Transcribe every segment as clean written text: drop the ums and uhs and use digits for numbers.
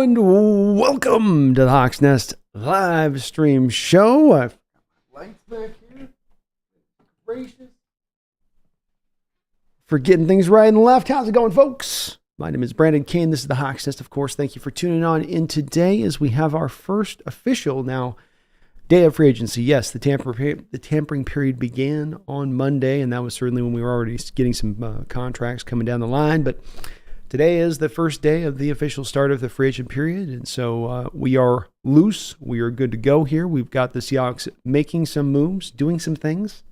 and welcome to the Hawks Nest live stream show. I've got my lights back here. Gracious. For getting things right and left. How's it going, folks? My name is Brandon Kane. This is the Hawks Nest, of course. Thank you for tuning on in today as we have our first official now day of free agency. Yes, the tampering period began on Monday, and that was certainly when we were already getting some contracts coming down the line. But today is the first day of the official start of the free agent period, and so we are loose. We are good to go here. We've got the Seahawks making some moves, doing some things,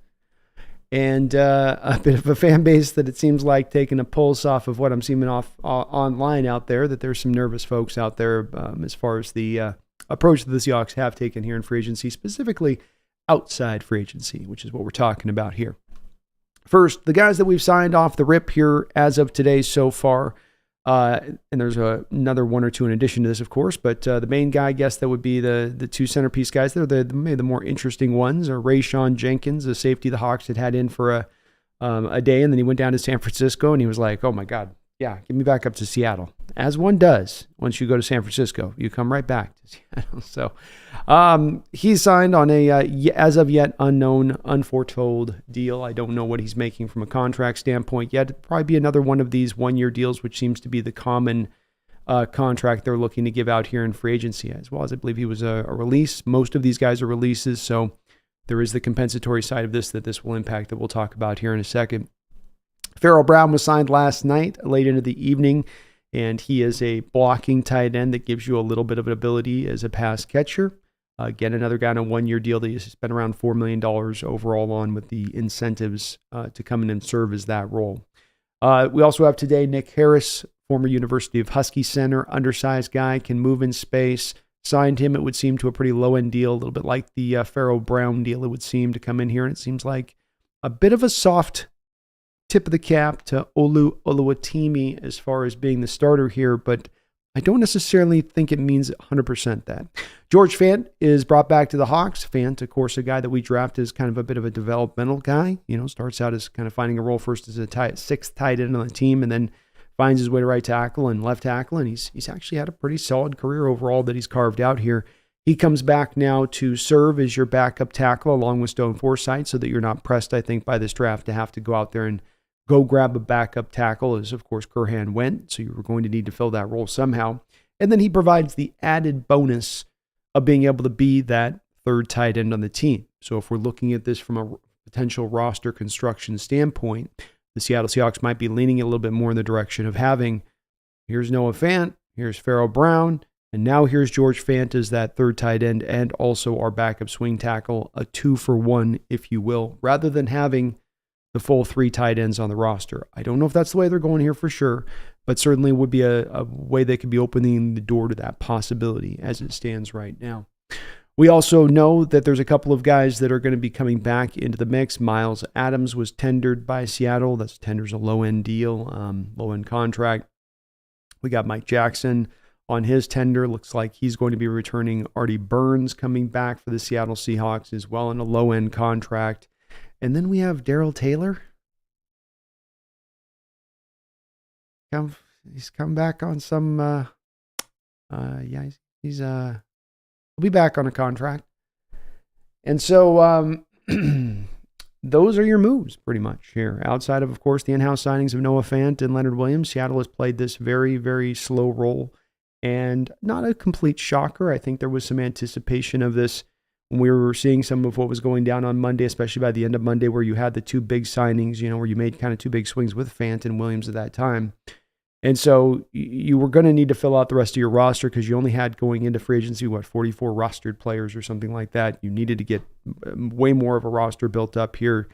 and a bit of a fan base that it seems like taking a pulse off of what I'm seeing online out there, that there's some nervous folks out there as far as the approach that the Seahawks have taken here in free agency, specifically outside free agency, which is what we're talking about here. First, the guys that we've signed off the rip here as of today so far, and there's another one or two in addition to this, of course, but the main guy, I guess, that would be the two centerpiece guys. They're maybe the more interesting ones are Rayshawn Jenkins, the safety the Hawks had in for a day, and then he went down to San Francisco, and he was like, oh my God, yeah, get me back up to Seattle. As one does once you go to San Francisco, you come right back to Seattle. So he's signed on a as of yet unknown, unforetold deal. I don't know what he's making from a contract standpoint yet. It'd probably be another one of these one-year deals, which seems to be the common contract they're looking to give out here in free agency, as well as I believe he was a release. Most of these guys are releases, so there is the compensatory side of this will impact that we'll talk about here in a second. Pharaoh Brown was signed last night, late into the evening, and he is a blocking tight end that gives you a little bit of an ability as a pass catcher. Again, another guy on a one-year deal that you spent around $4 million overall on with the incentives to come in and serve as that role. We also have today Nick Harris, former University of Husky center, undersized guy, can move in space. Signed him, it would seem, to a pretty low-end deal, a little bit like the Pharaoh Brown deal, it would seem, to come in here. And it seems like a bit of a soft tip of the cap to Olu Oluwatimi as far as being the starter here, but I don't necessarily think it means 100% that. George Fant is brought back to the Hawks. Fant, of course, a guy that we draft as kind of a bit of a developmental guy. Starts out as kind of finding a role first as a sixth tight end on the team, and then finds his way to right tackle and left tackle, and he's actually had a pretty solid career overall that he's carved out here. He comes back now to serve as your backup tackle along with Stone Forsythe, so that you're not pressed, I think, by this draft to have to go out there and go grab a backup tackle, as of course Curhan went, so you were going to need to fill that role somehow. And then he provides the added bonus of being able to be that third tight end on the team. So if we're looking at this from a potential roster construction standpoint, the Seattle Seahawks might be leaning a little bit more in the direction of having, here's Noah Fant, here's Pharaoh Brown, and now here's George Fant as that third tight end and also our backup swing tackle, a 2-for-1, if you will, rather than having the full three tight ends on the roster. I don't know if that's the way they're going here for sure, but certainly would be a way they could be opening the door to that possibility as it stands right now. We also know that there's a couple of guys that are going to be coming back into the mix. Miles Adams was tendered by Seattle. Tender's a low-end deal, low-end contract. We got Mike Jackson on his tender. Looks like he's going to be returning. Artie Burns coming back for the Seattle Seahawks as well in a low-end contract. And then we have Darrell Taylor. He's come back on some, he'll be back on a contract. And so those are your moves pretty much here. Outside of course, the in-house signings of Noah Fant and Leonard Williams, Seattle has played this very, very slow roll and not a complete shocker. I think there was some anticipation of this when we were seeing some of what was going down on Monday, especially by the end of Monday, where you had the two big signings, where you made kind of two big swings with Fant and Williams at that time. And so you were going to need to fill out the rest of your roster because you only had going into free agency, 44 rostered players or something like that. You needed to get way more of a roster built up here.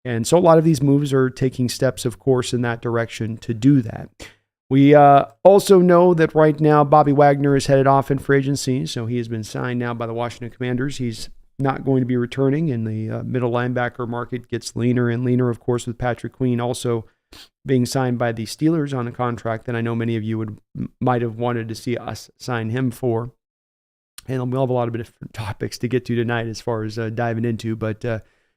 And so a lot of these moves are taking steps, of course, in that direction to do that. We also know that right now Bobby Wagner is headed off in free agency, so he has been signed now by the Washington Commanders. He's not going to be returning, and the middle linebacker market gets leaner and leaner, of course, with Patrick Queen also being signed by the Steelers on a contract that I know many of you might have wanted to see us sign him for. And we'll have a lot of different topics to get to tonight as far as diving into, but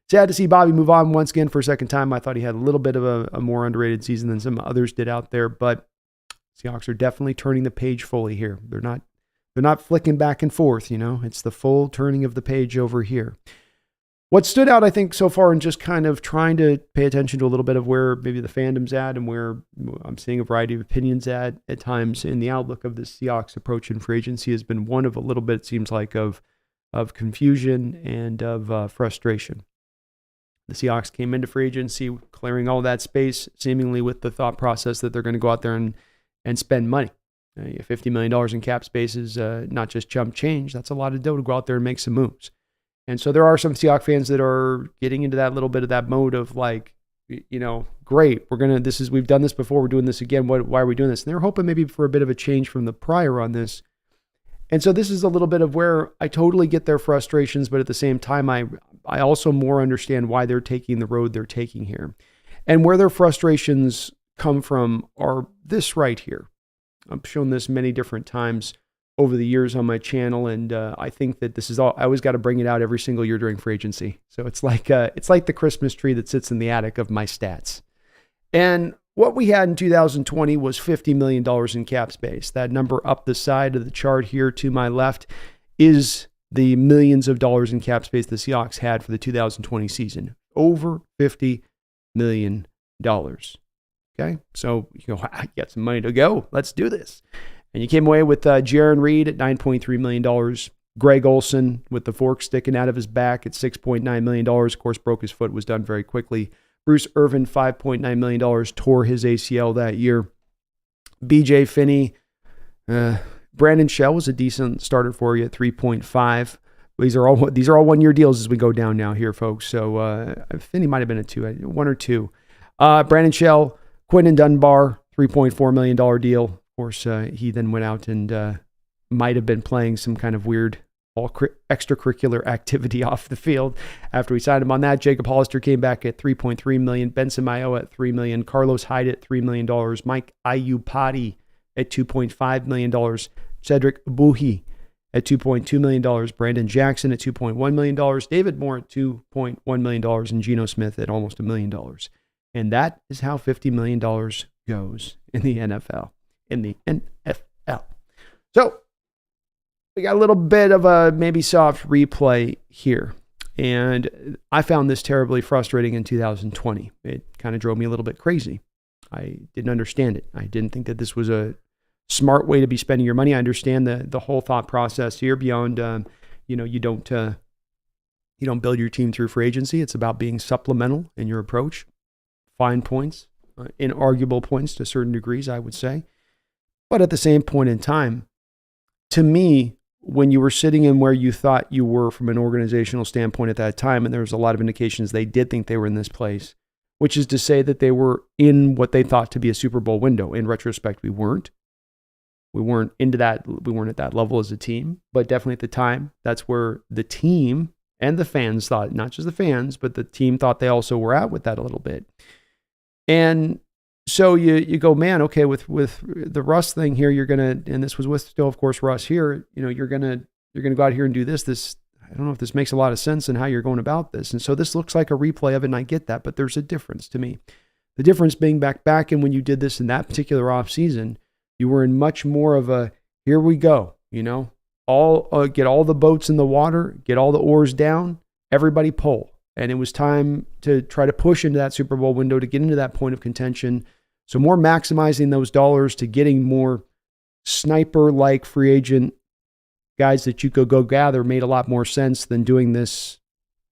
sad to see Bobby move on once again for a second time. I thought he had a little bit of a more underrated season than some others did out there, but Seahawks are definitely turning the page fully here. They're not They're not flicking back and forth, it's the full turning of the page over here. What stood out, I think, so far in just kind of trying to pay attention to a little bit of where maybe the fandom's at and where I'm seeing a variety of opinions at times in the outlook of the Seahawks approach in free agency has been one of a little bit, it seems like, of confusion and of frustration. The Seahawks came into free agency clearing all that space, seemingly with the thought process that they're going to go out there and spend money. $50 million in cap space is not just chump change. That's a lot of dough to go out there and make some moves. And so there are some Seahawks fans that are getting into that little bit of that mode of like, great, we've done this before, we're doing this again. Why are we doing this? And they're hoping maybe for a bit of a change from the prior on this. And so this is a little bit of where I totally get their frustrations, but at the same time, I also more understand why they're taking the road they're taking here. And where their frustrations come from are this right here. I've shown this many different times over the years on my channel, and I think that this is all. I always got to bring it out every single year during free agency. So it's like the Christmas tree that sits in the attic of my stats. And what we had in 2020 was $50 million in cap space. That number up the side of the chart here to my left is the millions of dollars in cap space the Seahawks had for the 2020 season. Over $50 million. Okay, so I got some money to go. Let's do this. And you came away with Jaron Reed at $9.3 million. Greg Olsen with the fork sticking out of his back at $6.9 million. Of course, broke his foot, was done very quickly. Bruce Irvin, $5.9 million, tore his ACL that year. BJ Finney, Brandon Shell was a decent starter for you at 3.5. These are all 1-year deals as we go down now here, folks. So Finney might have been a 1 or 2. Brandon Shell, Quinton Dunbar, $3.4 million deal. Of course, he then went out and might have been playing some kind of weird extracurricular activity off the field after we signed him on that. Jacob Hollister came back at $3.3 million. Benson Mayo at $3 million. Carlos Hyde at $3 million. Mike Ayupati at $2.5 million. Cedric Buhi at $2.2 million. Brandon Jackson at $2.1 million. David Moore at $2.1 million. And Geno Smith at almost $1 million. And that is how $50 million goes in the NFL. So we got a little bit of a maybe soft replay here. And I found this terribly frustrating in 2020. It kind of drove me a little bit crazy. I didn't understand it. I didn't think that this was a smart way to be spending your money. I understand the whole thought process here beyond, you don't build your team through free agency. It's about being supplemental in your approach. Fine points, inarguable points to certain degrees, I would say. But at the same point in time, to me, when you were sitting in where you thought you were from an organizational standpoint at that time, and there was a lot of indications they did think they were in this place, which is to say that they were in what they thought to be a Super Bowl window. In retrospect, we weren't. We weren't into that. We weren't at that level as a team, but definitely at the time, that's where the team and the fans thought, not just the fans, but the team thought they also were at with that a little bit. And so you go, man, okay, with the Russ thing here, you're gonna, and this was with still, of course, Russ here. You're gonna go out here and do this. This, I don't know if this makes a lot of sense in how you're going about this. And so this looks like a replay of it, and I get that, but there's a difference to me. The difference being back in when you did this in that particular off season, you were in much more of a here we go. Get all the boats in the water, get all the oars down, everybody pull. And it was time to try to push into that Super Bowl window to get into that point of contention. So more maximizing those dollars to getting more sniper-like free agent guys that you could go gather made a lot more sense than doing this,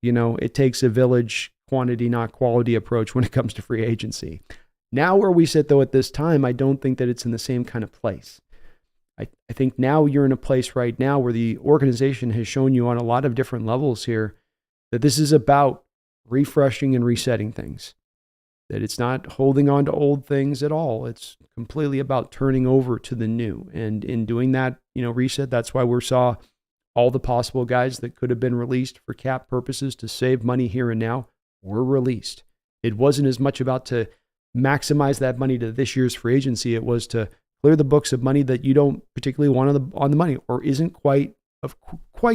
it takes a village, quantity, not quality approach when it comes to free agency. Now where we sit, though, at this time, I don't think that it's in the same kind of place. I think now you're in a place right now where the organization has shown you on a lot of different levels here that this is about refreshing and resetting things, that it's not holding on to old things at all. It's completely about turning over to the new. And in doing that, reset, that's why we saw all the possible guys that could have been released for cap purposes to save money here and now were released. It wasn't as much about to maximize that money to this year's free agency. It was to clear the books of money that you don't particularly want on the money or isn't quite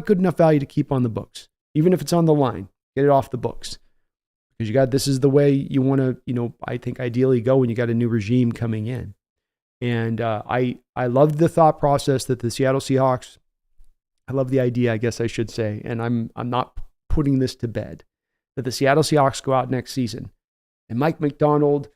good enough value to keep on the books. Even if it's on the line, get it off the books. Because this is the way you want to, I think ideally go when you got a new regime coming in. And I love the thought process that the Seattle Seahawks I love the idea, I guess I should say, and I'm not putting this to bed, that the Seattle Seahawks go out next season and Mike Macdonald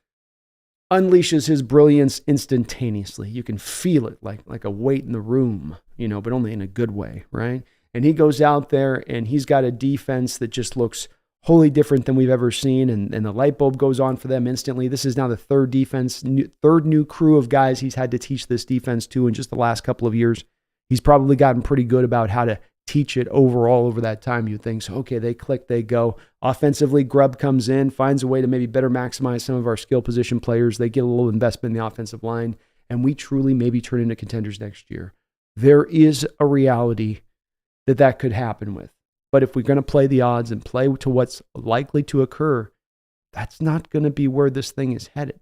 unleashes his brilliance instantaneously. You can feel it like a weight in the room, but only in a good way, right? And he goes out there and he's got a defense that just looks wholly different than we've ever seen. And the light bulb goes on for them instantly. This is now the third new crew of guys he's had to teach this defense to in just the last couple of years. He's probably gotten pretty good about how to teach it overall over that time, you think. So, okay, they click, they go. Offensively, Grubb comes in, finds a way to maybe better maximize some of our skill position players. They get a little investment in the offensive line, and we truly maybe turn into contenders next year. There is a reality that could happen with. But if we're going to play the odds and play to what's likely to occur, that's not going to be where this thing is headed.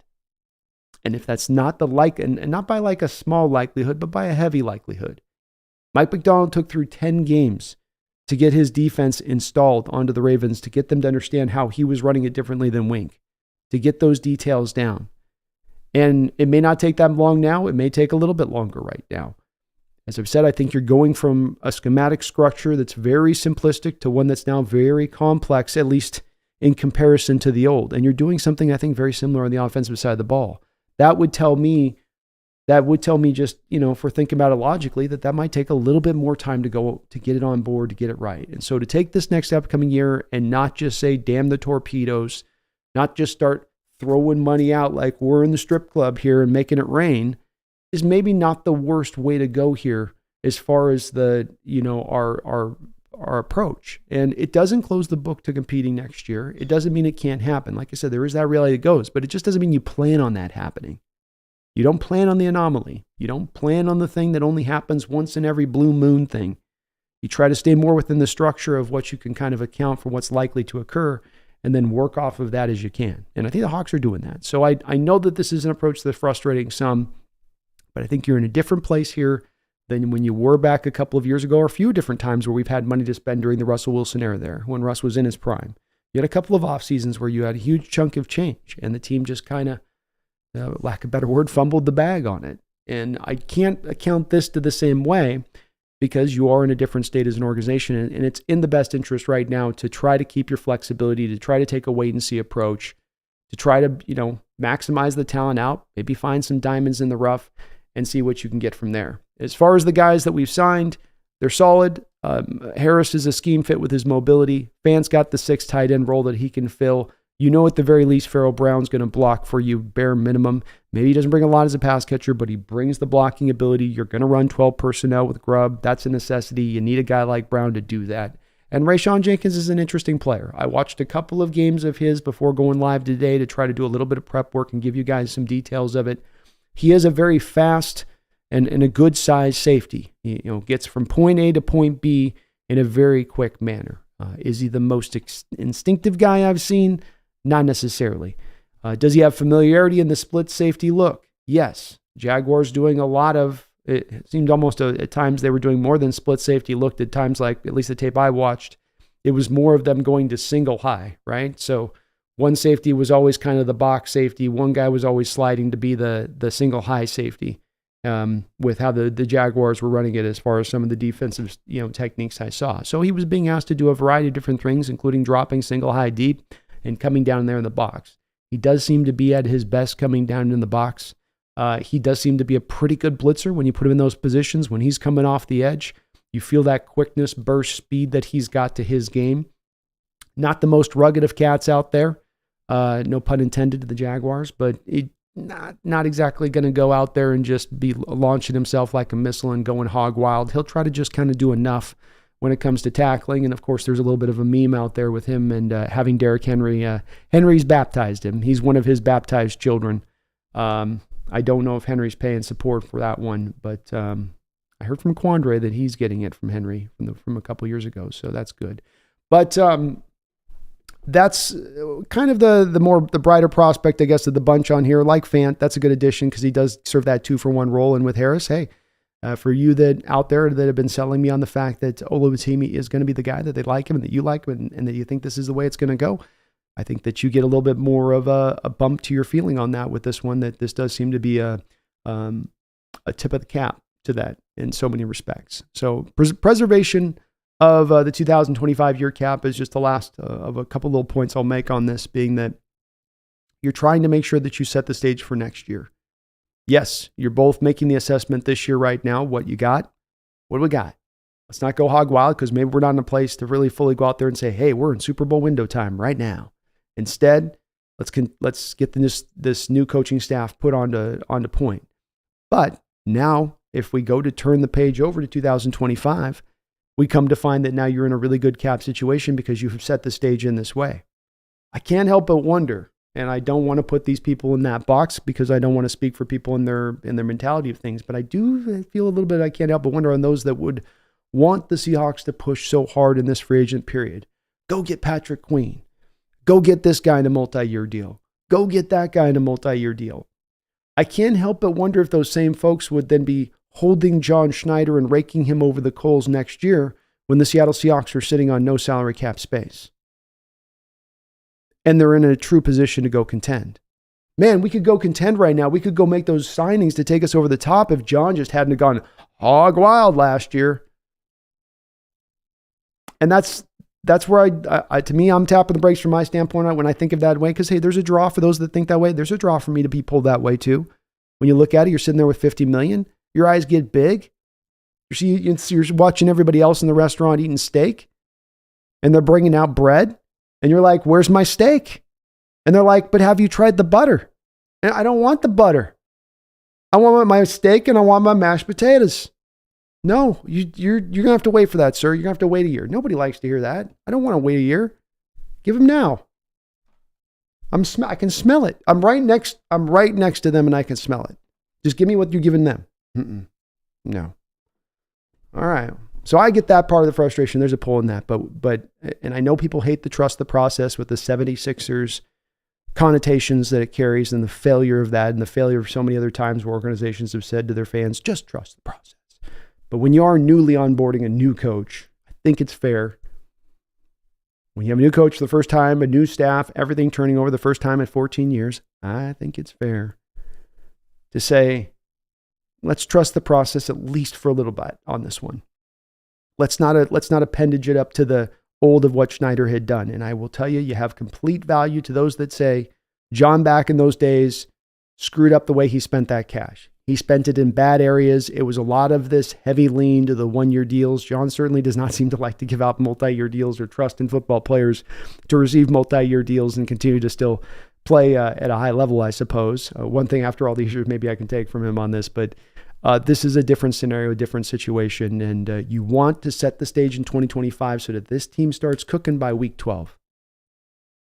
And if that's not and not by like a small likelihood, but by a heavy likelihood, Mike Macdonald took through 10 games to get his defense installed onto the Ravens, to get them to understand how he was running it differently than Wink, to get those details down. And it may not take that long now. It may take a little bit longer right now. As I've said, I think you're going from a schematic structure that's very simplistic to one that's now very complex, at least in comparison to the old. And you're doing something, I think, very similar on the offensive side of the ball. That would tell me just, if we're thinking about it logically, that might take a little bit more time to get it on board, to get it right. And so to take this next upcoming year and not just say, damn the torpedoes, not just start throwing money out like we're in the strip club here and making it rain, is maybe not the worst way to go here as far as our approach. And it doesn't close the book to competing next year. It doesn't mean it can't happen. Like I said, there is that reality that goes, but it just doesn't mean you plan on that happening. You don't plan on the anomaly. You don't plan on the thing that only happens once in every blue moon thing. You try to stay more within the structure of what you can kind of account for what's likely to occur and then work off of that as you can. And I think the Hawks are doing that. So I know that this is an approach that's frustrating some, but I think you're in a different place here than when you were back a couple of years ago, or a few different times where we've had money to spend during the Russell Wilson era there, when Russ was in his prime. You had a couple of off seasons where you had a huge chunk of change and the team just kind of, lack of a better word, fumbled the bag on it. And I can't account this to the same way because you are in a different state as an organization. And it's in the best interest right now to try to keep your flexibility, to try to take a wait and see approach, to try to, maximize the talent out, maybe find some diamonds in the rough and see what you can get from there. As far as the guys that we've signed, they're solid. Harris is a scheme fit with his mobility. Fant's got the 6 tight end role that he can fill. At the very least, Farrell Brown's going to block for you bare minimum. Maybe he doesn't bring a lot as a pass catcher, but he brings the blocking ability. You're going to run 12 personnel with Grubb. That's a necessity. You need a guy like Brown to do that. And Rayshawn Jenkins is an interesting player. I watched a couple of games of his before going live today to try to do a little bit of prep work and give you guys some details of it. He is a very fast and a good size safety. He gets from point A to point B in a very quick manner. Is he the most instinctive guy I've seen? Not necessarily. Does he have familiarity in the split safety look? Yes. Jaguars doing a lot of, it seemed almost at times they were doing more than split safety looked at times, like at least the tape I watched. It was more of them going to single high, right? So one safety was always kind of the box safety. One guy was always sliding to be the single high safety with how the Jaguars were running it as far as some of the defensive techniques I saw. So he was being asked to do a variety of different things, including dropping single high deep and coming down there in the box. He does seem to be at his best coming down in the box. He does seem to be a pretty good blitzer when you put him in those positions. When he's coming off the edge, you feel that quickness, burst, speed that he's got to his game. Not the most rugged of cats out there. No pun intended to the Jaguars, but not exactly going to go out there and just be launching himself like a missile and going hog wild. He'll try to just kind of do enough when it comes to tackling. And of course, there's a little bit of a meme out there with him and having Derrick Henry. Henry's baptized him. He's one of his baptized children. I don't know if Henry's paying support for that one, but I heard from Quandre that he's getting it from Henry from a couple years ago. So that's good. But that's kind of the brighter prospect, I guess, of the bunch on here. Like Fant, that's a good addition because he does serve that 2-for-1 role. And with Harris, hey, for you that out there that have been selling me on the fact that Oluwatimi is going to be the guy, that they like him and that you like him and that you think this is the way it's going to go, I think that you get a little bit more of a bump to your feeling on that with this one, that this does seem to be a tip of the cap to that in so many respects. So preservation of the 2025 year cap is just the last of a couple little points I'll make on this, being that you're trying to make sure that you set the stage for next year. Yes, you're both making the assessment this year right now. What you got? What do we got? Let's not go hog wild, because maybe we're not in a place to really fully go out there and say, hey, we're in Super Bowl window time right now. Instead, let's get this new coaching staff put onto point. But now, if we go to turn the page over to 2025, we come to find that now you're in a really good cap situation because you have set the stage in this way. I can't help but wonder, and I don't want to put these people in that box because I don't want to speak for people in their mentality of things, but I do feel a little bit, I can't help but wonder on those that would want the Seahawks to push so hard in this free agent period. Go get Patrick Queen. Go get this guy in a multi-year deal. Go get that guy in a multi-year deal. I can't help but wonder if those same folks would then be holding John Schneider and raking him over the coals next year when the Seattle Seahawks are sitting on no salary cap space. And they're in a true position to go contend. Man, we could go contend right now. We could go make those signings to take us over the top if John just hadn't gone hog wild last year. And that's where to me, I'm tapping the brakes from my standpoint when I think of that way. Because, hey, there's a draw for those that think that way. There's a draw for me to be pulled that way too. When you look at it, you're sitting there with $50 million. Your eyes get big. You're watching everybody else in the restaurant eating steak. And they're bringing out bread. And you're like, where's my steak? And they're like, but have you tried the butter? And I don't want the butter. I want my steak and I want my mashed potatoes. No, you're going to have to wait for that, sir. You're going to have to wait a year. Nobody likes to hear that. I don't want to wait a year. Give them now. I can smell it. I'm right next to them and I can smell it. Just give me what you're giving them. No. All right. So I get that part of the frustration. There's a pull in that, but and I know people hate to trust the process with the 76ers connotations that it carries and the failure of that and the failure of so many other times where organizations have said to their fans, just trust the process. But when you are newly onboarding a new coach, I think it's fair. When you have a new coach the first time, a new staff, everything turning over the first time in 14 years, I think it's fair to say, let's trust the process at least for a little bit on this one. Let's not appendage it up to the old of what Schneider had done. And I will tell you, you have complete value to those that say, John back in those days screwed up the way he spent that cash. He spent it in bad areas. It was a lot of this heavy lean to the one-year deals. John certainly does not seem to like to give out multi-year deals or trust in football players to receive multi-year deals and continue to still play at a high level, I suppose. One thing after all these years maybe I can take from him on this, but this is a different scenario, a different situation, and you want to set the stage in 2025 so that this team starts cooking by week 12.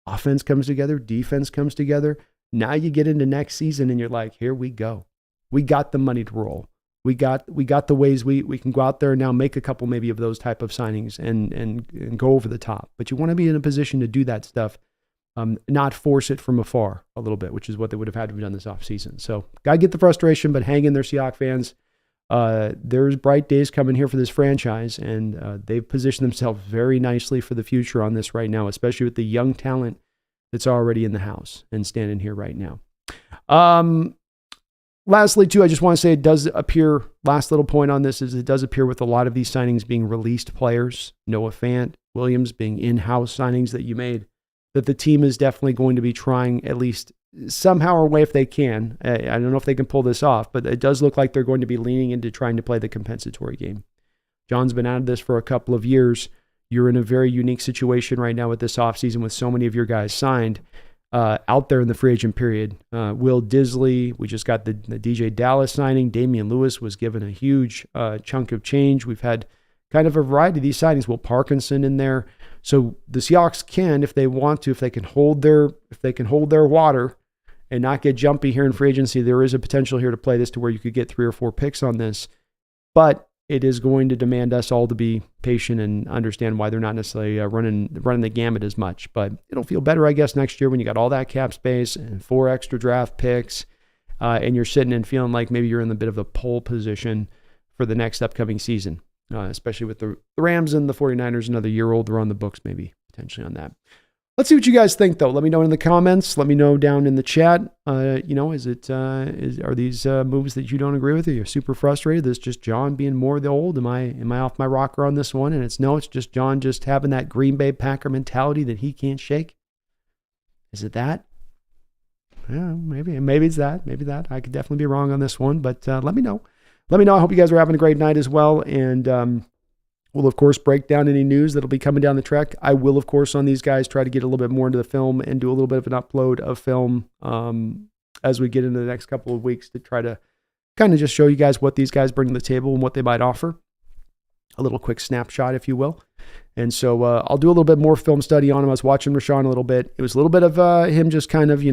Offense comes together, defense comes together. Now you get into next season and you're like, here we go. We got the money to roll. We got the ways we can go out there and now make a couple maybe of those type of signings and go over the top. But you want to be in a position to do that stuff, not force it from afar a little bit, which is what they would have had to have done this offseason. So got to get the frustration, but hang in there, Seahawks fans. There's bright days coming here for this franchise, and they've positioned themselves very nicely for the future on this right now, especially with the young talent that's already in the house and standing here right now. Lastly, too, I just want to say it does appear, last little point on this is it does appear with a lot of these signings being released players, Noah Fant, Williams being in-house signings that you made, that the team is definitely going to be trying at least somehow or way if they can. I don't know if they can pull this off, but it does look like they're going to be leaning into trying to play the compensatory game. John's been out of this for a couple of years. You're in a very unique situation right now with this offseason with so many of your guys signed. Out there in the free agent period. Will Disley, we just got the DJ Dallas signing. Damian Lewis was given a huge chunk of change. We've had kind of a variety of these signings. Will Parkinson in there. So the Seahawks can, if they want to, if they can hold their water and not get jumpy here in free agency, there is a potential here to play this to where you could get 3 or 4 picks on this. But it is going to demand us all to be patient and understand why they're not necessarily running the gamut as much. But it'll feel better, I guess, next year when you got all that cap space and 4 extra draft picks, and you're sitting and feeling like maybe you're in a bit of a pole position for the next upcoming season, especially with the Rams and the 49ers another year old. They're on the books maybe potentially on that. Let's see what you guys think, though. Let me know in the comments. Let me know down in the chat. Are these moves that you don't agree with? Are you super frustrated? This just John being more the old? Am I off my rocker on this one? And it's just John just having that Green Bay Packer mentality that he can't shake. Is it that? Yeah, maybe it's that. Maybe that. I could definitely be wrong on this one, but let me know. Let me know. I hope you guys are having a great night as well. And we'll, of course, break down any news that'll be coming down the track. I will, of course, on these guys, try to get a little bit more into the film and do a little bit of an upload of film as we get into the next couple of weeks to try to kind of just show you guys what these guys bring to the table and what they might offer. A little quick snapshot, if you will. And so I'll do a little bit more film study on him. I was watching Rashawn a little bit. It was a little bit of him just kind of,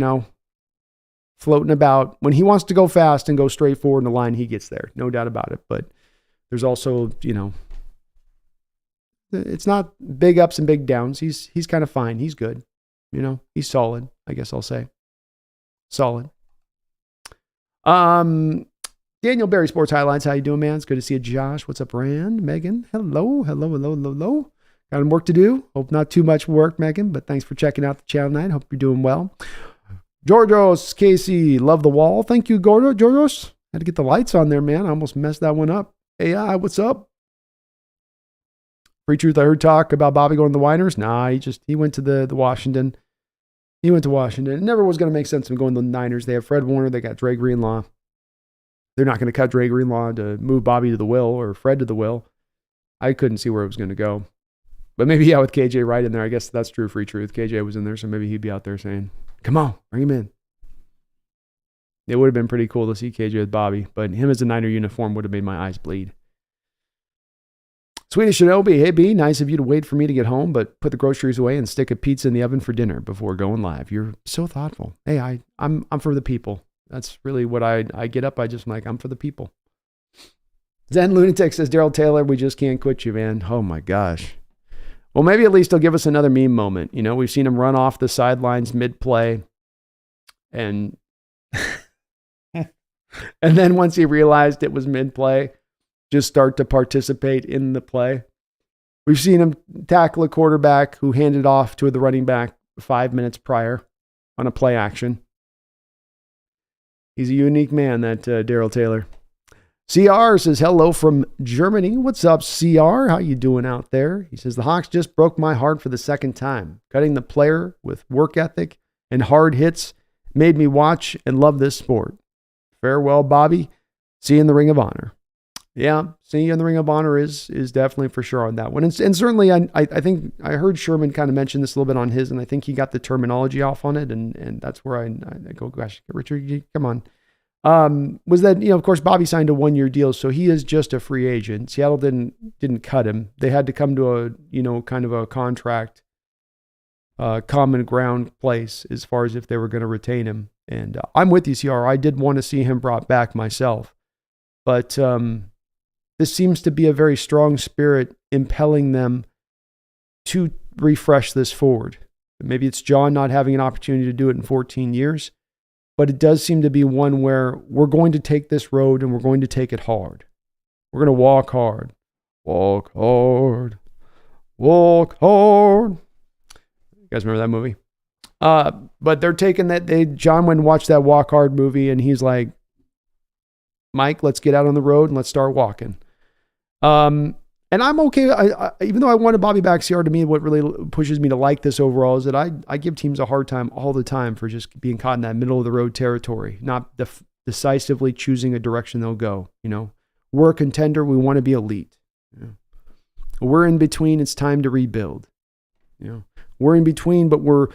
floating about. When he wants to go fast and go straight forward in the line, he gets there. No doubt about it. But there's also, it's not big ups and big downs. He's kind of fine. He's good. He's solid, I guess I'll say. Solid. Daniel Berry Sports Highlights. How you doing, man? It's good to see you, Josh. What's up, Rand? Megan? Hello. Got some work to do. Hope not too much work, Megan, but thanks for checking out the channel tonight. Hope you're doing well. Georgios, Casey, love the wall. Thank you, Georgios. Had to get the lights on there, man. I almost messed that one up. AI, what's up? Free Truth, I heard talk about Bobby going to the Winers. Nah, he went to the Washington. He went to Washington. It never was going to make sense of him going to the Niners. They have Fred Warner. They got Dre Greenlaw. They're not going to cut Dre Greenlaw to move Bobby to the will or Fred to the will. I couldn't see where it was going to go. But maybe, yeah, with KJ right in there. I guess that's true, Free Truth. KJ was in there, so maybe he'd be out there saying, come on, bring him in. It would have been pretty cool to see KJ with Bobby, but him as a Niner uniform would have made my eyes bleed. Swedish Shinobi, hey B, nice of you to wait for me to get home, but put the groceries away and stick a pizza in the oven for dinner before going live. You're so thoughtful. Hey, I'm for the people. That's really what I get up. I'm for the people. Zen Lunatic says, Daryl Taylor, we just can't quit you, man. Oh my gosh. Well, maybe at least he'll give us another meme moment. We've seen him run off the sidelines mid-play. And and then once he realized it was mid-play, just start to participate in the play. We've seen him tackle a quarterback who handed off to the running back 5 minutes prior on a play action. He's a unique man, that Daryl Taylor. CR says, hello from Germany. What's up, CR? How you doing out there? He says, the Hawks just broke my heart for the second time. Cutting the player with work ethic and hard hits made me watch and love this sport. Farewell, Bobby. See you in the Ring of Honor. Yeah, seeing you in the Ring of Honor is definitely for sure on that one. And certainly, I think I heard Sherman kind of mention this a little bit on his, and I think he got the terminology off on it, and that's where I go, gosh, Richard, come on. Was that, of course, Bobby signed a 1-year deal, so he is just a free agent. Seattle didn't cut him. They had to come to a, kind of a contract, common ground place as far as if they were going to retain him. And I'm with you, CR. I did want to see him brought back myself. But this seems to be a very strong spirit impelling them to refresh this forward. Maybe it's John not having an opportunity to do it in 14 years. But it does seem to be one where we're going to take this road and we're going to take it hard. We're going to walk hard. Walk hard. Walk hard. You guys remember that movie? But they're taking that. John went and watched that Walk Hard movie, and he's like, Mike, let's get out on the road and let's start walking. And I'm okay. Even though I wanted Bobby back, CR, to me, what really pushes me to like this overall is that I give teams a hard time all the time for just being caught in that middle of the road territory, not decisively choosing a direction they'll go. We're a contender. We want to be elite. We're in between. It's time to rebuild. We're in between, but we're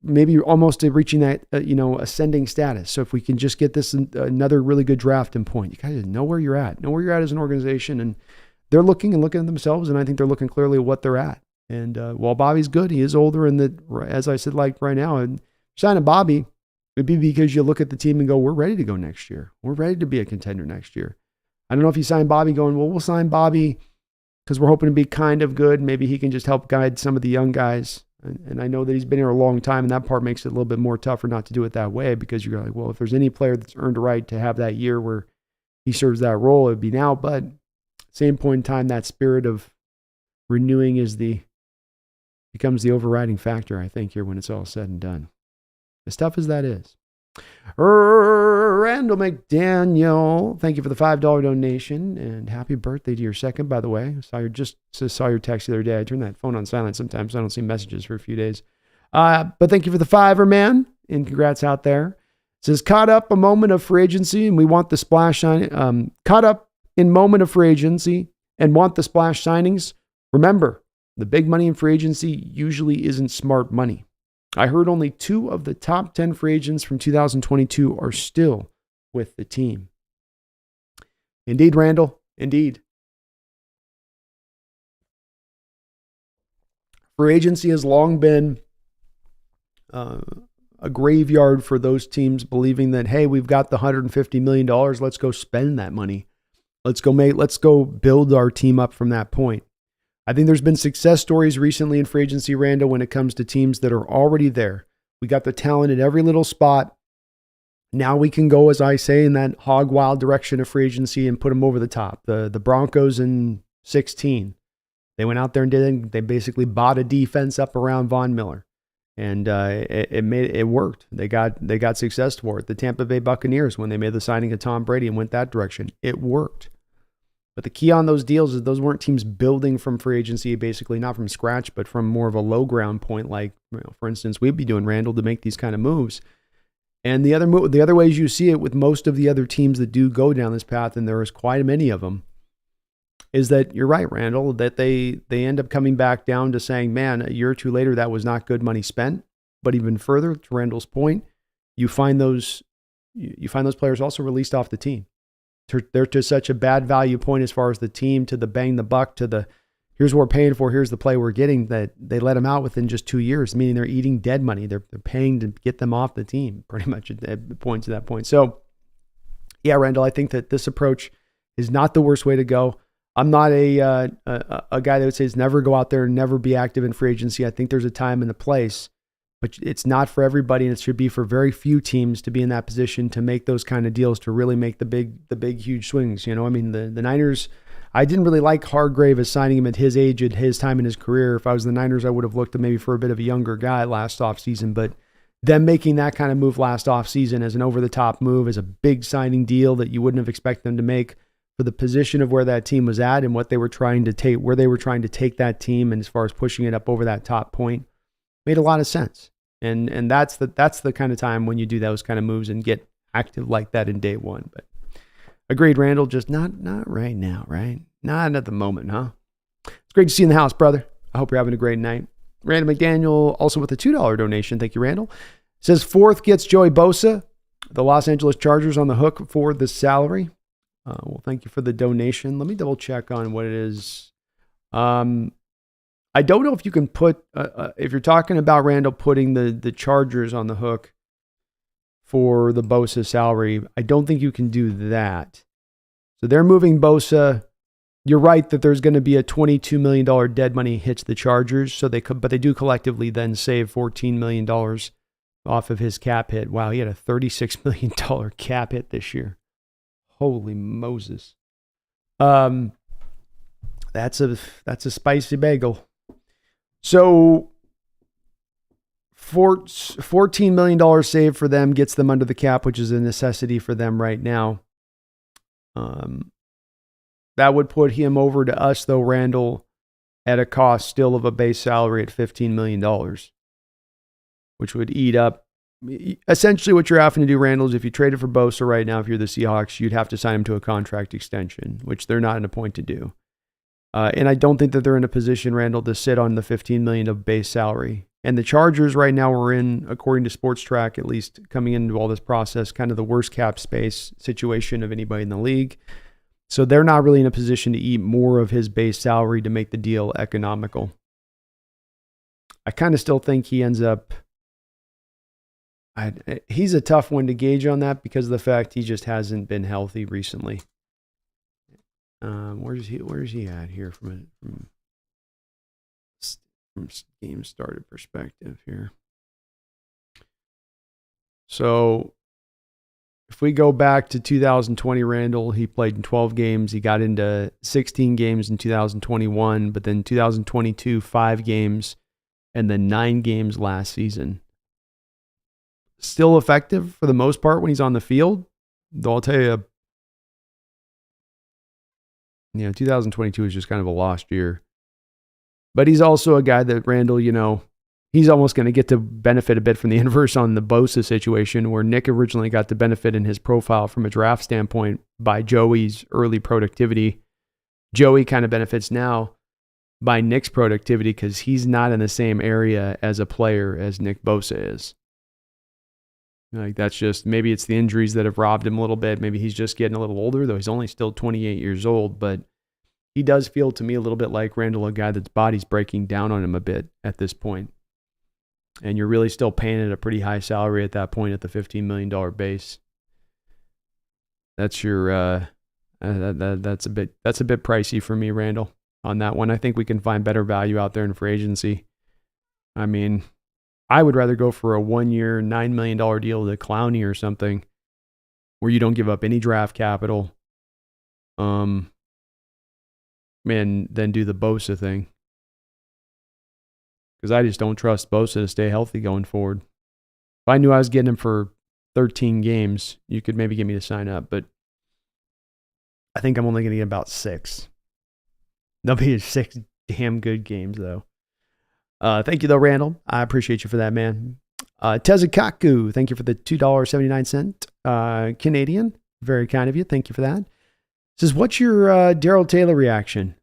maybe almost reaching that, ascending status. So if we can just get this another really good drafting point, you guys know where you're at. Know where you're at as an organization, and they're looking at themselves, and I think they're looking clearly at what they're at. And while Bobby's good, he is older, and as I said, like right now, and signing Bobby would be because you look at the team and go, we're ready to go next year. We're ready to be a contender next year. I don't know if you sign Bobby going, well, we'll sign Bobby because we're hoping to be kind of good. Maybe he can just help guide some of the young guys. And I know that he's been here a long time, and that part makes it a little bit more tougher not to do it that way, because you're like, well, if there's any player that's earned a right to have that year where he serves that role, it would be now. But same point in time, that spirit of renewing is the becomes the overriding factor, I think, here when it's all said and done. As tough as that is. Randall McDaniel, thank you for the $5 donation, and happy birthday to your second, by the way. I saw your text the other day. I turn that phone on silent sometimes, so I don't see messages for a few days. But thank you for the $5, man, and congrats out there. It says, caught up a moment of free agency, and we want the splash sign. Caught up in moment of free agency and want the splash signings. Remember, the big money in free agency usually isn't smart money. I heard only 2 of the top 10 free agents from 2022 are still with the team. Indeed, Randall. Indeed. Free agency has long been a graveyard for those teams believing that, hey, we've got the $150 million. Let's go spend that money. Let's go build our team up from that point. I think there's been success stories recently in free agency, Randall, when it comes to teams that are already there. We got the talent at every little spot. Now we can go, as I say, in that hog wild direction of free agency and put them over the top. The Broncos in 16, they went out there and did it. They basically bought a defense up around Von Miller, and it worked. They got success for it. The Tampa Bay Buccaneers, when they made the signing of Tom Brady and went that direction, it worked. But the key on those deals is those weren't teams building from free agency, basically not from scratch, but from more of a low ground point. Like, for instance, we'd be doing, Randall, to make these kind of moves. And the other ways you see it with most of the other teams that do go down this path, and there is quite many of them, is that you're right, Randall, that they end up coming back down to saying, man, a year or two later, that was not good money spent. But even further, to Randall's point, you find those players also released off the team. They're to such a bad value point as far as the team, to the bang the buck, to the here's what we're paying for, here's the play we're getting, that they let them out within just 2 years, meaning they're eating dead money. They're paying to get them off the team pretty much at points to that point. So, yeah, Randall, I think that this approach is not the worst way to go. I'm not a guy that would say never go out there and never be active in free agency. I think there's a time and a place, but it's not for everybody, and it should be for very few teams to be in that position to make those kind of deals, to really make the big, huge swings. You know, I mean, the Niners, I didn't really like Hargrave as signing him at his age, at his time in his career. If I was the Niners, I would have looked at maybe for a bit of a younger guy last offseason, but them making that kind of move last offseason as an over-the-top move, as a big signing deal that you wouldn't have expected them to make for the position of where that team was at and what they were trying to take, where they were trying to take that team, and as far as pushing it up over that top point, made a lot of sense. And that's the kind of time when you do those kind of moves and get active like that in day one. But agreed, Randall, just not right now, right? Not at the moment, huh? It's great to see you in the house, brother. I hope you're having a great night. Randall McDaniel, also with a $2 donation. Thank you, Randall. Says, fourth gets Joey Bosa, the Los Angeles Chargers, on the hook for the salary. Well, thank you for the donation. Let me double check on what it is. I don't know if you can put, if you're talking about, Randall, putting the Chargers on the hook for the Bosa salary, I don't think you can do that. So they're moving Bosa. You're right that there's going to be a $22 million dead money hit to the Chargers. So but they do collectively then save $14 million off of his cap hit. Wow, he had a $36 million cap hit this year. Holy Moses. That's a spicy bagel. So $14 million saved for them gets them under the cap, which is a necessity for them right now. That would put him over to us, though, Randall, at a cost still of a base salary at $15 million, which would eat up. Essentially, what you're having to do, Randall, is if you traded for Bosa right now, if you're the Seahawks, you'd have to sign him to a contract extension, which they're not in a point to do. And I don't think that they're in a position, Randall, to sit on the $15 million of base salary. And the Chargers right now are in, according to Sports Track, at least coming into all this process, kind of the worst cap space situation of anybody in the league. So they're not really in a position to eat more of his base salary to make the deal economical. I kind of still think he ends up... he's a tough one to gauge on that because of the fact he just hasn't been healthy recently. Where's he at here from game started perspective here? So if we go back to 2020, Randall, he played in 12 games. He got into 16 games in 2021, but then 2022, 5 games. and then 9 games last season. Still effective for the most part when he's on the field, though I'll tell you, 2022 is just kind of a lost year. But he's also a guy that Randall, he's almost going to get to benefit a bit from the inverse on the Bosa situation, where Nick originally got to benefit in his profile from a draft standpoint by Joey's early productivity. Joey kind of benefits now by Nick's productivity because he's not in the same area as a player as Nick Bosa is. Like, that's just, maybe it's the injuries that have robbed him a little bit. Maybe he's just getting a little older, though he's only still 28 years old. But he does feel to me a little bit like Randall, a guy that's body's breaking down on him a bit at this point. And you're really still paying at a pretty high salary at that point at the $15 million base. That's your that's a bit pricey for me, Randall, on that one. I think we can find better value out there in free agency. I mean, I would rather go for a 1-year, $9 million deal to Clowney or something where you don't give up any draft capital. Than do the Bosa thing. Because I just don't trust Bosa to stay healthy going forward. If I knew I was getting him for 13 games, you could maybe get me to sign up. But I think I'm only going to get about 6. They'll be 6 damn good games, though. Thank you, though, Randall. I appreciate you for that, man. Tezakaku, thank you for the $2.79 Canadian. Very kind of you. Thank you for that. Says, what's your Darrell Taylor reaction?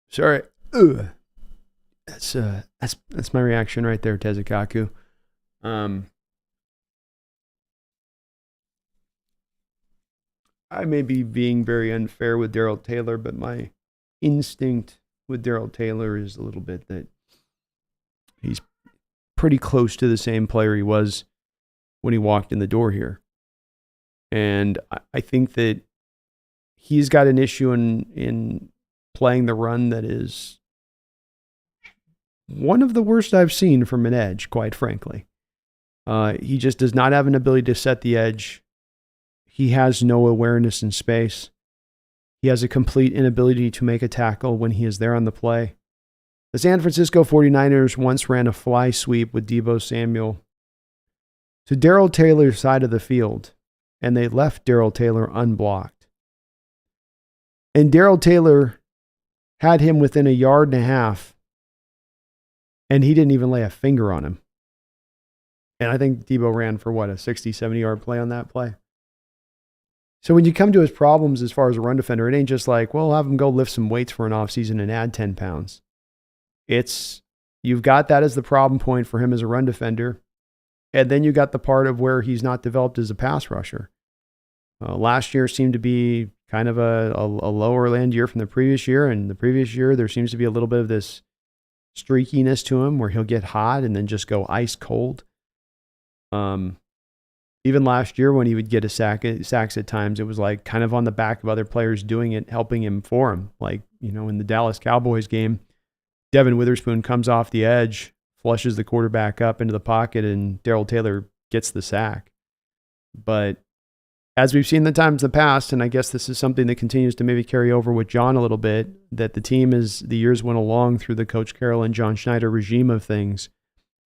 Sorry. That's my reaction right there, Tezakaku. I may be being very unfair with Darrell Taylor, but my instinct with Darrell Taylor is a little bit that he's pretty close to the same player he was when he walked in the door here. And I think that he's got an issue in playing the run that is one of the worst I've seen from an edge, quite frankly. He just does not have an ability to set the edge. He has no awareness in space. He has a complete inability to make a tackle when he is there on the play. The San Francisco 49ers once ran a fly sweep with Deebo Samuel to Darrell Taylor's side of the field, and they left Darrell Taylor unblocked. And Darrell Taylor had him within 1.5 yards, and he didn't even lay a finger on him. And I think Deebo ran for, a 60, 70-yard play on that play. So when you come to his problems as far as a run defender, it ain't just like, well, have him go lift some weights for an offseason and add 10 pounds. It's, you've got that as the problem point for him as a run defender. And then you got the part of where he's not developed as a pass rusher. Last year seemed to be kind of a lower end year from the previous year. And the previous year, there seems to be a little bit of this streakiness to him where he'll get hot and then just go ice cold. Even last year when he would get sacks at times, it was like kind of on the back of other players doing it, helping him for him. Like, in the Dallas Cowboys game, Devin Witherspoon comes off the edge, flushes the quarterback up into the pocket, and Darrell Taylor gets the sack. But as we've seen the times in the past, and I guess this is something that continues to maybe carry over with John a little bit, that the team, as the years went along through the Coach Carroll and John Schneider regime of things,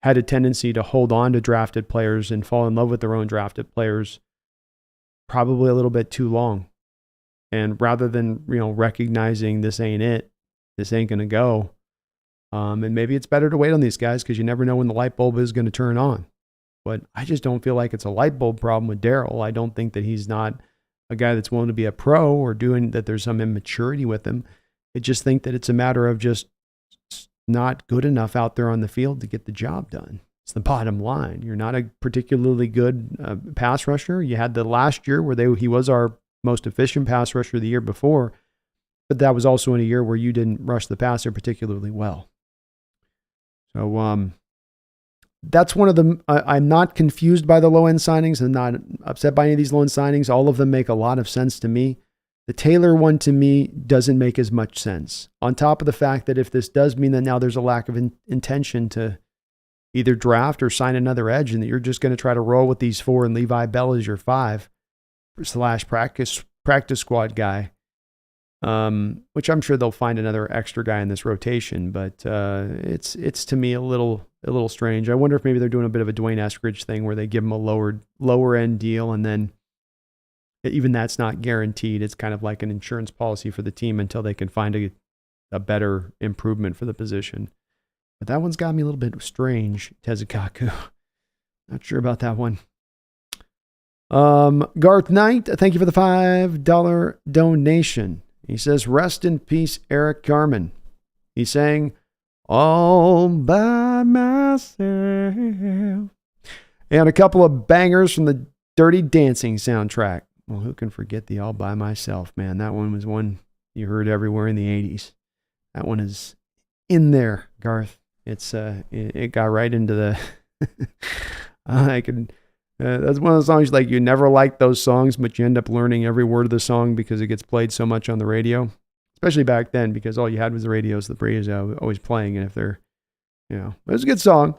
had a tendency to hold on to drafted players and fall in love with their own drafted players probably a little bit too long. And rather than, recognizing this ain't it, this ain't going to go, and maybe it's better to wait on these guys because you never know when the light bulb is going to turn on. But I just don't feel like it's a light bulb problem with Darrell. I don't think that he's not a guy that's willing to be a pro or doing that there's some immaturity with him. I just think that it's a matter of just not good enough out there on the field to get the job done. It's the bottom line. You're not a particularly good pass rusher. You had the last year where he was our most efficient pass rusher the year before, but that was also in a year where you didn't rush the passer particularly well. So that's one of the, I'm not confused by the low-end signings. I'm not upset by any of these low-end signings. All of them make a lot of sense to me. The Taylor one, to me, doesn't make as much sense. On top of the fact that if this does mean that now there's a lack of intention to either draft or sign another edge and that you're just going to try to roll with these 4 and Levi Bell as your 5 / practice practice squad guy, which I'm sure they'll find another extra guy in this rotation. But it's to me a little strange. I wonder if maybe they're doing a bit of a Dwayne Eskridge thing where they give him a lower end deal, and then even that's not guaranteed. It's kind of like an insurance policy for the team until they can find a better improvement for the position. But that one's got me a little bit strange, Tezukaku. Not sure about that one. Garth Knight, thank you for the $5 donation. He says, rest in peace, Eric Carmen. He's saying, all by myself. And a couple of bangers from the Dirty Dancing soundtrack. Well, who can forget the All By Myself, man? That one was one you heard everywhere in the 80s. That one is in there, Garth. It got right into the... that's one of the songs like you never like those songs, but you end up learning every word of the song because it gets played so much on the radio, especially back then because all you had was the radios. The radio's always playing, and if they're, it was a good song.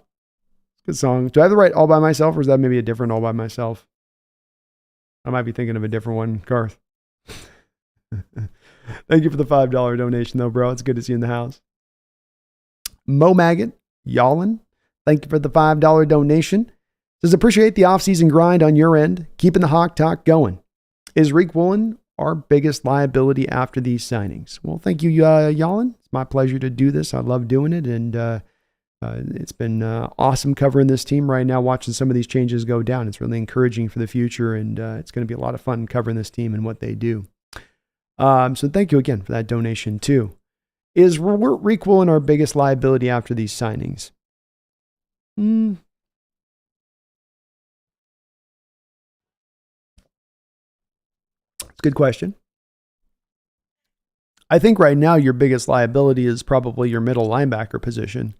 Good song. Do I have the right All By Myself, or is that maybe a different All By Myself? I might be thinking of a different one, Garth. Thank you for the $5 donation, though, bro. It's good to see you in the house. Mo Maggot, Yallin, thank you for the $5 donation. Says, appreciate the offseason grind on your end, keeping the Hawk Talk going. Is Reek Woolen our biggest liability after these signings? Well, thank you, Yallin. It's my pleasure to do this. I love doing it, and it's been awesome covering this team right now, watching some of these changes go down. It's really encouraging for the future, and it's going to be a lot of fun covering this team and what they do. So thank you again for that donation, too. Is Reek Woolen our biggest liability after these signings? It's a good question. I think right now your biggest liability is probably your middle linebacker position.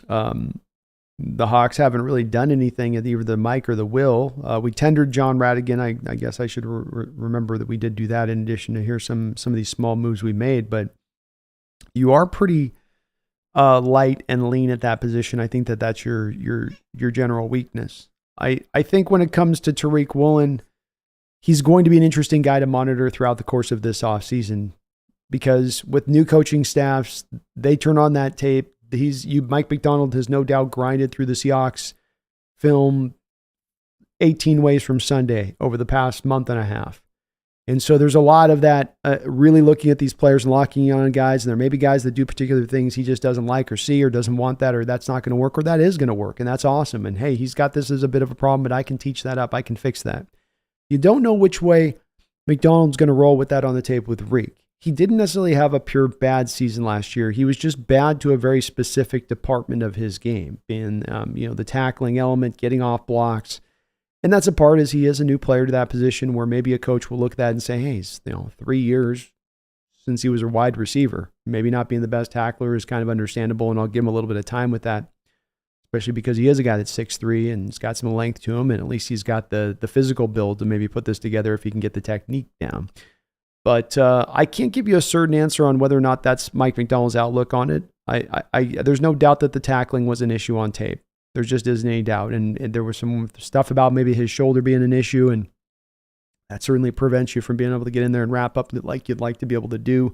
The Hawks haven't really done anything at either the Mike or the Will. We tendered John Radigan. I guess I should remember that we did do that in addition to hear some of these small moves we made. But you are pretty light and lean at that position. I think that's your general weakness. I think when it comes to Tariq Woolen, he's going to be an interesting guy to monitor throughout the course of this offseason because with new coaching staffs, they turn on that tape. Mike McDonald has no doubt grinded through the Seahawks film 18 ways from Sunday over the past month and a half. And so there's a lot of that really looking at these players and locking on guys. And there may be guys that do particular things he just doesn't like or see or doesn't want that or that's not going to work or that is going to work. And that's awesome. And hey, he's got this as a bit of a problem, but I can teach that up. I can fix that. You don't know which way McDonald's going to roll with that on the tape with Reek. He didn't necessarily have a pure bad season last year. He was just bad to a very specific department of his game, being the tackling element, getting off blocks. And that's a part as he is a new player to that position where maybe a coach will look at that and say, hey, he's 3 years since he was a wide receiver. Maybe not being the best tackler is kind of understandable, and I'll give him a little bit of time with that, especially because he is a guy that's 6'3" and he's got some length to him, and at least he's got the physical build to maybe put this together if he can get the technique down. But I can't give you a certain answer on whether or not that's Mike McDonald's outlook on it. There's no doubt that the tackling was an issue on tape. There just isn't any doubt. And there was some stuff about maybe his shoulder being an issue, and that certainly prevents you from being able to get in there and wrap up like you'd like to be able to do.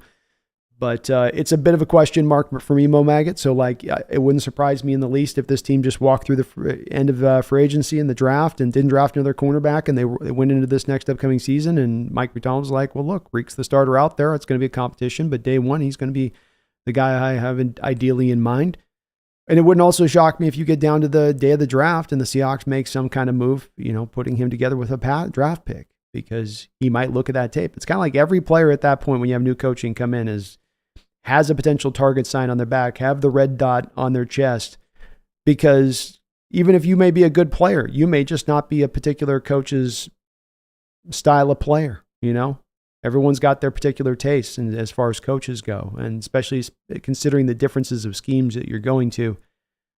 But it's a bit of a question mark for me, Mo Maggot. So it wouldn't surprise me in the least if this team just walked through the end of free agency and the draft and didn't draft another cornerback, and they went into this next upcoming season. And Mike McDonald's like, well, look, Reek's the starter out there. It's going to be a competition, but day one, he's going to be the guy I have ideally in mind. And it wouldn't also shock me if you get down to the day of the draft and the Seahawks make some kind of move, putting him together with a draft pick, because he might look at that tape. It's kind of like every player at that point when you have new coaching come in has a potential target sign on their back, have the red dot on their chest, because even if you may be a good player, you may just not be a particular coach's style of player. Everyone's got their particular tastes and as far as coaches go, and especially considering the differences of schemes that you're going to,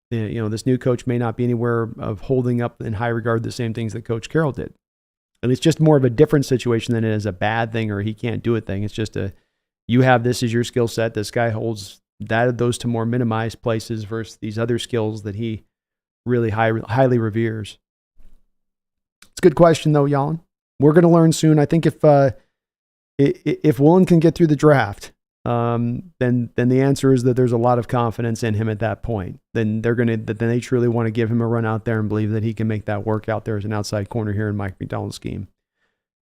this new coach may not be anywhere of holding up in high regard the same things that Coach Carroll did. And it's just more of a different situation than it is a bad thing or he can't do a thing. It's just you have this as your skill set. This guy holds those to more minimized places versus these other skills that he really highly reveres. It's a good question though, Jan. We're going to learn soon. I think if if Woolen can get through the draft, then the answer is that there's a lot of confidence in him at that point. Then they truly want to give him a run out there and believe that he can make that work out there as an outside corner here in Mike Macdonald's scheme.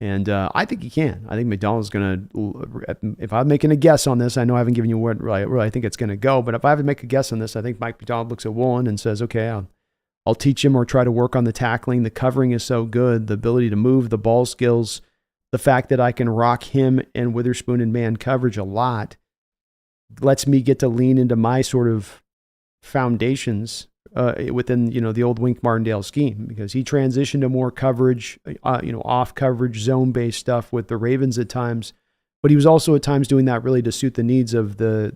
And I think he can. I think Macdonald's going to, if I'm making a guess on this, I know I haven't given you where I think it's going to go, but if I have to make a guess on this, I think Mike Macdonald looks at Woolen and says, okay, I'll teach him or try to work on the tackling. The covering is so good, the ability to move, the ball skills, the fact that I can rock him and Witherspoon in man coverage a lot lets me get to lean into my sort of foundations within, the old Wink Martindale scheme, because he transitioned to more coverage, off coverage, zone-based stuff with the Ravens at times. But he was also at times doing that really to suit the needs of the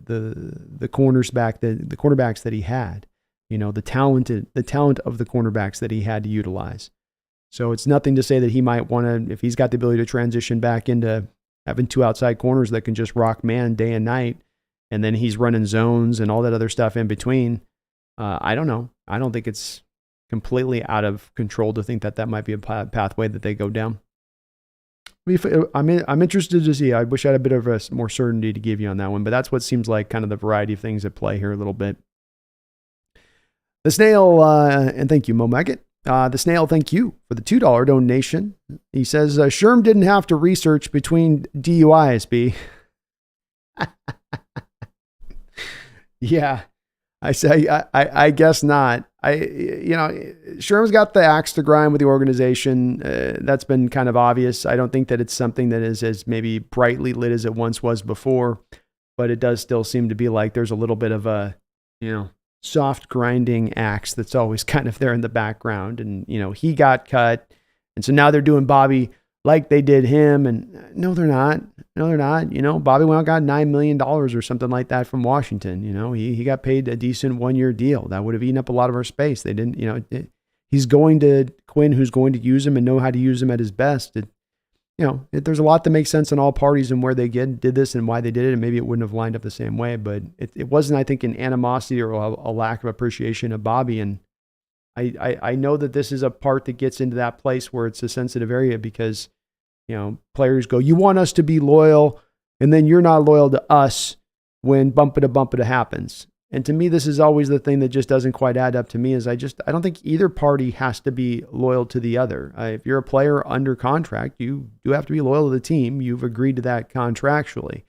cornerbacks that he had, the talent of the cornerbacks that he had to utilize. So it's nothing to say that he might want to, if he's got the ability to transition back into having two outside corners that can just rock man day and night, and then he's running zones and all that other stuff in between. I don't know. I don't think it's completely out of control to think that might be a pathway that they go down. I'm interested to see. I wish I had a bit of a more certainty to give you on that one, but that's what seems like kind of the variety of things at play here a little bit. The Snail, and thank you, Mo Maggot. The Snail, thank you for the $2 donation. He says, Sherm didn't have to research between DUIs, B. Yeah, I say, I guess not. Sherm's got the axe to grind with the organization. That's been kind of obvious. I don't think that it's something that is as maybe brightly lit as it once was before, but it does still seem to be like there's a little bit of a, soft grinding axe that's always kind of there in the background. And, he got cut. And so now they're doing Bobby like they did him. And no, they're not. Bobby went out got $9 million or something like that from Washington. He got paid a decent 1-year deal. That would have eaten up a lot of our space. They didn't, he's going to Quinn, who's going to use him and know how to use him at his best. There's a lot that makes sense in all parties and where they did this and why they did it. And maybe it wouldn't have lined up the same way, but it wasn't, I think, an animosity or a lack of appreciation of Bobby. And I know that this is a part that gets into that place where it's a sensitive area because, players go, you want us to be loyal, and then you're not loyal to us when bumpa happens. And to me, this is always the thing that just doesn't quite add up to me is I don't think either party has to be loyal to the other. If you're a player under contract, you do have to be loyal to the team. You've agreed to that contractually.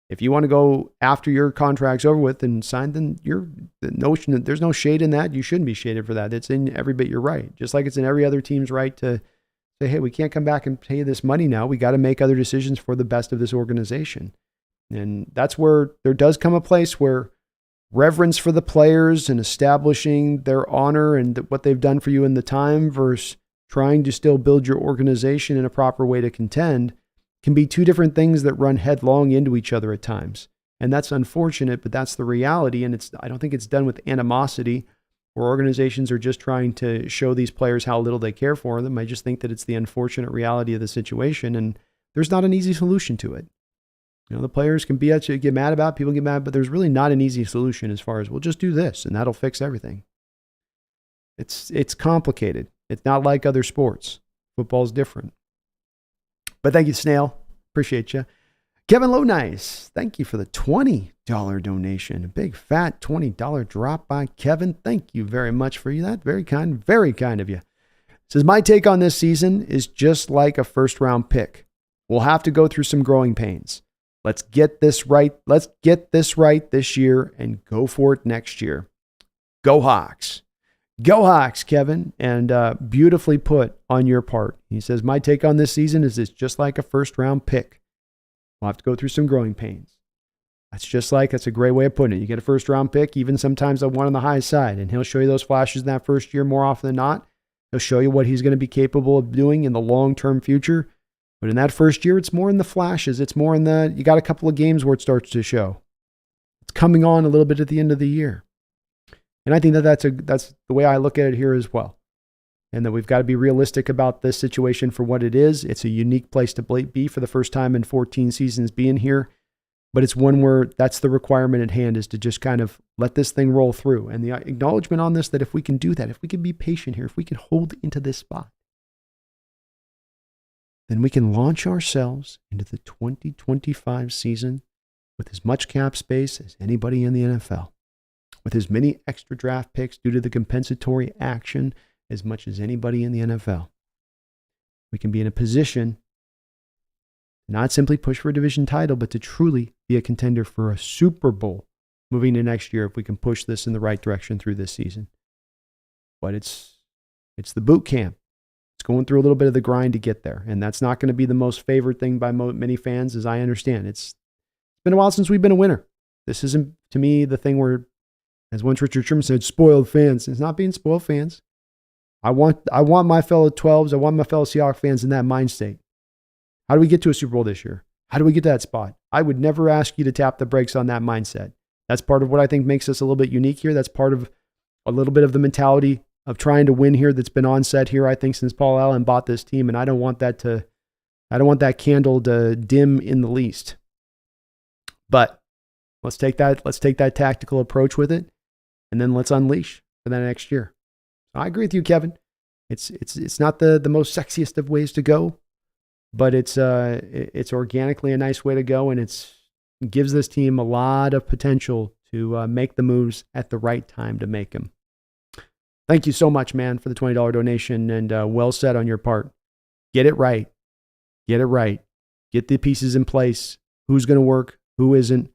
If you want to go after your contract's over with and sign, then the notion that there's no shade in that. You shouldn't be shaded for that. It's in every bit you're right. Just like it's in every other team's right to say, hey, we can't come back and pay you this money now. We got to make other decisions for the best of this organization. And that's where there does come a place where reverence for the players and establishing their honor and what they've done for you in the time versus trying to still build your organization in a proper way to contend can be two different things that run headlong into each other at times. And that's unfortunate, but that's the reality. And I don't think it's done with animosity or organizations are just trying to show these players how little they care for them. I just think that it's the unfortunate reality of the situation. And there's not an easy solution to it. The players can get mad about, people get mad, but there's really not an easy solution as far as, we'll just do this and that'll fix everything. It's complicated. It's not like other sports. Football's different. But thank you, Snail. Appreciate you. Kevin Lownice, thank you for the $20 donation. A big fat $20 drop by Kevin. Thank you very much for that. Very kind of you. Says, my take on this season is just like a first-round pick. We'll have to go through some growing pains. Let's get this right. Let's get this right this year and go for it next year. Go Hawks. Go Hawks, Kevin. And beautifully put on your part. He says, my take on this season is it's just like a first-round pick. We'll have to go through some growing pains. That's a great way of putting it. You get a first-round pick, even sometimes a one on the high side, and he'll show you those flashes in that first year more often than not. He'll show you what he's going to be capable of doing in the long-term future. But in that first year, it's more in the flashes. It's more in you got a couple of games where it starts to show. It's coming on a little bit at the end of the year. And I think that's the way I look at it here as well. And that we've got to be realistic about this situation for what it is. It's a unique place to be for the first time in 14 seasons being here. But it's one where that's the requirement at hand is to just kind of let this thing roll through. And the acknowledgement on this that if we can do that, if we can be patient here, if we can hold into this spot, then we can launch ourselves into the 2025 season with as much cap space as anybody in the NFL, with as many extra draft picks due to the compensatory action as much as anybody in the NFL. We can be in a position to not simply push for a division title, but to truly be a contender for a Super Bowl moving to next year if we can push this in the right direction through this season. But it's the boot camp. It's going through a little bit of the grind to get there. And that's not going to be the most favored thing by many fans, as I understand. It's been a while since we've been a winner. This isn't, to me, the thing where, as once Richard Sherman said, spoiled fans. It's not being spoiled fans. I want my fellow 12s, I want my fellow Seahawks fans in that mind state. How do we get to a Super Bowl this year? How do we get to that spot? I would never ask you to tap the brakes on that mindset. That's part of what I think makes us a little bit unique here. That's part of a little bit of the mentality of trying to win here that's been on set here, I think, since Paul Allen bought this team. And I don't want that candle to dim in the least. But let's take that tactical approach with it, and then let's unleash for that next year. I agree with you, Kevin. It's not the most sexiest of ways to go, but it's organically a nice way to go, and it gives this team a lot of potential to make the moves at the right time to make them. Thank you so much, man, for the $20 donation, and well said on your part. Get it right. Get it right. Get the pieces in place. Who's going to work? Who isn't?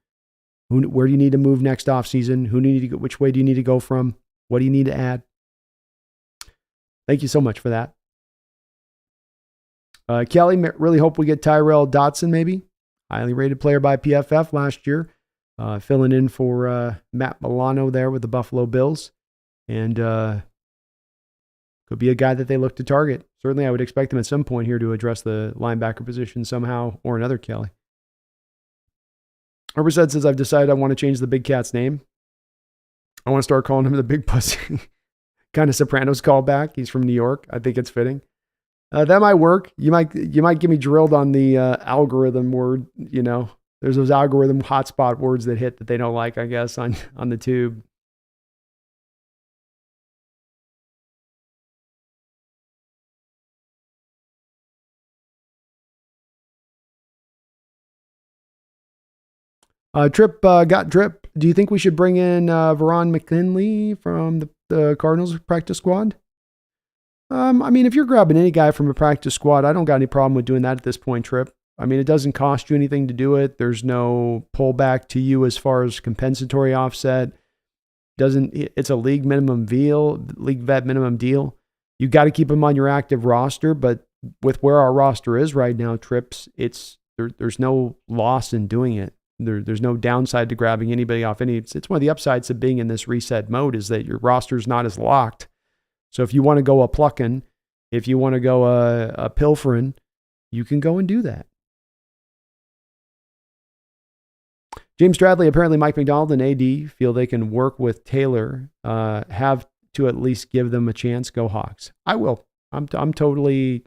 Where do you need to move next offseason? Which way do you need to go from? What do you need to add? Thank you so much for that. Kelly, really hope we get Tyrell Dotson, maybe. Highly rated player by PFF last year. Filling in for Matt Milano there with the Buffalo Bills. And could be a guy that they look to target. Certainly, I would expect them at some point here to address the linebacker position somehow or another, Kelly. Herbert says, I've decided I want to change the Big Cat's name. I want to start calling him the Big Pussy. Kind of Sopranos callback. He's from New York. I think it's fitting. That might work. You might get me drilled on the algorithm word. You know, there's those algorithm hotspot words that hit that they don't like, I guess, on the tube. Trip got drip. Do you think we should bring in Veron McKinley from the Cardinals practice squad? I mean, if you're grabbing any guy from a practice squad, I don't got any problem with doing that at this point, Trip. I mean, it doesn't cost you anything to do it. There's no pullback to you as far as compensatory offset. It's a league vet minimum deal. You got to keep him on your active roster, but with where our roster is right now, Trips, there's no loss in doing it. There's no downside to grabbing anybody off any. It's one of the upsides of being in this reset mode is that your roster's not as locked. So if you want to go a plucking, if you want to go a pilfering, you can go and do that. James Stradley, apparently Mike McDonald and AD feel they can work with Taylor, have to at least give them a chance. Go Hawks. I will. I'm totally,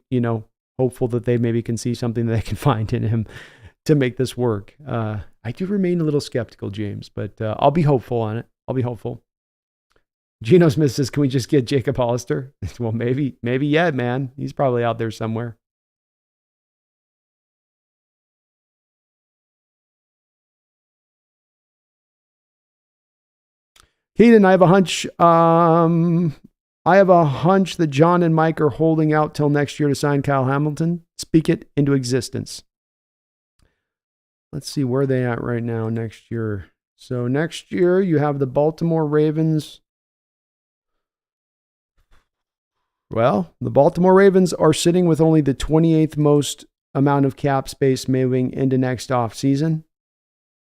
hopeful that they maybe can see something that they can find in him to make this work. I do remain a little skeptical, James, but I'll be hopeful on it. I'll be hopeful. Gino Smith says, can we just get Jacob Hollister? Well, maybe yet, man. He's probably out there somewhere. Keaton, I have a hunch. That John and Mike are holding out till next year to sign Kyle Hamilton. Speak it into existence. Let's see where they at right now next year. So next year you have the Baltimore Ravens. Well, the Baltimore Ravens are sitting with only the 28th most amount of cap space moving into next offseason.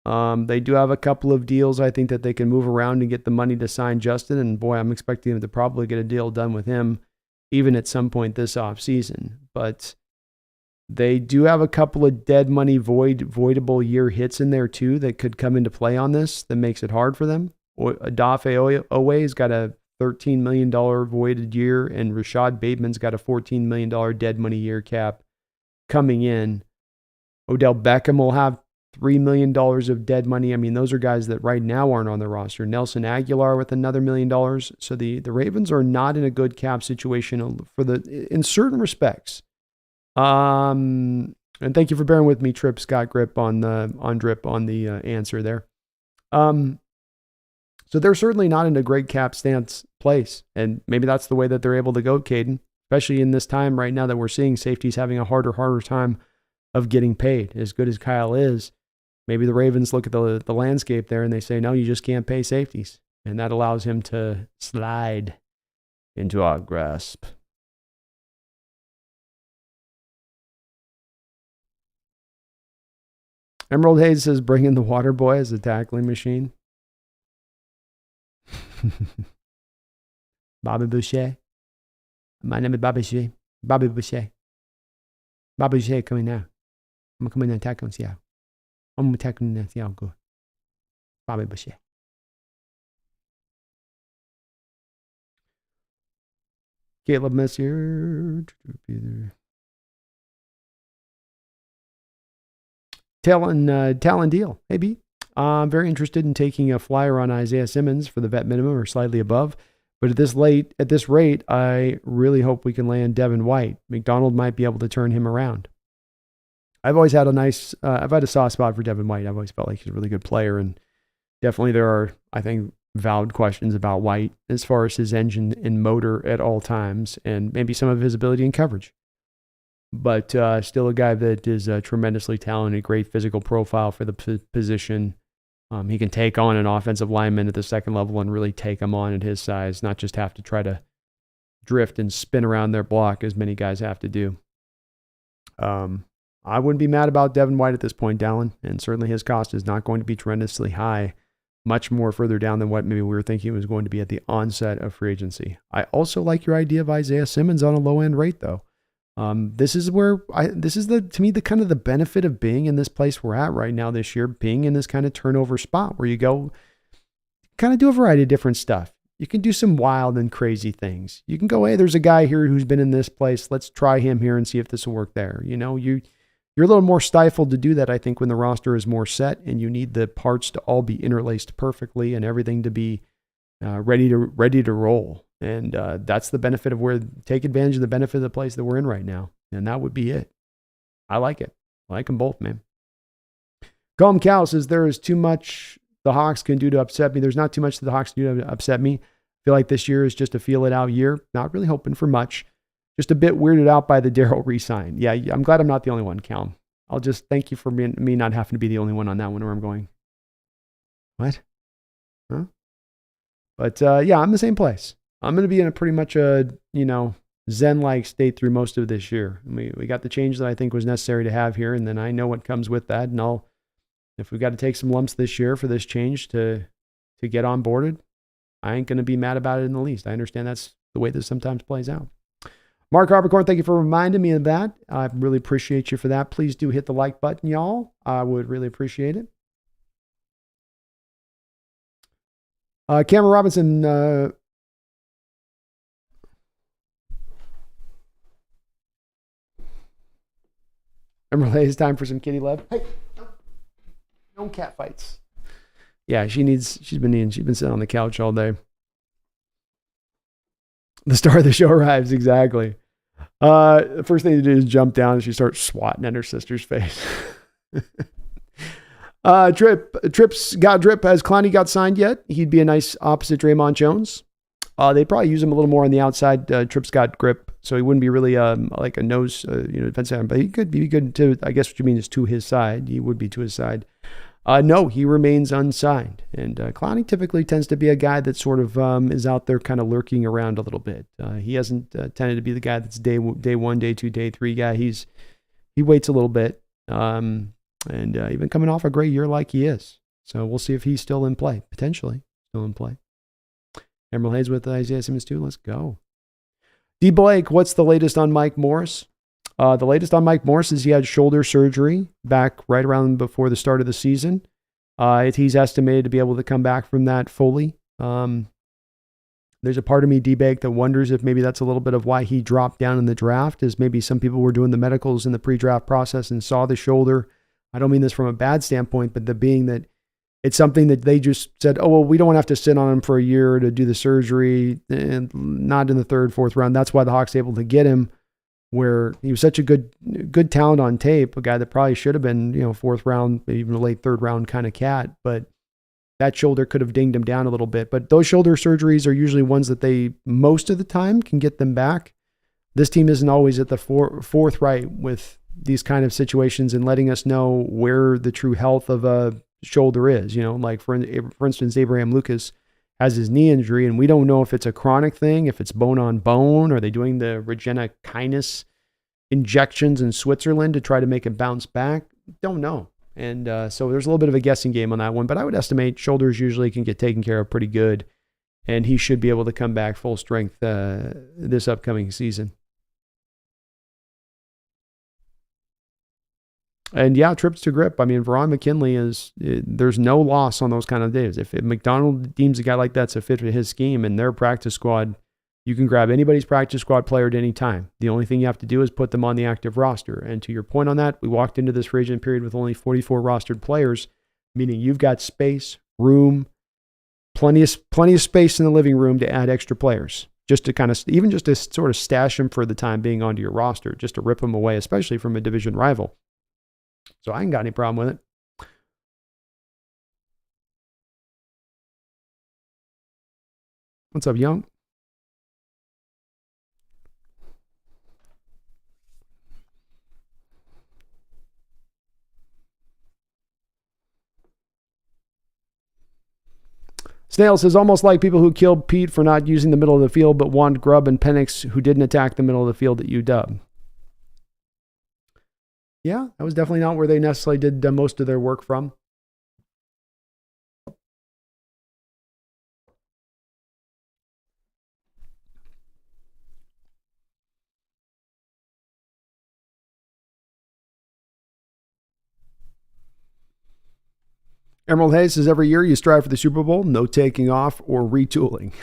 They do have a couple of deals I think that they can move around and get the money to sign Justin. And boy, I'm expecting them to probably get a deal done with him even at some point this offseason. But they do have a couple of dead money voidable year hits in there too that could come into play on this that makes it hard for them. Odafe Oweh's got a $13 million voided year, and Rashad Bateman's got a $14 million dead money year cap coming in. Odell Beckham will have $3 million of dead money. I mean, those are guys that right now aren't on the roster. Nelson Aguilar with another $1 million. So the Ravens are not in a good cap situation in certain respects. And thank you for bearing with me, Trip Scott Grip on Drip on the answer there. So they're certainly not in a great cap stance place, and maybe that's the way that they're able to go, Caden, especially in this time right now that we're seeing safeties having a harder time of getting paid. As good as Kyle is, maybe the Ravens look at the landscape there and they say, no, you just can't pay safeties, and that allows him to slide into our grasp. Emerald Hayes says, bring in the water boy as a tackling machine. Bobby Boucher. My name is Bobby Boucher. Bobby Boucher. Bobby Boucher coming now. I'm going to come in and tackle and see how. I'm going to tackle and see how good. Bobby Boucher. Caleb Messier. Talon Deal. Hey, B. I'm very interested in taking a flyer on Isaiah Simmons for the vet minimum or slightly above. But at this rate, I really hope we can land Devin White. McDonald might be able to turn him around. I've always had I've had a soft spot for Devin White. I've always felt like he's a really good player. And definitely there are, I think, valid questions about White as far as his engine and motor at all times and maybe some of his ability in coverage. But still a guy that is tremendously talented, great physical profile for the position. He can take on an offensive lineman at the second level and really take him on at his size, not just have to try to drift and spin around their block as many guys have to do. I wouldn't be mad about Devin White at this point, Dallin, and certainly his cost is not going to be tremendously high, much more further down than what maybe we were thinking it was going to be at the onset of free agency. I also like your idea of Isaiah Simmons on a low-end rate, though. This is to me, the kind of the benefit of being in this place we're at right now this year, being in this kind of turnover spot where you go kind of do a variety of different stuff. You can do some wild and crazy things. You can go, hey, there's a guy here who's been in this place. Let's try him here and see if this will work there. You know, you're a little more stifled to do that, I think, when the roster is more set and you need the parts to all be interlaced perfectly and everything to be ready to roll. And that's the benefit of take advantage of the benefit of the place that we're in right now. And that would be it. I like it. I like them both, man. Calm Cow says, there is too much the Hawks can do to upset me. There's not too much that the Hawks can do to upset me. I feel like this year is just a feel it out year. Not really hoping for much. Just a bit weirded out by the Darryl re-sign. Yeah, I'm glad I'm not the only one, Cal. I'll just thank you for me not having to be the only one on that one where I'm going, what? Huh? But yeah, I'm in the same place. I'm going to be in a pretty much a, Zen-like state through most of this year. We got the change that I think was necessary to have here, and then I know what comes with that. And if we've got to take some lumps this year for this change to get onboarded, I ain't going to be mad about it in the least. I understand that's the way this sometimes plays out. Mark Harpercorn, thank you for reminding me of that. I really appreciate you for that. Please do hit the like button, y'all. I would really appreciate it. Cameron Robinson, Emerald, it's time for some kitty love. Hey, no cat fights. Yeah, she's been sitting on the couch all day. The star of the show arrives, exactly. The first thing to do is jump down and she starts swatting at her sister's face. Trips got drip. Has Clowney got signed yet? He'd be a nice opposite Draymond Jones. They'd probably use him a little more on the outside. Trips got grip, so he wouldn't be really like a nose, defensive end, but he could be good to, I guess what you mean is to his side. He would be to his side. No, he remains unsigned. And Clowney typically tends to be a guy that sort of is out there kind of lurking around a little bit. He hasn't tended to be the guy that's day 1, day 2, day 3 guy. He waits a little bit. And even coming off a great year like he is. So we'll see if he's still in play, potentially still in play. Emerald Hayes with Isaiah Simmons too. Let's go. D. Blake, what's the latest on Mike Morris? The latest on Mike Morris is he had shoulder surgery back right around before the start of the season. He's estimated to be able to come back from that fully. There's a part of me, D-Bake, that wonders if maybe that's a little bit of why he dropped down in the draft, is maybe some people were doing the medicals in the pre-draft process and saw the shoulder. I don't mean this from a bad standpoint, but the being that it's something that they just said, oh, well, we don't want to have to sit on him for a year to do the surgery, and not in the 3rd, 4th round. That's why the Hawks able to get him where he was such a good talent on tape, a guy that probably should have been, fourth round, maybe even a late third round kind of cat, but that shoulder could have dinged him down a little bit. But those shoulder surgeries are usually ones that they, most of the time, can get them back. This team isn't always at the forthright with these kind of situations and letting us know where the true health of a shoulder is. Like for instance, Abraham Lucas has his knee injury, and we don't know if it's a chronic thing, if it's bone on bone. Are they doing the Regenera-Kinase injections in Switzerland to try to make it bounce back? Don't know. And so there's a little bit of a guessing game on that one, but I would estimate shoulders usually can get taken care of pretty good, and he should be able to come back full strength this upcoming season. And yeah, trips to grip. I mean, Veron McKinley there's no loss on those kind of days. If McDonald deems a guy like that's a fit for his scheme and their practice squad, you can grab anybody's practice squad player at any time. The only thing you have to do is put them on the active roster. And to your point on that, we walked into this free agent period with only 44 rostered players, meaning you've got space, room, plenty of space in the living room to add extra players. Just to sort of stash them for the time being onto your roster, just to rip them away, especially from a division rival. So I ain't got any problem with it. What's up, Young? Snail says, almost like people who killed Pete for not using the middle of the field, but wanted Grubb and Penix who didn't attack the middle of the field at UW. Yeah, that was definitely not where they necessarily did most of their work from. Emerald Hayes says, every year you strive for the Super Bowl, no taking off or retooling.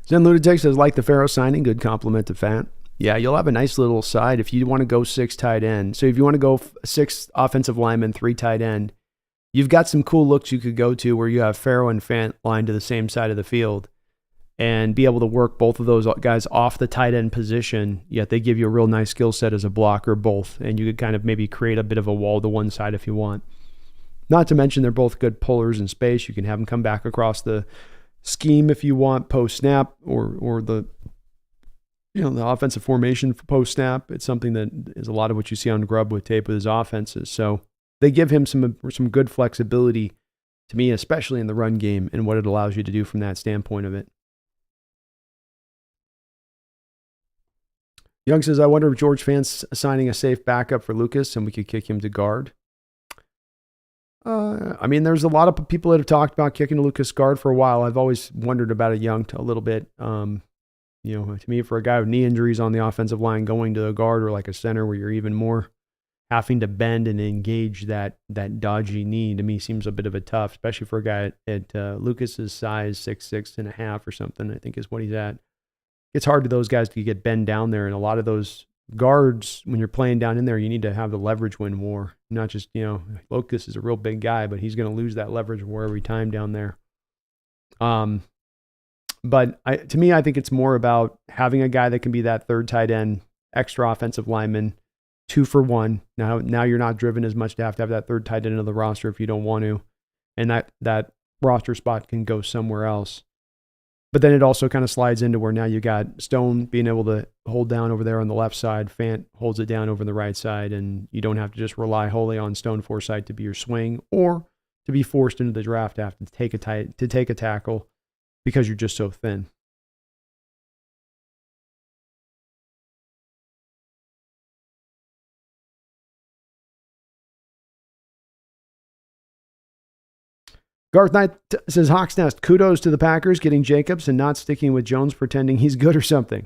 Zen Lunatic says, like the Pharaoh signing, good compliment to Fant. Yeah, you'll have a nice little side if you want to go 6 tight end. So if you want to go 6 offensive linemen, 3 tight end, you've got some cool looks you could go to where you have Pharaoh and Fant lined to the same side of the field and be able to work both of those guys off the tight end position, yet they give you a real nice skill set as a blocker both, and you could kind of maybe create a bit of a wall to one side if you want. Not to mention they're both good pullers in space. You can have them come back across the scheme if you want post snap or the the offensive formation for post snap. It's something that is a lot of what you see on Grubb with tape with his offenses. So they give him some good flexibility to me, especially in the run game and what it allows you to do from that standpoint of it. Young says, I wonder if George Fant's signing a safe backup for Lucas and we could kick him to guard. I mean, there's a lot of people that have talked about kicking Lucas guard for a while. I've always wondered about it, Young, a little bit. To me, for a guy with knee injuries on the offensive line, going to a guard or like a center where you're even more having to bend and engage that dodgy knee, to me seems a bit of a tough, especially for a guy at Lucas's size, 6'6.5" or something, I think is what he's at. It's hard to those guys to get bend down there, and a lot of those guards, when you're playing down in there, you need to have the leverage win more. Not just, Lucas is a real big guy, but he's going to lose that leverage more every time down there. But to me, I think it's more about having a guy that can be that third tight end, extra offensive lineman, 2 for 1. Now you're not driven as much to have that third tight end of the roster if you don't want to. And that roster spot can go somewhere else. But then it also kind of slides into where now you got Stone being able to hold down over there on the left side. Fant holds it down over the right side, and you don't have to just rely wholly on Stone Forsythe to be your swing or to be forced into the draft to have to take a tackle because you're just so thin. Garth Knight says, Hawks Nest, kudos to the Packers getting Jacobs and not sticking with Jones pretending he's good or something.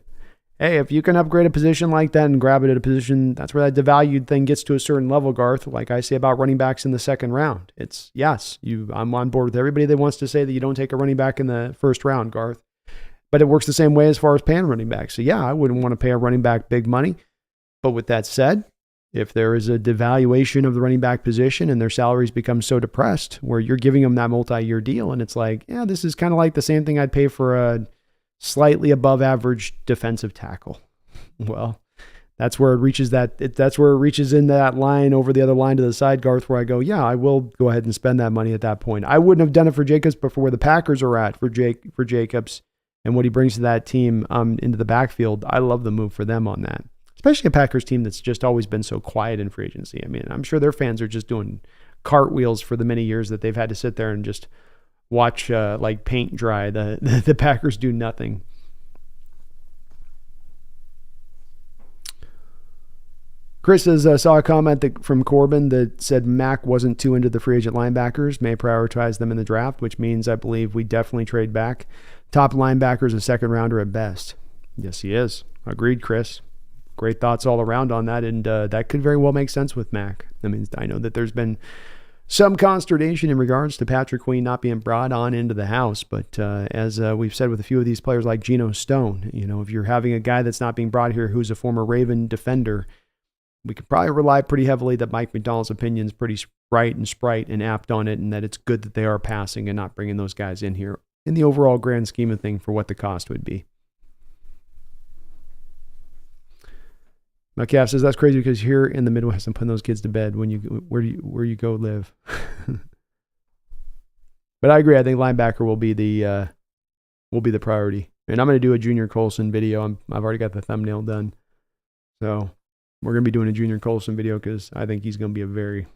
Hey, if you can upgrade a position like that and grab it at a position, that's where that devalued thing gets to a certain level, Garth. Like I say about running backs in the second round. It's, yes, I'm on board with everybody that wants to say that you don't take a running back in the first round, Garth. But it works the same way as far as paying running backs. So yeah, I wouldn't want to pay a running back big money. But with that said, if there is a devaluation of the running back position and their salaries become so depressed where you're giving them that multi-year deal and it's like, yeah, this is kind of like the same thing I'd pay for a slightly above average defensive tackle. Well, that's where it reaches that's where it reaches in that line over the other line to the side, Garth, where I go, yeah, I will go ahead and spend that money at that point. I wouldn't have done it for Jacobs, but for where the Packers are at for Jacobs and what he brings to that team into the backfield, I love the move for them on that. Especially a Packers team that's just always been so quiet in free agency. I mean, I'm sure their fans are just doing cartwheels for the many years that they've had to sit there and just watch like paint dry. The Packers do nothing. Chris saw a comment from Corbin that said Mac wasn't too into the free agent linebackers, may prioritize them in the draft, which means I believe we definitely trade back. Top linebackers a second rounder at best. Yes, he is. Agreed, Chris. Great thoughts all around on that, and that could very well make sense with Mac. I mean, I know that there's been some consternation in regards to Patrick Queen not being brought on into the house, but as we've said with a few of these players like Geno Stone, if you're having a guy that's not being brought here who's a former Raven defender, we could probably rely pretty heavily that Mike McDonald's opinion is pretty right and sprite and apt on it, and that it's good that they are passing and not bringing those guys in here in the overall grand scheme of things for what the cost would be. Calf says that's crazy because here in the Midwest, I'm putting those kids to bed when where you go live. But I agree. I think linebacker will be the priority, and I'm going to do a Junior Colson video. I've already got the thumbnail done, so we're going to be doing a Junior Colson video because I think he's going to be a very,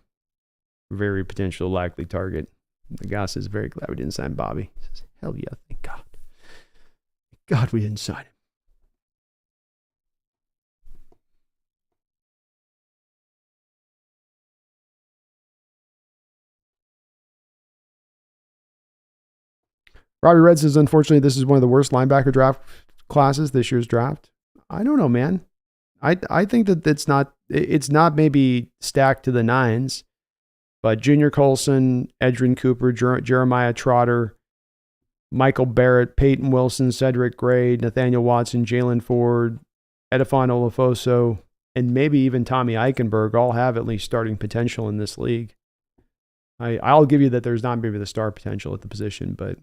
very potential likely target. The guy says very glad we didn't sign Bobby. He says, hell yeah, thank God. Thank God we didn't sign him. Robbie Red says, unfortunately, this is one of the worst linebacker draft classes this year's draft. I don't know, man. I think that it's not maybe stacked to the nines, but Junior Colson, Edrin Cooper, Jeremiah Trotter, Michael Barrett, Peyton Wilson, Cedric Gray, Nathaniel Watson, Jalen Ford, Edifon Olafoso, and maybe even Tommy Eichenberg all have at least starting potential in this league. I'll give you that there's not maybe the star potential at the position, but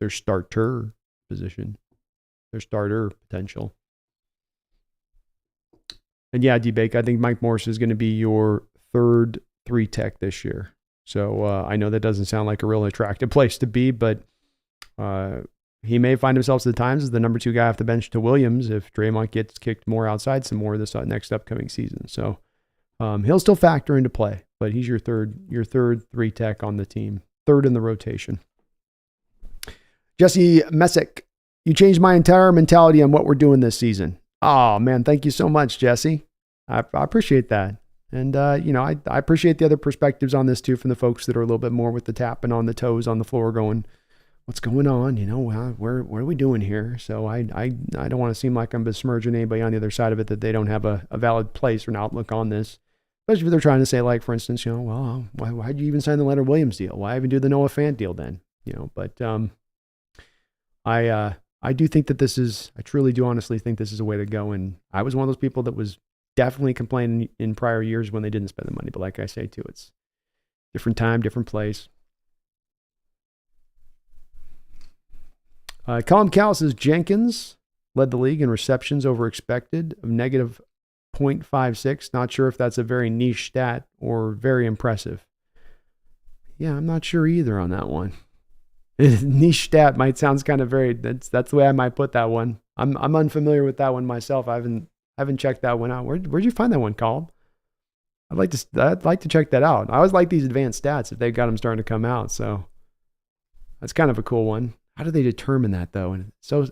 their starter position, their starter potential. And yeah, D-Bake, I think Mike Morris is going to be your third 3-tech this year. So I know that doesn't sound like a real attractive place to be, but he may find himself at the times as the number 2 guy off the bench to Williams if Draymond gets kicked more outside some more this next upcoming season. So he'll still factor into play, but he's your third 3-tech on the team, third in the rotation. Jesse Messick, you changed my entire mentality on what we're doing this season. Oh, man, thank you so much, Jesse. I appreciate that. And, I appreciate the other perspectives on this, too, from the folks that are a little bit more with the tapping on the toes on the floor going, what's going on? What are we doing here? So I don't want to seem like I'm besmirching anybody on the other side of it that they don't have a valid place or an outlook on this. Especially if they're trying to say, like, for instance, why'd you even sign the Leonard Williams deal? Why even do the Noah Fant deal then? But I do think that I truly do honestly think this is a way to go. And I was one of those people that was definitely complaining in prior years when they didn't spend the money. But like I say too, it's different time, different place. Colin Cal says Jenkins led the league in receptions over expected of negative 0.56. Not sure if that's a very niche stat or very impressive. Yeah, I'm not sure either on that one. Niche stat might sound kind of very. That's the way I might put that one. I'm unfamiliar with that one myself. I haven't checked that one out. Where'd you find that one, Colin? I'd like to check that out. I always like these advanced stats if they've got them starting to come out. So that's kind of a cool one. How do they determine that though? And so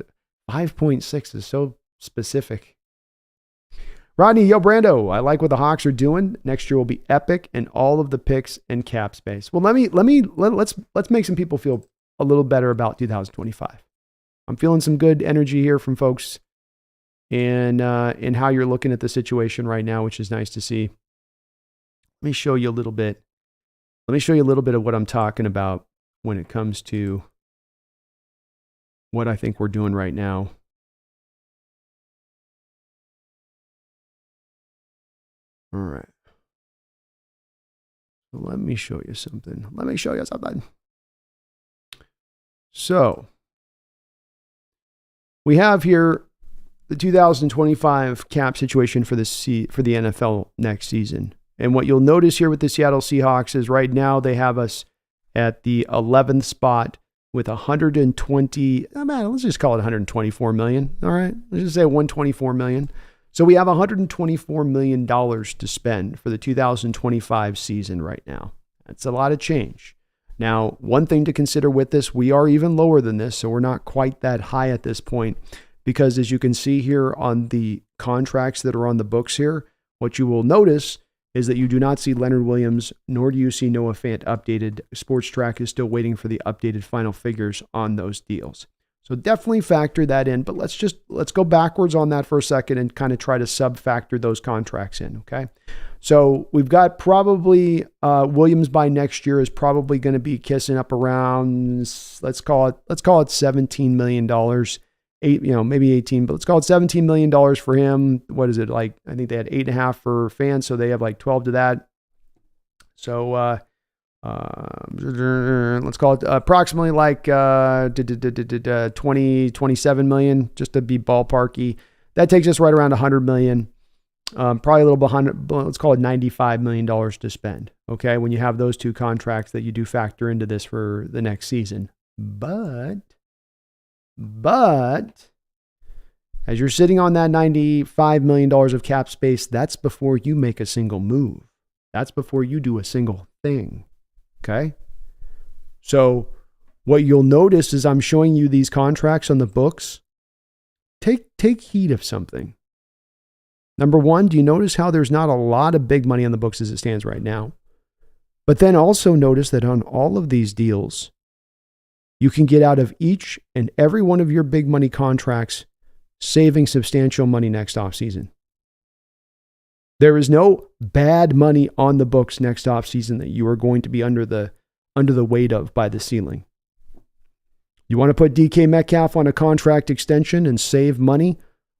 5.6 is so specific. Rodney, yo, Brando, I like what the Hawks are doing. Next year will be epic and all of the picks and cap space. Well, let's make some people feel a little better about 2025. I'm feeling some good energy here from folks in how you're looking at the situation right now, which is nice to see. Let me show you a little bit of what I'm talking about when it comes to what I think we're doing right now. All right. let me show you something. So we have here the 2025 cap situation for the NFL next season. And what you'll notice here with the Seattle Seahawks is right now they have us at the 11th spot with 120, let's just call it 124 million. All right. Let's just say 124 million. So we have $124 million to spend for the 2025 season right now. That's a lot of change. Now, one thing to consider with this, we are even lower than this, so we're not quite that high at this point, because as you can see here on the contracts that are on the books here, what you will notice is that you do not see Leonard Williams, nor do you see Noah Fant updated. Sports Track is still waiting for the updated final figures on those deals. So definitely factor that in, but let's go backwards on that for a second and kind of try to sub-factor those contracts in, okay? So we've got probably Williams by next year is probably going to be kissing up around, let's call it $17 million, maybe 18, but let's call it $17 million for him. What is it like? I think they had 8.5 for fans, so they have like 12 to that. So let's call it approximately like 27 million, just to be ballparky. That takes us right around 100 million. Probably a little behind, let's call it $95 million to spend. Okay. When you have those two contracts that you do factor into this for the next season. But as you're sitting on that $95 million of cap space, that's before you make a single move. That's before you do a single thing. Okay. So what you'll notice is I'm showing you these contracts on the books. Take heed of something. Number one, do you notice how there's not a lot of big money on the books as it stands right now? But then also notice that on all of these deals, you can get out of each and every one of your big money contracts, saving substantial money next offseason. There is no bad money on the books next offseason that you are going to be under the weight of by the ceiling. You want to put DK Metcalf on a contract extension and save money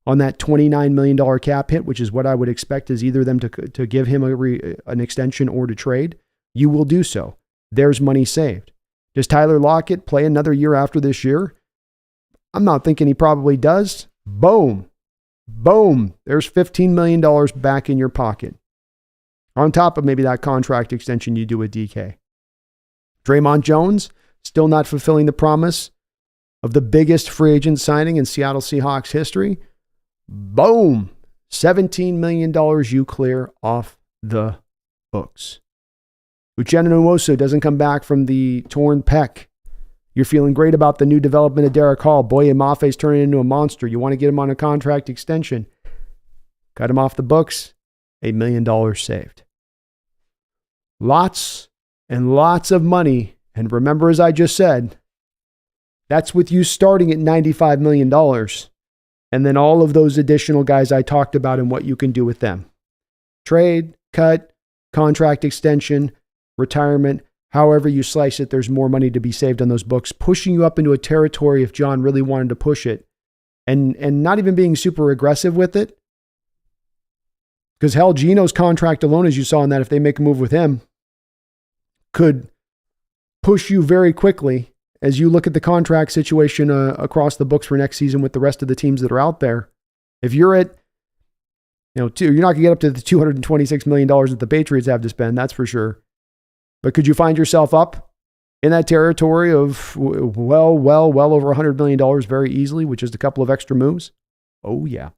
on that $29 million cap hit, which is what I would expect is either them to give him an extension or to trade. You will do so. There's money saved. Does Tyler Lockett play another year after this year? I'm not thinking he probably does. Boom. There's $15 million back in your pocket. On top of maybe that contract extension you do with DK. Draymond Jones, still not fulfilling the promise of the biggest free agent signing in Seattle Seahawks history. Boom. $17 million you clear off the books. Uchenna Nwosu doesn't come back from the torn pec. You're feeling great about the new development of Derek Hall. Boye Mafe's turning into a monster. You want to get him on a contract extension. Cut him off the books. $1 million saved. Lots and lots of money. And remember, as I just said, that's with you starting at $95 million. And then all of those additional guys I talked about and what you can do with them. Trade, cut, contract extension, retirement, however you slice it, there's more money to be saved on those books, pushing you up into a territory if John really wanted to push it and not even being super aggressive with it. Because hell, Gino's contract alone, as you saw in that, if they make a move with him, could push you very quickly as you look at the contract situation across the books for next season with the rest of the teams that are out there. If you're at, you're not going to get up to the $226 million that the Patriots have to spend, that's for sure. But could you find yourself up in that territory of well over $100 million very easily with just a couple of extra moves? Oh, yeah.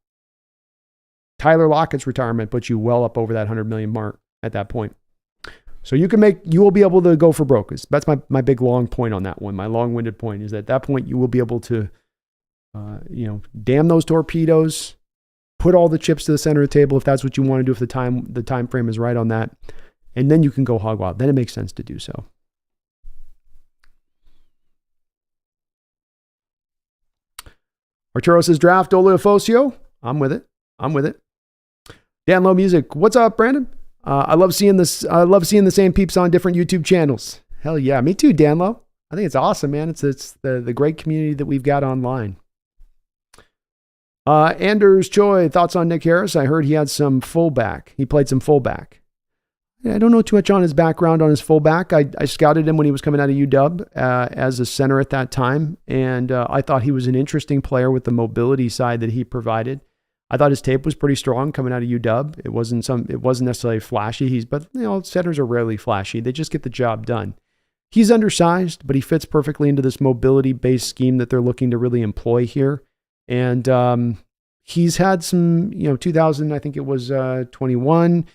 Tyler Lockett's retirement puts you well up over that $100 million mark at that point. So you will be able to go for broke. That's my big long point on that one. My long-winded point is that at that point you will be able to, damn those torpedoes, put all the chips to the center of the table if that's what you want to do, if the time frame is right on that. And then you can go hog wild. Then it makes sense to do so. Arturo says draft Olafosio. I'm with it. Dan Low Music. What's up, Brandon? I love seeing this. I love seeing the same peeps on different YouTube channels. Hell yeah. Me too, Dan Low. I think it's awesome, man. It's the great community that we've got online. Anders Choi, thoughts on Nick Harris? I heard he had some fullback. He played some fullback. I don't know too much on his background on his fullback. I scouted him when he was coming out of UW as a center at that time, and I thought he was an interesting player with the mobility side that he provided. I thought his tape was pretty strong coming out of UW. It wasn't necessarily flashy. But centers are rarely flashy. They just get the job done. He's undersized, but he fits perfectly into this mobility-based scheme that they're looking to really employ here. And he's had some, 2000, I think it was 21.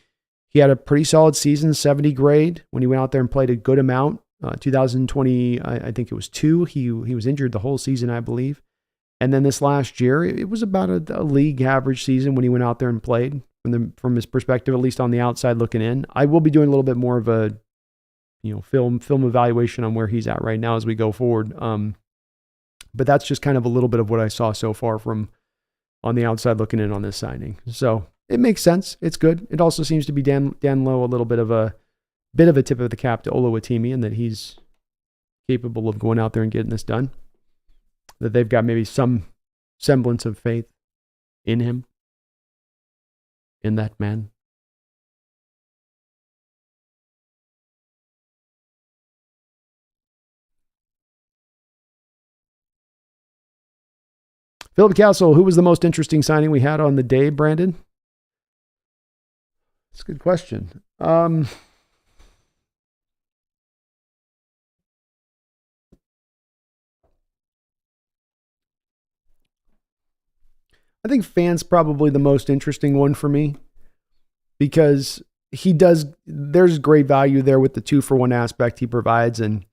He had a pretty solid season, 70 grade, when he went out there and played a good amount. 2020, I think it was 2. He was injured the whole season, I believe. And then this last year, it was about a league average season when he went out there and played from his perspective, at least on the outside looking in. I will be doing a little bit more of a film evaluation on where he's at right now as we go forward. But that's just kind of a little bit of what I saw so far from on the outside looking in on this signing. So it makes sense. It's good. It also seems to be Dan Lowe a little bit of a tip of the cap to Oluwatimi, and that he's capable of going out there and getting this done. That they've got maybe some semblance of faith in him, in that man. Philip Castle, who was the most interesting signing we had on the day, Brandon? That's a good question. I think Fant's probably the most interesting one for me, because there's great value there with the 2-for-1 aspect he provides, and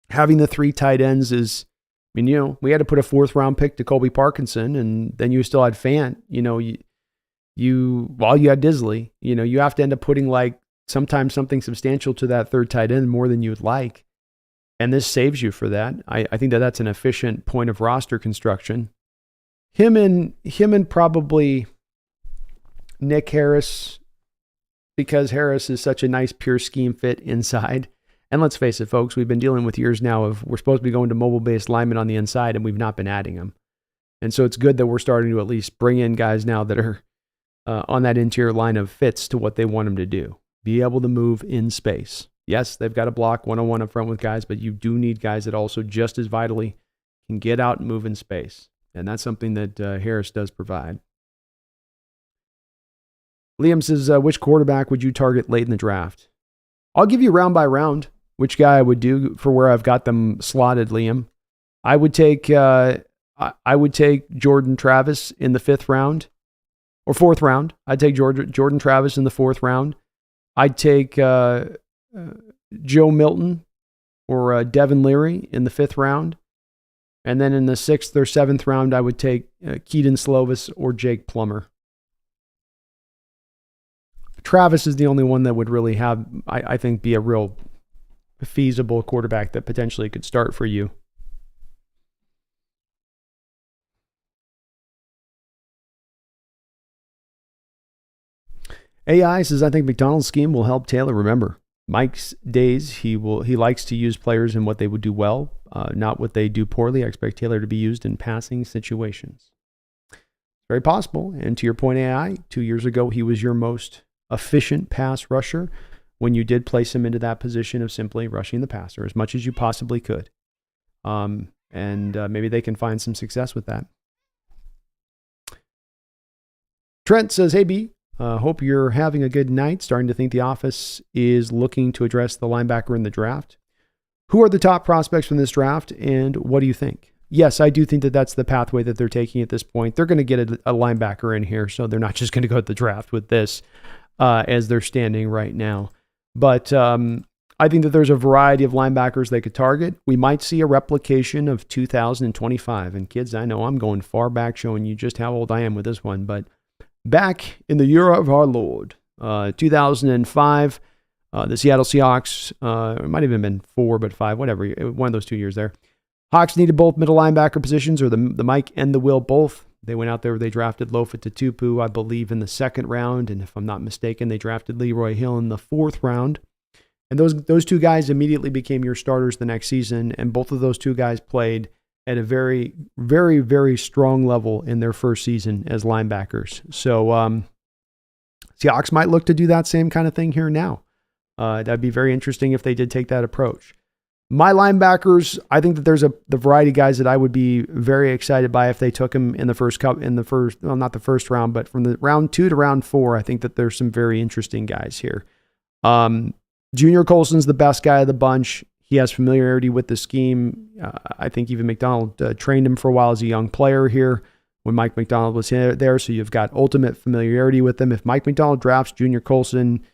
having the 3 tight ends is, we had to put a 4th round pick to Colby Parkinson, and then you still had Fant. While you had Disley, you have to end up putting sometimes something substantial to that 3rd tight end more than you would like. And this saves you for that. I think that's an efficient point of roster construction. Him and probably Nick Harris, because Harris is such a nice pure scheme fit inside. And let's face it, folks, we've been dealing with years now of we're supposed to be going to mobile-based linemen on the inside, and we've not been adding them. And so it's good that we're starting to at least bring in guys now that are on that interior line of fits to what they want them to do. Be able to move in space. Yes, they've got to block one-on-one up front with guys, but you do need guys that also just as vitally can get out and move in space. And that's something that Harris does provide. Liam says, which quarterback would you target late in the draft? I'll give you round by round which guy I would do for where I've got them slotted, Liam. I would take Jordan Travis in the 5th round or 4th round. I'd take Jordan Travis in the 4th round. I'd take Joe Milton or Devin Leary in the 5th round. And then in the 6th or 7th round, I would take Keaton Slovis or Jake Plummer. Travis is the only one that would really have, I think, be a real feasible quarterback that potentially could start for you. AI says, I think McDonald's scheme will help Taylor. Remember, Mike's days, he likes to use players in what they would do well, not what they do poorly. I expect Taylor to be used in passing situations. Very possible. And to your point, AI, 2 years ago, he was your most efficient pass rusher when you did place him into that position of simply rushing the passer as much as you possibly could. And maybe they can find some success with that. Trent says, hey, B, hope you're having a good night. Starting to think the office is looking to address the linebacker in the draft. Who are the top prospects from this draft, and what do you think? Yes, I do think that that's the pathway that they're taking at this point. They're going to get a linebacker in here, so they're not just going to go to the draft with this as they're standing right now. But I think that there's a variety of linebackers they could target. We might see a replication of 2025. And kids, I know I'm going far back, showing you just how old I am with this one, but back in the year of our Lord, 2005, the Seattle Seahawks, it might have even been 4, but 5, whatever, one of those 2 years there. Hawks needed both middle linebacker positions, or the Mike and the Will both. They went out there, they drafted Lofa Tatupu, I believe, in the 2nd round. And if I'm not mistaken, they drafted Leroy Hill in the 4th round. And those 2 guys immediately became your starters the next season. And both of those 2 guys played at a very, very, very strong level in their first season as linebackers. So Seahawks might look to do that same kind of thing here now. That'd be very interesting if they did take that approach. My linebackers, I think that there's the variety of guys that I would be very excited by if they took him in the first well, not the first round, but from the round 2 to round 4, I think that there's some very interesting guys here. Junior Colson's the best guy of the bunch. He has familiarity with the scheme. I think even McDonald trained him for a while as a young player here when Mike McDonald was there. So you've got ultimate familiarity with him. If Mike McDonald drafts Junior Colson,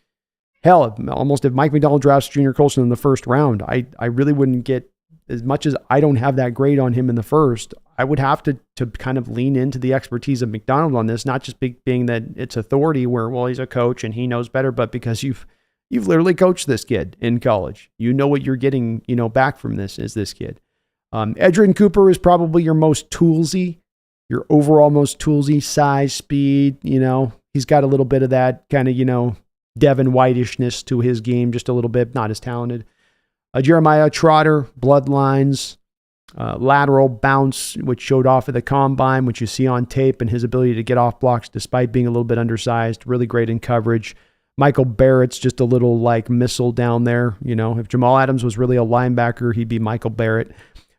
hell, almost if Mike McDonald drafts Junior Colson in the first round, I really wouldn't get, as much as I don't have that grade on him in the first, I would have to kind of lean into the expertise of McDonald on this, not just being that it's authority where, well, he's a coach and he knows better, but because you've literally coached this kid in college. You know what you're getting, back from this is this kid. Edgerrin Cooper is probably your most toolsy, your overall most toolsy, size, speed. He's got a little bit of that kind of, Devin White-ishness to his game, just a little bit, not as talented. Jeremiah Trotter, bloodlines, lateral bounce, which showed off at the combine, which you see on tape, and his ability to get off blocks despite being a little bit undersized, really great in coverage. Michael Barrett's just a little like missile down there. If Jamal Adams was really a linebacker, he'd be Michael Barrett.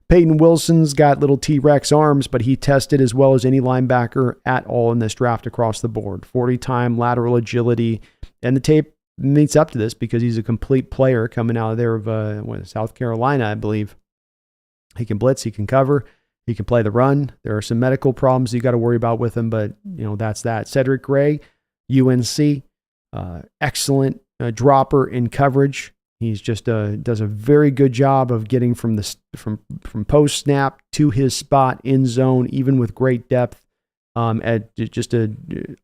Peyton Wilson's got little T-Rex arms, but he tested as well as any linebacker at all in this draft across the board. 40-time lateral agility. And the tape meets up to this because he's a complete player coming out of there of South Carolina, I believe. He can blitz, he can cover, he can play the run. There are some medical problems you got to worry about with him, but that's that. Cedric Gray, UNC, excellent dropper in coverage. He's just does a very good job of getting from post snap to his spot in zone, even with great depth. At just a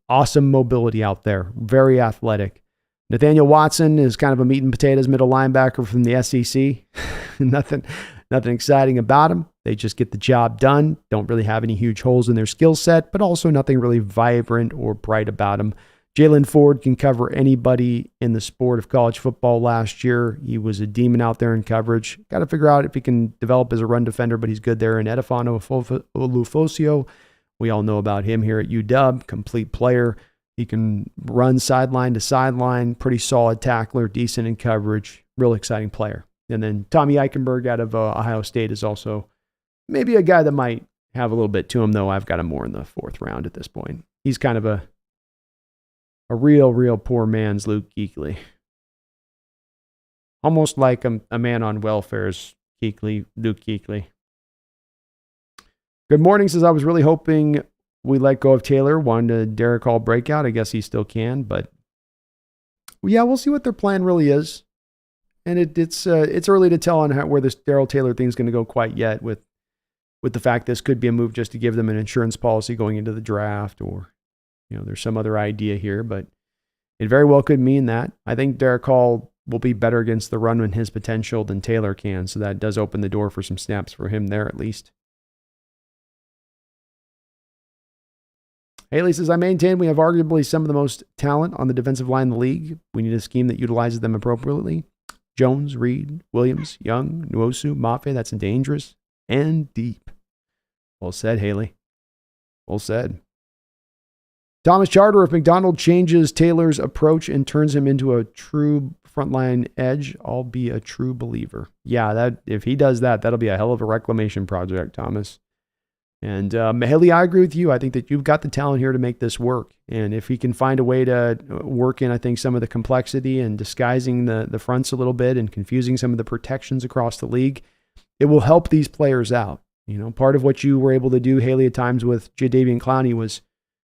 awesome mobility out there. Very athletic. Nathaniel Watson is kind of a meat and potatoes middle linebacker from the SEC. Nothing exciting about him. They just get the job done. Don't really have any huge holes in their skill set, but also nothing really vibrant or bright about him. Jalen Ford can cover anybody in the sport of college football last year. He was a demon out there in coverage. Got to figure out if he can develop as a run defender, but he's good there. And Edefano Olufosio, we all know about him here at UW, complete player. He can run sideline to sideline, pretty solid tackler, decent in coverage, real exciting player. And then Tommy Eichenberg out of Ohio State is also maybe a guy that might have a little bit to him, though I've got him more in the 4th round at this point. He's kind of a real poor man's Luke Kuechly. Almost like a man on welfare's Luke Kuechly. Good morning, says I was really hoping we let go of Taylor. Wanted a Derek Hall breakout. I guess he still can, but yeah, we'll see what their plan really is. And it's early to tell on where this Darrell Taylor thing is going to go quite yet with the fact this could be a move just to give them an insurance policy going into the draft, or there's some other idea here, but it very well could mean that. I think Derek Hall will be better against the run in his potential than Taylor can, so that does open the door for some snaps for him there at least. Haley says, I maintain we have arguably some of the most talent on the defensive line in the league. We need a scheme that utilizes them appropriately. Jones, Reed, Williams, Young, Nwosu, Mafe, that's dangerous and deep. Well said, Haley. Well said. Thomas Charter, if McDonald changes Taylor's approach and turns him into a true frontline edge, I'll be a true believer. Yeah, if he does that, that'll be a hell of a reclamation project, Thomas. And Haley, I agree with you. I think that you've got the talent here to make this work. And if he can find a way to work in, I think, some of the complexity and disguising the fronts a little bit and confusing some of the protections across the league, it will help these players out. Part of what you were able to do, Haley, at times with Jadeveon Clowney was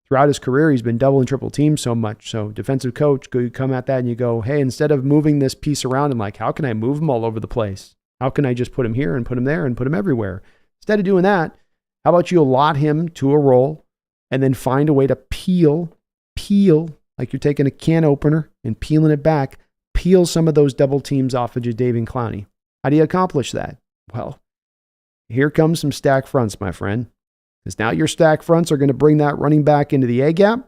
throughout his career, he's been double and triple teamed so much. So defensive coach, you come at that and you go, hey, instead of moving this piece around and how can I move him all over the place? How can I just put him here and put him there and put him everywhere? Instead of doing that, how about you allot him to a role and then find a way to peel, like you're taking a can opener and peeling it back, peel some of those double teams off of Jadeveon Clowney. How do you accomplish that? Well, here comes some stack fronts, my friend. Because now your stack fronts are going to bring that running back into the A-gap.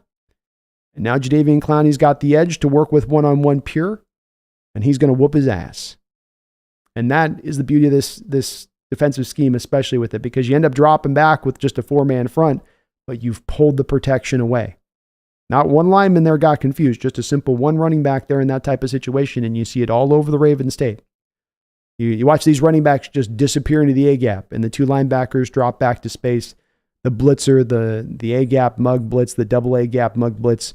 And now Jadeveon Clowney's got the edge to work with one-on-one pure, and he's going to whoop his ass. And that is the beauty of this defensive scheme, especially with it, because you end up dropping back with just a 4-man front, but you've pulled the protection away. Not one lineman there got confused, just a simple one running back there in that type of situation, and you see it all over the Ravens tape. You watch these running backs just disappear into the A-gap, and the two linebackers drop back to space. The blitzer, the A-gap mug blitz, the double A-gap mug blitz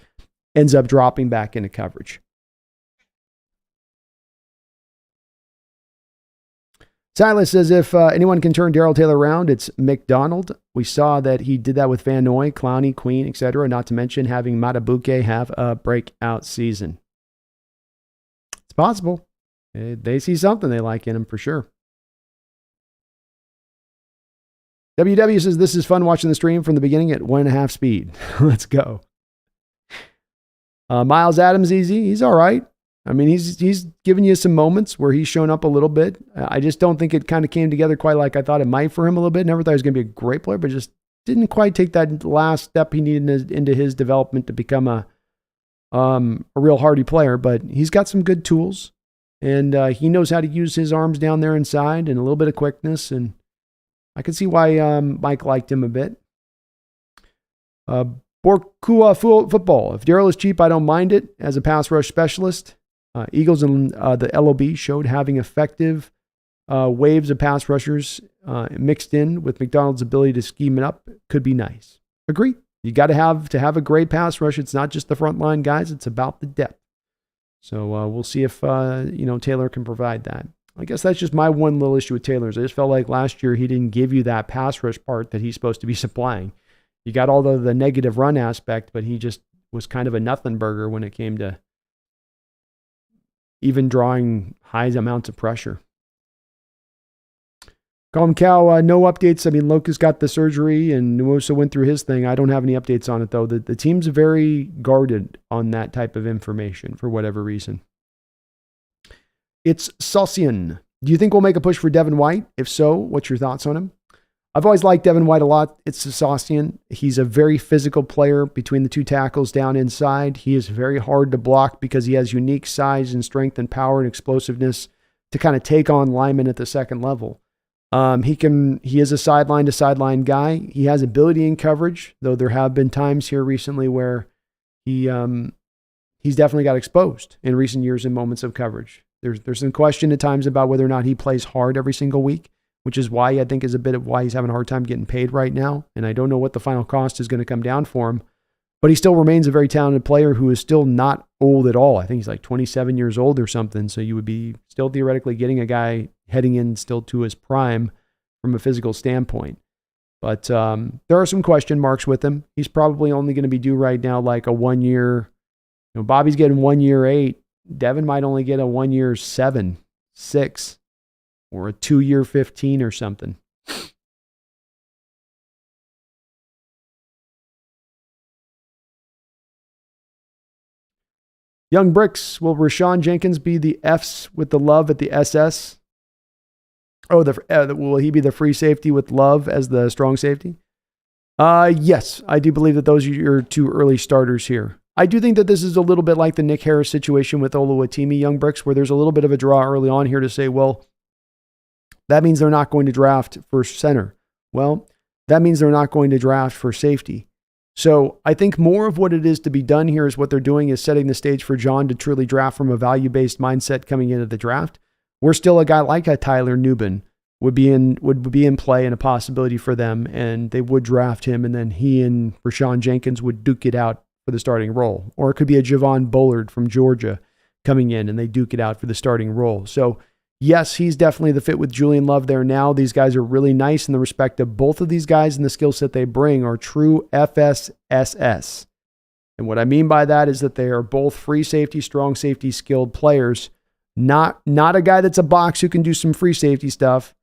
ends up dropping back into coverage. Silas says, if anyone can turn Darrell Taylor around, it's McDonald. We saw that he did that with Van Noy, Clowney, Queen, etc., not to mention having Matabuke have a breakout season. It's possible. They see something they like in him for sure. WW says, this is fun watching the stream from the beginning at 1.5 speed. Let's go. Miles Adams, easy. He's all right. I mean, he's given you some moments where he's shown up a little bit. I just don't think it kind of came together quite like I thought it might for him a little bit. Never thought he was going to be a great player, but just didn't quite take that last step he needed into his development to become a real hardy player. But he's got some good tools, and he knows how to use his arms down there inside and a little bit of quickness. And I can see why Mike liked him a bit. Borkua football. If Darrell is cheap, I don't mind it as a pass rush specialist. Eagles and the LOB showed having effective waves of pass rushers mixed in with McDonald's ability to scheme it up could be nice. Agree. You got to have a great pass rush. It's not just the front line guys. It's about the depth. So we'll see if Taylor can provide that. I guess that's just my one little issue with Taylor. I just felt like last year he didn't give you that pass rush part that he's supposed to be supplying. You got all the negative run aspect, but he just was kind of a nothing burger when it came to even drawing high amounts of pressure. Calm Cow, no updates. I mean, Locust got the surgery and Nuosa went through his thing. I don't have any updates on it, though. The team's very guarded on that type of information for whatever reason. It's Saucian. Do you think we'll make a push for Devin White? If so, what's your thoughts on him? I've always liked Devin White a lot. It's Saucian. He's a very physical player between the two tackles down inside. He is very hard to block because he has unique size and strength and power and explosiveness to kind of take on linemen at the second level. He is a sideline to sideline guy. He has ability in coverage, though there have been times here recently where he's definitely got exposed in recent years in moments of coverage. There's some question at times about whether or not he plays hard every single week, which is why I think is a bit of why he's having a hard time getting paid right now. And I don't know what the final cost is going to come down for him, but he still remains a very talented player who is still not old at all. I think he's like 27 years old or something. So you would be still theoretically getting a guy heading in still to his prime from a physical standpoint. But there are some question marks with him. He's probably only going to be due right now like a 1 year. Bobby's getting 1 year 8. Devin might only get a 1 year 7, 6. Or a 2 year 15 or something. Young Bricks, will Rashawn Jenkins be the Fs with the Love at the SS? Oh, will he be the free safety with Love as the strong safety? Yes, I do believe that those are your two early starters here. I do think that this is a little bit like the Nick Harris situation with Oluwatimi, Young Bricks, where there's a little bit of a draw early on here to say, well, that means they're not going to draft for center. Well, that means they're not going to draft for safety. So I think more of what it is to be done here is what they're doing is setting the stage for John to truly draft from a value-based mindset coming into the draft. We're still a guy like a Tyler Nubin would be in play and a possibility for them, and they would draft him, and then he and Rashawn Jenkins would duke it out for the starting role. Or it could be a Javon Bullard from Georgia coming in, and they duke it out for the starting role. So yes, he's definitely the fit with Julian Love there now. These guys are really nice in the respect of both of these guys and the skill set they bring are true FSSS. And what I mean by that is that they are both free safety, strong safety, skilled players. Not a guy that's a box who can do some free safety stuff.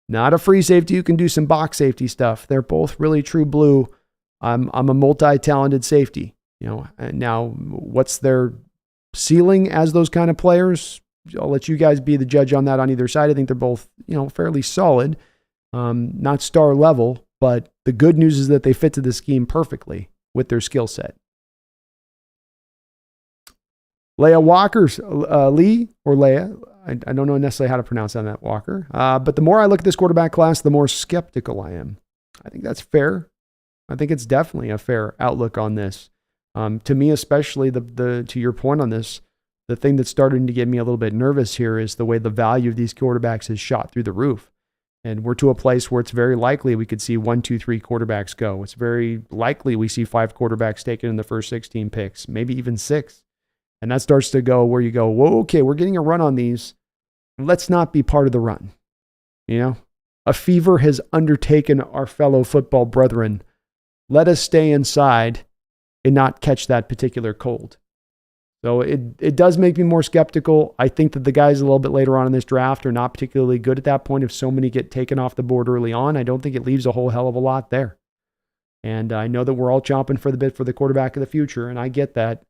Not a free safety who can do some box safety stuff. They're both really true blue. I'm a multi-talented safety. Now what's their ceiling as those kind of players? I'll let you guys be the judge on that on either side. I think they're both, fairly solid, not star level, but the good news is that they fit to the scheme perfectly with their skill set. Leah Walker, Lee or Leah, I don't know necessarily how to pronounce that, Walker. But the more I look at this quarterback class, the more skeptical I am. I think that's fair. I think it's definitely a fair outlook on this. To me, especially the to your point on this, the thing that's starting to get me a little bit nervous here is the way the value of these quarterbacks has shot through the roof. And we're to a place where it's very likely we could see 1, 2, 3 quarterbacks go. It's very likely we see 5 quarterbacks taken in the first 16 picks, maybe even 6. And that starts to go where you go, whoa, okay, we're getting a run on these. Let's not be part of the run. You know, a fever has undertaken our fellow football brethren. Let us stay inside and not catch that particular cold. So it does make me more skeptical. I think that the guys a little bit later on in this draft are not particularly good at that point. If so many get taken off the board early on, I don't think it leaves a whole hell of a lot there. And I know that we're all chomping for the bit for the quarterback of the future, and I get that.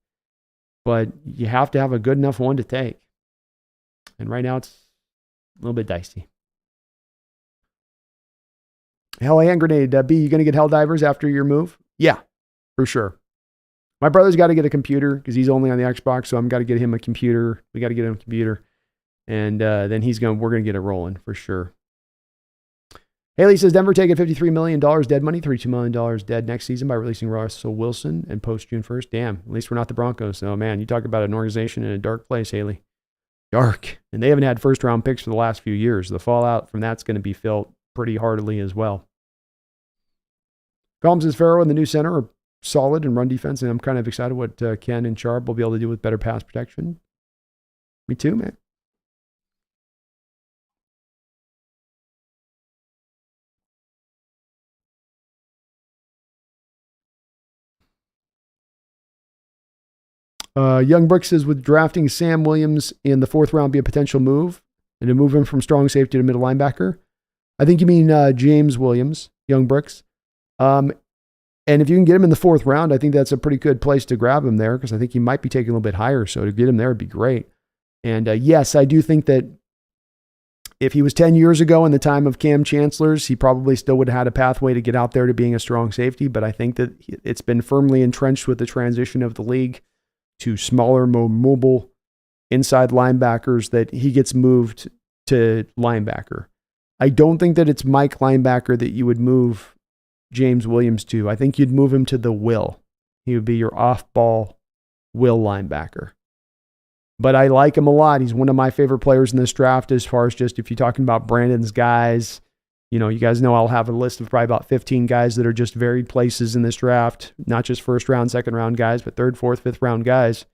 But you have to have a good enough one to take. And right now it's a little bit dicey. Hell, hand grenade. B, you going to get hell divers after your move? Yeah, for sure. My brother's got to get a computer because he's only on the Xbox, so I'm got to get him a computer. We got to get him a computer, and then we're going to get it rolling for sure. Haley says Denver taking $53 million dead money, $32 million dead next season by releasing Russell Wilson and post June 1st. Damn, at least we're not the Broncos. Oh man, you talk about an organization in a dark place, Haley. Dark, and they haven't had first round picks for the last few years. The fallout from that's going to be felt pretty heartily as well. Combs and Farrow and the new center are solid in run defense, and I'm kind of excited what Ken and Sharp will be able to do with better pass protection. Me too, man. Young Brick says, would drafting Sam Williams in the 4th round be a potential move and to move him from strong safety to middle linebacker? I think you mean James Williams, Young Bricks. And if you can get him in the 4th round, I think that's a pretty good place to grab him there because I think he might be taking a little bit higher. So to get him there would be great. And yes, I do think that if he was 10 years ago in the time of Cam Chancellor's, he probably still would have had a pathway to get out there to being a strong safety. But I think that it's been firmly entrenched with the transition of the league to smaller, more mobile inside linebackers that he gets moved to linebacker. I don't think that it's Mike linebacker that you would move James Williams to. I think you'd move him to the will. He would be your off-ball will linebacker. But I like him a lot. He's one of my favorite players in this draft as far as just if you're talking about Brandon's guys. You know, you guys know I'll have a list of probably about 15 guys that are just varied places in this draft, not just first round, second round guys, but 3rd, 4th, 5th round guys.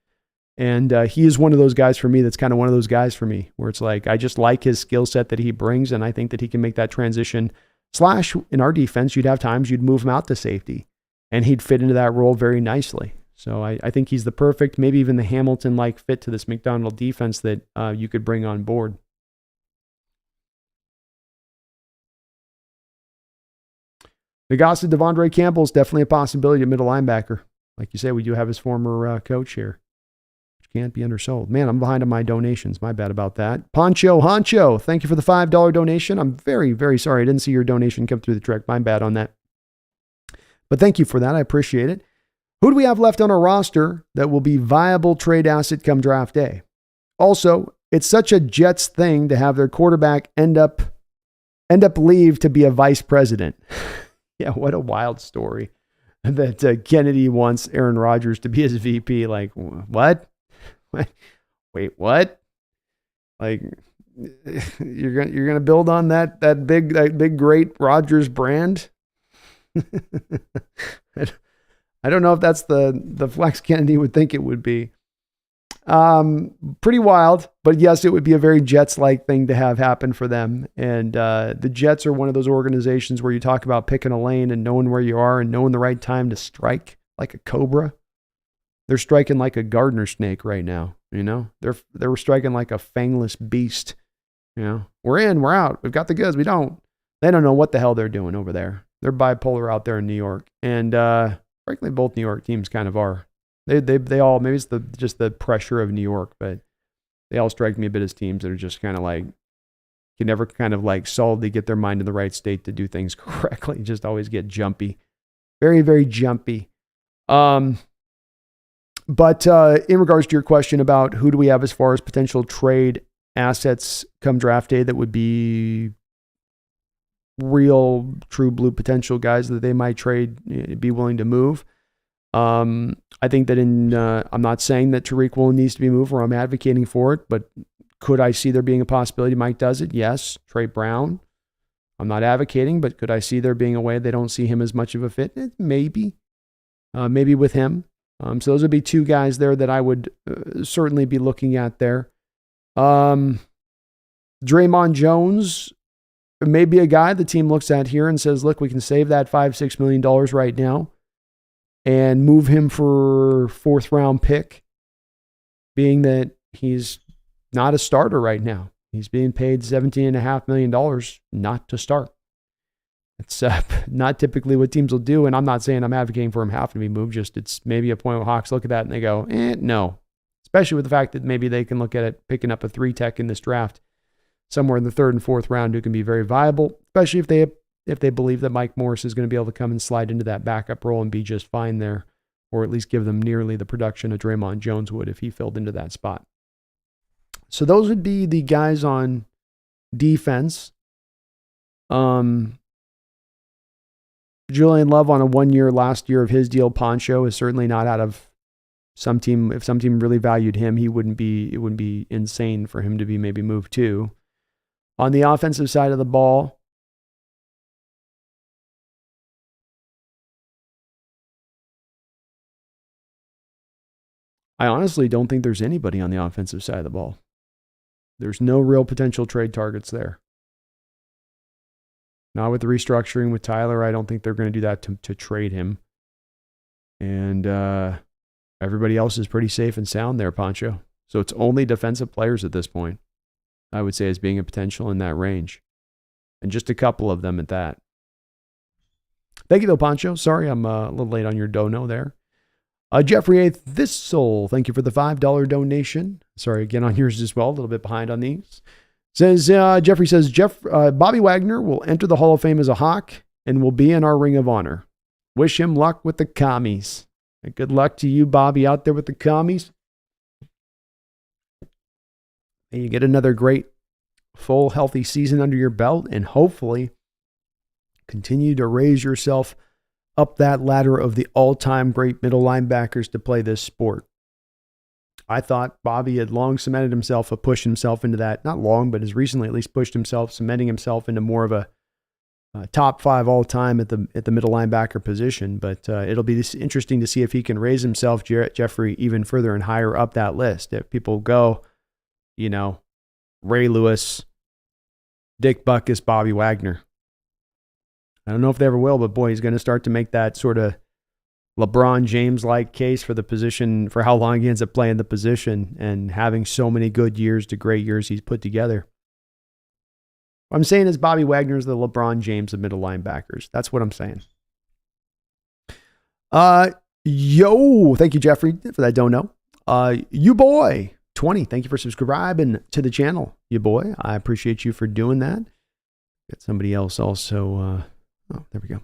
And he is one of those guys for me that's kind of one of those guys for me where it's like I just like his skill set that he brings, and I think that he can make that transition. Slash, in our defense, you'd have times you'd move him out to safety, and he'd fit into that role very nicely. So I think he's the perfect, maybe even the Hamilton-like fit to this McDonald defense that you could bring on board. The Gossett Devondre Campbell is definitely a possibility at middle linebacker. Like you say, we do have his former coach here, which can't be undersold. Man, I'm behind on my donations. My bad about that. Poncho Honcho, thank you for the $5 donation. I'm very, very sorry I didn't see your donation come through the trick. My bad on that. But thank you for that. I appreciate it. Who do we have left on our roster that will be viable trade asset come draft day? Also, it's such a Jets thing to have their quarterback end up leave to be a vice president. Yeah, what a wild story that Kennedy wants Aaron Rodgers to be his VP. Like, what? Wait, what? Like, you're gonna build on that big great Rodgers brand? I don't know if that's the flex Kennedy would think it would be. Pretty wild, but yes, it would be a very Jets-like thing to have happen for them. And the Jets are one of those organizations where you talk about picking a lane and knowing where you are and knowing the right time to strike like a cobra. They're striking like a gardener snake right now. You know, they're striking like a fangless beast. You know, we're in, we're out. We've got the goods. We don't. They don't know what the hell they're doing over there. They're bipolar out there in New York, and frankly, both New York teams kind of are. They all, maybe it's just the pressure of New York, but they all strike me a bit as teams that are just kind of like, can never kind of like solidly get their mind in the right state to do things correctly. Just always get jumpy. Very, very jumpy. But in regards to your question about who do we have as far as potential trade assets come draft day that would be real, true blue potential guys that they might trade, be willing to move. I think that I'm not saying that Tariq Woolen needs to be moved or I'm advocating for it, but could I see there being a possibility Mike does it? Yes. Trey Brown, I'm not advocating, but could I see there being a way they don't see him as much of a fit? Maybe. Maybe with him. So those would be two guys there that I would certainly be looking at there. Draymond Jones may be a guy the team looks at here and says, look, we can save that $5-6 million right now and move him for 4th round pick, being that he's not a starter right now. He's being paid $17.5 million not to start. It's not typically what teams will do, and I'm not saying I'm advocating for him having to be moved, just it's maybe a point where Hawks look at that and they go, no. Especially with the fact that maybe they can look at it picking up a 3 tech in this draft somewhere in the 3rd and 4th round who can be very viable, especially if they believe that Mike Morris is going to be able to come and slide into that backup role and be just fine there, or at least give them nearly the production of Draymond Jones would if he filled into that spot. So those would be the guys on defense. Julian Love on a 1 year last year of his deal. Poncho is certainly not out of some team. If some team really valued him, it wouldn't be insane for him to be maybe moved too. On the offensive side of the ball, I honestly don't think there's anybody on the offensive side of the ball. There's no real potential trade targets there. Not with the restructuring with Tyler. I don't think they're going to do that to trade him. And everybody else is pretty safe and sound there, Poncho. So it's only defensive players at this point, I would say, as being a potential in that range. And just a couple of them at that. Thank you, though, Poncho. Sorry, I'm a little late on your dono there. Jeffrey A. Thistle, thank you for the $5 donation. Sorry, again, on yours as well. A little bit behind on these. Jeffrey says, Bobby Wagner will enter the Hall of Fame as a Hawk and will be in our Ring of Honor. Wish him luck with the commies. And good luck to you, Bobby, out there with the commies. And you get another great, full, healthy season under your belt and hopefully continue to raise yourself up that ladder of the all-time great middle linebackers to play this sport. I thought Bobby had long cemented himself, pushed himself into that, not long, but as recently at least pushed himself, cementing himself into more of a top 5 all-time at the middle linebacker position. But it'll be interesting to see if he can raise himself, Jeffrey, even further and higher up that list. If people go, Ray Lewis, Dick Butkus, Bobby Wagner. I don't know if they ever will, but boy, he's going to start to make that sort of LeBron James-like case for the position, for how long he ends up playing the position and having so many good years to great years he's put together. What I'm saying is Bobby Wagner is the LeBron James of middle linebackers. That's what I'm saying. Thank you, Jeffrey, for that dono. You boy, 20, thank you for subscribing to the channel, you boy. I appreciate you for doing that. Got somebody else also. There we go.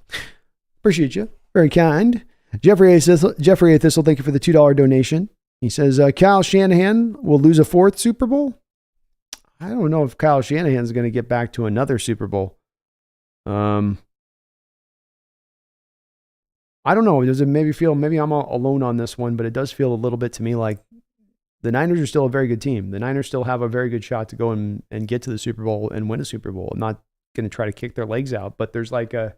Appreciate you. Very kind. Jeffrey A. Thistle, thank you for the $2 donation. He says, Kyle Shanahan will lose a 4th Super Bowl. I don't know if Kyle Shanahan's going to get back to another Super Bowl. I don't know. Does it maybe I'm alone on this one, but it does feel a little bit to me like the Niners are still a very good team. The Niners still have a very good shot to go and get to the Super Bowl and win a Super Bowl. I'm not going to try to kick their legs out, but there's like a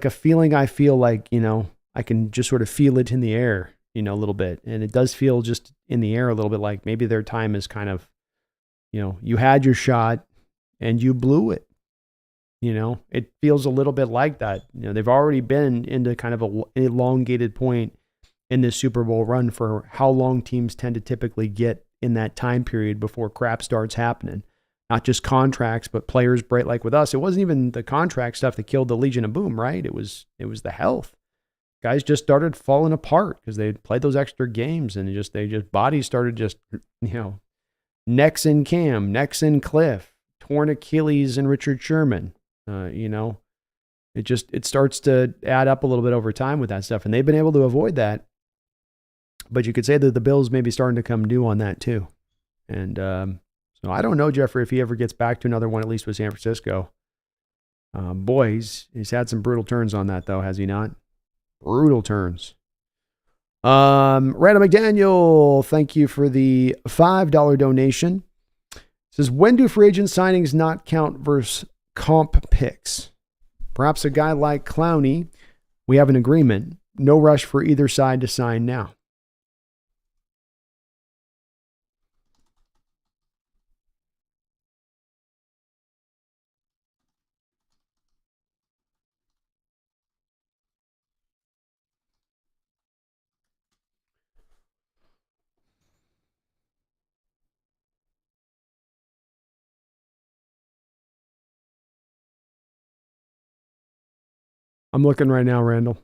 feeling I feel like, I can just sort of feel it in the air, a little bit. And it does feel just in the air a little bit like maybe their time is kind of, you had your shot and you blew it. It feels a little bit like that. They've already been into kind of an elongated point in this Super Bowl run for how long teams tend to typically get in that time period before crap starts happening. Not just contracts, but players break. Like with us, it wasn't even the contract stuff that killed the Legion of Boom, right? It was the health. Guys just started falling apart because they played those extra games, and bodies started just, necks in Cam, necks in Cliff, torn Achilles and Richard Sherman. It starts to add up a little bit over time with that stuff, and they've been able to avoid that. But you could say that the Bills may be starting to come due on that too, and so I don't know, Jeffrey, if he ever gets back to another one, at least with San Francisco. Boy, he's had some brutal turns on that, though, has he not? Brutal turns. Randall McDaniel, thank you for the $5 donation. It says, when do free agent signings not count versus comp picks? Perhaps a guy like Clowney, we have an agreement. No rush for either side to sign now. I'm looking right now, Randall.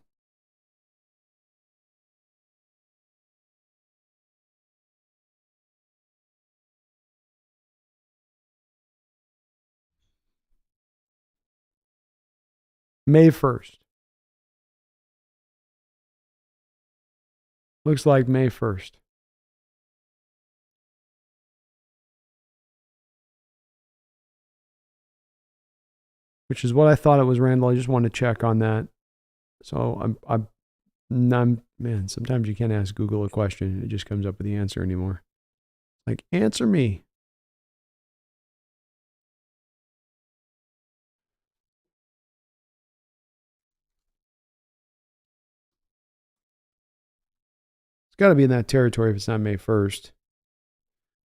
May 1st. Looks like May 1st. Which is what I thought it was, Randall. I just want to check on that. So I'm man, sometimes you can't ask Google a question. It just comes up with the answer anymore. Like, answer me. It's got to be in that territory if it's not May 1st.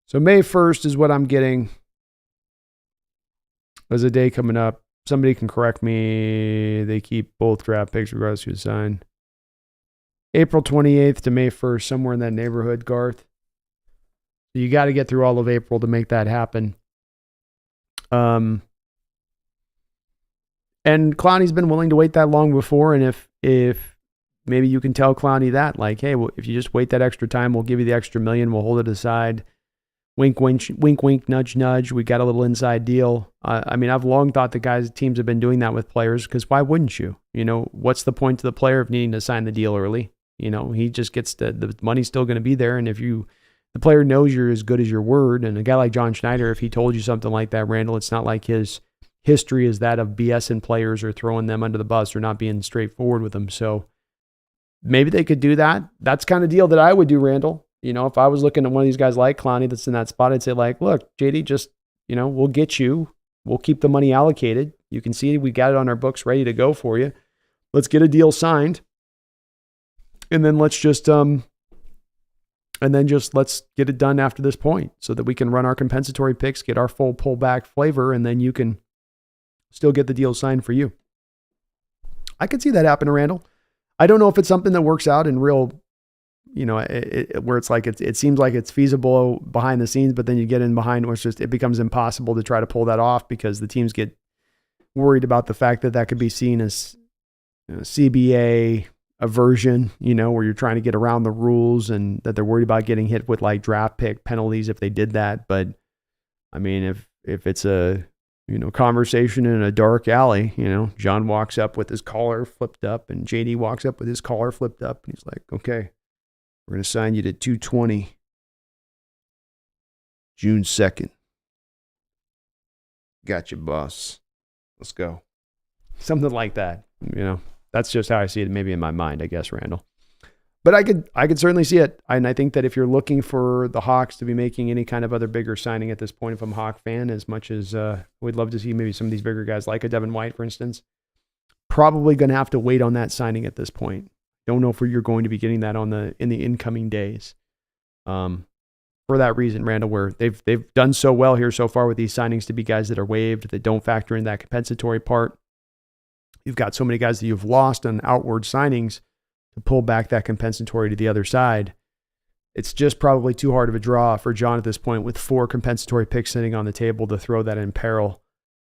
So May 1st is what I'm getting. There's a day coming up. Somebody can correct me. They keep both draft picks regardless of who's signed. April 28th to May 1st, somewhere in that neighborhood, Garth. You got to get through all of April to make that happen. And Clowney's been willing to wait that long before. And if maybe you can tell Clowney that, like, hey, well, if you just wait that extra time, we'll give you the extra $1 million. We'll hold it aside. Wink, wink, wink, wink, nudge, nudge. We got a little inside deal. I mean, I've long thought the teams have been doing that with players because why wouldn't you? You know, what's the point to the player of needing to sign the deal early? You know, he just gets the money's still going to be there. And if the player knows you're as good as your word, and a guy like John Schneider, if he told you something like that, Randall, it's not like his history is that of BSing players or throwing them under the bus or not being straightforward with them. So maybe they could do that. That's the kind of deal that I would do, Randall. You know, if I was looking at one of these guys like Clowney that's in that spot, I'd say like, look, JD, just, you know, we'll get you. We'll keep the money allocated. You can see we got it on our books ready to go for you. Let's get a deal signed. And then let's just let's get it done after this point so that we can run our compensatory picks, get our full pullback flavor, and then you can still get the deal signed for you. I could see that happen, Randall. I don't know if it's something that works out in real, you know, where it's like it seems like it's feasible behind the scenes, but then you get in behind where it becomes impossible to try to pull that off because the teams get worried about the fact that could be seen as, you know, CBA aversion, you know, where you're trying to get around the rules and that they're worried about getting hit with like draft pick penalties if they did that. But I mean, if it's a, you know, conversation in a dark alley, you know, John walks up with his collar flipped up and JD walks up with his collar flipped up and he's like, okay, we're going to sign you to 220 June 2nd. Gotcha, boss. Let's go. Something like that. You know, that's just how I see it, maybe in my mind, I guess, Randall. But I could certainly see it. And I think that if you're looking for the Hawks to be making any kind of other bigger signing at this point, if I'm a Hawk fan, as much as we'd love to see maybe some of these bigger guys like a Devin White, for instance, probably going to have to wait on that signing at this point. Don't know if you're going to be getting that in the incoming days. For that reason, Randall, where they've done so well here so far with these signings to be guys that are waived, that don't factor in that compensatory part. You've got so many guys that you've lost on outward signings to pull back that compensatory to the other side. It's just probably too hard of a draw for John at this point with 4 compensatory picks sitting on the table to throw that in peril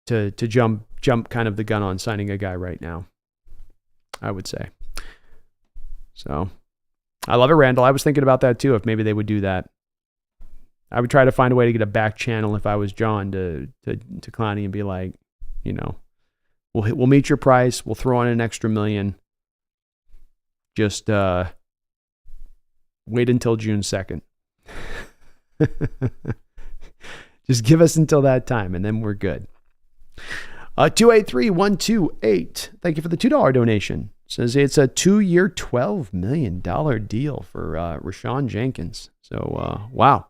to jump kind of the gun on signing a guy right now, I would say. So I love it, Randall. I was thinking about that too, if maybe they would do that. I would try to find a way to get a back channel if I was John to Clowney and be like, you know, we'll meet your price. We'll throw in an extra $1 million. Just wait until June 2nd. Just give us until that time, and then we're good. 283-128. Thank you for the $2 donation. Says it's a 2-year, $12 million deal for Rashawn Jenkins. So, wow.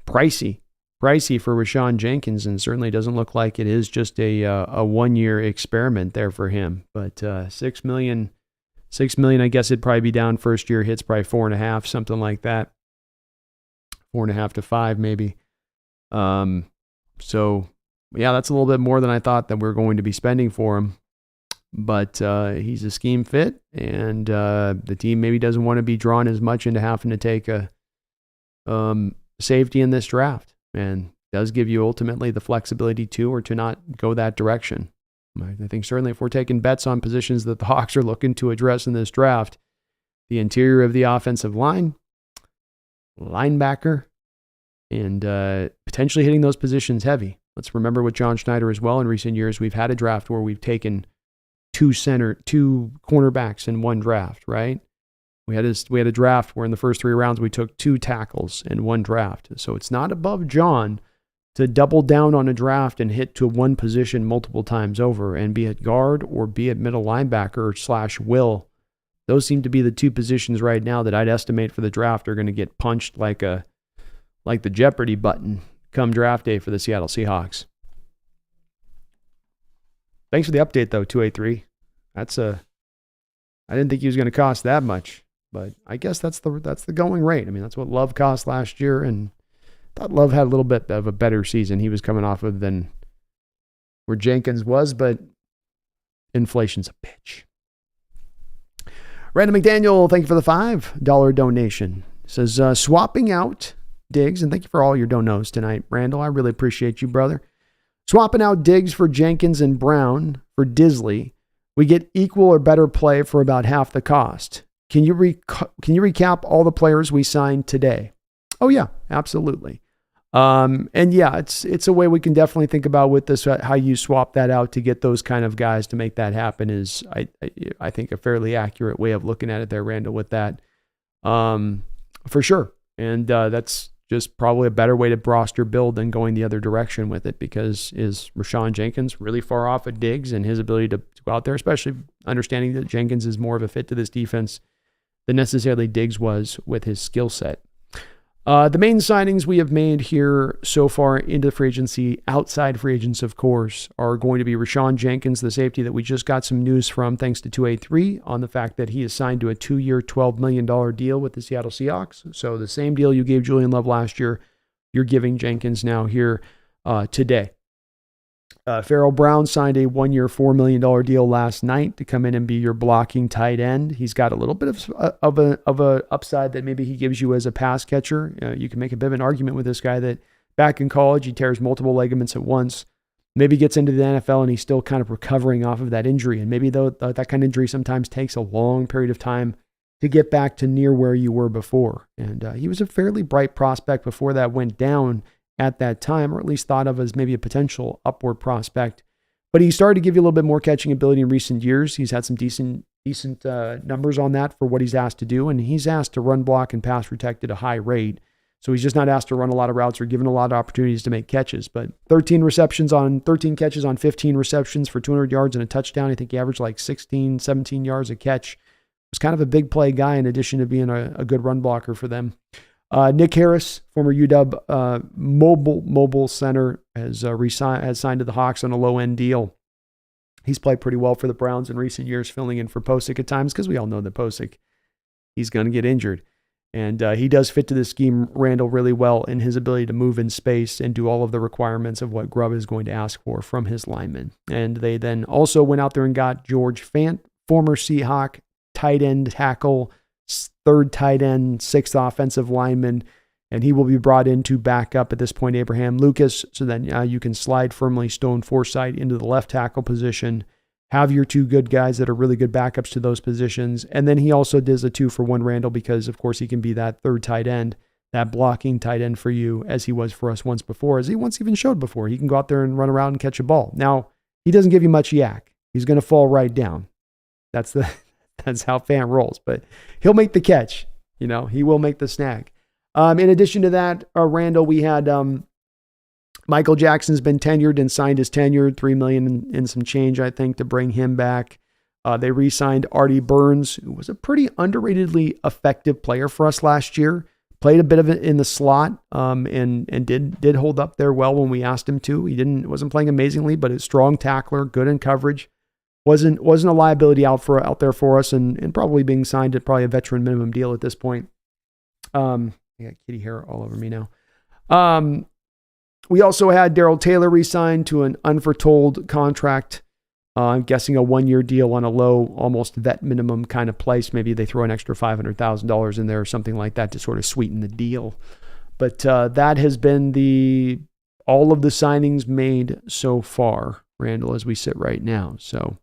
Pricey for Rashawn Jenkins, and certainly doesn't look like it is just a 1-year experiment there for him. But $6 million, I guess it'd probably be down first year hits, probably 4.5, something like that. 4.5 to 5 maybe. So yeah, that's a little bit more than I thought that we're going to be spending for him. But he's a scheme fit, and the team maybe doesn't want to be drawn as much into having to take a safety in this draft, and does give you ultimately the flexibility to or to not go that direction. I think certainly if we're taking bets on positions that the Hawks are looking to address in this draft, the interior of the offensive line, linebacker, and potentially hitting those positions heavy. Let's remember with John Schneider as well. In recent years, we've had a draft where we've taken two cornerbacks in one draft, right? We had a draft where in the first 3 rounds we took 2 tackles in one draft. So it's not above John to double down on a draft and hit to one position multiple times over, and be it guard or be it middle linebacker / will. Those seem to be the 2 positions right now that I'd estimate for the draft are going to get punched like the Jeopardy button come draft day for the Seattle Seahawks. Thanks for the update though, 283. I didn't think he was going to cost that much, but I guess that's the going rate. I mean, that's what Love cost last year, and I thought Love had a little bit of a better season he was coming off of than where Jenkins was, but inflation's a bitch. Randall McDaniel, thank you for the $5 donation. Says, swapping out Diggs, and thank you for all your donos tonight, Randall. I really appreciate you, brother. Swapping out Diggs for Jenkins and Brown for Disley, we get equal or better play for about half the cost. Can you recap all the players we signed today? Oh yeah, absolutely. And yeah, it's a way we can definitely think about with this, how you swap that out to get those kind of guys to make that happen is, I think, a fairly accurate way of looking at it there, Randall, with that, for sure. And that's just probably a better way to roster build than going the other direction with it, because is Rashawn Jenkins really far off of Diggs and his ability to go out there, especially understanding that Jenkins is more of a fit to this defense than necessarily Diggs was with his skill set. The main signings we have made here so far into free agency, outside free agents, of course, are going to be Rashawn Jenkins, the safety that we just got some news from, thanks to 283, on the fact that he is signed to a 2-year, $12 million deal with the Seattle Seahawks. So the same deal you gave Julian Love last year, you're giving Jenkins now here today. Farrell Brown signed a 1-year, $4 million deal last night to come in and be your blocking tight end. He's got a little bit of a upside that maybe he gives you as a pass catcher. You can make a bit of an argument with this guy that back in college, he tears multiple ligaments at once, maybe gets into the NFL and he's still kind of recovering off of that injury. And maybe though that kind of injury sometimes takes a long period of time to get back to near where you were before. And he was a fairly bright prospect before that went down at that time, or at least thought of as maybe a potential upward prospect. But he started to give you a little bit more catching ability in recent years. He's had some decent numbers on that for what he's asked to do, and he's asked to run, block, and pass protect at a high rate. So he's just not asked to run a lot of routes or given a lot of opportunities to make catches. But 13 catches on 15 receptions for 200 yards and a touchdown. I think he averaged like 16, 17 yards a catch. Was kind of a big play guy in addition to being a good run blocker for them. Nick Harris, former UW mobile center, has signed to the Hawks on a low-end deal. He's played pretty well for the Browns in recent years, filling in for Posick at times, because we all know that Posick, he's going to get injured. And he does fit to the scheme, Randall, really well in his ability to move in space and do all of the requirements of what Grubb is going to ask for from his linemen. And they then also went out there and got George Fant, former Seahawk tight end tackle, 3rd tight end, 6th offensive lineman, and he will be brought in to back up at this point Abraham Lucas, so then you can slide firmly Stone Forsythe into the left tackle position, have your 2 good guys that are really good backups to those positions, and then he also does a 2-for-1 Randall, because of course he can be that 3rd tight end, that blocking tight end for you, as he was for us once before, as he once even showed before. He can go out there and run around and catch a ball. Now, he doesn't give you much yak. He's going to fall right down. That's how Fant rolls, but he'll make the catch. He will make the snag. In addition to that, Randall, we had Michael Jackson's been tenured and signed his tenure, $3 million and some change, I think, to bring him back. They re-signed Artie Burns, who was a pretty underratedly effective player for us last year. Played a bit of it in the slot, and did hold up there well when we asked him to. Wasn't playing amazingly, but a strong tackler, good in coverage. Wasn't a liability out there for us, and probably being signed at probably a veteran minimum deal at this point. I got kitty hair all over me now. We also had Darrell Taylor re-signed to an unforetold contract. I'm guessing a 1-year deal on a low, almost vet minimum kind of place. Maybe they throw an extra $500,000 in there or something like that to sort of sweeten the deal. But that has been all of the signings made so far, Randall, as we sit right now. So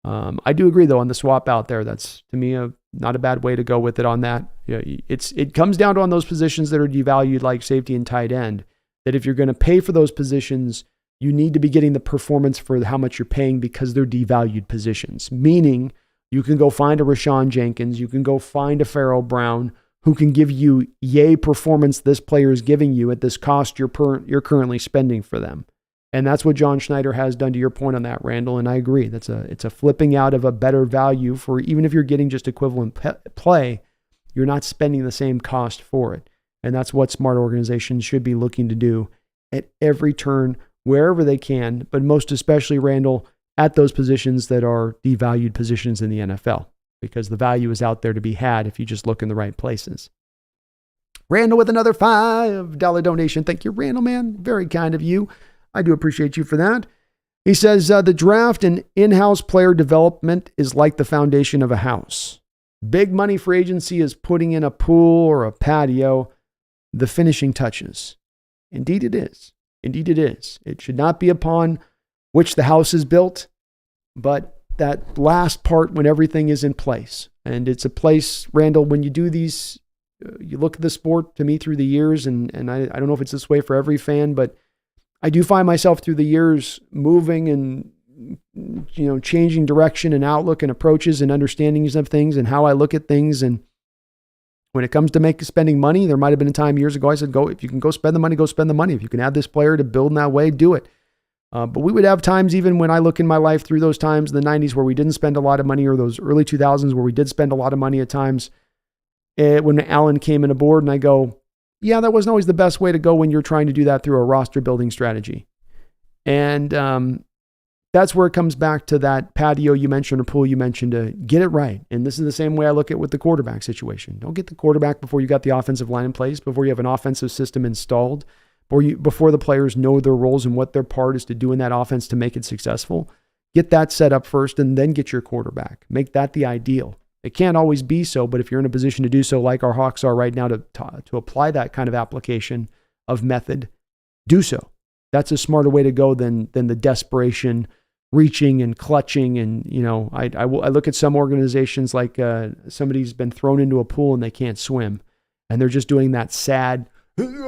I do agree, though, on the swap out there. That's, to me, not a bad way to go with it on that. Yeah, it comes down to on those positions that are devalued, like safety and tight end, that if you're going to pay for those positions, you need to be getting the performance for how much you're paying because they're devalued positions. Meaning, you can go find a Rashawn Jenkins, you can go find a Pharaoh Brown who can give you yay performance this player is giving you at this cost you're currently spending for them. And that's what John Schneider has done, to your point on that, Randall. And I agree. It's a flipping out of a better value for, even if you're getting just equivalent play, you're not spending the same cost for it. And that's what smart organizations should be looking to do at every turn, wherever they can, but most especially, Randall, at those positions that are devalued positions in the NFL, because the value is out there to be had if you just look in the right places. Randall with another $5 donation. Thank you, Randall, man. Very kind of you. I do appreciate you for that. He says, the draft and in-house player development is like the foundation of a house. Big money free agency is putting in a pool or a patio, the finishing touches. Indeed it is. Indeed it is. It should not be upon which the house is built, but that last part when everything is in place. And it's a place, Randall, when you do these, you look at the sport to me through the years, and I don't know if it's this way for every fan, but I do find myself through the years moving and, changing direction and outlook and approaches and understandings of things and how I look at things. And when it comes to spending money, there might have been a time years ago I said, if you can go spend the money, go spend the money. If you can add this player to build in that way, do it. But we would have times, even when I look in my life through those times, the 90s where we didn't spend a lot of money, or those early 2000s where we did spend a lot of money at times, when Allen came in aboard, and I go, yeah, that wasn't always the best way to go when you're trying to do that through a roster building strategy. And that's where it comes back to that patio you mentioned or pool you mentioned, to get it right. And this is the same way I look at with the quarterback situation. Don't get the quarterback before you got the offensive line in place, before you have an offensive system installed, before the players know their roles and what their part is to do in that offense to make it successful. Get that set up first, and then get your quarterback. Make that the ideal. It can't always be so, but if you're in a position to do so, like our Hawks are right now, to apply that kind of application of method, do so. That's a smarter way to go than the desperation, reaching and clutching. And, I look at some organizations like somebody's been thrown into a pool and they can't swim, and they're just doing that sad, and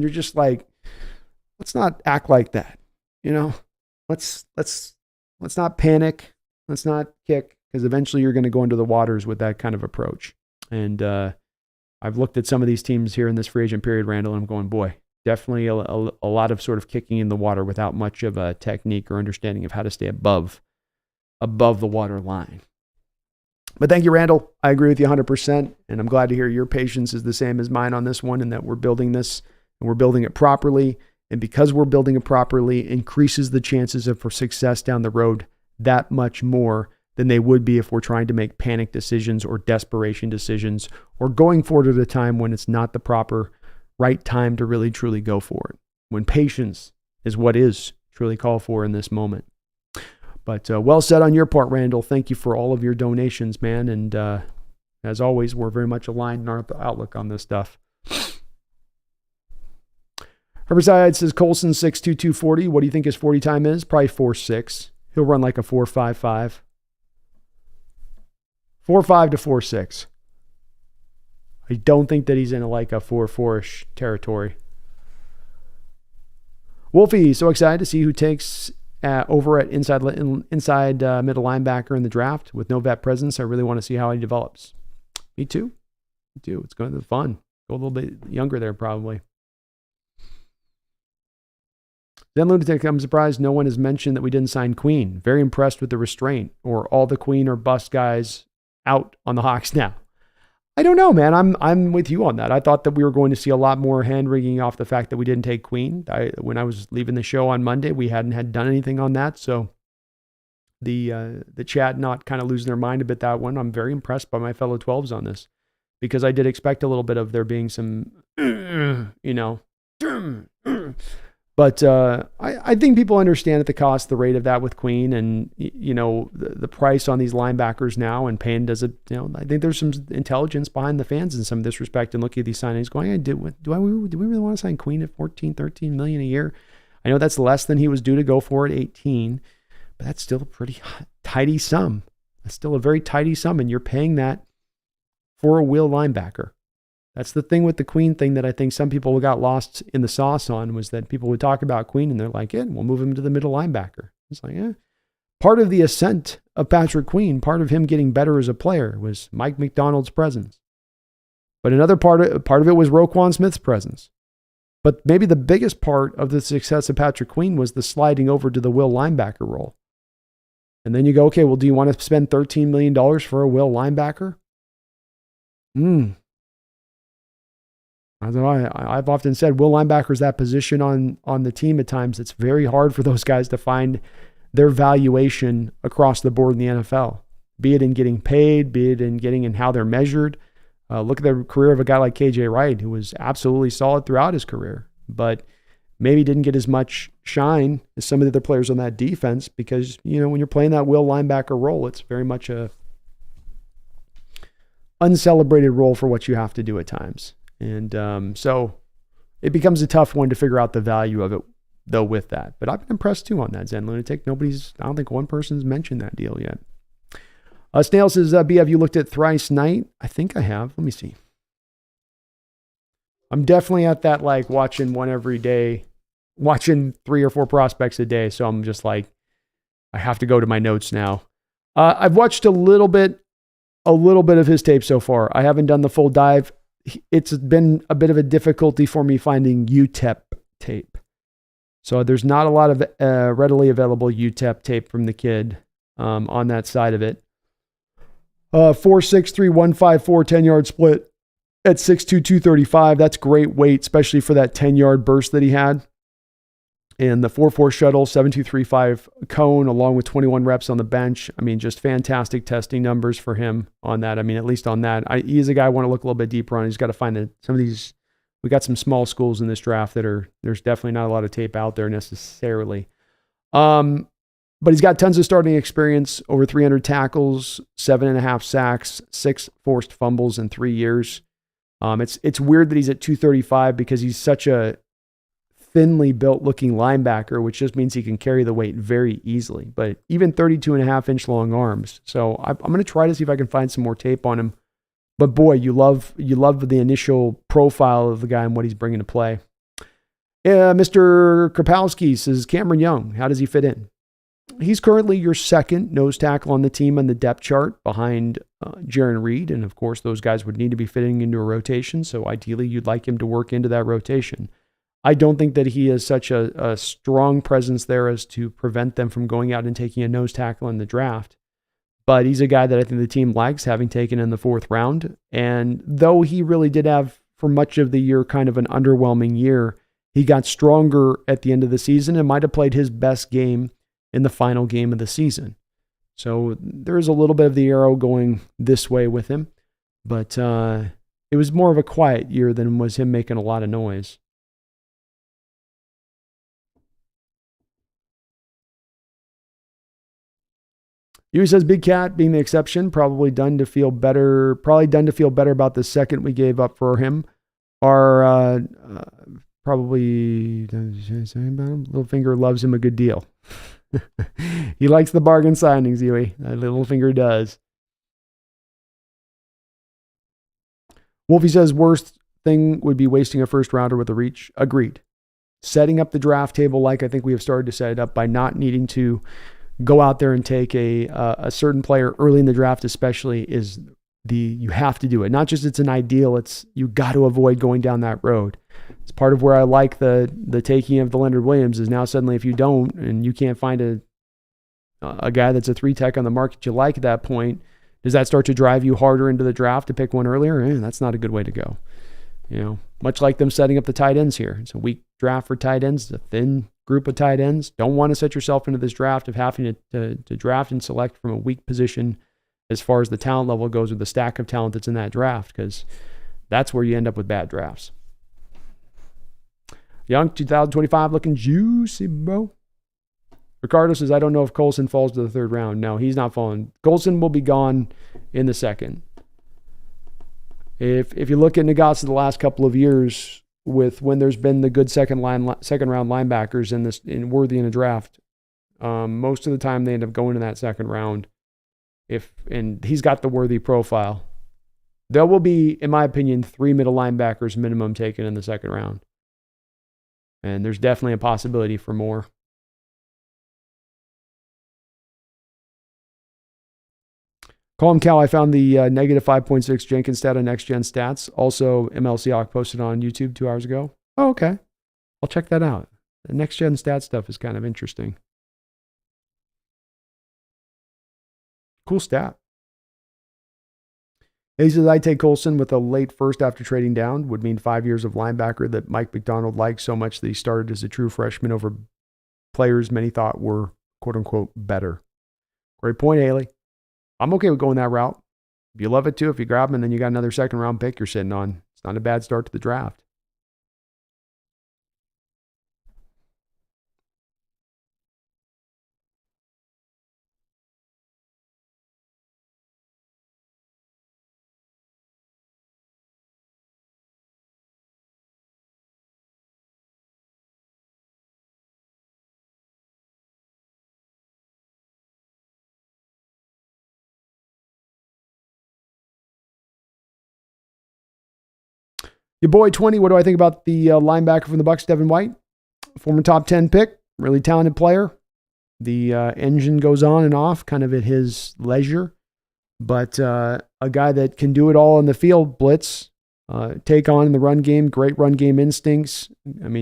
you're just like, let's not act like that. Let's not panic. Let's not kick, because eventually you're going to go into the waters with that kind of approach. And I've looked at some of these teams here in this free agent period, Randall, and I'm going, boy, definitely a lot of sort of kicking in the water without much of a technique or understanding of how to stay above the water line. But thank you, Randall. I agree with you 100%, and I'm glad to hear your patience is the same as mine on this one, and that we're building this and we're building it properly. And because we're building it properly, increases the chances for success down the road that much more than they would be if we're trying to make panic decisions or desperation decisions, or going forward at a time when it's not the proper right time to really truly go for it, when patience is what is truly called for in this moment. But well said on your part, Randall. Thank you for all of your donations, man. And as always, we're very much aligned in our outlook on this stuff. Herbicide says Colson 6'2", 240. What do you think his 40 time is? Probably 4.6. He'll run like a 4.55. 4.5 to 4.6. I don't think that he's in like a 4.4-ish territory. Wolfie, so excited to see who takes over at inside middle linebacker in the draft with no vet presence. I really want to see how he develops. Me too. It's going to be fun. Go a little bit younger there probably. Then Lunatic, I'm surprised no one has mentioned that we didn't sign Queen. Very impressed with the restraint, or all the Queen or bust guys out on the Hawks now. I don't know, man. I'm with you on that. I thought that we were going to see a lot more hand wringing off the fact that we didn't take Queen. When I was leaving the show on Monday, we hadn't done anything on that. So the chat not kind of losing their mind a bit that one. I'm very impressed by my fellow 12s on this, because I did expect a little bit of there being some, but I think people understand at the cost, the rate of that with Queen, and the price on these linebackers now, and Payne does it. I think there's some intelligence behind the fans in some of this respect, and looking at these signings, going, do we really want to sign Queen at 14, 13 million a year? I know that's less than he was due to go for at 18, but that's still a pretty tidy sum. That's still a very tidy sum, and you're paying that for a will linebacker. That's the thing with the Queen thing that I think some people got lost in the sauce on, was that people would talk about Queen and they're like, yeah, we'll move him to the middle linebacker. It's like, part of the ascent of Patrick Queen, part of him getting better as a player, was Mike McDonald's presence. But another part of it was Roquan Smith's presence. But maybe the biggest part of the success of Patrick Queen was the sliding over to the will linebacker role. And then you go, okay, well, do you want to spend $13 million for a will linebacker? I've often said will linebacker is that position on the team at times. It's very hard for those guys to find their valuation across the board in the NFL, be it in getting paid, be it in getting in how they're measured. Look at the career of a guy like KJ Wright, who was absolutely solid throughout his career, but maybe didn't get as much shine as some of the other players on that defense, because, when you're playing that will linebacker role, it's very much a uncelebrated role for what you have to do at times. And so it becomes a tough one to figure out the value of it, though, with that. But I've been impressed, too, on that Zen Lunatic. I don't think one person's mentioned that deal yet. Snail says, B, have you looked at Thrice Night? I think I have. Let me see. I'm definitely at that, watching one every day, watching 3 or 4 prospects a day. So I'm just I have to go to my notes now. I've watched a little bit of his tape so far. I haven't done the full dive. It's been a bit of a difficulty for me finding UTEP tape. So there's not a lot of readily available UTEP tape from the kid on that side of it. 4.63, 154, 10-yard split at 6'2", 235. That's great weight, especially for that 10-yard burst that he had. And the 4.4 shuttle, 7.235 cone, along with 21 reps on the bench. I mean, just fantastic testing numbers for him on that. I mean, at least on that. He's a guy I want to look a little bit deeper on. He's got to find some of these. We got some small schools in this draft there's definitely not a lot of tape out there necessarily. But he's got tons of starting experience, over 300 tackles, 7.5 sacks, 6 forced fumbles in 3 years. It's weird that he's at 235 because he's such a thinly built looking linebacker, which just means he can carry the weight very easily, but even 32.5-inch long arms. So I'm going to try to see if I can find some more tape on him. But boy, you love the initial profile of the guy and what he's bringing to play. Mr. Krapowski says, Cameron Young, how does he fit in? He's currently your second nose tackle on the team on the depth chart behind Jaron Reed. And of course, those guys would need to be fitting into a rotation. So ideally, you'd like him to work into that rotation. I don't think that he is such a strong presence there as to prevent them from going out and taking a nose tackle in the draft. But he's a guy that I think the team likes, having taken in the 4th round. And though he really did have, for much of the year, kind of an underwhelming year, he got stronger at the end of the season and might have played his best game in the final game of the season. So there is a little bit of the arrow going this way with him. But it was more of a quiet year than was him making a lot of noise. He says, Big Cat being the exception, probably done to feel better about the second we gave up for him. Our probably Littlefinger loves him a good deal. He likes the bargain signings, Huey. Littlefinger does. Wolfie says, worst thing would be wasting a first rounder with a reach. Agreed. Setting up the draft table like I think we have started to set it up by not needing to go out there and take a certain player early in the draft especially is you have to do it. Not just it's an ideal, it's you got to avoid going down that road. It's part of where I like the taking of the Leonard Williams is now suddenly if you don't and you can't find a guy that's a 3 tech on the market you like at that point, does that start to drive you harder into the draft to pick one earlier? That's not a good way to go. Much like them setting up the tight ends here. It's a weak draft for tight ends, a thin group of tight ends. Don't want to set yourself into this draft of having to draft and select from a weak position as far as the talent level goes with the stack of talent that's in that draft, because that's where you end up with bad drafts. Young 2025 looking juicy, bro. Ricardo says, I don't know if Colson falls to the 3rd round. No, he's not falling. Colson will be gone in the 2nd. If you look at Nagasa the last couple of years with when there's been the good second round linebackers in worthy in a draft, most of the time they end up going in that 2nd round. And he's got the worthy profile. There will be, in my opinion, 3 middle linebackers minimum taken in the 2nd round. And there's definitely a possibility for more. Call him Cal. I found the negative 5.6 Jenkins stat on Next Gen Stats. Also, MLC Hawk posted on YouTube 2 hours ago. Oh, okay. I'll check that out. The Next Gen Stat stuff is kind of interesting. Cool stat. He says, I take Colson with a late first after trading down. Would mean 5 years of linebacker that Mike McDonald liked so much that he started as a true freshman over players many thought were, quote unquote, better. Great point, Haley. I'm okay with going that route. If you love it too, if you grab him and then you got another 2nd round pick you're sitting on, it's not a bad start to the draft. Your boy 20, what do I think about the linebacker from the Bucs, Devin White? Former top 10 pick, really talented player. The engine goes on and off kind of at his leisure, but a guy that can do it all in the field, blitz, take on in the run game, great run game instincts.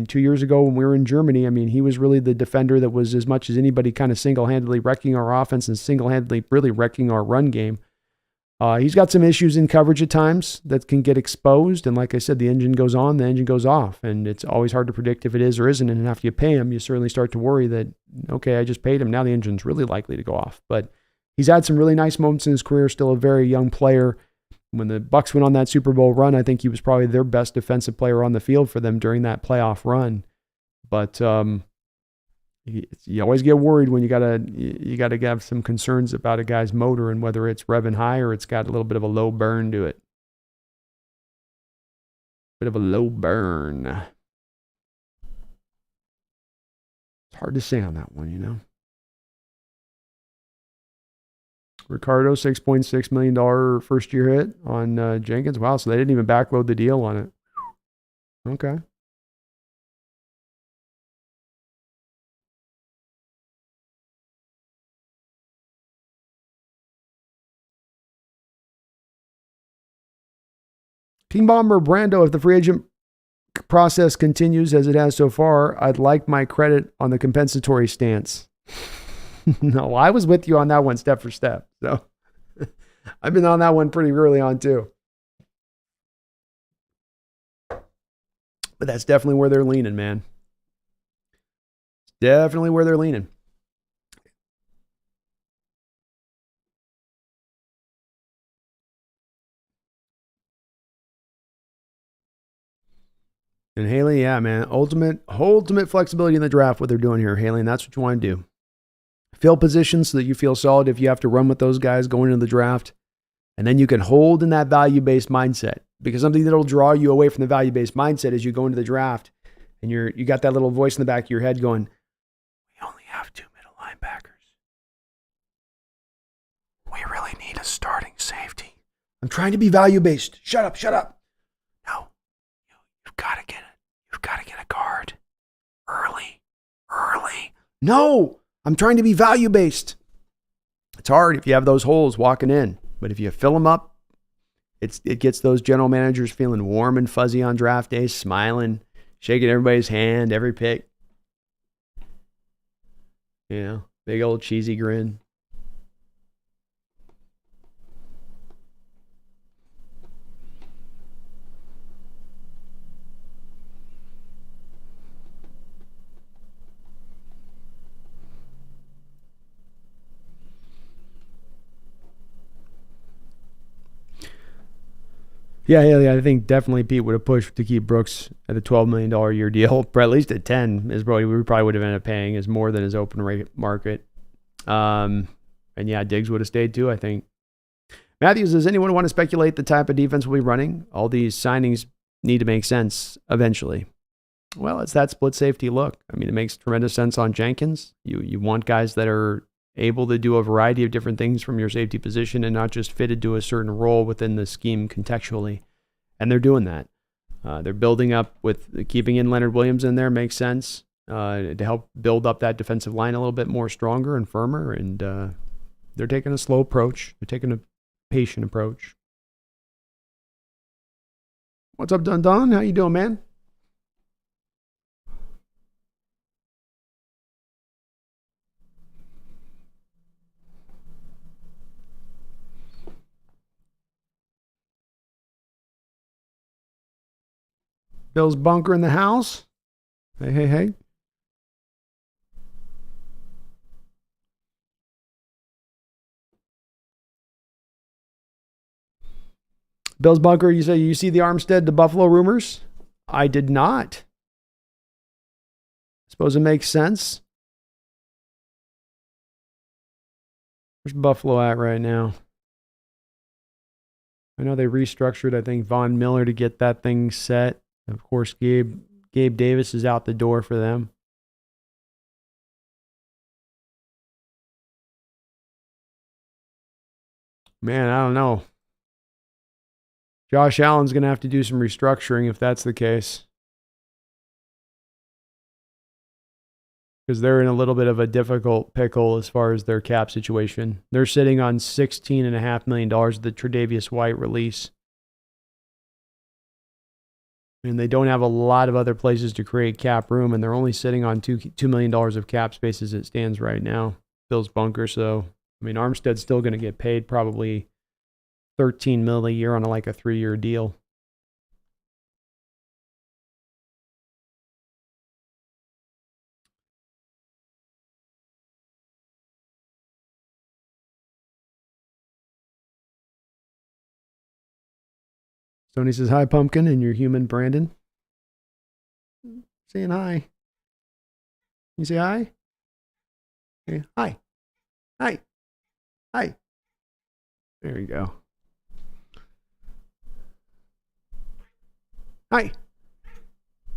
2 years ago when we were in Germany, he was really the defender that was as much as anybody kind of single-handedly wrecking our offense and single-handedly really wrecking our run game. He's got some issues in coverage at times that can get exposed. And like I said, the engine goes on, the engine goes off. And it's always hard to predict if it is or isn't. And after you pay him, you certainly start to worry that, okay, I just paid him. Now the engine's really likely to go off. But he's had some really nice moments in his career, still a very young player. When the Bucs went on that Super Bowl run, I think he was probably their best defensive player on the field for them during that playoff run. But you always get worried when you gotta have some concerns about a guy's motor and whether it's revving high or it's got a little bit of a low burn to it. Bit of a low burn. It's hard to say on that one, Ricardo, $6.6 million first year hit on Jenkins. Wow, so they didn't even backload the deal on it. Okay. King Bomber Brando, if the free agent process continues as it has so far, I'd like my credit on the compensatory stance. No, I was with you on that one step for step. So I've been on that one pretty early on too. But that's definitely where they're leaning, man. Definitely where they're leaning. And Haley, yeah, man, ultimate flexibility in the draft, what they're doing here, Haley, and that's what you want to do. Fill positions so that you feel solid if you have to run with those guys going into the draft. And then you can hold in that value-based mindset, because something that'll draw you away from the value-based mindset is you go into the draft and you got that little voice in the back of your head going, we only have 2 middle linebackers. We really need a starting safety. I'm trying to be value-based. Shut up. No, you've got to get it. You've got to get a guard early. No, I'm trying to be value-based. It's hard if you have those holes walking in, but if you fill them up, It gets those general managers feeling warm and fuzzy on draft day, smiling, shaking everybody's hand, every pick. Big old cheesy grin. Yeah. I think definitely Pete would have pushed to keep Brooks at a $12 million a year deal, or at least at 10 is probably we probably would have ended up paying is more than his open rate market. And yeah, Diggs would have stayed too, I think. Matthews, does anyone want to speculate the type of defense we'll be running? All these signings need to make sense eventually. Well, it's that split safety look. I mean, it makes tremendous sense on Jenkins. You want guys that are able to do a variety of different things from your safety position and not just fitted to a certain role within the scheme contextually. And they're doing that. They're building up with keeping in Leonard Williams in there makes sense to help build up that defensive line a little bit more stronger and firmer. And they're taking a slow approach. They're taking a patient approach. What's up, Don? How you doing, man? Bill's Bunker in the house. Hey. Bill's Bunker, you say you see the Armstead to Buffalo rumors? I did not. Suppose it makes sense. Where's Buffalo at right now? I know they restructured, I think, Von Miller to get that thing set. Of course, Gabe Davis is out the door for them. Man, I don't know. Josh Allen's going to have to do some restructuring if that's the case. Because they're in a little bit of a difficult pickle as far as their cap situation. They're sitting on $16.5 million of the Tre'Davious White release. And they don't have a lot of other places to create cap room, and they're only sitting on $2 million of cap space as it stands right now. Bill's Bunker. So, I mean, Armstead's still going to get paid probably $13 million a year on like a 3-year deal. Tony says, hi, Pumpkin, and your human Brandon. Saying hi. You say hi? Okay. Hi. Hi. Hi. There you go. Hi.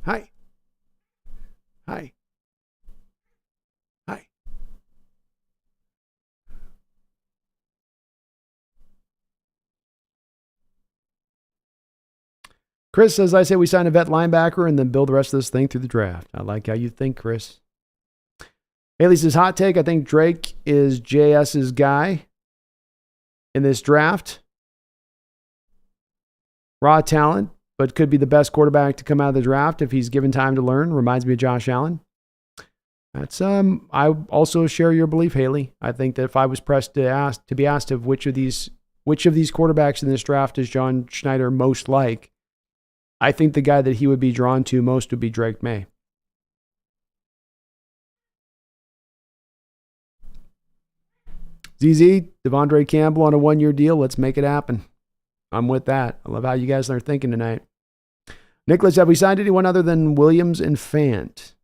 Hi. Hi. Hi. Chris says, I say we sign a vet linebacker and then build the rest of this thing through the draft. I like how you think, Chris. Haley says, hot take. I think Drake is JS's guy in this draft. Raw talent, but could be the best quarterback to come out of the draft if he's given time to learn. Reminds me of Josh Allen. That's I also share your belief, Haley. I think that if I was pressed to be asked of which of these quarterbacks in this draft is John Schneider most like, I think the guy that he would be drawn to most would be Drake May. ZZ, Devondre Campbell on a 1-year deal. Let's make it happen. I'm with that. I love how you guys are thinking tonight. Nicholas, have we signed anyone other than Williams and Fant?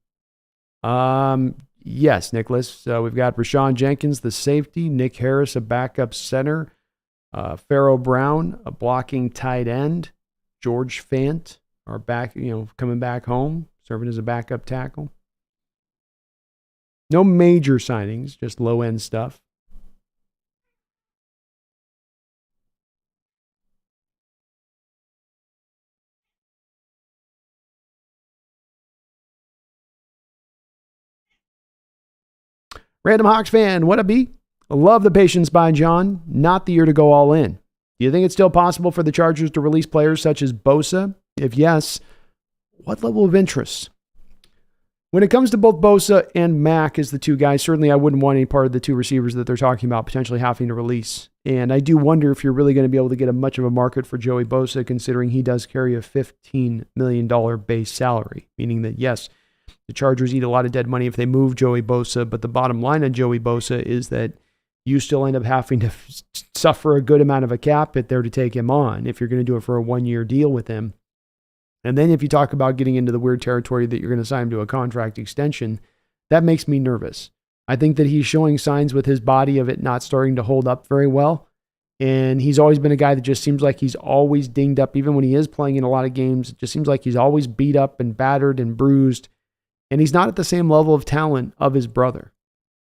Yes, Nicholas. We've got Rashawn Jenkins, the safety, Nick Harris, a backup center, Pharaoh Brown, a blocking tight end, George Fant, our back, coming back home, serving as a backup tackle. No major signings, just low-end stuff. Random Hawks fan, what a beat. I love the patience by John. Not the year to go all in. Do you think it's still possible for the Chargers to release players such as Bosa? If yes, what level of interest? When it comes to both Bosa and Mack as the two guys, certainly I wouldn't want any part of the two receivers that they're talking about potentially having to release. And I do wonder if you're really going to be able to get much of a market for Joey Bosa, considering he does carry a $15 million base salary, meaning that, yes, the Chargers eat a lot of dead money if they move Joey Bosa, but the bottom line on Joey Bosa is that you still end up having to suffer a good amount of a cap hit there to take him on if you're going to do it for a one-year deal with him. And then if you talk about getting into the weird territory that you're going to sign him to a contract extension, that makes me nervous. I think that he's showing signs with his body of it not starting to hold up very well. And he's always been a guy that just seems like he's always dinged up. Even when he is playing in a lot of games, it just seems like he's always beat up and battered and bruised. And he's not at the same level of talent of his brother.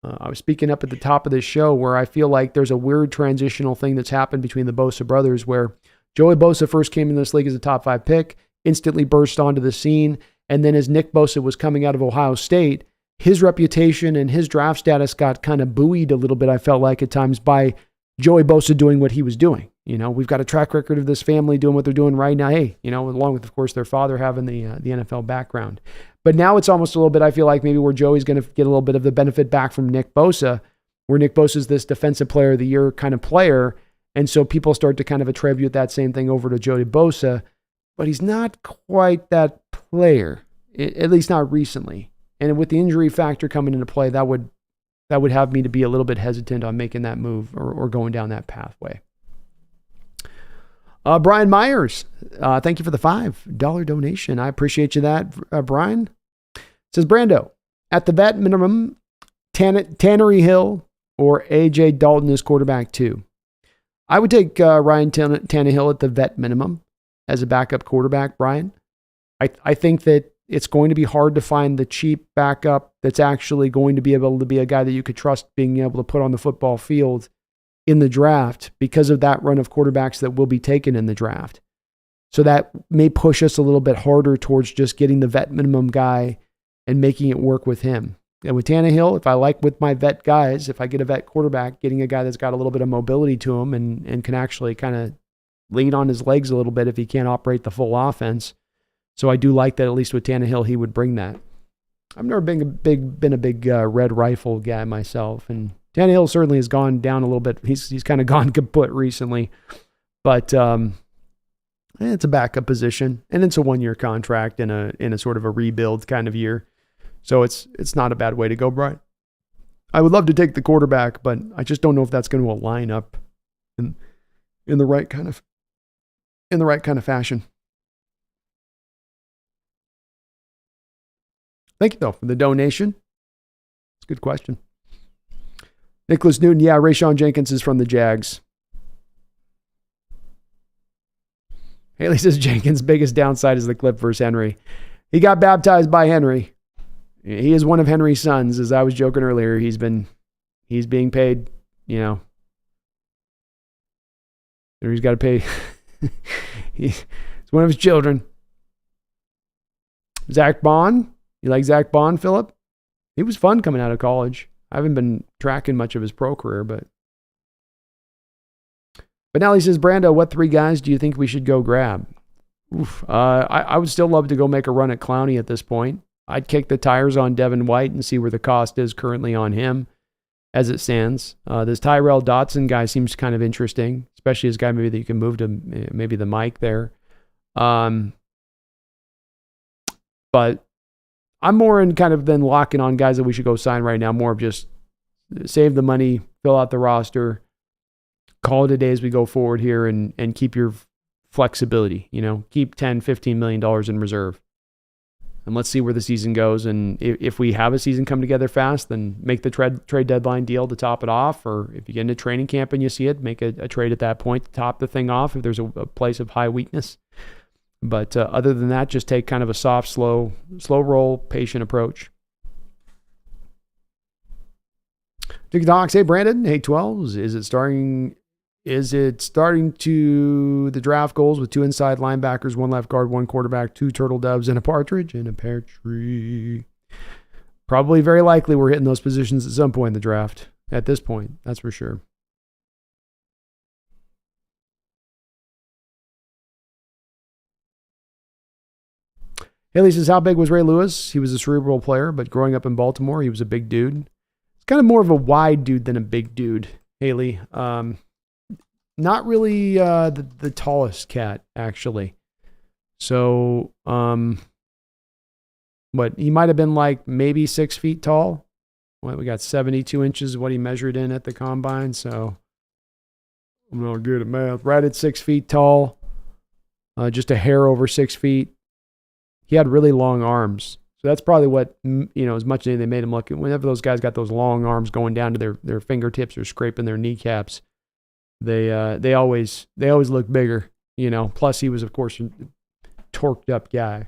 I was speaking up at the top of this show where I feel like there's a weird transitional thing that's happened between the Bosa brothers where Joey Bosa first came in this league as a top 5 pick, instantly burst onto the scene. And then as Nick Bosa was coming out of Ohio State, his reputation and his draft status got kind of buoyed a little bit, I felt like at times, by Joey Bosa doing what he was doing. You know, we've got a track record of this family doing what they're doing right now. Hey, you know, along with, of course, their father having the NFL background. But now it's almost a little bit, I feel like maybe where Joey's going to get a little bit of the benefit back from Nick Bosa, where Nick Bosa is this defensive player of the year kind of player. And so people start to kind of attribute that same thing over to Joey Bosa, but he's not quite that player, at least not recently. And with the injury factor coming into play, that would have me to be a little bit hesitant on making that move or going down that pathway. Brian Myers, thank you for the $5 donation. I appreciate you that, Brian. Says, Brando, at the vet minimum, Tannery Hill or A.J. Dalton is quarterback 2. I would take Ryan Tannehill at the vet minimum as a backup quarterback, Brian. I think that it's going to be hard to find the cheap backup that's actually going to be able to be a guy that you could trust being able to put on the football field in the draft because of that run of quarterbacks that will be taken in the draft. So that may push us a little bit harder towards just getting the vet minimum guy and making it work with him. And with Tannehill, if I like with my vet guys, if I get a vet quarterback, getting a guy that's got a little bit of mobility to him and can actually kind of lean on his legs a little bit if he can't operate the full offense. So I do like that at least with Tannehill, he would bring that. I've never been a big red rifle guy myself, and Tannehill certainly has gone down a little bit. He's kind of gone kaput recently, but it's a backup position, and it's a 1-year contract in a sort of a rebuild kind of year. So it's not a bad way to go, Brian. I would love to take the quarterback, but I just don't know if that's going to line up in the right kind of fashion. Thank you though for the donation. It's a good question. Nicholas Newton, yeah, Rayshon Jenkins is from the Jags. Haley says Jenkins' biggest downside is the clip versus Henry. He got baptized by Henry. He is one of Henry's sons. As I was joking earlier, he's being paid, you know. He's got to pay. He's one of his children. Zach Bond. You like Zach Bond, Philip? He was fun coming out of college. I haven't been tracking much of his pro career, but now he says, Brando, what 3 guys do you think we should go grab? I would still love to go make a run at Clowney at this point. I'd kick the tires on Devin White and see where the cost is currently on him as it stands. This Tyrell Dotson guy seems kind of interesting, especially as a guy maybe that you can move to maybe the mic there. But I'm more in kind of then locking on guys that we should go sign right now, more of just save the money, fill out the roster, call it a day as we go forward here and keep your flexibility, you know, keep $10, $15 million in reserve. And let's see where the season goes. And if we have a season come together fast, then make the trade deadline deal to top it off. Or if you get into training camp and you see it, make a trade at that point to top the thing off if there's a place of high weakness. But other than that, just take kind of a soft, slow roll, patient approach. TikToks, hey Brandon, hey 12s, is it starting to the draft goals with 2 inside linebackers, 1 left guard, 1 quarterback, 2 turtle doves, and a partridge in a pear tree? Probably very likely we're hitting those positions at some point in the draft. At this point, that's for sure. Haley says, how big was Ray Lewis? He was a cerebral player, but growing up in Baltimore, he was a big dude. It's kind of more of a wide dude than a big dude, Haley. Not really the tallest cat, actually. So, he might have been like maybe 6 feet tall. Well, we got 72 inches of what he measured in at the combine. So I'm not good at math. Right at 6 feet tall, just a hair over 6 feet. He had really long arms. So that's probably what, as much as they made him look, whenever those guys got those long arms going down to their fingertips or scraping their kneecaps, they always look bigger, Plus he was, of course, a torqued up guy.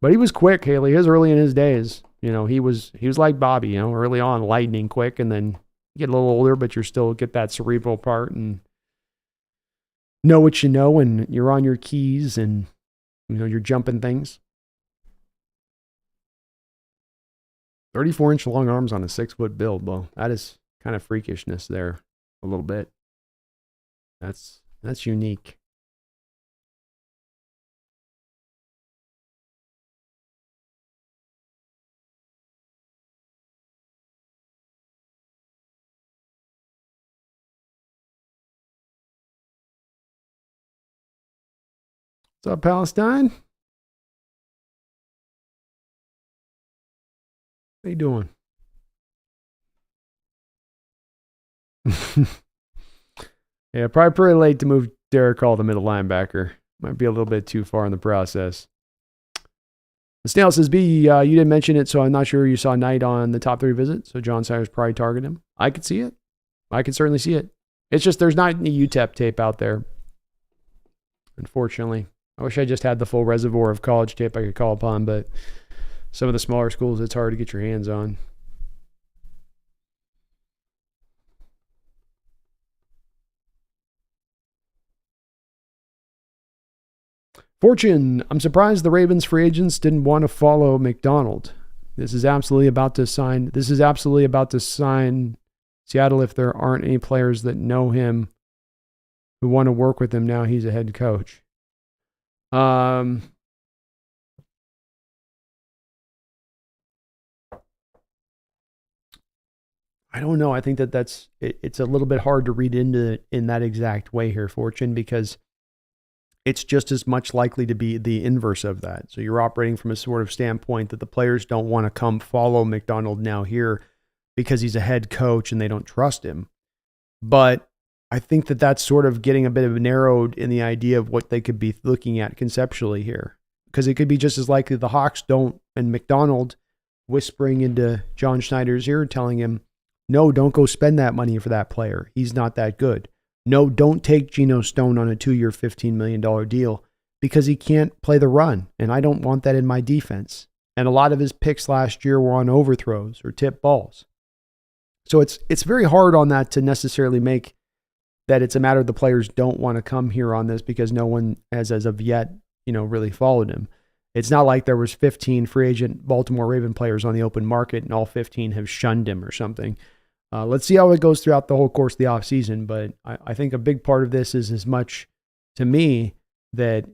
But he was quick, Haley. He was early in his days. He was like Bobby, early on, lightning quick, and then you get a little older, but you're still get that cerebral part and know what you know, and you're on your keys, and you're jumping things. 34-inch long arms on a 6-foot build. Well, that is kind of freakishness there, a little bit. That's unique. What's up, Palestine? How you doing? Yeah, probably pretty late to move Derek Hall to middle linebacker. Might be a little bit too far in the process. The Snail says, B, you didn't mention it, so I'm not sure you saw Knight on the top 3 visit, so John Schneider's probably targeted him. I could see it. I could certainly see it. It's just there's not any UTEP tape out there, unfortunately. I wish I just had the full reservoir of college tape I could call upon, but some of the smaller schools, it's hard to get your hands on. Fortune, I'm surprised the Ravens free agents didn't want to follow McDonald. This is absolutely about to sign Seattle if there aren't any players that know him who want to work with him now he's a head coach. I don't know. I think it's a little bit hard to read into it in that exact way here, Fortune, because it's just as much likely to be the inverse of that. So you're operating from a sort of standpoint that the players don't want to come follow McDonald now here because he's a head coach and they don't trust him. But I think that's sort of getting a bit of narrowed in the idea of what they could be looking at conceptually here. Because it could be just as likely the Hawks don't, and McDonald whispering into John Schneider's ear, telling him, no, don't go spend that money for that player. He's not that good. No, don't take Geno Stone on a 2-year, $15 million deal because he can't play the run, and I don't want that in my defense. And a lot of his picks last year were on overthrows or tip balls. So it's very hard on that to necessarily make that it's a matter of the players don't want to come here on this because no one has, as of yet, really followed him. It's not like there was 15 free agent Baltimore Raven players on the open market and all 15 have shunned him or something. Let's see how it goes throughout the whole course of the offseason. But I think a big part of this is as much to me that,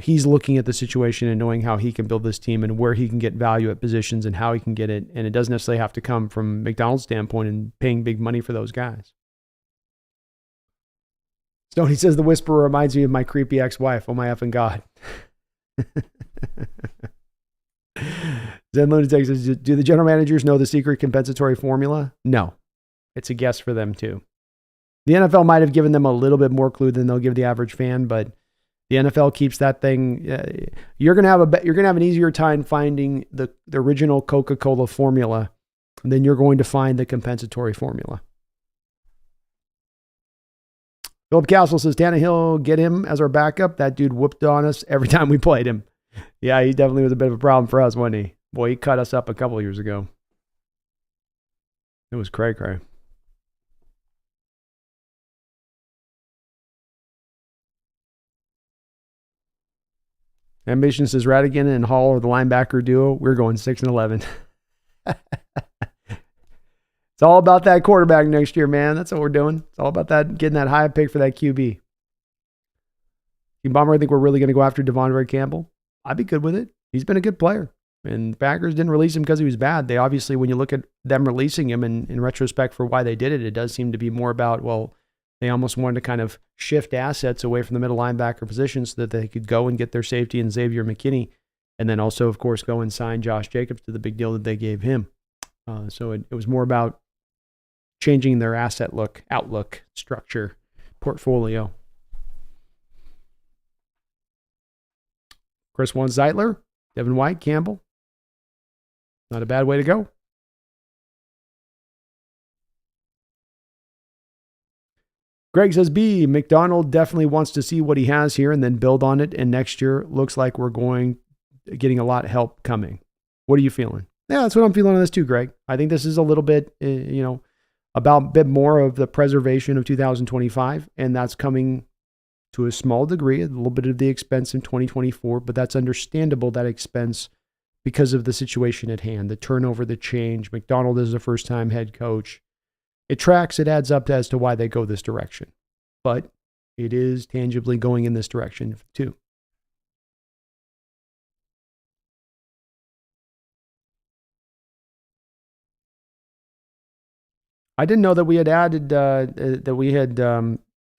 he's looking at the situation and knowing how he can build this team and where he can get value at positions and how he can get it. And it doesn't necessarily have to come from McDonald's standpoint and paying big money for those guys. Stoney says the whisperer reminds me of my creepy ex-wife. Oh my effing God. Zen Lunatic says, do the general managers know the secret compensatory formula? No. It's a guess for them too. The NFL might have given them a little bit more clue than they'll give the average fan, but the NFL keeps that thing. You're gonna have an easier time finding the original Coca-Cola formula than you're going to find the compensatory formula. Philip Castle says, Tannehill, get him as our backup. That dude whooped on us every time we played him. Yeah, he definitely was a bit of a problem for us, wasn't he? Boy, he cut us up a couple years ago. It was cray-cray. Ambition says Radigan and Hall are the linebacker duo. We're going 6-11. It's all about that quarterback next year, man. That's what we're doing. It's all about that, getting that high pick for that QB. Bomber, I think we're really going to go after Devondre Campbell. I'd be good with it. He's been a good player. And the Packers didn't release him because he was bad. They obviously, when you look at them releasing him and in retrospect for why they did it, it does seem to be more about, well, they almost wanted to kind of shift assets away from the middle linebacker position so that they could go and get their safety in Xavier McKinney. And then also, of course, go and sign Josh Jacobs to the big deal that they gave him. So it was more about changing their asset outlook, structure, portfolio. Chris wants Zeitler, Devin White, Campbell. Not a bad way to go. Greg says, B, McDonald definitely wants to see what he has here and then build on it. And next year looks like we're getting a lot of help coming. What are you feeling? Yeah, that's what I'm feeling on this too, Greg. I think this is a little bit, about a bit more of the preservation of 2025. And that's coming to a small degree, a little bit of the expense in 2024, but that's understandable, that expense, because of the situation at hand, the turnover, the change. McDonald is a first-time head coach. It tracks, it adds up as to why they go this direction. But it is tangibly going in this direction too. I didn't know that we had added,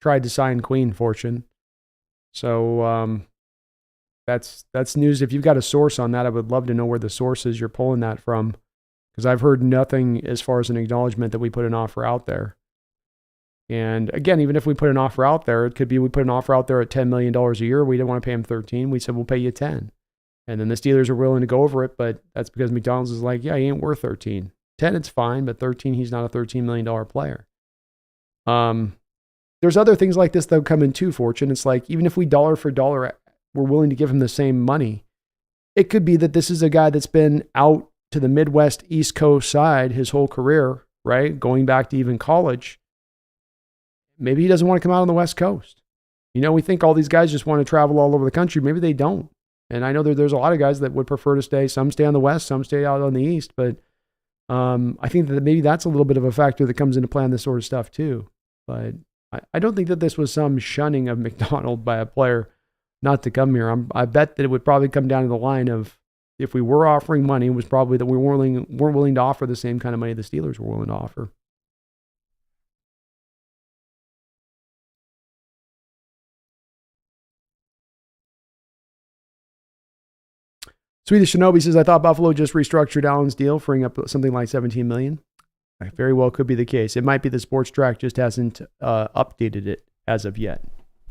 tried to sign Queen Fortune. So that's news. If you've got a source on that, I would love to know where the source is you're pulling that from, because I've heard nothing as far as an acknowledgement that we put an offer out there. And again, even if we put an offer out there, it could be we put an offer out there at $10 million a year. We didn't want to pay him 13. We said, we'll pay you 10. And then the Steelers are willing to go over it, but that's because McDonald's is like, yeah, he ain't worth 13. 10, it's fine, but 13, he's not a $13 million player. There's other things like this that come in too, Fortune. It's like, even if we dollar for dollar, we're willing to give him the same money. It could be that this is a guy that's been out to the Midwest, East Coast side his whole career, right? Going back to even college. Maybe he doesn't want to come out on the West Coast. We think all these guys just want to travel all over the country. Maybe they don't. And I know there's a lot of guys that would prefer to stay. Some stay on the West, some stay out on the East. But I think that maybe that's a little bit of a factor that comes into play on this sort of stuff too. But I don't think that this was some shunning of McDonald by a player not to come here. I bet that it would probably come down to the line of, if we were offering money, it was probably that we weren't willing to offer the same kind of money the Steelers were willing to offer. Swedish Shinobi says, I thought Buffalo just restructured Allen's deal, freeing up something like $17 million. Very well could be the case. It might be the sports track just hasn't updated it as of yet.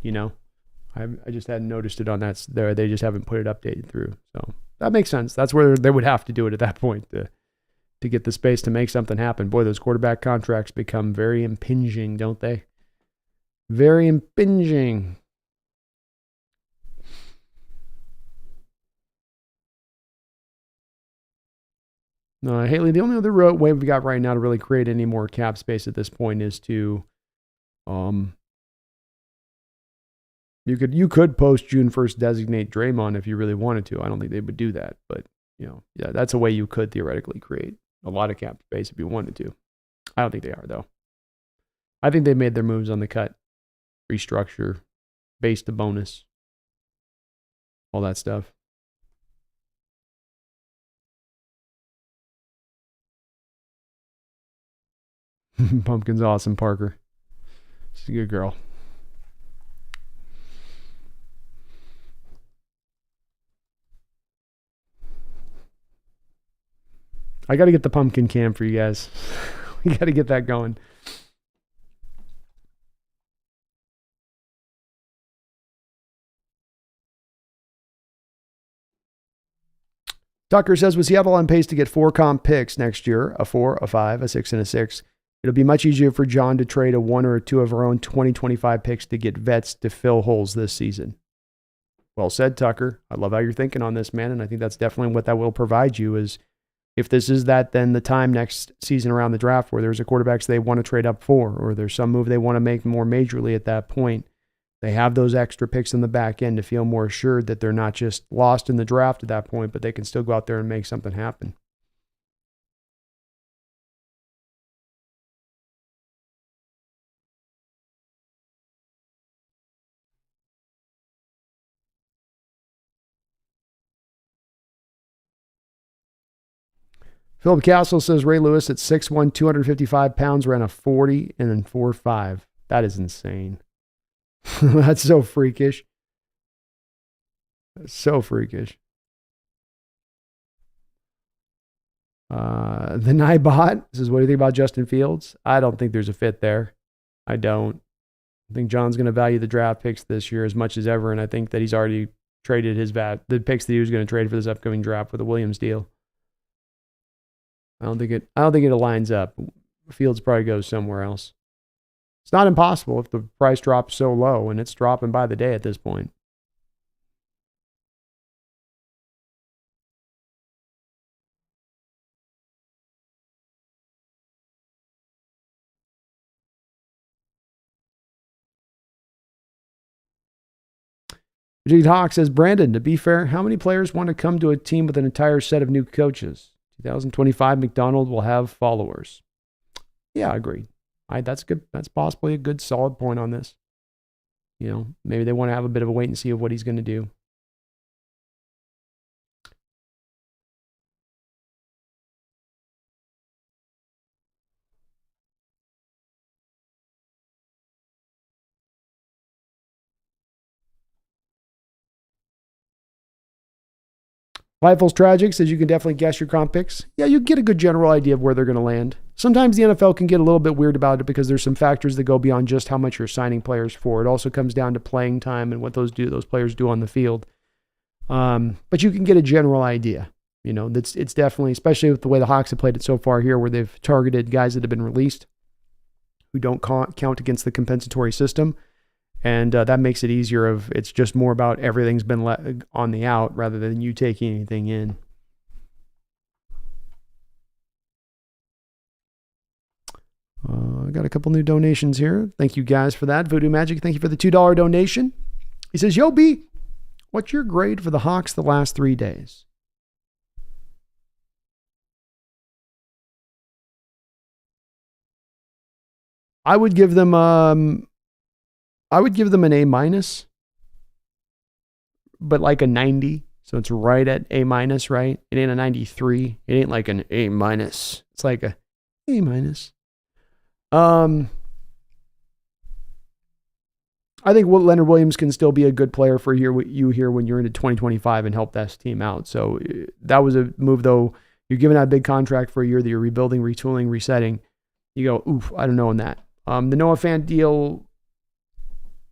I just hadn't noticed it on that there. They just haven't put it updated through. So that makes sense. That's where they would have to do it at that point to get the space to make something happen. Boy, those quarterback contracts become very impinging, don't they? Very impinging. No, Haley, the only other way we've got right now to really create any more cap space at this point is to, you could post June 1st designate Draymond if you really wanted to. I don't think they would do that, but yeah, that's a way you could theoretically create a lot of cap space if you wanted to. I don't think they are though. I think they made their moves on the cut, restructure, base to bonus, all that stuff. Pumpkin's awesome, Parker. She's a good girl. I got to get the pumpkin cam for you guys. We got to get that going. Tucker says, with Seattle on pace to get 4 comp picks next year, a 4, a 5, a 6, and a 6, it'll be much easier for John to trade a 1 or a 2 of our own 2025 picks to get vets to fill holes this season. Well said, Tucker. I love how you're thinking on this, man, and I think that's definitely what that will provide you is, if this is that, then the time next season around the draft where there's a quarterbacks they want to trade up for, or there's some move they want to make more majorly at that point, they have those extra picks in the back end to feel more assured that they're not just lost in the draft at that point, but they can still go out there and make something happen. Philip Castle says Ray Lewis at 6'1", 255 pounds, ran a 40 and then 4.5. That is insane. That's so freakish. So freakish. The Nibot says, what do you think about Justin Fields? I don't think there's a fit there. I don't. I think John's going to value the draft picks this year as much as ever, and I think that he's already traded the picks that he was going to trade for this upcoming draft with the Williams deal. I don't think it aligns up. Fields probably goes somewhere else. It's not impossible if the price drops so low, and it's dropping by the day at this point. Virginia Hawk says, Brandon, to be fair, how many players want to come to a team with an entire set of new coaches? 2025, McDonald will have followers. Yeah, I agree. That's good. That's possibly a good solid point on this. Maybe they want to have a bit of a wait and see of what he's going to do. Fightful's Tragic says you can definitely guess your comp picks. Yeah, you get a good general idea of where they're going to land. Sometimes the NFL can get a little bit weird about it because there's some factors that go beyond just how much you're signing players for. It also comes down to playing time and what those players do on the field. But you can get a general idea. It's definitely, especially with the way the Hawks have played it so far here, where they've targeted guys that have been released who don't count against the compensatory system. And that makes it easier. It's just more about everything's been let on the out rather than you taking anything in. I got a couple new donations here. Thank you guys for that. Voodoo Magic, thank you for the $2 donation. He says, Yo, B, what's your grade for the Hawks the last 3 days? I would give them an A-, but like a 90. So it's right at A-, right? It ain't a 93. It ain't like an A-. It's like a A-. I think Leonard Williams can still be a good player for you here when you're into 2025 and help that team out. So that was a move, though. You're giving out a big contract for a year that you're rebuilding, retooling, resetting. You go, oof, I don't know on that. The Noah Fant deal,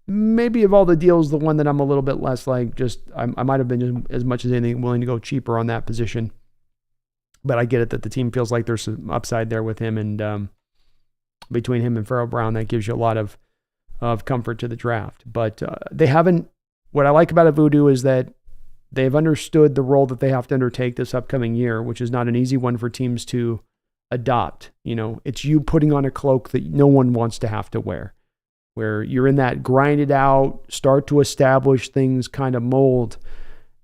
maybe of all the deals, the one that I'm a little bit less like, I might have been as much as anything willing to go cheaper on that position. But I get it that the team feels like there's some upside there with him, and between him and Pharaoh Brown, that gives you a lot of comfort to the draft. But they haven't, what I like about it, Voodoo, is that they've understood the role that they have to undertake this upcoming year, which is not an easy one for teams to adopt. It's you putting on a cloak that no one wants to have to wear, where you're in that grind it out, start to establish things kind of mold.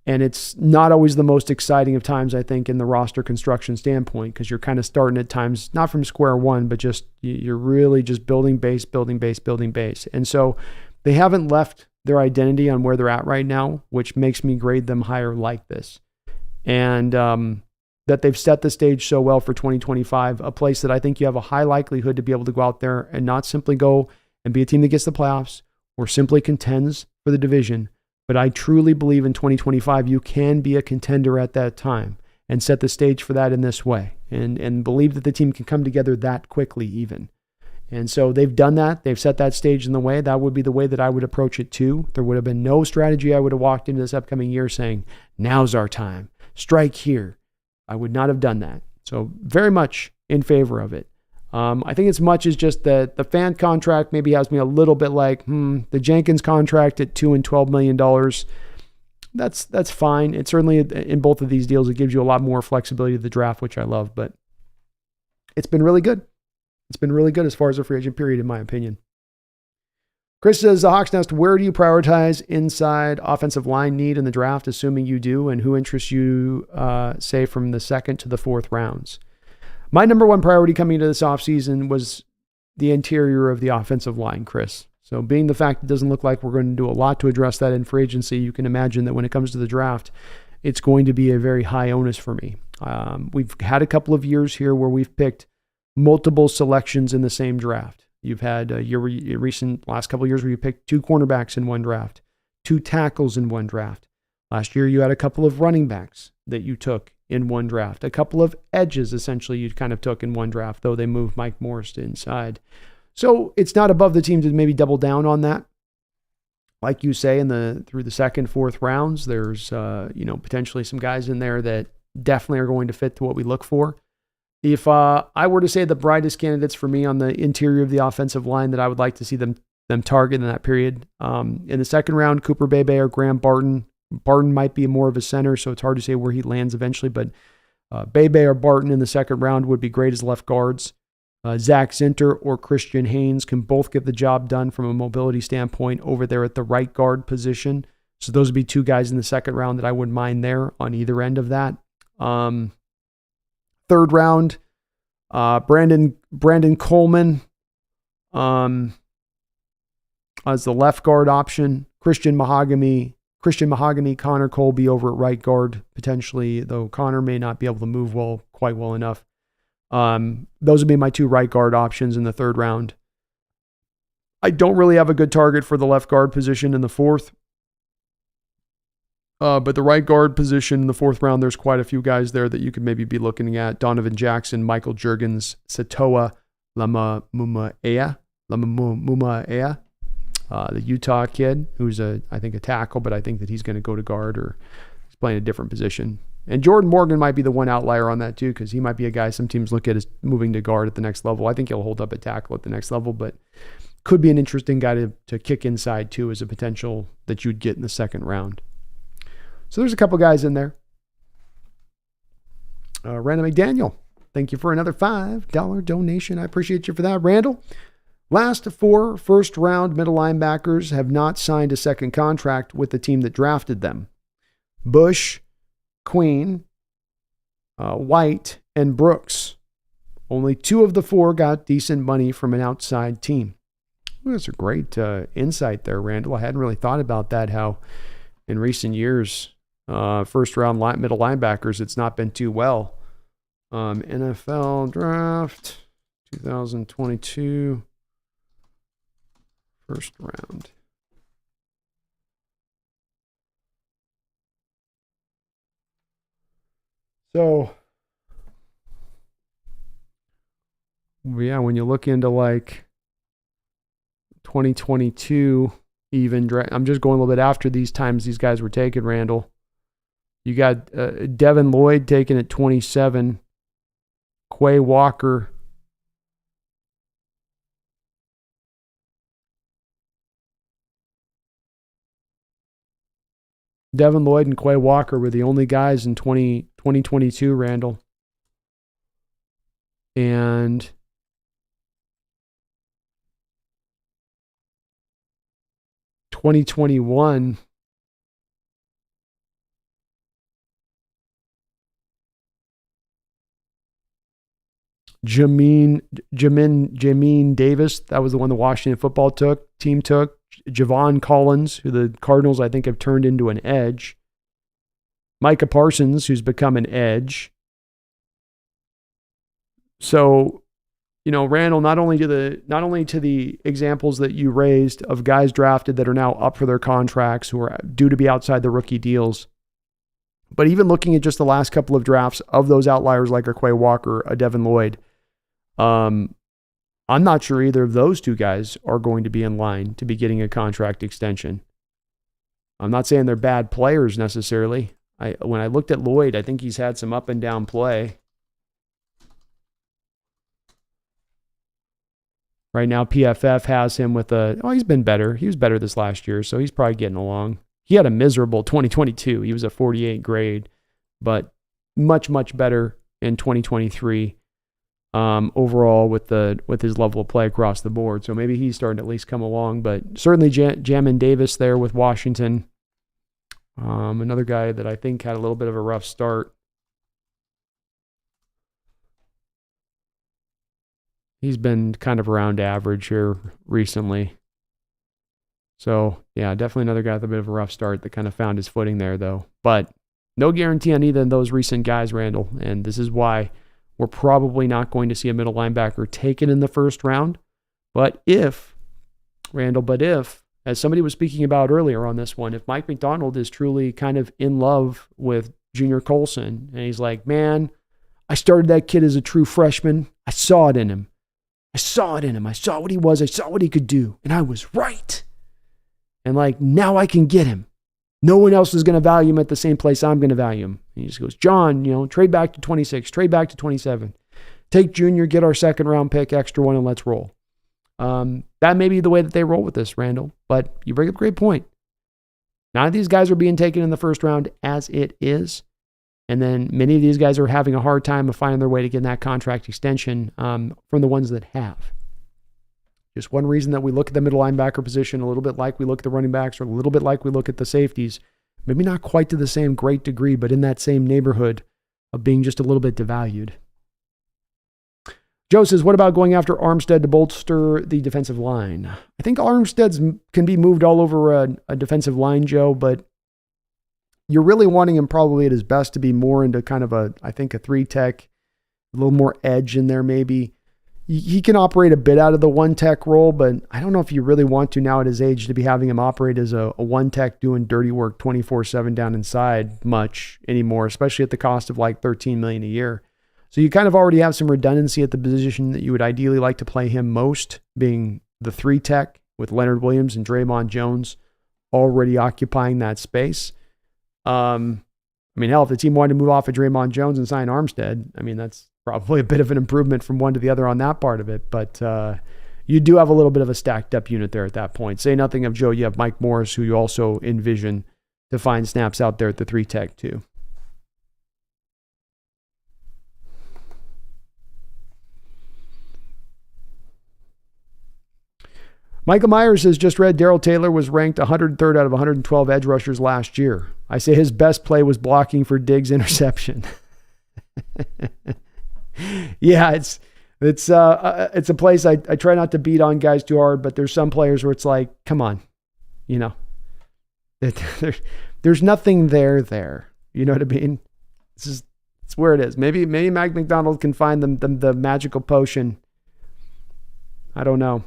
And it's not always the most exciting of times, I think, in the roster construction standpoint, because you're kind of starting at times, not from square one, but just you're really just building base. And so they haven't left their identity on where they're at right now, which makes me grade them higher like this. And that they've set the stage so well for 2025, a place that I think you have a high likelihood to be able to go out there and not simply go and be a team that gets the playoffs or simply contends for the division. But I truly believe in 2025, you can be a contender at that time and set the stage for that in this way, and believe that the team can come together that quickly even. And so they've done that. They've set that stage in the way. That would be the way that I would approach it too. There would have been no strategy I would have walked into this upcoming year saying, now's our time, strike here. I would not have done that. So very much in favor of it. I think as much as just the Fant contract maybe has me a little bit like, the Jenkins contract at $2 and $12 million. That's fine. It certainly, in both of these deals, it gives you a lot more flexibility to the draft, which I love, but it's been really good. It's been really good as far as a free agent period, in my opinion. Chris says, the Hawks Nest, where do you prioritize inside offensive line need in the draft, assuming you do, and who interests you, say, from the second to the fourth rounds? My number one priority coming into this offseason was the interior of the offensive line, Chris. So being the fact it doesn't look like we're going to do a lot to address that in free agency, you can imagine that when it comes to the draft, it's going to be a very high onus for me. We've had a couple of years here where we've picked multiple selections in the same draft. You've had your recent last couple of years where you picked 2 cornerbacks in one draft, 2 tackles in one draft. Last year, you had a couple of running backs that you took in one draft, a couple of edges essentially you kind of took in one draft, though they moved Mike Morris to inside. So it's not above the team to maybe double down on that. Like you say, through the second, fourth rounds, there's potentially some guys in there that definitely are going to fit to what we look for. If I were to say the brightest candidates for me on the interior of the offensive line that I would like to see them target in that period, in the second round, Cooper Bebe or Graham Barton. Barton might be more of a center, so it's hard to say where he lands eventually, but Bebe or Barton in the second round would be great as left guards. Zach Zinter or Christian Haynes can both get the job done from a mobility standpoint over there at the right guard position. So those would be 2 guys in the second round that I wouldn't mind there on either end of that. Third round, Brandon Coleman as the left guard option. Christian Mahogany, Connor Colby over at right guard potentially, though Connor may not be able to move quite well enough. Those would be my 2 right guard options in the third round. I don't really have a good target for the left guard position in the fourth. But the right guard position in the fourth round, there's quite a few guys there that you could maybe be looking at. Donovan Jackson, Michael Juergens, Satoa Lamamumuea, the Utah kid, who's I think a tackle, but I think that he's going to go to guard or he's playing a different position. And Jordan Morgan might be the one outlier on that too, because he might be a guy some teams look at as moving to guard at the next level. I think he'll hold up at tackle at the next level, but could be an interesting guy to kick inside too as a potential that you'd get in the second round. So there's a couple guys in there. Randall McDaniel, thank you for another $5 donation. I appreciate you for that, Randall. Last 4 first-round middle linebackers have not signed a second contract with the team that drafted them. Bush, Queen, White, and Brooks. Only 2 of the 4 got decent money from an outside team. Well, that's a great insight there, Randall. I hadn't really thought about that, how in recent years, first-round middle linebackers, it's not been too well. NFL Draft 2022. First round. So, yeah, when you look into like 2022, I'm just going a little bit after these times these guys were taken, Randall. You got Devin Lloyd taken at 27, Quay Walker. Devin Lloyd and Quay Walker were the only guys in 2022, Randall. And (2021) Jamin Davis, that was the one the Washington football team took. Javon Collins, who the Cardinals, I think, have turned into an edge. Micah Parsons, who's become an edge. So, Randall, not only to the examples that you raised of guys drafted that are now up for their contracts who are due to be outside the rookie deals, but even looking at just the last couple of drafts of those outliers like a Quay Walker, a Devin Lloyd, I'm not sure either of those 2 guys are going to be in line to be getting a contract extension. I'm not saying they're bad players necessarily. When I looked at Lloyd, I think he's had some up and down play. Right now, PFF has him with he's been better. He was better this last year, so he's probably getting along. He had a miserable 2022. He was a 48 grade, but much, much better in 2023. Overall with his level of play across the board. So maybe he's starting to at least come along, but certainly Jamin Davis there with Washington. Another guy that I think had a little bit of a rough start. He's been kind of around average here recently. So yeah, definitely another guy with a bit of a rough start that kind of found his footing there though. But No guarantee on either of those recent guys, Randall. And this is why we're probably not going to see a middle linebacker taken in the first round. But if, as somebody was speaking about earlier on this one, if Mike Macdonald is truly kind of in love with Junior Colson, and he's like, man, I started that kid as a true freshman. I saw it in him. I saw what he was. I saw what he could do. And I was right. And like, now I can get him. No one else is going to value him at the same place I'm going to value him. And he just goes, John, trade back to 26, trade back to 27. Take Junior, get our second round pick, extra one, and let's roll. That may be the way that they roll with this, Randall. But you bring up a great point. None of these guys are being taken in the first round as it is. And then many of these guys are having a hard time of finding their way to getting that contract extension from the ones that have. Just one reason that we look at the middle linebacker position a little bit like we look at the running backs, or a little bit like we look at the safeties. Maybe not quite to the same great degree, but in that same neighborhood of being just a little bit devalued. Joe says, what about going after Armstead to bolster the defensive line? I think Armstead can be moved all over a defensive line, Joe, but you're really wanting him probably at his best to be more into kind of a 3-tech, a little more edge in there maybe. He can operate a bit out of the 1-tech role, but I don't know if you really want to now at his age to be having him operate as a 1-tech doing dirty work 24/7 down inside much anymore, especially at the cost of like $13 million a year. So you kind of already have some redundancy at the position that you would ideally like to play him most, being the 3-tech with Leonard Williams and Draymond Jones already occupying that space. Hell, if the team wanted to move off of Draymond Jones and sign Armstead, that's probably a bit of an improvement from one to the other on that part of it. But you do have a little bit of a stacked up unit there at that point. Say nothing of Joe. You have Mike Morris, who you also envision to find snaps out there at the 3-tech too. Michael Myers has just read Darrell Taylor was ranked 103rd out of 112 edge rushers last year. I say his best play was blocking for Diggs' interception. Yeah, it's a place I try not to beat on guys too hard, but there's some players where it's like, come on, there's nothing there. You know what I mean? It's where it is. Maybe Mike Macdonald can find the magical potion. I don't know.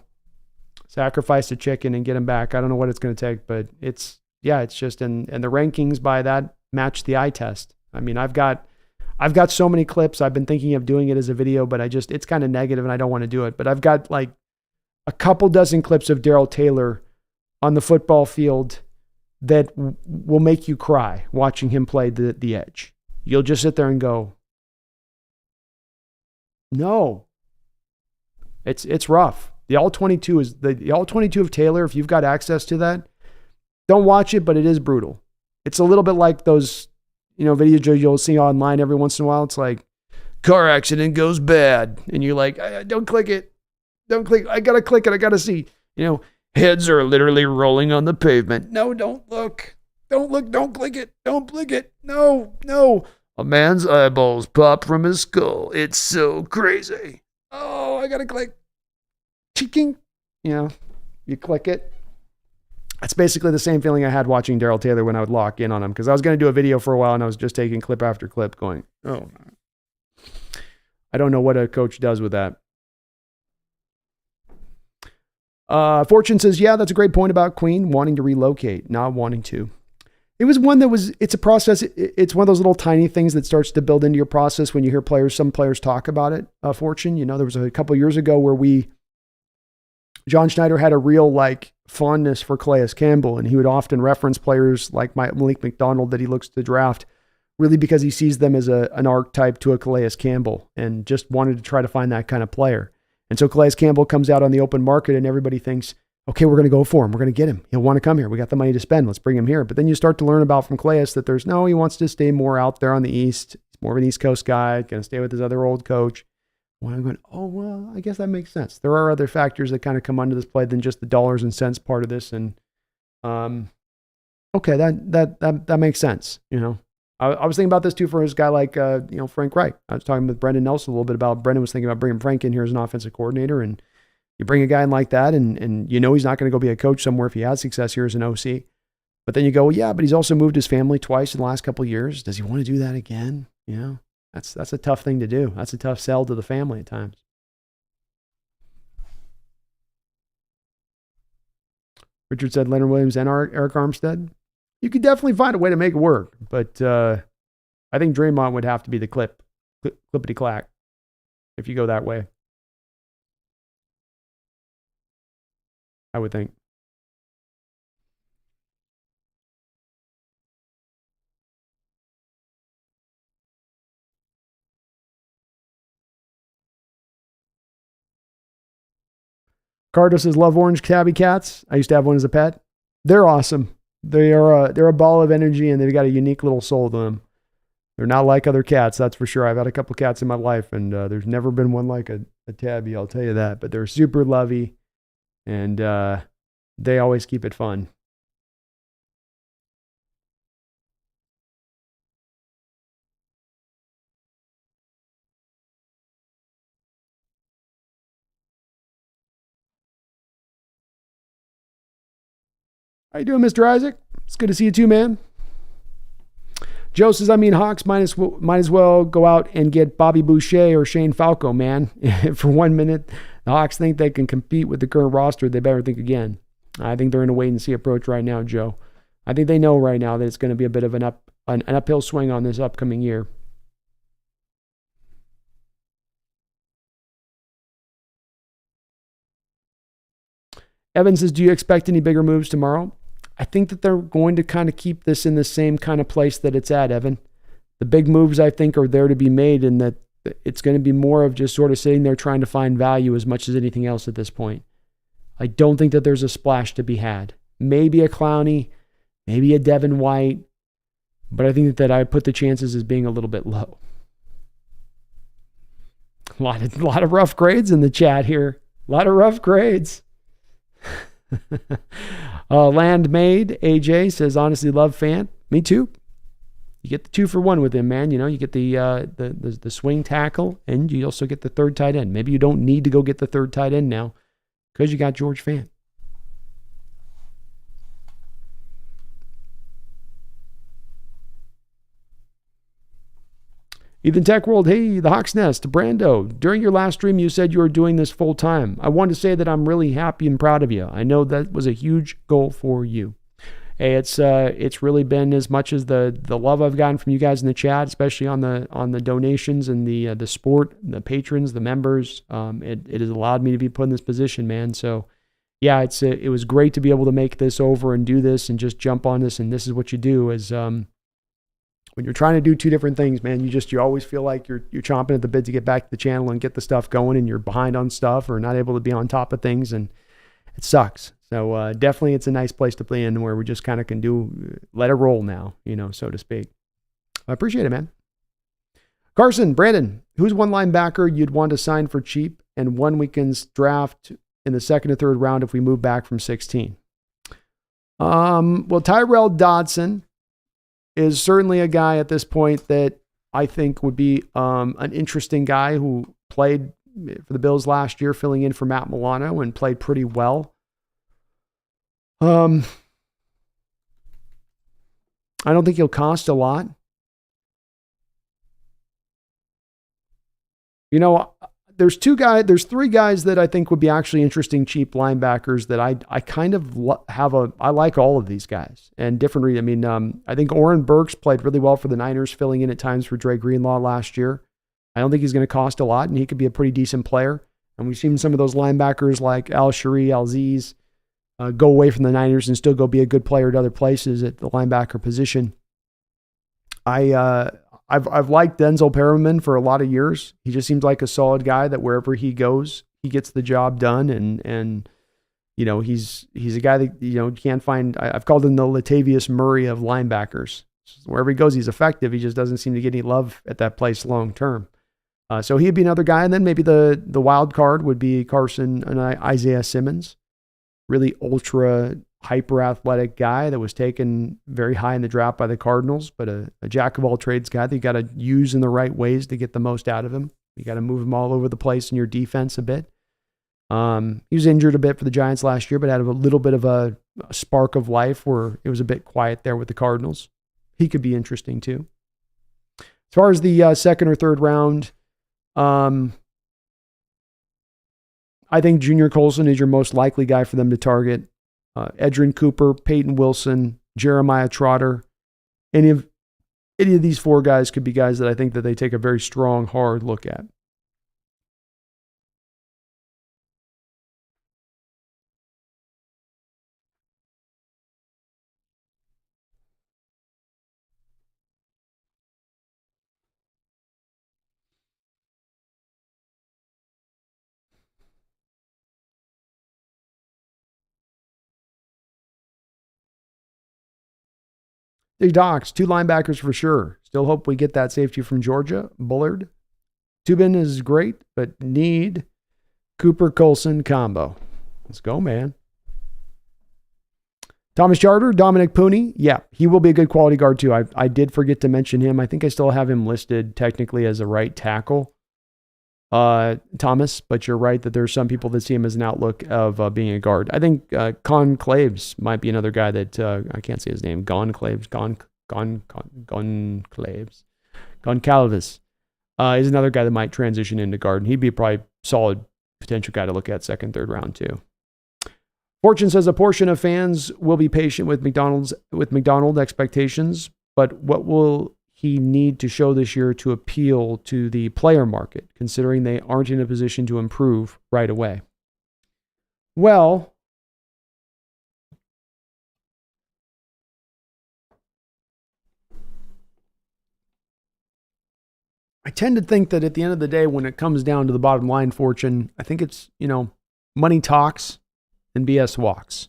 Sacrifice a chicken and get him back. I don't know what it's going to take, but it's just, and the rankings by that match the eye test. I've got so many clips. I've been thinking of doing it as a video, but it's kind of negative and I don't want to do it. But I've got like a couple dozen clips of Darrell Taylor on the football field that will make you cry watching him play the edge. You'll just sit there and go, no, it's rough. The all-22 is the all-22 of Taylor. If you've got access to that, don't watch it, but it is brutal. It's a little bit like those, videos you'll see online every once in a while. It's like, car accident goes bad. And you're like, don't click it. Don't click. I got to click it. I got to see. Heads are literally rolling on the pavement. No, don't look. Don't look. Don't click it. Don't click it. No. A man's eyeballs pop from his skull. It's so crazy. Oh, I got to click. Cheeking, you click it. That's basically the same feeling I had watching Darrell Taylor when I would lock in on him, because I was going to do a video for a while and I was just taking clip after clip going, oh, I don't know what a coach does with that. Fortune says, yeah, that's a great point about Queen wanting to relocate, not wanting to. It was one it's a process. It's one of those little tiny things that starts to build into your process when you hear some players talk about it. Fortune, there was a couple years ago where John Schneider had a real fondness for Calais Campbell, and he would often reference players like Malik McDonald that he looks to draft really because he sees them as an archetype to a Calais Campbell and just wanted to try to find that kind of player. And so Calais Campbell comes out on the open market and everybody thinks, okay, we're going to go for him. We're going to get him. He'll want to come here. We got the money to spend. Let's bring him here. But then you start to learn about from Calais that he wants to stay more out there on the East. He's more of an East Coast guy, going to stay with his other old coach. Well, I'm going, oh, well, I guess that makes sense. There are other factors that kind of come into this play than just the dollars and cents part of this. And, okay, that makes sense. I was thinking about this too for a guy like, Frank Reich. I was talking with Brendan Nelson a little bit about Brendan was thinking about bringing Frank in here as an offensive coordinator. And you bring a guy in like that and he's not going to go be a coach somewhere if he has success here as an OC. But then you go, yeah, but he's also moved his family twice in the last couple of years. Does he want to do that again? You know, that's a tough thing to do. That's a tough sell to the family at times. Richard said Leonard Williams and Eric Armstead. You could definitely find a way to make it work, but I think Draymond would have to be the clippity clack if you go that way. I would think. Cardo says, love orange tabby cats. I used to have one as a pet. They're awesome. They're a ball of energy, and they've got a unique little soul to them. They're not like other cats, that's for sure. I've had a couple cats in my life, and there's never been one like a tabby, I'll tell you that. But they're super lovey, and they always keep it fun. How you doing, Mr. Isaac? It's good to see you too, man. Joe says, Hawks might as well go out and get Bobby Boucher or Shane Falco, man. For 1 minute, the Hawks think they can compete with the current roster. They better think again. I think they're in a wait-and-see approach right now, Joe. I think they know right now that it's going to be a bit of an uphill swing on this upcoming year. Evan says, do you expect any bigger moves tomorrow? I think that they're going to kind of keep this in the same kind of place that it's at, Evan. The big moves, I think, are there to be made, and that it's going to be more of just sort of sitting there trying to find value as much as anything else at this point. I don't think that there's a splash to be had. Maybe a Clowney, maybe a Devin White, but I think that I put the chances as being a little bit low. A lot of rough grades in the chat here. A lot of rough grades. Landmade AJ says, honestly, love Fant. Me too. You get the 2-for-1 with him, man. You know, you get the swing tackle, and you also get the third tight end. Maybe you don't need to go get the third tight end now because you got George Fant. Ethan Tech World, hey, the Hawks Nest, Brando. During your last stream, you said you were doing this full time. I wanted to say that I'm really happy and proud of you. I know that was a huge goal for you. Hey, it's really been as much as the love I've gotten from you guys in the chat, especially on the donations and the support, the patrons, the members. It has allowed me to be put in this position, man. So, yeah, it was great to be able to make this over and do this and just jump on this. And this is what you do is. When you're trying to do two different things, man, you always feel like you're chomping at the bit to get back to the channel and get the stuff going, and you're behind on stuff or not able to be on top of things, and it sucks. So definitely it's a nice place to play in where we just kind of can let it roll now, so to speak. I appreciate it, man. Carson, Brandon, who's one linebacker you'd want to sign for cheap and one we can draft in the second or third round if we move back from 16? Well, Tyrell Dodson is certainly a guy at this point that I think would be an interesting guy who played for the Bills last year, filling in for Matt Milano, and played pretty well. I don't think he'll cost a lot. There's three guys that I think would be actually interesting cheap linebackers that I kind of I like all of these guys and different reasons. I think Oren Burks played really well for the Niners, filling in at times for Dre Greenlaw last year. I don't think he's going to cost a lot, and he could be a pretty decent player. And we've seen some of those linebackers like Al-Shari, Al-Aziz go away from the Niners and still go be a good player at other places at the linebacker position. I've liked Denzel Perriman for a lot of years. He just seems like a solid guy that wherever he goes, he gets the job done. And he's a guy that, you can't find. I've called him the Latavius Murray of linebackers. Wherever he goes, he's effective. He just doesn't seem to get any love at that place long term. So he'd be another guy. And then maybe the wild card would be Carson and Isaiah Simmons, really ultra hyper athletic guy that was taken very high in the draft by the Cardinals, but a jack of all trades guy that you got to use in the right ways to get the most out of him. You got to move him all over the place in your defense a bit. He was injured a bit for the Giants last year, but had a little bit of a spark of life where it was a bit quiet there with the Cardinals. He could be interesting too. As far as the second or third round, I think Junior Colson is your most likely guy for them to target. Edgerrin Cooper, Peyton Wilson, Jeremiah Trotter. Any of these four guys could be guys that I think that they take a very strong, hard look at. The Docs, 2 linebackers for sure. Still hope we get that safety from Georgia, Bullard. Tubin is great, but need Cooper-Colson combo. Let's go, man. Thomas Charter, Dominic Pooney. Yeah, he will be a good quality guard too. I did forget to mention him. I think I still have him listed technically as a right tackle, Thomas, but you're right that there's some people that see him as an outlook of being a guard. I think Conclaves might be another guy that, I can't say his name, Goncalves is another guy that might transition into guard, and he'd be probably solid potential guy to look at second, third round too. Fortune says a portion of fans will be patient with McDonald expectations, but what will he need to show this year to appeal to the player market, considering they aren't in a position to improve right away? Well, I tend to think that at the end of the day, when it comes down to the bottom line, Fortune, I think it's, money talks and BS walks.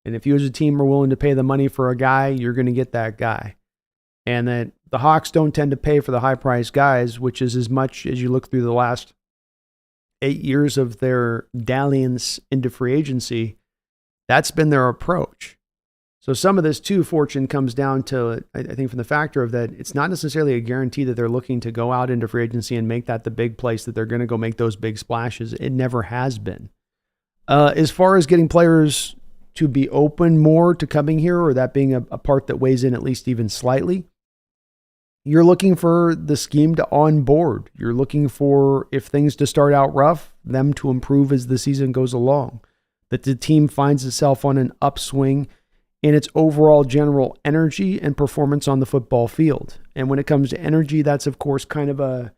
And if you as a team are willing to pay the money for a guy, you're going to get that guy. And that the Hawks don't tend to pay for the high-priced guys, which is as much as you look through the last 8 years of their dalliance into free agency, that's been their approach. So some of this, too, Fortune, comes down to, I think, from the factor of that it's not necessarily a guarantee that they're looking to go out into free agency and make that the big place that they're going to go make those big splashes. It never has been. As far as getting players to be open more to coming here, or that being a part that weighs in at least even slightly, you're looking for the scheme to onboard. You're looking for, if things to start out rough, them to improve as the season goes along. That the team finds itself on an upswing in its overall general energy and performance on the football field. And when it comes to energy, that's of course kind of a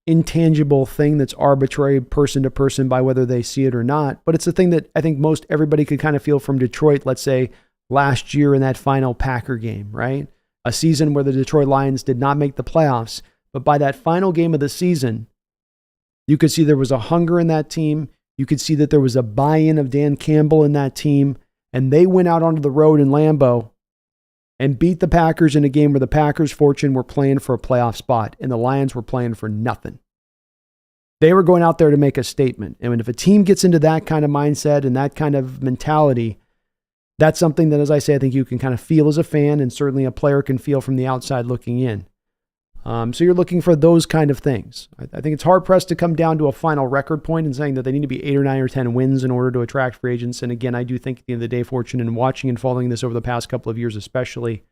intangible thing that's arbitrary person to person by whether they see it or not. But it's a thing that I think most everybody could kind of feel from Detroit, let's say last year in that final Packer game, right? A season where the Detroit Lions did not make the playoffs, but by that final game of the season, you could see there was a hunger in that team. You could see that there was a buy-in of Dan Campbell in that team, and they went out onto the road in Lambeau and beat the Packers in a game where the Packers, Fortune, were playing for a playoff spot, and the Lions were playing for nothing. They were going out there to make a statement. And if a team gets into that kind of mindset and that kind of mentality, that's something that, as I say, I think you can kind of feel as a fan, and certainly a player can feel from the outside looking in. So you're looking for those kind of things. I think it's hard-pressed to come down to a final record point and saying that they need to be 8 or 9 or 10 wins in order to attract free agents. And again, I do think at the end of the day, Fortune, and watching and following this over the past couple of years especially,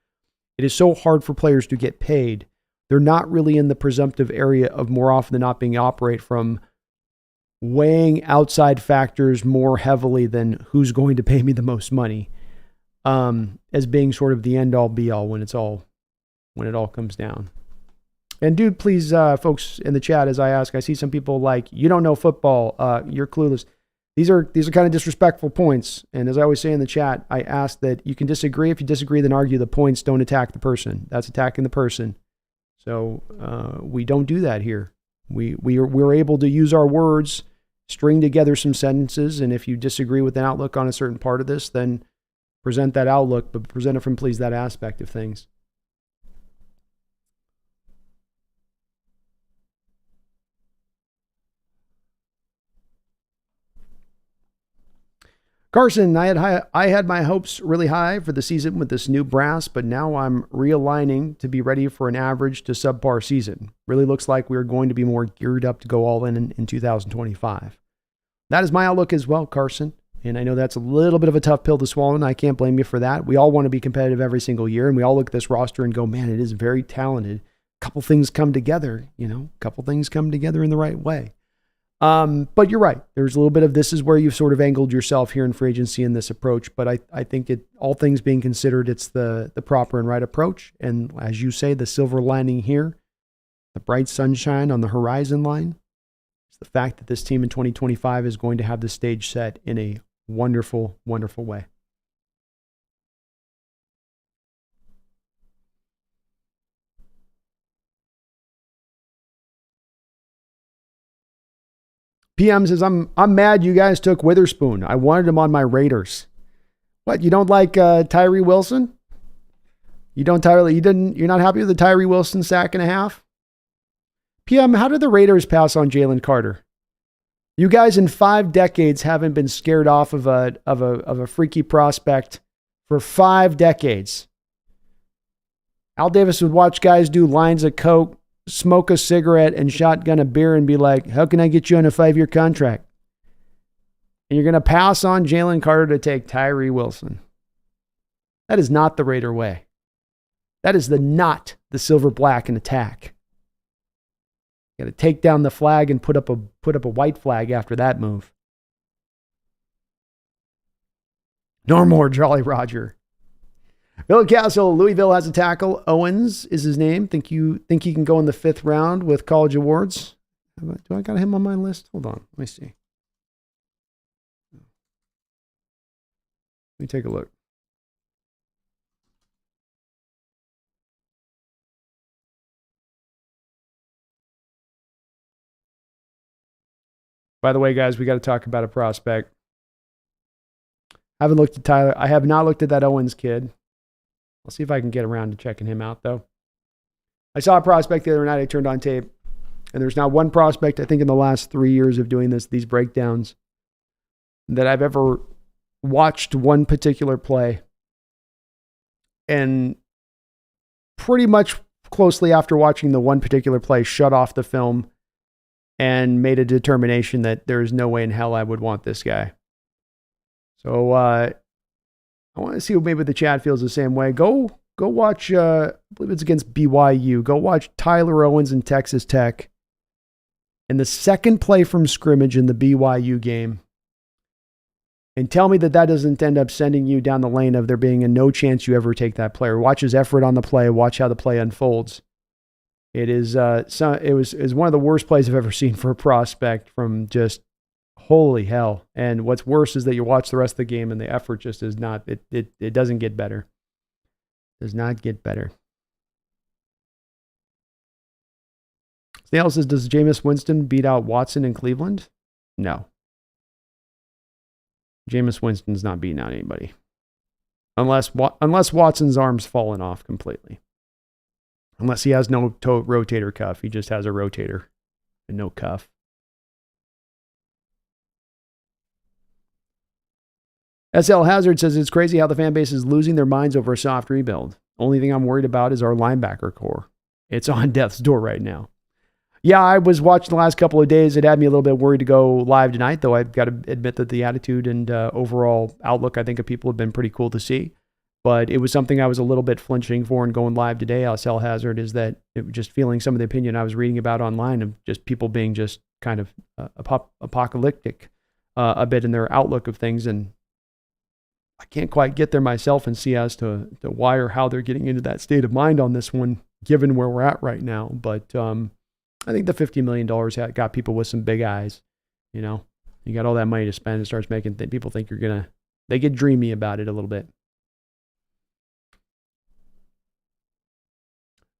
it is so hard for players to get paid. They're not really in the presumptive area of more often than not being operate from weighing outside factors more heavily than who's going to pay me the most money, as being sort of the end-all be-all when it all comes down. And dude, please, folks in the chat, as I ask, I see some people like, you don't know football, you're clueless. These are kind of disrespectful points. And as I always say in the chat, I ask that you can disagree. If you disagree, then argue the points. Don't attack the person. That's attacking the person. So we don't do that here. We're able to use our words, string together some sentences, and if you disagree with an outlook on a certain part of this, then present that outlook, but present it from, please, that aspect of things. Carson, I had my hopes really high for the season with this new brass, but now I'm realigning to be ready for an average to subpar season. Really looks like we're going to be more geared up to go all in 2025. That is my outlook as well, Carson. And I know that's a little bit of a tough pill to swallow, and I can't blame you for that. We all want to be competitive every single year, and we all look at this roster and go, man, it is very talented. A couple things come together, a couple things come together in the right way. But you're right. There's a little bit of this is where you've sort of angled yourself here in free agency in this approach. But I think all things being considered, it's the proper and right approach. And as you say, the silver lining here, the bright sunshine on the horizon line, is the fact that this team in 2025 is going to have the stage set in a wonderful, wonderful way. PM says, I'm mad you guys took Witherspoon. I wanted him on my Raiders. What, you don't like Tyree Wilson? You're not happy with the Tyree Wilson sack and a half? PM, how did the Raiders pass on Jalen Carter? You guys in 5 decades haven't been scared off of a freaky prospect for 5 decades. Al Davis would watch guys do lines of coke, smoke a cigarette, and shotgun a beer and be like, how can I get you on a 5-year contract? And you're going to pass on Jalen Carter to take Tyree Wilson. That is not the Raider way. That is not the silver black in attack. Got to take down the flag and put up a white flag after that move. No more Jolly Roger. Bill Castle, Louisville has a tackle. Owens is his name. Think he can go in the 5th round with college awards? Do I got him on my list? Hold on. Let me see. Let me take a look. By the way, guys, we got to talk about a prospect. I haven't looked at Tyler. I have not looked at that Owens kid. I'll see if I can get around to checking him out, though. I saw a prospect the other night. I turned on tape, and there's not one prospect, I think, in the last 3 years of doing these breakdowns, that I've ever watched one particular play and pretty much closely after watching the one particular play, shut off the film and made a determination that there's no way in hell I would want this guy. So I want to see if maybe the chat feels the same way. Go watch, I believe it's against BYU. Go watch Tyler Owens and Texas Tech in the second play from scrimmage in the BYU game. And tell me that doesn't end up sending you down the lane of there being a no chance you ever take that player. Watch his effort on the play. Watch how the play unfolds. It was one of the worst plays I've ever seen for a prospect from just holy hell. And what's worse is that you watch the rest of the game and the effort just is not, it doesn't get better. Does not get better. Snail says, does Jameis Winston beat out Watson in Cleveland? No. Jameis Winston's not beating out anybody. Unless Watson's arm's fallen off completely. Unless he has no rotator cuff. He just has a rotator and no cuff. SL Hazard says, it's crazy how the fan base is losing their minds over a soft rebuild. Only thing I'm worried about is our linebacker core. It's on death's door right now. Yeah, I was watching the last couple of days. It had me a little bit worried to go live tonight, though I've got to admit that the attitude and overall outlook, I think, of people have been pretty cool to see. But it was something I was a little bit flinching for in going live today. SL Hazard is that just feeling some of the opinion I was reading about online of just people being just kind of apocalyptic a bit in their outlook of things. And I can't quite get there myself and see as to why or how they're getting into that state of mind on this one, given where we're at right now. But I think the $50 million got people with some big eyes. You know, you got all that money to spend, it starts making people think they get dreamy about it a little bit.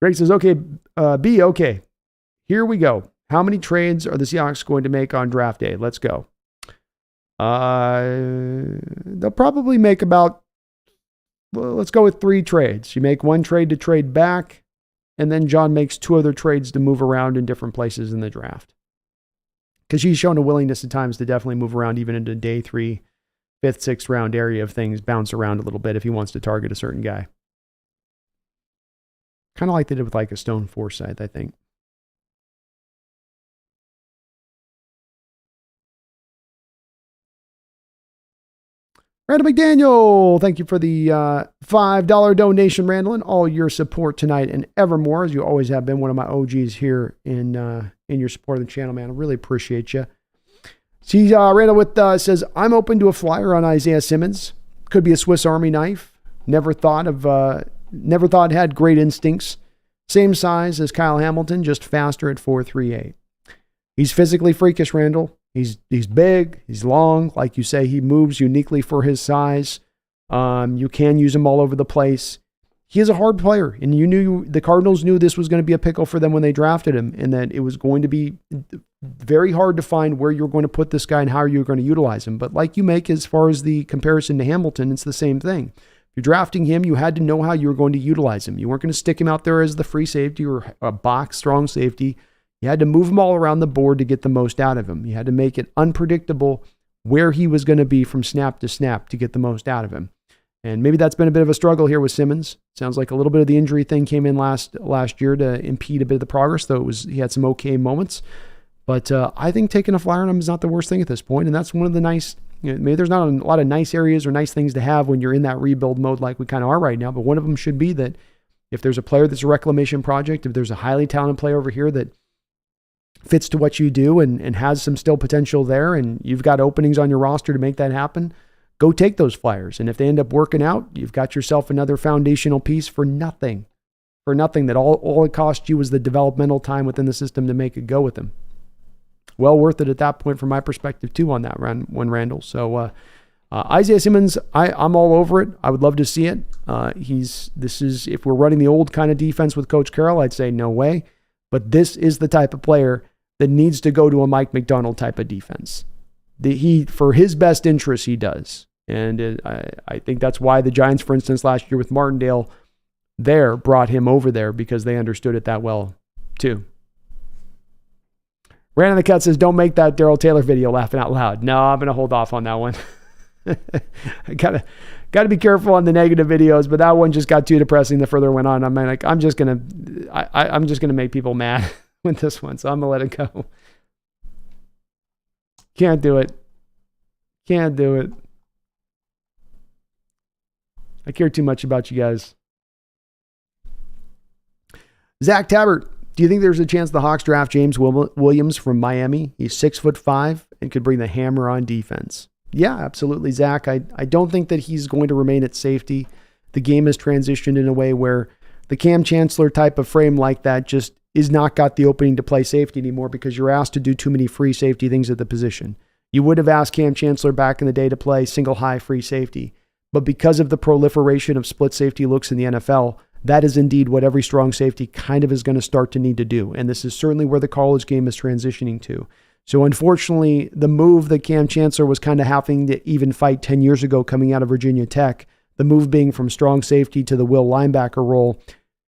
Greg says, okay, okay. Here we go. How many trades are the Seahawks going to make on draft day? Let's go. They'll probably make let's go with 3 trades. You make 1 trade to trade back, and then John makes 2 other trades to move around in different places in the draft. Because he's shown a willingness at times to definitely move around even into day 3, 5th, 6th round area of things, bounce around a little bit if he wants to target a certain guy. Kind of like they did with like a Stone Forsythe, I think. Randall McDaniel, thank you for the $5 donation, Randall, and all your support tonight and evermore, as you always have been one of my OGs here in your support of the channel, man. I really appreciate you. See, Randall says, I'm open to a flyer on Isaiah Simmons. Could be a Swiss Army knife. Never thought had great instincts. Same size as Kyle Hamilton, just faster at 4.38. He's physically freakish, Randall. He's big, he's long. Like you say, he moves uniquely for his size. You can use him all over the place. He is a hard player, and the Cardinals knew this was going to be a pickle for them when they drafted him, and that it was going to be very hard to find where you're going to put this guy and how you're going to utilize him. But like you make as far as the comparison to Hamilton, it's the same thing. If you're drafting him, you had to know how you were going to utilize him. You weren't going to stick him out there as the free safety or a box strong safety. You had to move him all around the board to get the most out of him. You had to make it unpredictable where he was going to be from snap to snap to get the most out of him. And maybe that's been a bit of a struggle here with Simmons. Sounds like a little bit of the injury thing came in last year to impede a bit of the progress, though he had some okay moments. But I think taking a flyer on him is not the worst thing at this point. And that's one of the nice, maybe there's not a lot of nice areas or nice things to have when you're in that rebuild mode like we kind of are right now. But one of them should be that if there's a player that's a reclamation project, if there's a highly talented player over here that fits to what you do and has some still potential there, and you've got openings on your roster to make that happen, go take those flyers. And if they end up working out, you've got yourself another foundational piece for nothing. That all it cost you was the developmental time within the system to make it go with them. Well worth it at that point from my perspective too on that one, Randall. So Isaiah Simmons, I'm all over it. I would love to see it. If we're running the old kind of defense with Coach Carroll, I'd say no way. But this is the type of player that needs to go to a Mike McDonald type of defense. For his best interest, he does. And I think that's why the Giants, for instance, last year with Martindale brought him over there, because they understood it that well too. Brandon the Cut says, don't make that Darrell Taylor video laughing out loud. No, I'm going to hold off on that one. I gotta be careful on the negative videos, but that one just got too depressing the further it went on. I'm just gonna make people mad with this one, so I'm gonna let it go. Can't do it. I care too much about you guys. Zach Tabbert, do you think there's a chance the Hawks draft James Williams from Miami? He's 6'5" and could bring the hammer on defense. Yeah, absolutely, Zach. I don't think that he's going to remain at safety. The game has transitioned in a way where the Cam Chancellor type of frame like that just is not got the opening to play safety anymore, because you're asked to do too many free safety things at the position. You would have asked Cam Chancellor back in the day to play single high free safety, but because of the proliferation of split safety looks in the NFL, that is indeed what every strong safety kind of is going to start to need to do. And this is certainly where the college game is transitioning to. So unfortunately, the move that Cam Chancellor was kind of having to even fight 10 years ago coming out of Virginia Tech, the move being from strong safety to the will linebacker role,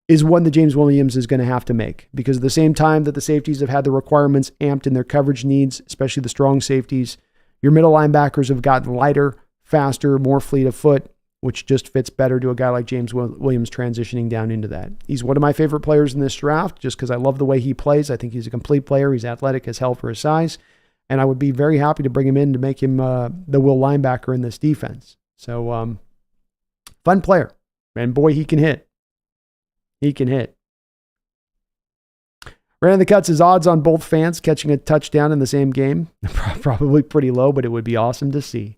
is one that James Williams is going to have to make. Because at the same time that the safeties have had the requirements amped in their coverage needs, especially the strong safeties, your middle linebackers have gotten lighter, faster, more fleet of foot, which just fits better to a guy like James Williams transitioning down into that. He's one of my favorite players in this draft just because I love the way he plays. I think he's a complete player. He's athletic as hell for his size. And I would be very happy to bring him in to make him the will linebacker in this defense. So, fun player. And boy, he can hit. Brandon the Cut says, odds on both fans catching a touchdown in the same game. Probably pretty low, but it would be awesome to see.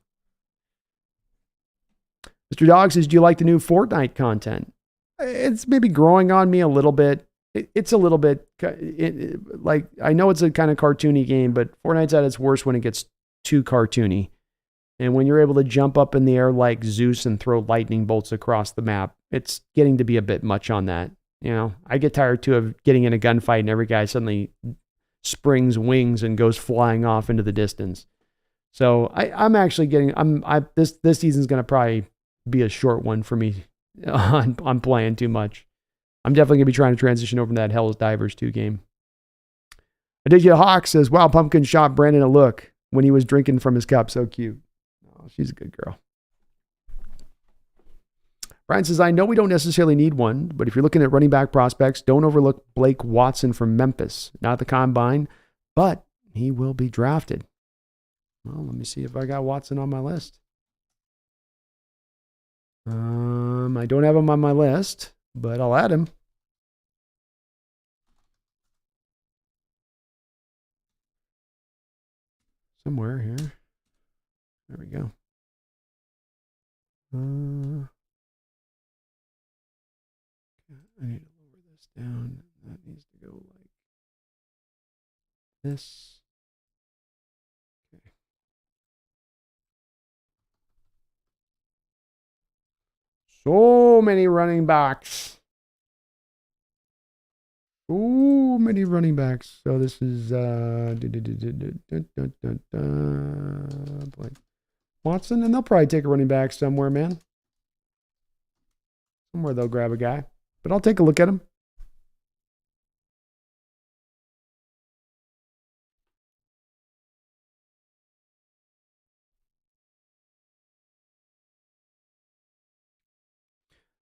Mr. Dog says, do you like the new Fortnite content? It's maybe growing on me a little bit. It's a little bit, like, I know it's a kind of cartoony game, but Fortnite's at its worst when it gets too cartoony. And when you're able to jump up in the air like Zeus and throw lightning bolts across the map, it's getting to be a bit much on that. You know, I get tired too of getting in a gunfight and every guy suddenly springs wings and goes flying off into the distance. So I'm actually getting, this season's going to probably be a short one for me on playing too much. I'm definitely going to be trying to transition over to that Hell's Divers 2 game. Aditya Hawk says, wow, Pumpkin shot Brandon a look when he was drinking from his cup. So cute. Oh, she's a good girl. Brian says, I know we don't necessarily need one, but if you're looking at running back prospects, don't overlook Blake Watson from Memphis. Not the combine, but he will be drafted. Well, let me see if I got Watson on my list. I don't have him on my list, but I'll add him. Somewhere here. There we go. I need to lower this down. That needs to go like this. Okay. So many running backs. So many running backs. So this is Watson, and they'll probably take a running back somewhere, man. Somewhere they'll grab a guy. But I'll take a look at him.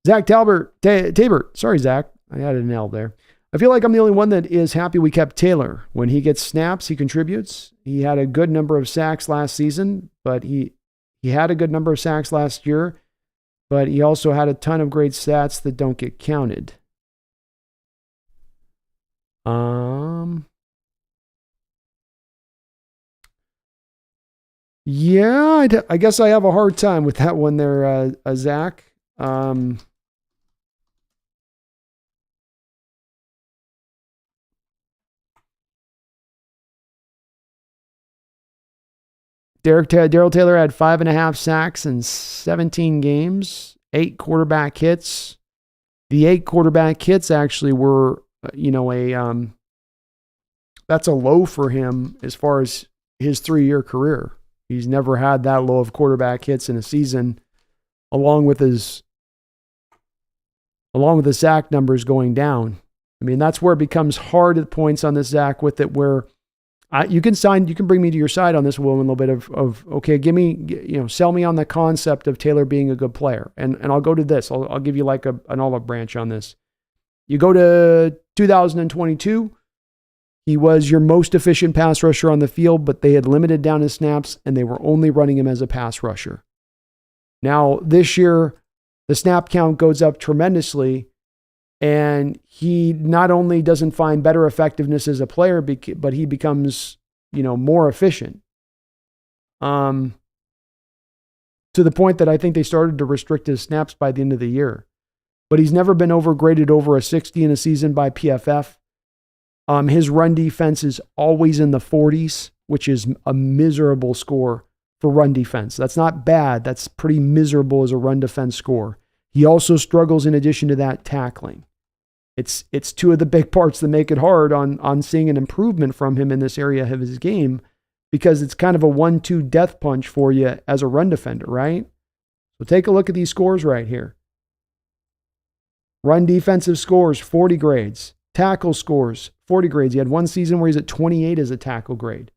Zach Tabert. Sorry, Zach. I added an L there. I feel like I'm the only one that is happy we kept Taylor. When he gets snaps, he contributes. He had a good number of sacks last season, but he had a good number of sacks last year, but he also had a ton of great stats that don't get counted. Yeah, I guess I have a hard time with that one there, Zach. Darrell Taylor had 5.5 sacks in 17 games, 8 quarterback hits. The 8 quarterback hits actually were, that's a low for him as far as his 3-year career. He's never had that low of quarterback hits in a season, along with his sack numbers going down. I mean, that's where it becomes hard at points on this, Zach, with it where you can bring me to your side on this, Will, in a little bit of okay, sell me on the concept of Taylor being a good player. And I'll go to this. I'll give you like an olive branch on this. You go to 2022, he was your most efficient pass rusher on the field, but they had limited down his snaps and they were only running him as a pass rusher. Now, this year, the snap count goes up tremendously, and he not only doesn't find better effectiveness as a player, but he becomes, more efficient. To the point that I think they started to restrict his snaps by the end of the year. But he's never been overgraded over a 60 in a season by PFF. His run defense is always in the 40s, which is a miserable score for run defense. That's not bad. That's pretty miserable as a run defense score. He also struggles, in addition to that, tackling. It's two of the big parts that make it hard on seeing an improvement from him in this area of his game, because it's kind of a 1-2 death punch for you as a run defender, right? So take a look at these scores right here. Run defensive scores, 40 grades. Tackle scores, 40 grades. He had one season where he's at 28 as a tackle grade.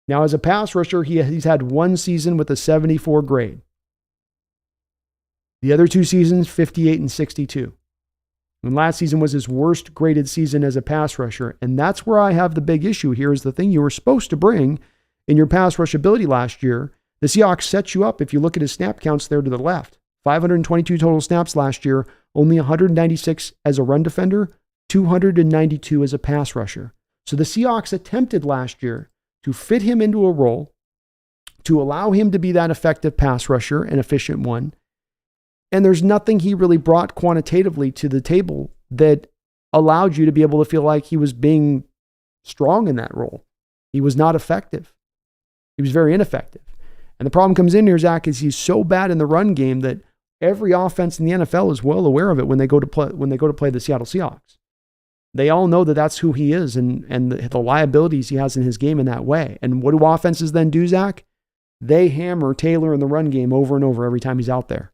Now, as a pass rusher, he's had one season with a 74 grade. The other 2 seasons, 58 and 62. And last season was his worst graded season as a pass rusher. And that's where I have the big issue here, is the thing you were supposed to bring in your pass rush ability last year. The Seahawks set you up, if you look at his snap counts there to the left. 522 total snaps last year, only 196 as a run defender, 292 as a pass rusher. So the Seahawks attempted last year to fit him into a role, to allow him to be that effective pass rusher, an efficient one. And there's nothing he really brought quantitatively to the table that allowed you to be able to feel like he was being strong in that role. He was not effective. He was very ineffective. And the problem comes in here, Zach, is he's so bad in the run game that every offense in the NFL is well aware of it when they go to play the Seattle Seahawks. They all know that that's who he is and the liabilities he has in his game in that way. And what do offenses then do, Zach? They hammer Taylor in the run game over and over every time he's out there.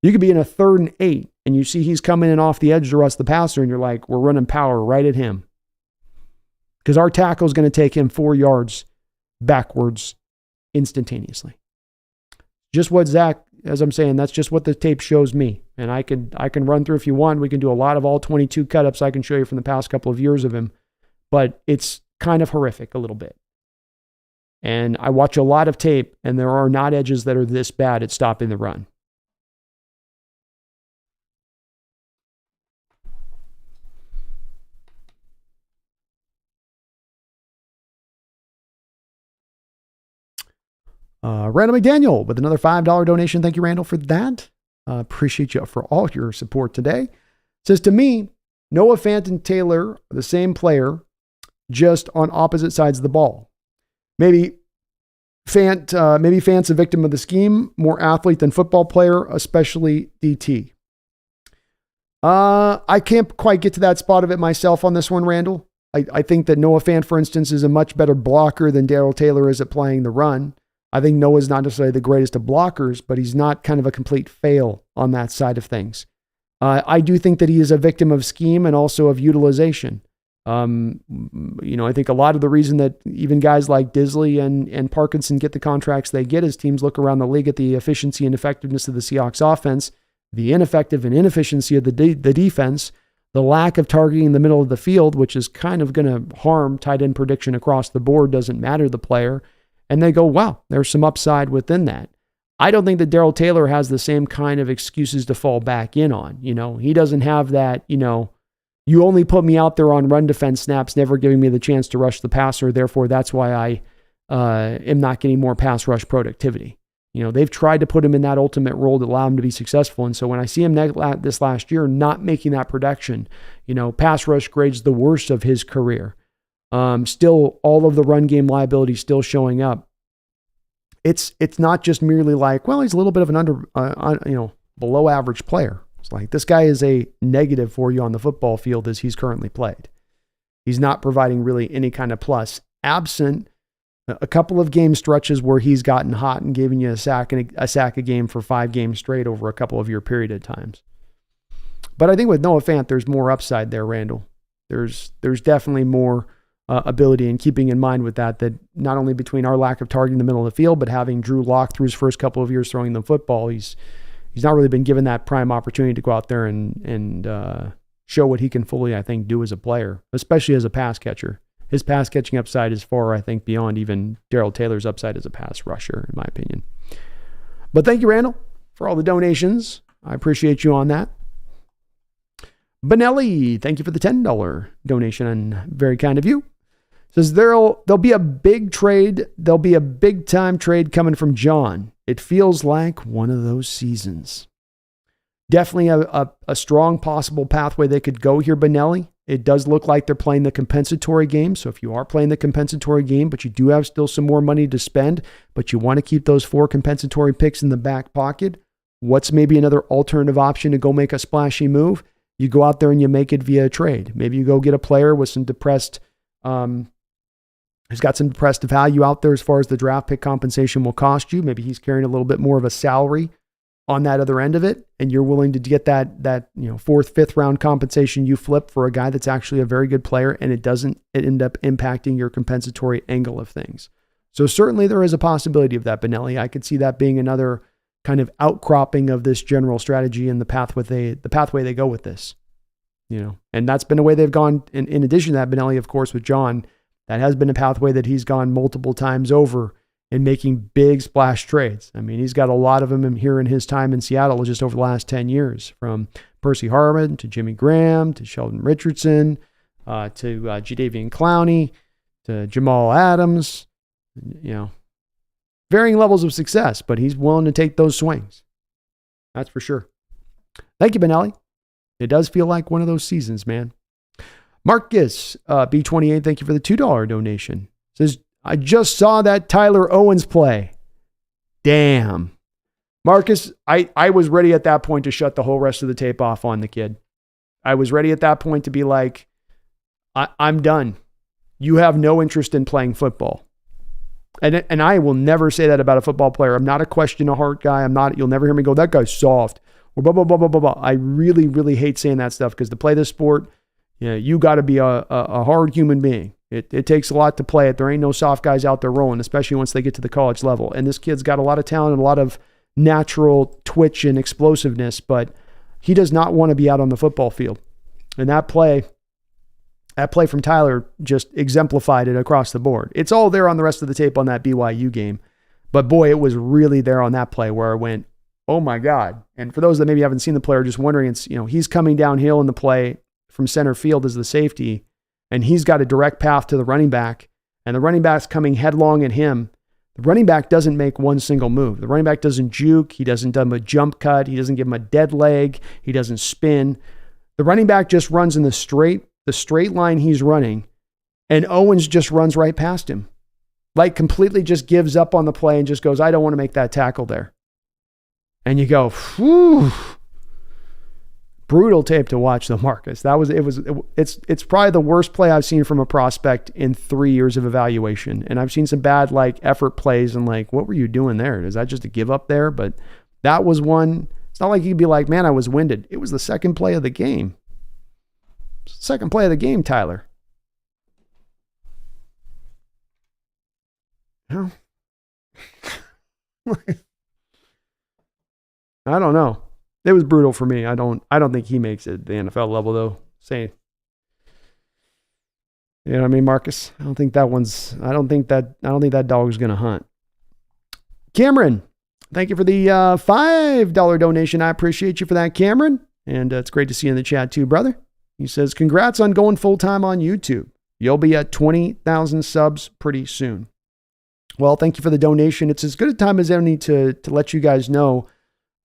You could be in a 3rd and 8, and you see he's coming in off the edge to rush the passer, and you're like, we're running power right at him. Because our tackle is going to take him 4 yards backwards instantaneously. Just what Zach, as I'm saying, that's just what the tape shows me. And I can run through, if you want. We can do a lot of all 22 cut-ups I can show you from the past couple of years of him. But it's kind of horrific a little bit. And I watch a lot of tape, and there are not edges that are this bad at stopping the run. Randall McDaniel with another $5 donation. Thank you, Randall, for that. Appreciate you for all your support today. Says, to me, Noah Fant and Taylor are the same player, just on opposite sides of the ball. Maybe Fant's a victim of the scheme, more athlete than football player, especially DT. I can't quite get to that spot of it myself on this one, Randall. I think that Noah Fant, for instance, is a much better blocker than Darrell Taylor is at playing the run. I think Noah's not necessarily the greatest of blockers, but he's not kind of a complete fail on that side of things. I do think that he is a victim of scheme and also of utilization. I think a lot of the reason that even guys like Disley and Parkinson get the contracts they get is teams look around the league at the efficiency and effectiveness of the Seahawks offense, the ineffective and inefficiency of the defense, the lack of targeting in the middle of the field, which is kind of going to harm tight end prediction across the board, doesn't matter the player. And they go, wow, there's some upside within that. I don't think that Darrell Taylor has the same kind of excuses to fall back in on. He doesn't have that, you only put me out there on run defense snaps, never giving me the chance to rush the passer. Therefore, that's why I am not getting more pass rush productivity. They've tried to put him in that ultimate role to allow him to be successful. And so when I see him this last year not making that production, pass rush grades the worst of his career. Still, all of the run game liability still showing up. It's not just merely like, well, he's a little bit of an below average player. It's like, this guy is a negative for you on the football field as he's currently played. He's not providing really any kind of plus, absent a couple of game stretches where he's gotten hot and giving you a sack a game for 5 games straight over a couple of year period at times. But I think with Noah Fant, there's more upside there, Randall. There's definitely more ability, and keeping in mind with that not only between our lack of targeting in the middle of the field, but having Drew Lock through his first couple of years throwing the football, he's not really been given that prime opportunity to go out there and show what he can fully, I think, do as a player, especially as a pass catcher. His pass catching upside is far, I think, beyond even Darrell Taylor's upside as a pass rusher, in my opinion. But thank you, Randall, for all the donations. I appreciate you on that. Benelli, thank you for the $10 donation, and very kind of you. Says there'll be a big trade. There'll be a big time trade coming from John. It feels like one of those seasons. Definitely a strong possible pathway they could go here, Benelli. It does look like they're playing the compensatory game. So if you are playing the compensatory game, but you do have still some more money to spend, but you want to keep those 4 compensatory picks in the back pocket, what's maybe another alternative option to go make a splashy move? You go out there and you make it via a trade. Maybe you go get a player with some depressed, who's got some depressed value out there as far as the draft pick compensation will cost you. Maybe he's carrying a little bit more of a salary on that other end of it, and you're willing to get that 4th, 5th round compensation you flip for a guy that's actually a very good player, and it end up impacting your compensatory angle of things. So certainly there is a possibility of that, Benelli. I could see that being another kind of outcropping of this general strategy and the pathway they go with this. And that's been a way they've gone. In addition to that, Benelli, of course, with John, that has been a pathway that he's gone multiple times over in making big splash trades. I mean, he's got a lot of them here in his time in Seattle just over the last 10 years, from Percy Harvin to Jimmy Graham to Sheldon Richardson to Jadeveon Clowney to Jamal Adams, varying levels of success, but he's willing to take those swings. That's for sure. Thank you, Benelli. It does feel like one of those seasons, man. Marcus, B28, thank you for the $2 donation. Says, I just saw that Tyler Owens play. Damn. Marcus, I was ready at that point to shut the whole rest of the tape off on the kid. I was ready at that point to be like, I'm done. You have no interest in playing football. And I will never say that about a football player. I'm not a question of heart guy. You'll never hear me go, that guy's soft. Or blah, blah, blah, blah, blah, blah. I really, really hate saying that stuff, because to play this sport, you got to be a hard human being. It takes a lot to play it. There ain't no soft guys out there rolling, especially once they get to the college level. And this kid's got a lot of talent and a lot of natural twitch and explosiveness, but he does not want to be out on the football field. And that play from Tyler just exemplified it across the board. It's all there on the rest of the tape on that BYU game. But boy, it was really there on that play where I went, oh my God. And for those that maybe haven't seen the player, just wondering, it's, he's coming downhill in the play from center field as the safety, and he's got a direct path to the running back, and the running back's coming headlong at him. The running back doesn't make one single move. The running back doesn't juke. He doesn't do a jump cut. He doesn't give him a dead leg. He doesn't spin. The running back just runs in the straight line he's running, and Owens just runs right past him. Like completely just gives up on the play and just goes, I don't want to make that tackle there. And you go, whew. Brutal tape to watch though, Marcus. It's probably the worst play I've seen from a prospect in 3 years of evaluation. And I've seen some bad like effort plays and like, what were you doing there? Is that just a give up there? But that was one. It's not like you'd be like, man, I was winded. It was the second play of the game. Second play of the game, Tyler. No. I don't know. It was brutal for me. I don't think he makes it at the NFL level though. You know what I mean, Marcus? I don't think that dog's gonna hunt. Cameron, thank you for the $5 donation. I appreciate you for that, Cameron. And it's great to see you in the chat too, brother. He says, congrats on going full-time on YouTube. You'll be at 20,000 subs pretty soon. Well, thank you for the donation. It's as good a time as any to let you guys know.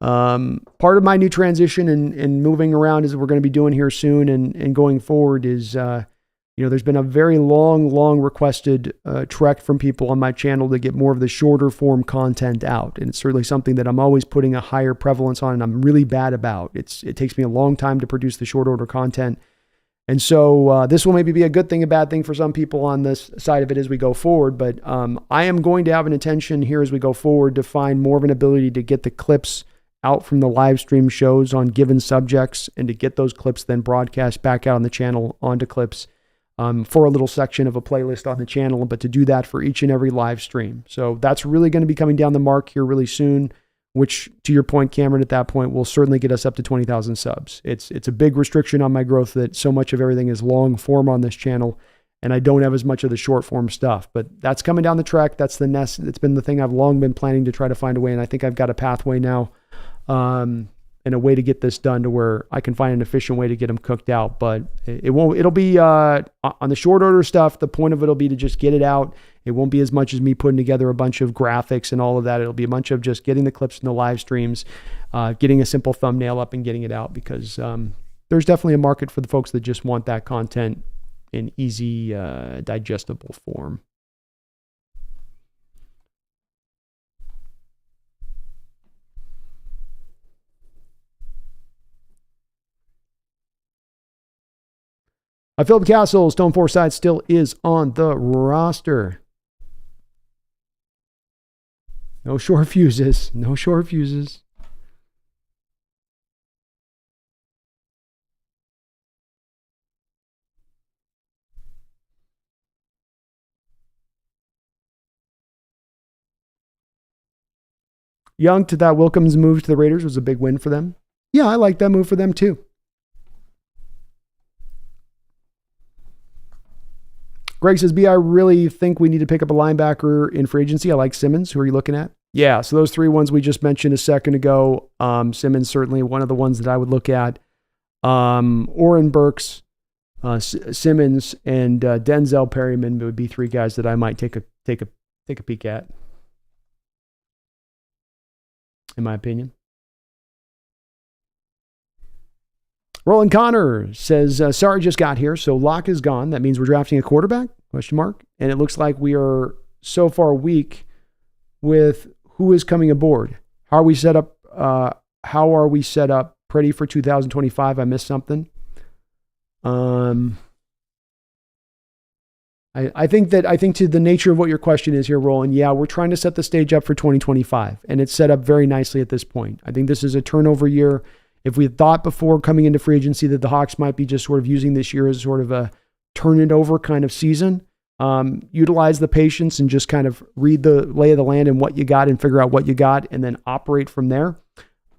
Part of my new transition and moving around as we're going to be doing here soon and going forward is, there's been a very long requested trek from people on my channel to get more of the shorter form content out. And it's certainly something that I'm always putting a higher prevalence on and I'm really bad about. It takes me a long time to produce the short order content. And so this will maybe be a good thing, a bad thing for some people on this side of it as we go forward. But I am going to have an intention here as we go forward to find more of an ability to get the clips out from the live stream shows on given subjects and to get those clips then broadcast back out on the channel onto clips for a little section of a playlist on the channel, but to do that for each and every live stream. So that's really going to be coming down the mark here really soon, which to your point, Cameron, at that point will certainly get us up to 20,000 subs. It's a big restriction on my growth that so much of everything is long form on this channel and I don't have as much of the short form stuff, but that's coming down the track. That's the nest. It's been the thing I've long been planning to try to find a way. And I think I've got a pathway now and a way to get this done to where I can find an efficient way to get them cooked out. But it'll be on the short order stuff. The point of it'll be to just get it out. It won't be as much as me putting together a bunch of graphics and all of that. It'll be a bunch of just getting the clips in the live streams, getting a simple thumbnail up and getting it out because there's definitely a market for the folks that just want that content in easy, digestible form. Philip Castle, Stone Forsyth still is on the roster. No short fuses. No short fuses. Young to that Wilkins move to the Raiders was a big win for them. Yeah, I like that move for them too. Greg says, B, I really think we need to pick up a linebacker in free agency. I like Simmons. Who are you looking at? Yeah, so those three ones we just mentioned a second ago. Simmons certainly one of the ones that I would look at. Oren Burks, Simmons, and Denzel Perryman would be three guys that I might take a peek at, in my opinion. Roland Connor says, sorry, just got here. So Locke is gone. That means we're drafting a quarterback? ? And it looks like we are so far weak with who is coming aboard. How are we set up? Pretty for 2025? I missed something. I think to the nature of what your question is here, Roland, yeah, we're trying to set the stage up for 2025, and it's set up very nicely at this point. I think this is a turnover year. If we had thought before coming into free agency that the Hawks might be just sort of using this year as sort of a turn it over kind of season, utilize the patience and just kind of read the lay of the land and what you got and figure out what you got and then operate from there.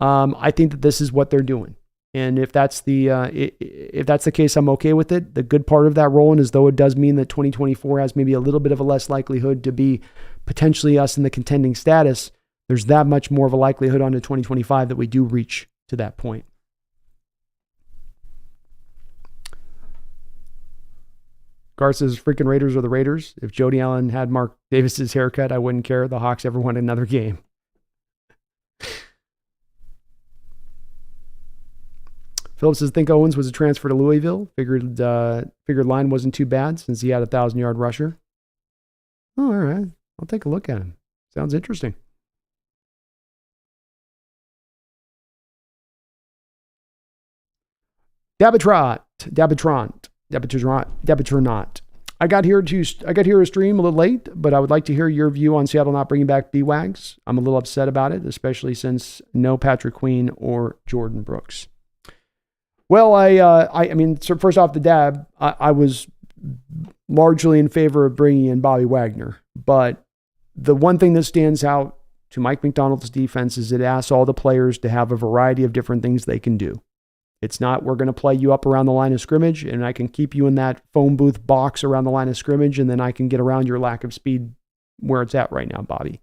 I think that this is what they're doing. And if that's the case, I'm okay with it. The good part of that, Roland, is though it does mean that 2024 has maybe a little bit of a less likelihood to be potentially us in the contending status, there's that much more of a likelihood onto 2025 that we do reach to that point. Gar says, freaking Raiders are the Raiders. If Jody Allen had Mark Davis's haircut, I wouldn't care. The Hawks ever won another game. Phillips says, think Owens was a transfer to Louisville. Figured line wasn't too bad since he had a 1,000-yard rusher. Oh, all right. I'll take a look at him. Sounds interesting. Dabitront. I got here to stream a little late, but I would like to hear your view on Seattle not bringing back B-Wags. I'm a little upset about it, especially since no Patrick Queen or Jordan Brooks. Well, I mean, so first off the dab, I was largely in favor of bringing in Bobby Wagner, but the one thing that stands out to Mike McDonald's defense is it asks all the players to have a variety of different things they can do. It's not, we're going to play you up around the line of scrimmage and I can keep you in that phone booth box around the line of scrimmage and then I can get around your lack of speed where it's at right now, Bobby.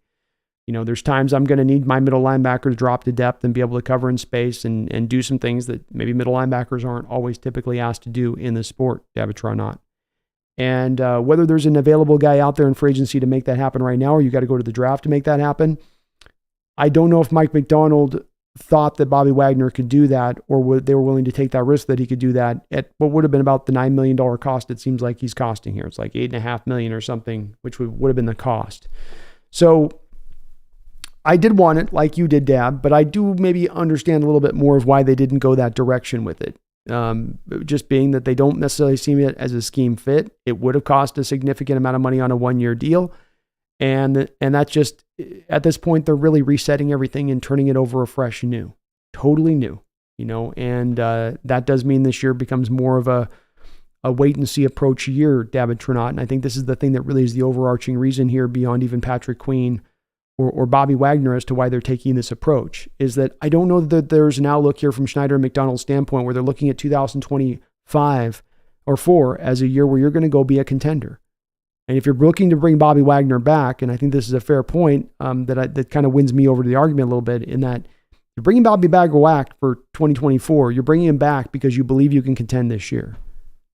You know, there's times I'm going to need my middle linebacker to drop to depth and be able to cover in space and do some things that maybe middle linebackers aren't always typically asked to do in the sport, Davitrah not. And whether there's an available guy out there in free agency to make that happen right now or you got to go to the draft to make that happen, I don't know if Mike McDonald thought that Bobby Wagner could do that or they were willing to take that risk that he could do that at what would have been about the $9 million cost it seems like he's costing here. It's like $8.5 million or something, which would have been the cost. So I did want it like you did, Dab, but I do maybe understand a little bit more of why they didn't go that direction with it. Just being that they don't necessarily see it as a scheme fit. It would have cost a significant amount of money on a 1-year deal. And that's just, at this point, they're really resetting everything and turning it over afresh and new. Totally new, you know, and that does mean this year becomes more of a wait and see approach year, David Trinot. And I think this is the thing that really is the overarching reason here beyond even Patrick Queen or Bobby Wagner as to why they're taking this approach is that I don't know that there's an outlook here from Schneider and McDonald's standpoint where they're looking at 2025 or 4 as a year where you're going to go be a contender. And if you're looking to bring Bobby Wagner back, and I think this is a fair point that kind of wins me over to the argument a little bit in that you're bringing Bobby Wagner back for 2024. You're bringing him back because you believe you can contend this year.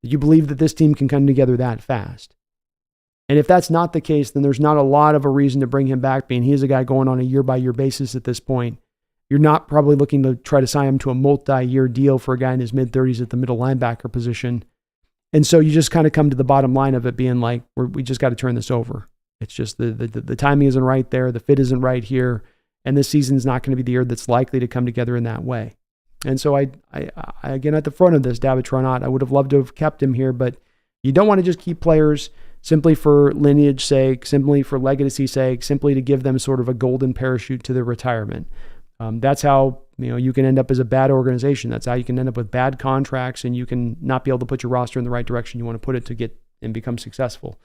You believe that this team can come together that fast. And if that's not the case, then there's not a lot of a reason to bring him back, being he's a guy going on a year-by-year basis at this point. You're not probably looking to try to sign him to a multi-year deal for a guy in his mid-30s at the middle linebacker position. And so you just kind of come to the bottom line of it being like, we just got to turn this over. It's just the timing isn't right there. The fit isn't right here. And this season's not going to be the year that's likely to come together in that way. And so I again, at the front of this, David Tronot, I would have loved to have kept him here, but you don't want to just keep players simply for lineage sake, simply for legacy sake, simply to give them sort of a golden parachute to their retirement. That's how you can end up as a bad organization. That's how you can end up with bad contracts, and you can not be able to put your roster in the right direction you want to put it to get and become successful.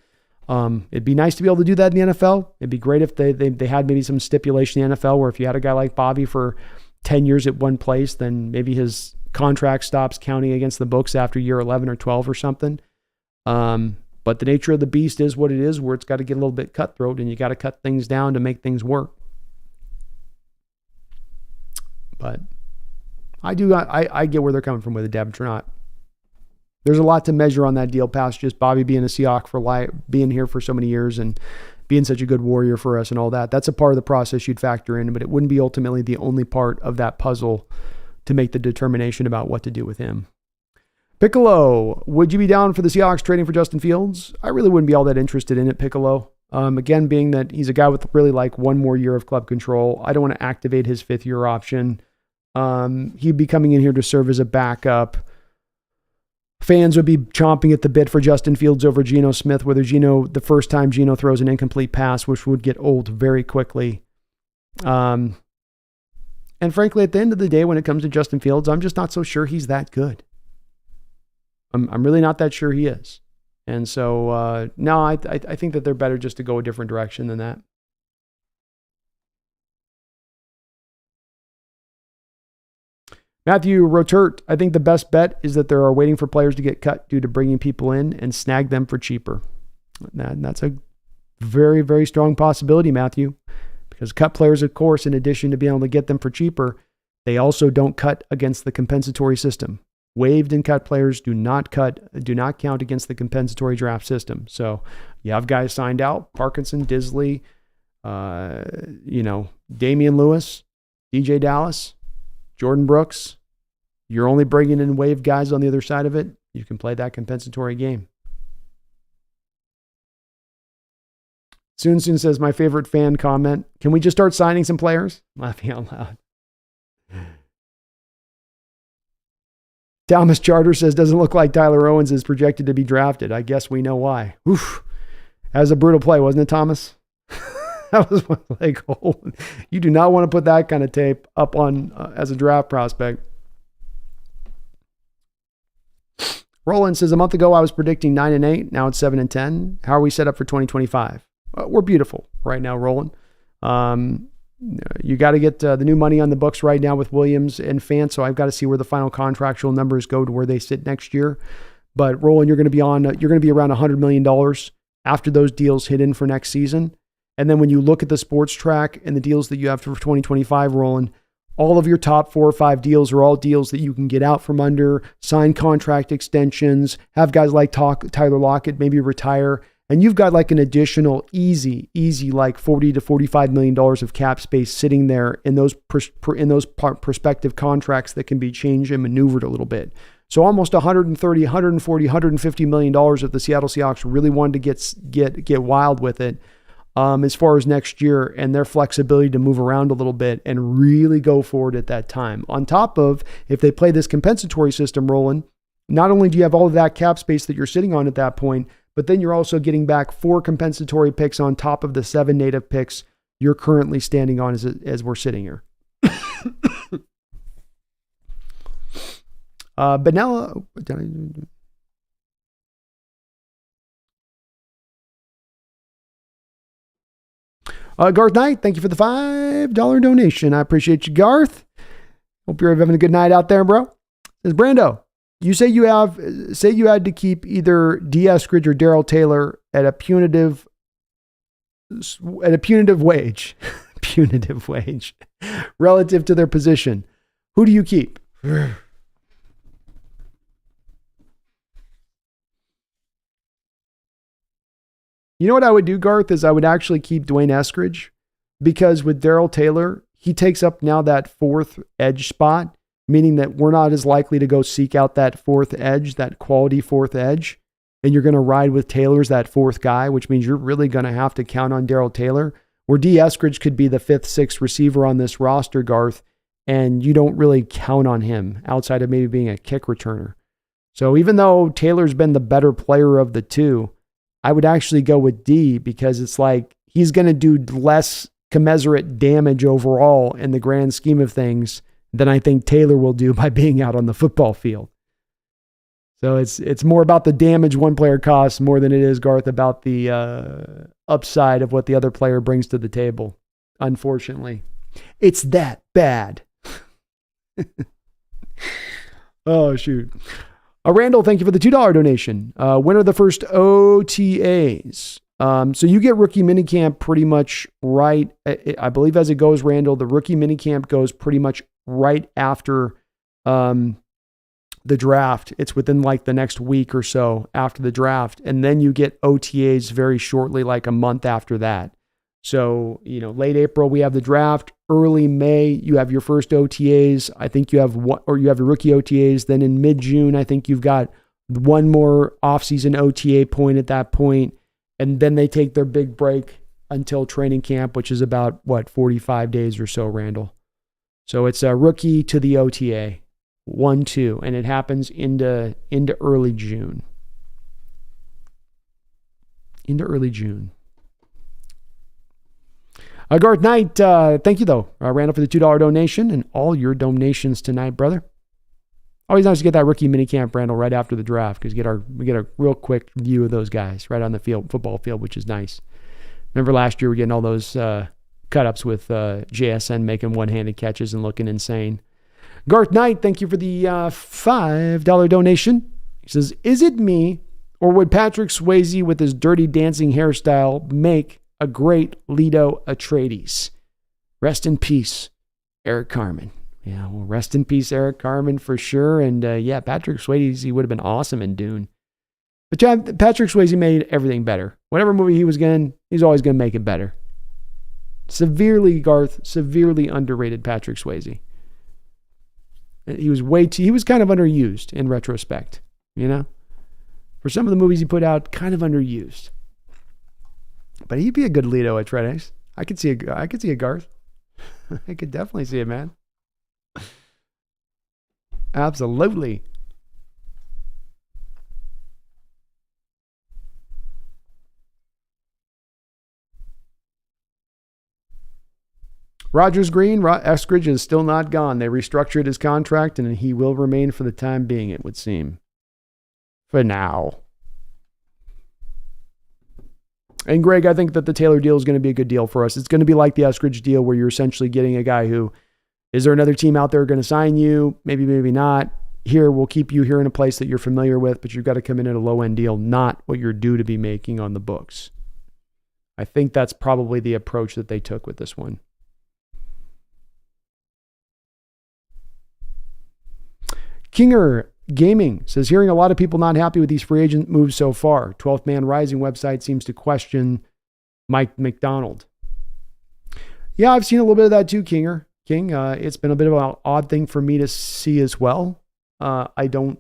It'd be nice to be able to do that in the NFL. It'd be great if they had maybe some stipulation in the NFL where if you had a guy like Bobby for 10 years at one place, then maybe his contract stops counting against the books after year 11 or 12 or something. But the nature of the beast is what it is, where it's got to get a little bit cutthroat, and you got to cut things down to make things work. But I get where they're coming from with it, David Trinot. There's a lot to measure on that deal past just Bobby being a Seahawk for being here for so many years and being such a good warrior for us and all that. That's a part of the process you'd factor in, but it wouldn't be ultimately the only part of that puzzle to make the determination about what to do with him. Piccolo, would you be down for the Seahawks trading for Justin Fields? I really wouldn't be all that interested in it, Piccolo. Again, being that he's a guy with really like one more year of club control. I don't want to activate his 5th-year option. He'd be coming in here to serve as a backup. Fans would be chomping at the bit for Justin Fields over Geno Smith, whether the first time Geno throws an incomplete pass, which would get old very quickly. And frankly, at the end of the day, when it comes to Justin Fields, I'm just not so sure he's that good. I'm really not that sure he is. And so, no, I think that they're better just to go a different direction than that. Matthew Rotert, I think the best bet is that they are waiting for players to get cut due to bringing people in and snag them for cheaper. That's a very, very strong possibility, Matthew, because cut players, of course, in addition to being able to get them for cheaper, they also don't cut against the compensatory system. Waived and cut players do not count against the compensatory draft system. So you have guys signed out: Parkinson, Disley, Damian Lewis, DJ Dallas, Jordan Brooks. You're only bringing in waived guys on the other side of it. You can play that compensatory game. Soon says, my favorite fan comment: can we just start signing some players? Laughing out loud. Thomas Charter says, doesn't look like Tyler Owens is projected to be drafted. I guess we know why. Oof. That was a brutal play, wasn't it, Thomas? That was like, oh, you do not want to put that kind of tape up on as a draft prospect. Roland says, a month ago I was predicting 9-8. Now it's 7-10. How are we set up for 2025? We're beautiful right now, Roland. You got to get the new money on the books right now with Williams and Fant. So I've got to see where the final contractual numbers go to where they sit next year. But Roland, you're going to be around $100 million after those deals hit in for next season. And then when you look at the sports track and the deals that you have for 2025, Roland, all of your top 4 or 5 deals are all deals that you can get out from under, sign contract extensions, have guys like Tyler Lockett maybe retire. And you've got like an additional easy like $40 to $45 million of cap space sitting there in those prospective contracts that can be changed and maneuvered a little bit. So almost $130, $140, $150 million if the Seattle Seahawks really wanted to get wild with it as far as next year, and their flexibility to move around a little bit and really go forward at that time. On top of, if they play this compensatory system, Roland, not only do you have all of that cap space that you're sitting on at that point, but then you're also getting back 4 compensatory picks on top of the 7 native picks you're currently standing on as we're sitting here. But now, Garth Knight, thank you for the $5 donation. I appreciate you, Garth. Hope you're having a good night out there, bro. Says Brando, you say you had to keep either D. Eskridge or Darrell Taylor at a punitive wage, punitive wage, relative to their position. Who do you keep? You know what I would do, Garth, is I would actually keep Dwayne Eskridge, because with Darrell Taylor, he takes up now that 4th edge spot, meaning that we're not as likely to go seek out that 4th edge, that quality 4th edge. And you're going to ride with Taylor as that 4th guy, which means you're really going to have to count on Darrell Taylor, where D. Eskridge could be the 5th, 6th receiver on this roster, Garth, and you don't really count on him outside of maybe being a kick returner. So even though Taylor's been the better player of the two, I would actually go with D, because it's like he's going to do less commensurate damage overall in the grand scheme of things than I think Taylor will do by being out on the football field. So it's more about the damage one player costs more than it is, Garth, about the upside of what the other player brings to the table. Unfortunately, it's that bad. Oh, shoot. Randall, thank you for the $2 donation. When are the first OTAs? So you get rookie minicamp pretty much right. I believe as it goes, Randall, the rookie minicamp goes pretty much right after the draft. It's within like the next week or so after the draft. And then you get OTAs very shortly, like a month after that. So, late April, we have the draft. Early May, you have your first OTAs. I think you have your rookie OTAs. Then in mid-June, I think you've got one more offseason OTA point at that point. And then they take their big break until training camp, which is about, 45 days or so, Randall. So it's a rookie to the OTA, 1-2, and it happens into early June. Into early June. Garth Knight, thank you, though, Randall, for the $2 donation and all your donations tonight, brother. Always nice to get that rookie minicamp, Randall, right after the draft, because we get a real quick view of those guys right on the football field, which is nice. Remember last year we were getting all those cut-ups with JSN making one-handed catches and looking insane. Garth Knight, thank you for the $5 donation. He says, is it me, or would Patrick Swayze with his dirty dancing hairstyle make a great Leto Atreides? Rest in peace, Eric Carmen. Yeah, well, rest in peace, Eric Carmen, for sure. And Patrick Swayze, he would have been awesome in Dune. But Patrick Swayze made everything better. Whatever movie he was in, he's always going to make it better. Severely underrated Patrick Swayze. He was kind of underused in retrospect, For some of the movies he put out, kind of underused. But he'd be a good Leto Atreides. I could see a Garth. I could definitely see it, man. Absolutely. Rogers Green, Eskridge is still not gone. They restructured his contract, and he will remain for the time being, it would seem. For now. And Greg, I think that the Taylor deal is going to be a good deal for us. It's going to be like the Eskridge deal where you're essentially getting a guy who, is there another team out there going to sign you? Maybe, maybe not. Here, we'll keep you here in a place that you're familiar with, but you've got to come in at a low-end deal, not what you're due to be making on the books. I think that's probably the approach that they took with this one. Kinger Gaming says, hearing a lot of people not happy with these free agent moves so far. 12th Man Rising website seems to question Mike McDonald. Yeah, I've seen a little bit of that too, King. It's been a bit of an odd thing for me to see as well. I don't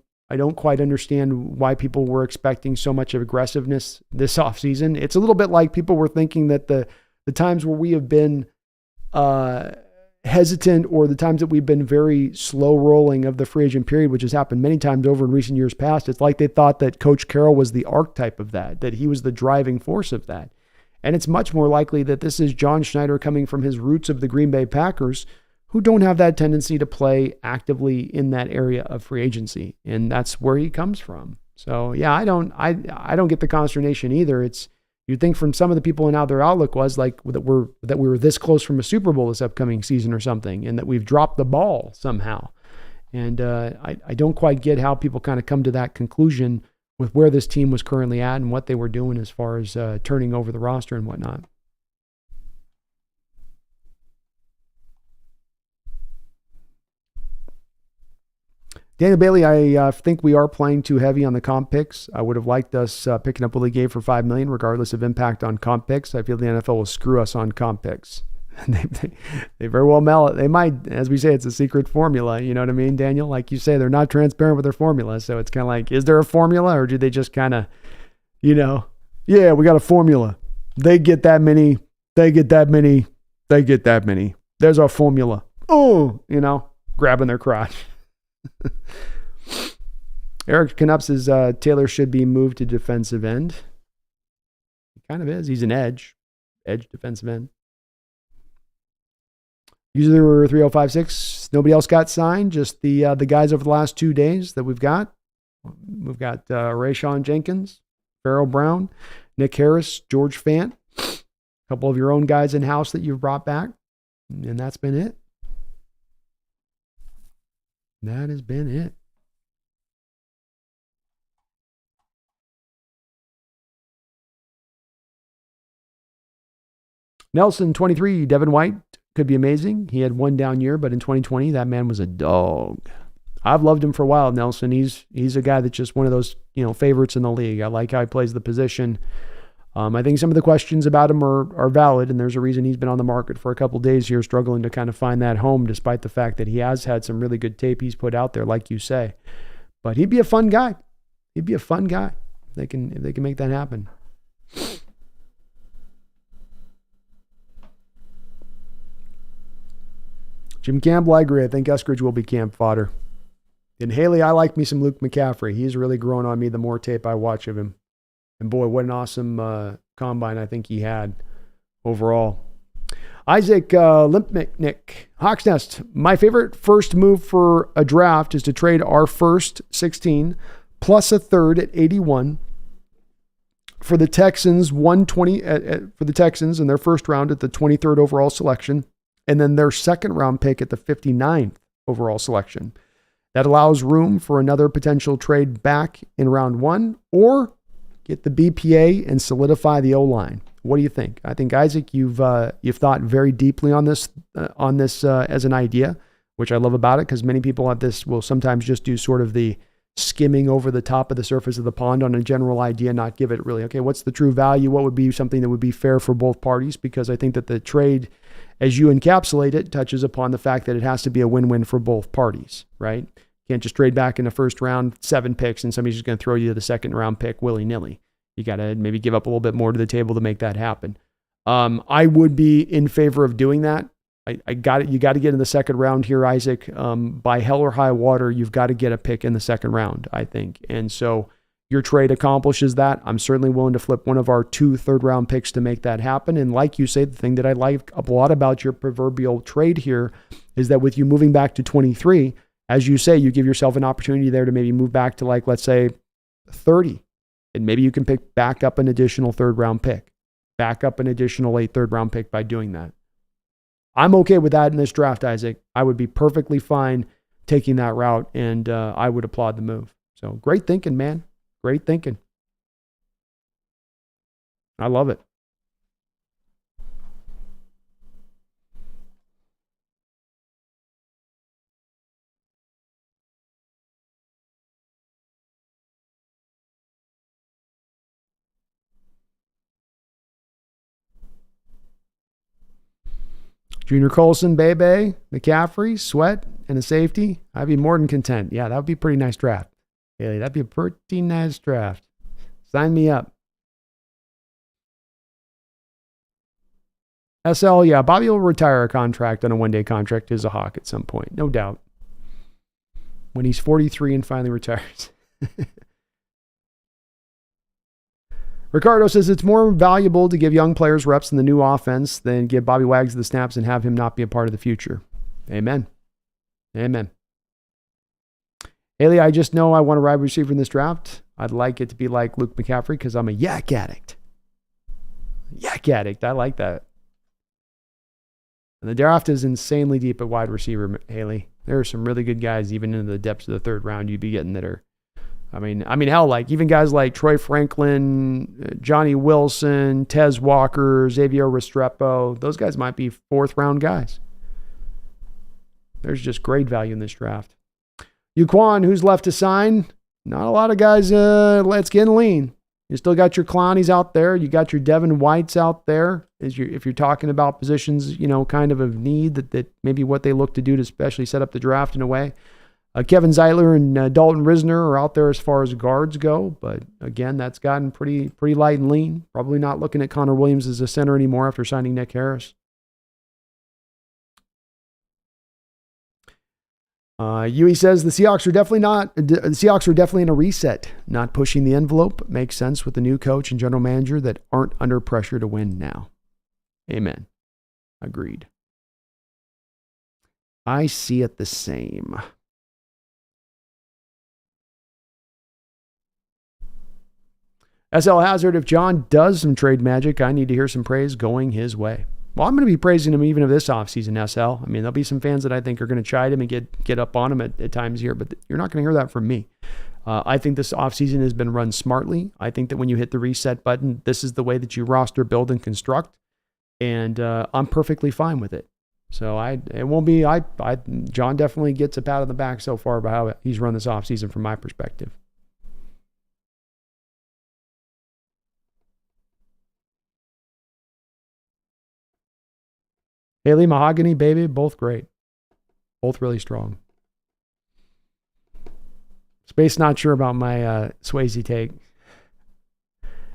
quite understand why people were expecting so much of aggressiveness this offseason. It's a little bit like people were thinking that the times where we have been hesitant, or the times that we've been very slow rolling of the free agent period, which has happened many times over in recent years past. It's like they thought that Coach Carroll was the archetype of that he was the driving force of that. And it's much more likely that this is John Schneider coming from his roots of the Green Bay Packers, who don't have that tendency to play actively in that area of free agency. And that's where he comes from. So yeah, I don't get the consternation either. You'd think from some of the people and how their outlook was like that we were this close from a Super Bowl this upcoming season or something, and that we've dropped the ball somehow. And I don't quite get how people kind of come to that conclusion with where this team was currently at and what they were doing as far as turning over the roster and whatnot. Daniel Bailey, I think we are playing too heavy on the comp picks. I would have liked us picking up Willie Gay for $5 million, regardless of impact on comp picks. I feel the NFL will screw us on comp picks. they very well they might, as we say, it's a secret formula. You know what I mean, Daniel? Like you say, they're not transparent with their formula. So it's kind of like, is there a formula, or do they just kind of, yeah, we got a formula. They get that many. They get that many. They get that many. There's our formula. Oh, grabbing their crotch. Eric Knupp says Taylor should be moved to defensive end. He kind of is. He's an edge defensive end. User 3056. Nobody else got signed. Just the guys over the last 2 days that we've got. We've got Rayshawn Jenkins, Farrell Brown, Nick Harris, George Fant. A couple of your own guys in house that you've brought back, and that's been it. That has been it. Nelson, 23, Devin White could be amazing. He had one down year, but in 2020, that man was a dog. I've loved him for a while, Nelson. He's a guy that's just one of those, favorites in the league. I like how he plays the position. I think some of the questions about him are valid, and there's a reason he's been on the market for a couple of days here, struggling to kind of find that home, despite the fact that he has had some really good tape he's put out there, like you say. But he'd be a fun guy. If they can make that happen. Jim Campbell, I agree. I think Eskridge will be camp fodder. And Haley, I like me some Luke McCaffrey. He's really grown on me the more tape I watch of him. And boy, what an awesome combine I think he had overall. Isaac Limpnick, Hawks Nest. My favorite first move for a draft is to trade our first 16 plus a third at 81 for the Texans 120 for the Texans in their first round at the 23rd overall selection, and then their second round pick at the 59th overall selection. That allows room for another potential trade back in round one, or get the BPA and solidify the O-line. What do you think? I think, Isaac, you've thought very deeply on this as an idea. which I love about it because many people at this will sometimes just do sort of the skimming over the top of the surface of the pond on a general idea, not give it really, okay, what's the true value? What would be something that would be fair for both parties? Because I think that the trade, as you encapsulate it, touches upon the fact that it has to be a win-win for both parties, right? You can't just trade back in the first round, 7 picks, and somebody's just going to throw you the second round pick willy-nilly. You got to maybe give up a little bit more to the table to make that happen. I would be in favor of doing that. I got it. You got to get in the second round here, Isaac. By hell or high water, you've got to get a pick in the second round, I think. And so your trade accomplishes that. I'm certainly willing to flip one of our 2 third-round picks to make that happen. And like you say, the thing that I like a lot about your proverbial trade here is that with you moving back to 23, as you say, you give yourself an opportunity there to maybe move back to, like, let's say 30. And maybe you can pick back up an additional third-round pick, back up an additional late third-round pick by doing that. I'm okay with that in this draft, Isaac. I would be perfectly fine taking that route, and I would applaud the move. So great thinking, man. Great thinking. I love it. Junior Colson, Bebe, McCaffrey, Sweat, and a safety. I'd be more than content. Yeah, that would be a pretty nice draft. Haley, that'd be a pretty nice draft. Sign me up. SL, yeah, Bobby will retire a contract on a one-day contract as a Hawk at some point, no doubt. When he's 43 and finally retires. Ricardo says it's more valuable to give young players reps in the new offense than give Bobby Wags the snaps and have him not be a part of the future. Amen. Amen. Haley, I just know I want a wide receiver in this draft. I'd like it to be like Luke McCaffrey because I'm a yak addict. Yak addict. I like that. And the draft is insanely deep at wide receiver, Haley. There are some really good guys, even in the depths of the third round, you'd be getting that are. I mean, hell, like even guys like Troy Franklin, Johnny Wilson, Tez Walker, Xavier Restrepo, those guys might be 4th round guys. There's just great value in this draft. Yuquan, who's left to sign? Not a lot of guys. Let's get lean. You still got your Clowney's out there. You got your Devin Whites out there. If you're talking about positions, kind of need that maybe what they look to do to especially set up the draft in a way. Kevin Zeitler and Dalton Risner are out there as far as guards go, but again, that's gotten pretty light and lean. Probably not looking at Connor Williams as a center anymore after signing Nick Harris. Yui says the Seahawks are definitely in a reset, not pushing the envelope. Makes sense with the new coach and general manager that aren't under pressure to win now. Amen. Agreed. I see it the same. SL Hazard, if John does some trade magic, I need to hear some praise going his way. Well, I'm going to be praising him even of this offseason, SL. I mean, there'll be some fans that I think are going to chide him and get up on him at times here, but you're not going to hear that from me. I think this offseason has been run smartly. I think that when you hit the reset button, this is the way that you roster, build, and construct, and I'm perfectly fine with it. So John definitely gets a pat on the back so far about how he's run this offseason from my perspective. Haley, Mahogany, Baby, both great. Both really strong. Space not sure about my Swayze take.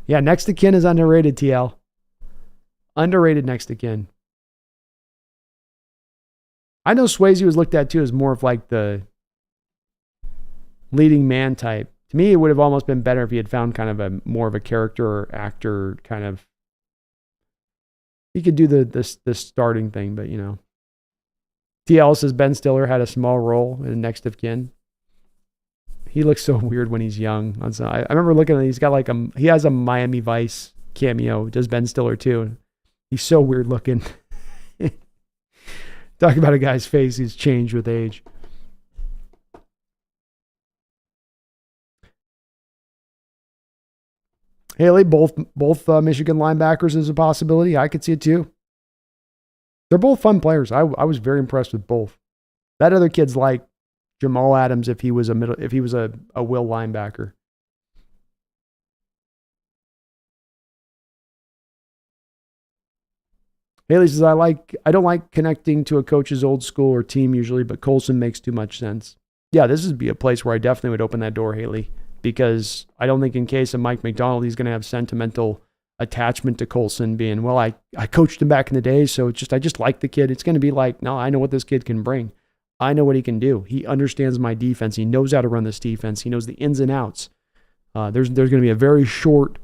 Yeah, next to kin is underrated, TL. Underrated next to kin. I know Swayze was looked at too as more of like the leading man type. To me, it would have almost been better if he had found kind of more of a character or actor kind of. He could do the starting thing, but TL says Ben Stiller had a small role in Next of Kin. He looks so weird when he's young. I remember looking at it, he's got he has a Miami Vice cameo. Does Ben Stiller too? He's so weird looking. Talk about a guy's face who's changed with age. Haley, both Michigan linebackers is a possibility. I could see it too. They're both fun players. I was very impressed with both. That other kid's like Jamal Adams if he was a will linebacker. Haley says, I don't like connecting to a coach's old school or team usually, but Colson makes too much sense. Yeah, this would be a place where I definitely would open that door, Haley, because I don't think in case of Mike McDonald, he's going to have sentimental attachment to Colson being, well, I coached him back in the day, so I just like the kid. It's going to be like, no, I know what this kid can bring. I know what he can do. He understands my defense. He knows how to run this defense. He knows the ins and outs. There's going to be a very short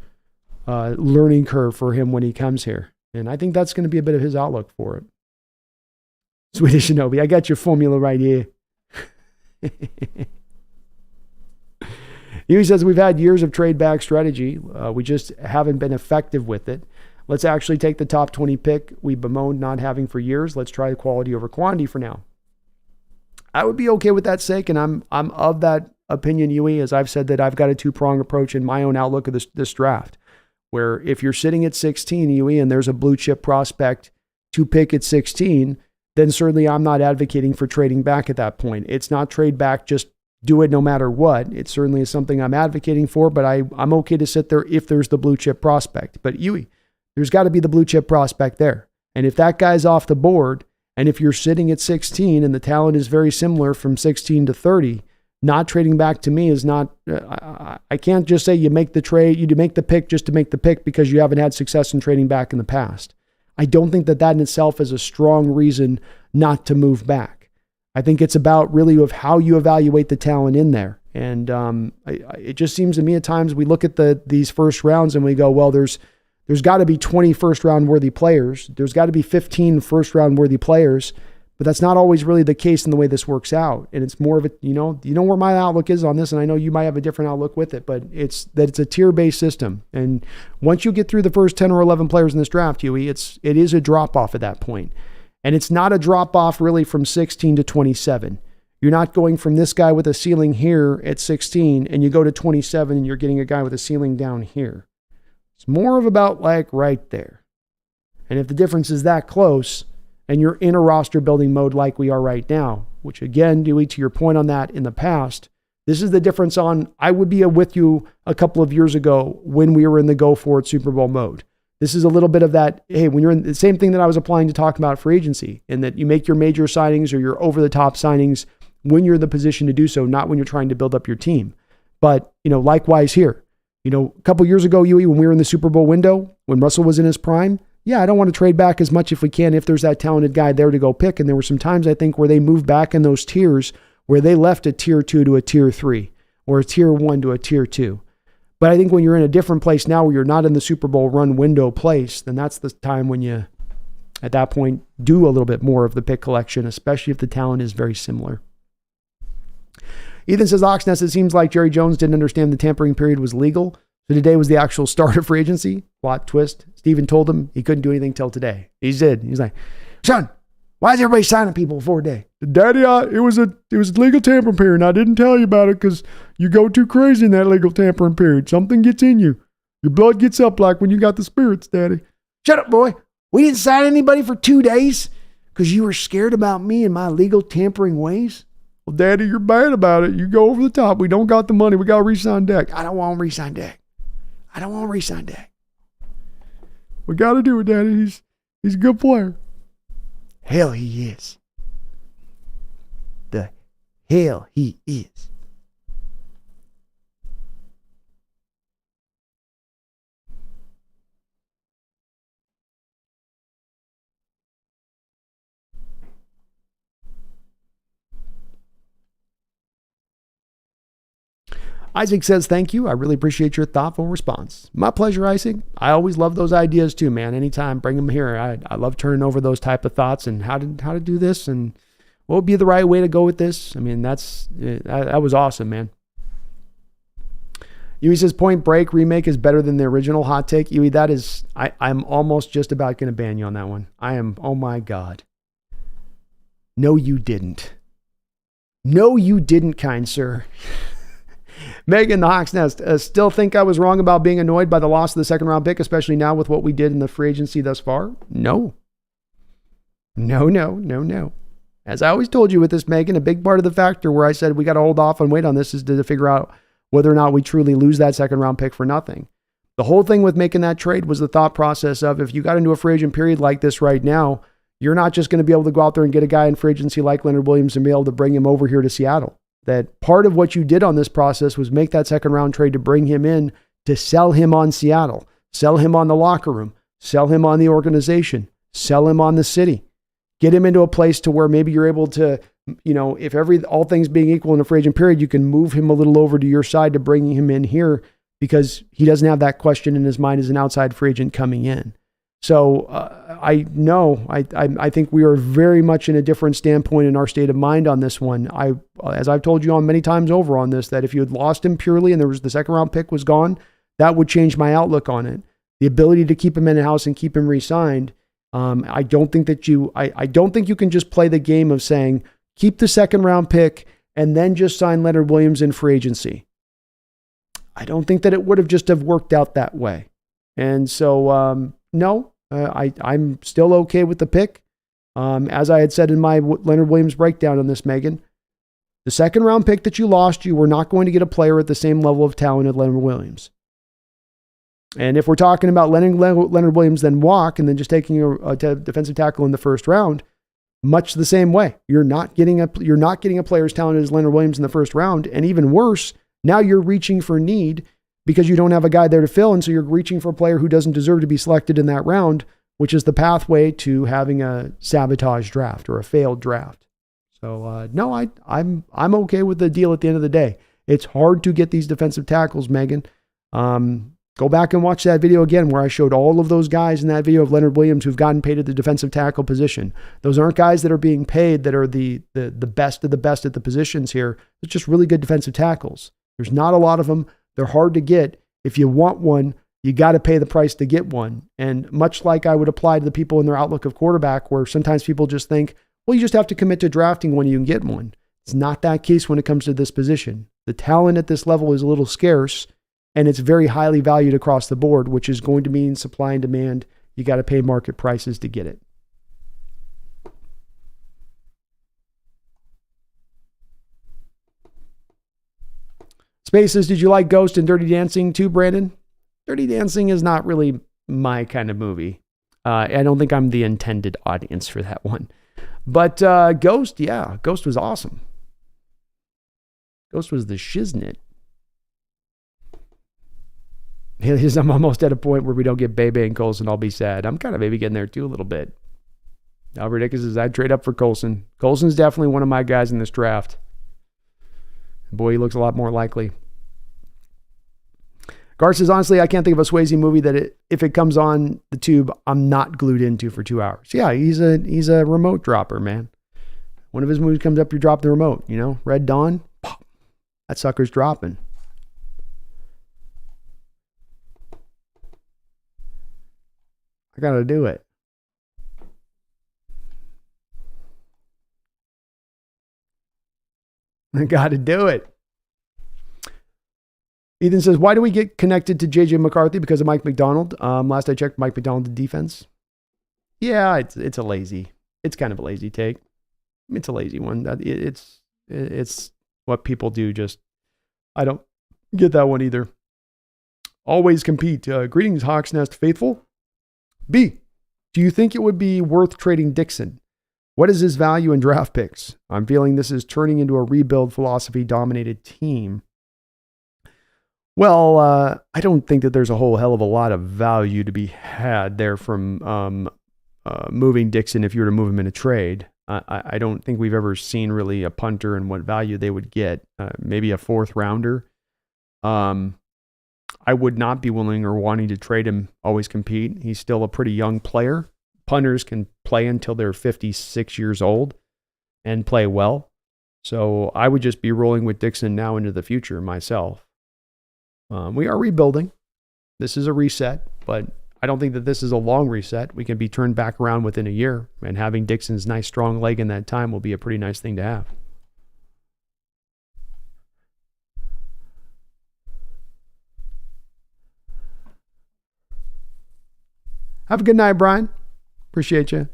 learning curve for him when he comes here. And I think that's going to be a bit of his outlook for it. Swedish Shinobi, I got your formula right here. He says, we've had years of trade back strategy. We just haven't been effective with it. Let's actually take the top 20 pick we bemoaned not having for years. Let's try quality over quantity for now. I would be okay with that sake, and I'm of that opinion, Yui, as I've said that I've got a two-prong approach in my own outlook of this draft, where if you're sitting at 16, Yui, and there's a blue chip prospect to pick at 16, then certainly I'm not advocating for trading back at that point. It's not trade back, just do it no matter what. It certainly is something I'm advocating for, but I'm okay to sit there if there's the blue chip prospect. But Yui, there's got to be the blue chip prospect there. And if that guy's off the board, and if you're sitting at 16 and the talent is very similar from 16 to 30, not trading back to me is not, I can't just say you make the trade, you make the pick just to make the pick because you haven't had success in trading back in the past. I don't think that in itself is a strong reason not to move back. I think it's about really of how you evaluate the talent in there. And it just seems to me at times we look at these first rounds and we go, well, there's got to be 20 first round worthy players. There's got to be 15 first round worthy players. But that's not always really the case in the way this works out. And it's more of a, you know where my outlook is on this, and I know you might have a different outlook with it, but it's a tier-based system. And once you get through the first 10 or 11 players in this draft, Huey, it is a drop-off at that point. And it's not a drop-off really from 16 to 27. You're not going from this guy with a ceiling here at 16, and you go to 27, and you're getting a guy with a ceiling down here. It's more of about like right there. And if the difference is that close, and you're in a roster building mode like we are right now, which again, Dewey, to your point on that in the past, this is the difference on, I would be with you a couple of years ago when we were in the go for it Super Bowl mode. This is a little bit of that, hey, when you're in the same thing that I was applying to talk about free agency, and that you make your major signings or your over the top signings when you're in the position to do so, not when you're trying to build up your team. But, likewise here, a couple years ago, Yui, when we were in the Super Bowl window, when Russell was in his prime, yeah, I don't want to trade back as much if we can, if there's that talented guy there to go pick. And there were some times, I think, where they moved back in those tiers where they left a tier 2 to a tier 3 or a tier 1 to a tier 2. But I think when you're in a different place now where you're not in the Super Bowl run window place, then that's the time when you, at that point, do a little bit more of the pick collection, especially if the talent is very similar. Ethan says, Oxnest, it seems like Jerry Jones didn't understand the tampering period was legal. So today was the actual start of free agency. Plot twist. Steven told him he couldn't do anything till today. He did. He's like, son, why is everybody signing people before a day? Daddy, it was legal tampering period. And I didn't tell you about it because you go too crazy in that legal tampering period. Something gets in you. Your blood gets up like when you got the spirits, Daddy. Shut up, boy. We didn't sign anybody for 2 days because you were scared about me and my legal tampering ways. Well, Daddy, you're bad about it. You go over the top. We don't got the money. We got to re-sign Dak. I don't want to re-sign Dak. I don't want to re-sign Dak. We got to do it, Daddy. He's a good player. Hell, he is. The hell he is. Isaac says, thank you. I really appreciate your thoughtful response. My pleasure, Isaac. I always love those ideas too, man. Anytime, bring them here. I love turning over those type of thoughts and how to do this and what would be the right way to go with this. I mean, that was awesome, man. Yui says, Point Break remake is better than the original. Hot take. Yui, that is, I'm almost just about going to ban you on that one. I am, oh my God. No, you didn't. No, you didn't, kind sir. Megan, the Hawks Nest, still think I was wrong about being annoyed by the loss of the second round pick, especially now with what we did in the free agency thus far? No. No. As I always told you with this, Megan, a big part of the factor where I said we got to hold off and wait on this is to figure out whether or not we truly lose that second round pick for nothing. The whole thing with making that trade was the thought process of if you got into a free agent period like this right now, you're not just going to be able to go out there and get a guy in free agency like Leonard Williams and be able to bring him over here to Seattle. That part of what you did on this process was make that second round trade to bring him in, to sell him on Seattle, sell him on the locker room, sell him on the organization, sell him on the city, get him into a place to where maybe you're able to, if all things being equal in a free agent period, you can move him a little over to your side to bring him in here because he doesn't have that question in his mind as an outside free agent coming in. So I think we are very much in a different standpoint in our state of mind on this one. As I've told you on many times over on this, that if you had lost him purely and the second round pick was gone, that would change my outlook on it. The ability to keep him in the house and keep him re-signed. I don't think you can just play the game of saying, keep the second round pick and then just sign Leonard Williams in free agency. I don't think that it would have just have worked out that way. And so, no, I'm still okay with the pick. As I had said in my Leonard Williams breakdown on this, Megan, the second round pick that you lost, you were not going to get a player at the same level of talent as Leonard Williams. And if we're talking about letting Leonard Williams then walk and then just taking a defensive tackle in the first round, much the same way. You're not getting a player as talented as Leonard Williams in the first round. And even worse, now you're reaching for need because you don't have a guy there to fill. And so you're reaching for a player who doesn't deserve to be selected in that round, which is the pathway to having a sabotage draft or a failed draft. So no, I'm okay with the deal at the end of the day. It's hard to get these defensive tackles, Megan. Go back and watch that video again where I showed all of those guys in that video of Leonard Williams who've gotten paid at the defensive tackle position. Those aren't guys that are being paid that are the best of the best at the positions here. It's just really good defensive tackles. There's not a lot of them. They're hard to get. If you want one, you got to pay the price to get one. And much like I would apply to the people in their outlook of quarterback, where sometimes people just think, well, you just have to commit to drafting when you can get one. It's not that case when it comes to this position. The talent at this level is a little scarce, and it's very highly valued across the board, which is going to mean supply and demand. You got to pay market prices to get it. Spaces, did you like Ghost and Dirty Dancing too, Brandon? Dirty Dancing is not really my kind of movie. I don't think I'm the intended audience for that one. But Ghost, yeah, Ghost was awesome. Ghost was the shiznit. I'm almost at a point where we don't get Bebe and Colson. I'll be sad. I'm kind of maybe getting there too a little bit. How ridiculous is I'd trade up for Colson. Colson's definitely one of my guys in this draft. Boy, he looks a lot more likely. Gar says, honestly, I can't think of a Swayze movie that if it comes on the tube, I'm not glued into for 2 hours. Yeah, he's a remote dropper, man. One of his movies comes up, you drop the remote. Red Dawn, pop, that sucker's dropping. I got to do it. I got to do it. Ethan says, why do we get connected to JJ McCarthy? Because of Mike McDonald. Last I checked, Mike McDonald did defense. Yeah, it's kind of a lazy take. It's a lazy one. It's what people do. Just, I don't get that one either. Always compete. Greetings, Hawks Nest faithful. B, do you think it would be worth trading Dixon? What is his value in draft picks? I'm feeling this is turning into a rebuild philosophy dominated team. Well, I don't think that there's a whole hell of a lot of value to be had there from moving Dixon if you were to move him in a trade. I don't think we've ever seen really a punter and what value they would get. Maybe a 4th rounder. I would not be willing or wanting to trade him, always compete. He's still a pretty young player. Punters can play until they're 56 years old and play well. So I would just be rolling with Dixon now into the future myself. We are rebuilding. This is a reset, but I don't think that this is a long reset. We can be turned back around within a year, and having Dixon's nice strong leg in that time will be a pretty nice thing to have. Have a good night, Brian. Appreciate you.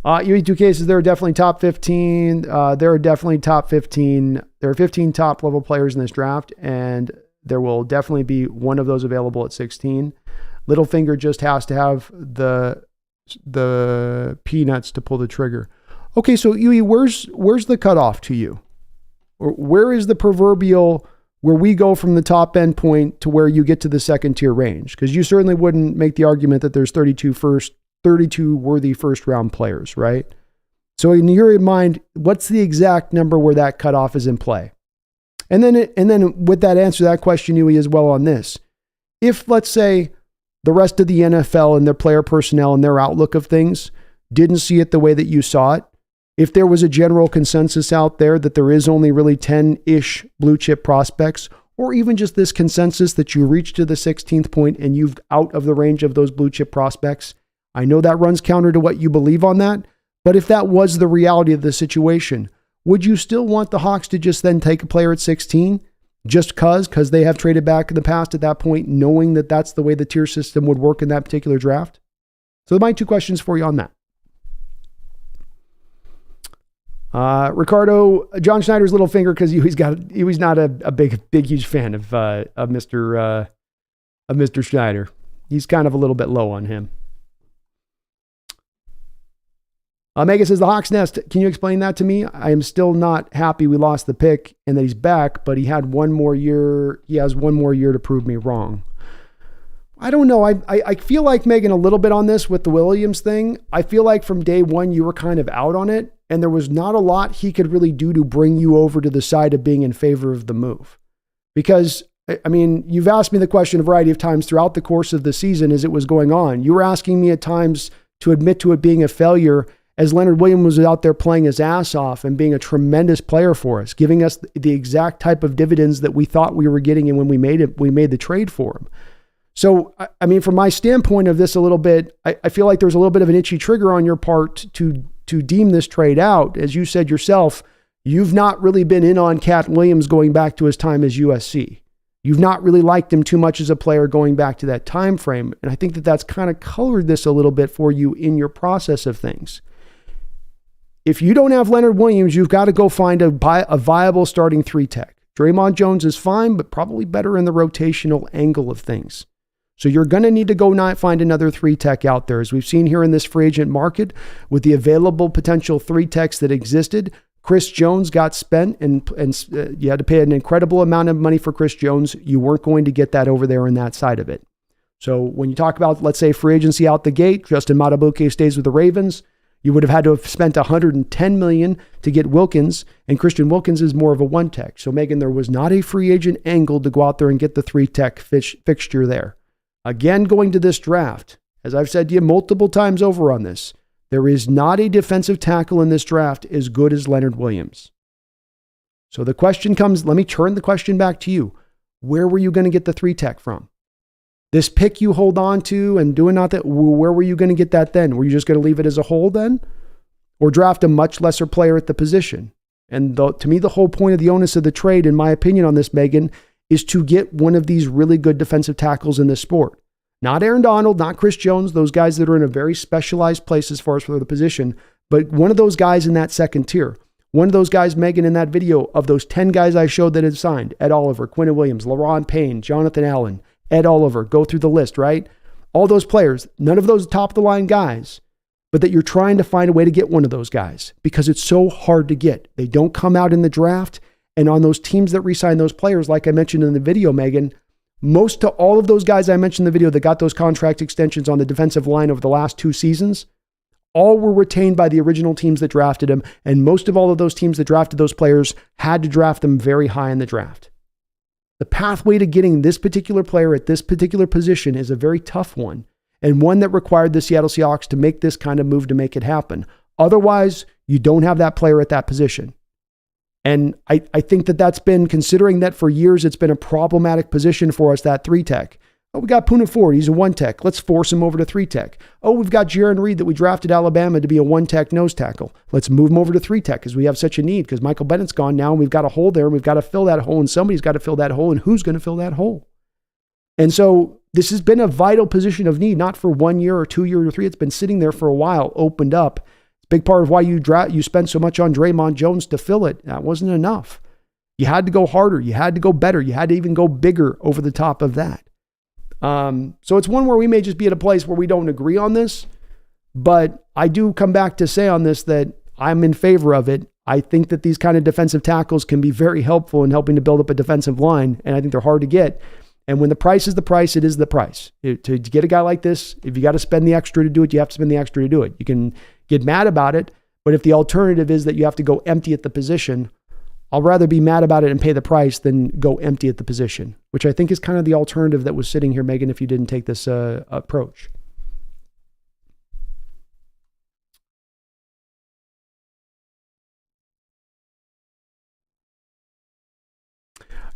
UE2 cases, there are definitely top 15. There are definitely top 15. There are 15 top level players in this draft, and there will definitely be one of those available at 16. Littlefinger just has to have the peanuts to pull the trigger. Okay, so UE, where's the cutoff to you? Or where is the proverbial where we go from the top end point to where you get to the second tier range? Because you certainly wouldn't make the argument that there's 32 worthy first round players, right? So in your mind, what's the exact number where that cutoff is in play? And then with that answer to that question, UE, as well on this. If, let's say, the rest of the NFL and their player personnel and their outlook of things didn't see it the way that you saw it, if there was a general consensus out there that there is only really 10-ish blue chip prospects, or even just this consensus that you reach to the 16th point and you've out of the range of those blue chip prospects, I know that runs counter to what you believe on that, but if that was the reality of the situation, would you still want the Hawks to just then take a player at 16 just because they have traded back in the past at that point, knowing that that's the way the tier system would work in that particular draft? So my two questions for you on that. Ricardo, John Schneider's little finger, because he was not a big, huge fan of Mr. Schneider. He's kind of a little bit low on him. Megan says, the Hawks Nest, can you explain that to me? I am still not happy we lost the pick and that he's back, but he had one more year. He has one more year to prove me wrong. I don't know. I feel like, Megan, a little bit on this with the Williams thing. I feel like from day one, you were kind of out on it, and there was not a lot he could really do to bring you over to the side of being in favor of the move. Because, I mean, you've asked me the question a variety of times throughout the course of the season as it was going on. You were asking me at times to admit to it being a failure as Leonard Williams was out there playing his ass off and being a tremendous player for us, giving us the exact type of dividends that we thought we were getting, and when we made the trade for him. So, I mean, from my standpoint of this a little bit, I feel like there's a little bit of an itchy trigger on your part to deem this trade out. As you said yourself, you've not really been in on Cat Williams going back to his time as USC. You've not really liked him too much as a player going back to that time frame. And I think that that's kind of colored this a little bit for you in your process of things. If you don't have Leonard Williams, you've got to go find a viable starting 3-tech. Draymond Jones is fine, but probably better in the rotational angle of things. So you're going to need to go find another 3-tech out there. As we've seen here in this free agent market, with the available potential 3-techs that existed, Chris Jones got spent, and you had to pay an incredible amount of money for Chris Jones. You weren't going to get that over there on that side of it. So when you talk about, let's say, free agency out the gate, Justin Matabuke stays with the Ravens, you would have had to have spent $110 million to get Wilkins, and Christian Wilkins is more of a 1-tech. So, Megan, there was not a free agent angle to go out there and get the 3-tech fixture there. Again, going to this draft, as I've said to you multiple times over on this, there is not a defensive tackle in this draft as good as Leonard Williams. So the question comes, let me turn the question back to you. Where were you going to get the 3-tech from? This pick you hold on to and doing not that, where were you going to get that then? Were you just going to leave it as a hold then? Or draft a much lesser player at the position? And to me, the whole point of the onus of the trade, in my opinion on this, Megan, is to get one of these really good defensive tackles in this sport. Not Aaron Donald, not Chris Jones, those guys that are in a very specialized place as far as for the position, but one of those guys in that second tier. One of those guys, Megan, in that video of those 10 guys I showed that had signed, Ed Oliver, Quinnen Williams, LaRon Payne, Jonathan Allen, Ed Oliver, go through the list, right? All those players, none of those top of the line guys, but that you're trying to find a way to get one of those guys because it's so hard to get. They don't come out in the draft. And on those teams that re-sign those players, like I mentioned in the video, Megan, most to all of those guys I mentioned in the video that got those contract extensions on the defensive line over the last 2 seasons, all were retained by the original teams that drafted them. And most of all of those teams that drafted those players had to draft them very high in the draft. The pathway to getting this particular player at this particular position is a very tough one, and one that required the Seattle Seahawks to make this kind of move to make it happen. Otherwise, you don't have that player at that position. And I think that that's been, considering that for years it's been a problematic position for us, that 3-tech. Oh, we got Poona Ford. He's a 1-tech. Let's force him over to 3-tech. Oh, we've got Jaron Reed that we drafted Alabama to be a 1-tech nose tackle. Let's move him over to 3-tech because we have such a need because Michael Bennett's gone now and we've got a hole there and we've got to fill that hole and somebody's got to fill that hole, and who's going to fill that hole? And so this has been a vital position of need, not for 1 year or 2 years or 3. It's been sitting there for a while, opened up. It's Big part of why you spent so much on Draymond Jones to fill it. That wasn't enough. You had to go harder. You had to go better. You had to even go bigger over the top of that. So it's one where we may just be at a place where we don't agree on this, but I do come back to say on this that I'm in favor of it. I think that these kind of defensive tackles can be very helpful in helping to build up a defensive line, and I think they're hard to get. And when the price is the price, it is the price. To get a guy like this, if you got to spend the extra to do it, you have to spend the extra to do it. You can get mad about it, but if the alternative is that you have to go empty at the position, I'll rather be mad about it and pay the price than go empty at the position, which I think is kind of the alternative that was sitting here, Megan, if you didn't take this approach.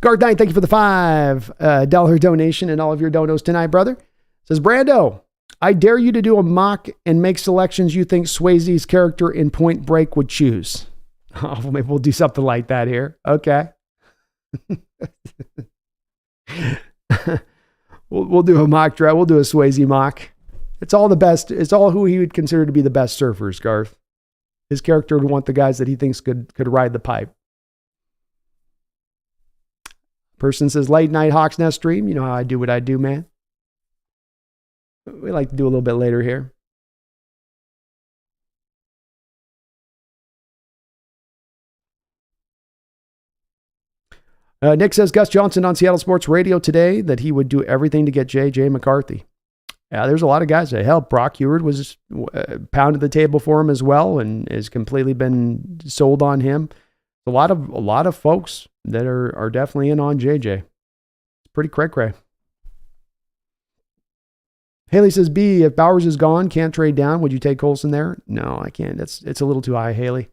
Guard Knight, thank you for the $5 donation and all of your donos tonight, brother. Says, Brando, I dare you to do a mock and make selections you think Swayze's character in Point Break would choose. Oh, maybe we'll do something like that here. Okay. we'll do a mock draft. We'll do a Swayze mock. It's all the best. It's all who he would consider to be the best surfers, Garth. His character would want the guys that he thinks could ride the pipe. Person says, late night Hawks Nest stream. You know how I do what I do, man. We like to do a little bit later here. Nick says, Gus Johnson on Seattle Sports Radio today that he would do everything to get J.J. McCarthy. Yeah, there's a lot of guys that help. Brock Heward was pounded the table for him as well and has completely been sold on him. A lot of folks that are definitely in on JJ. It's pretty cray-cray. Haley says, B, if Bowers is gone, can't trade down, would you take Colson there? No, I can't. It's a little too high, Haley.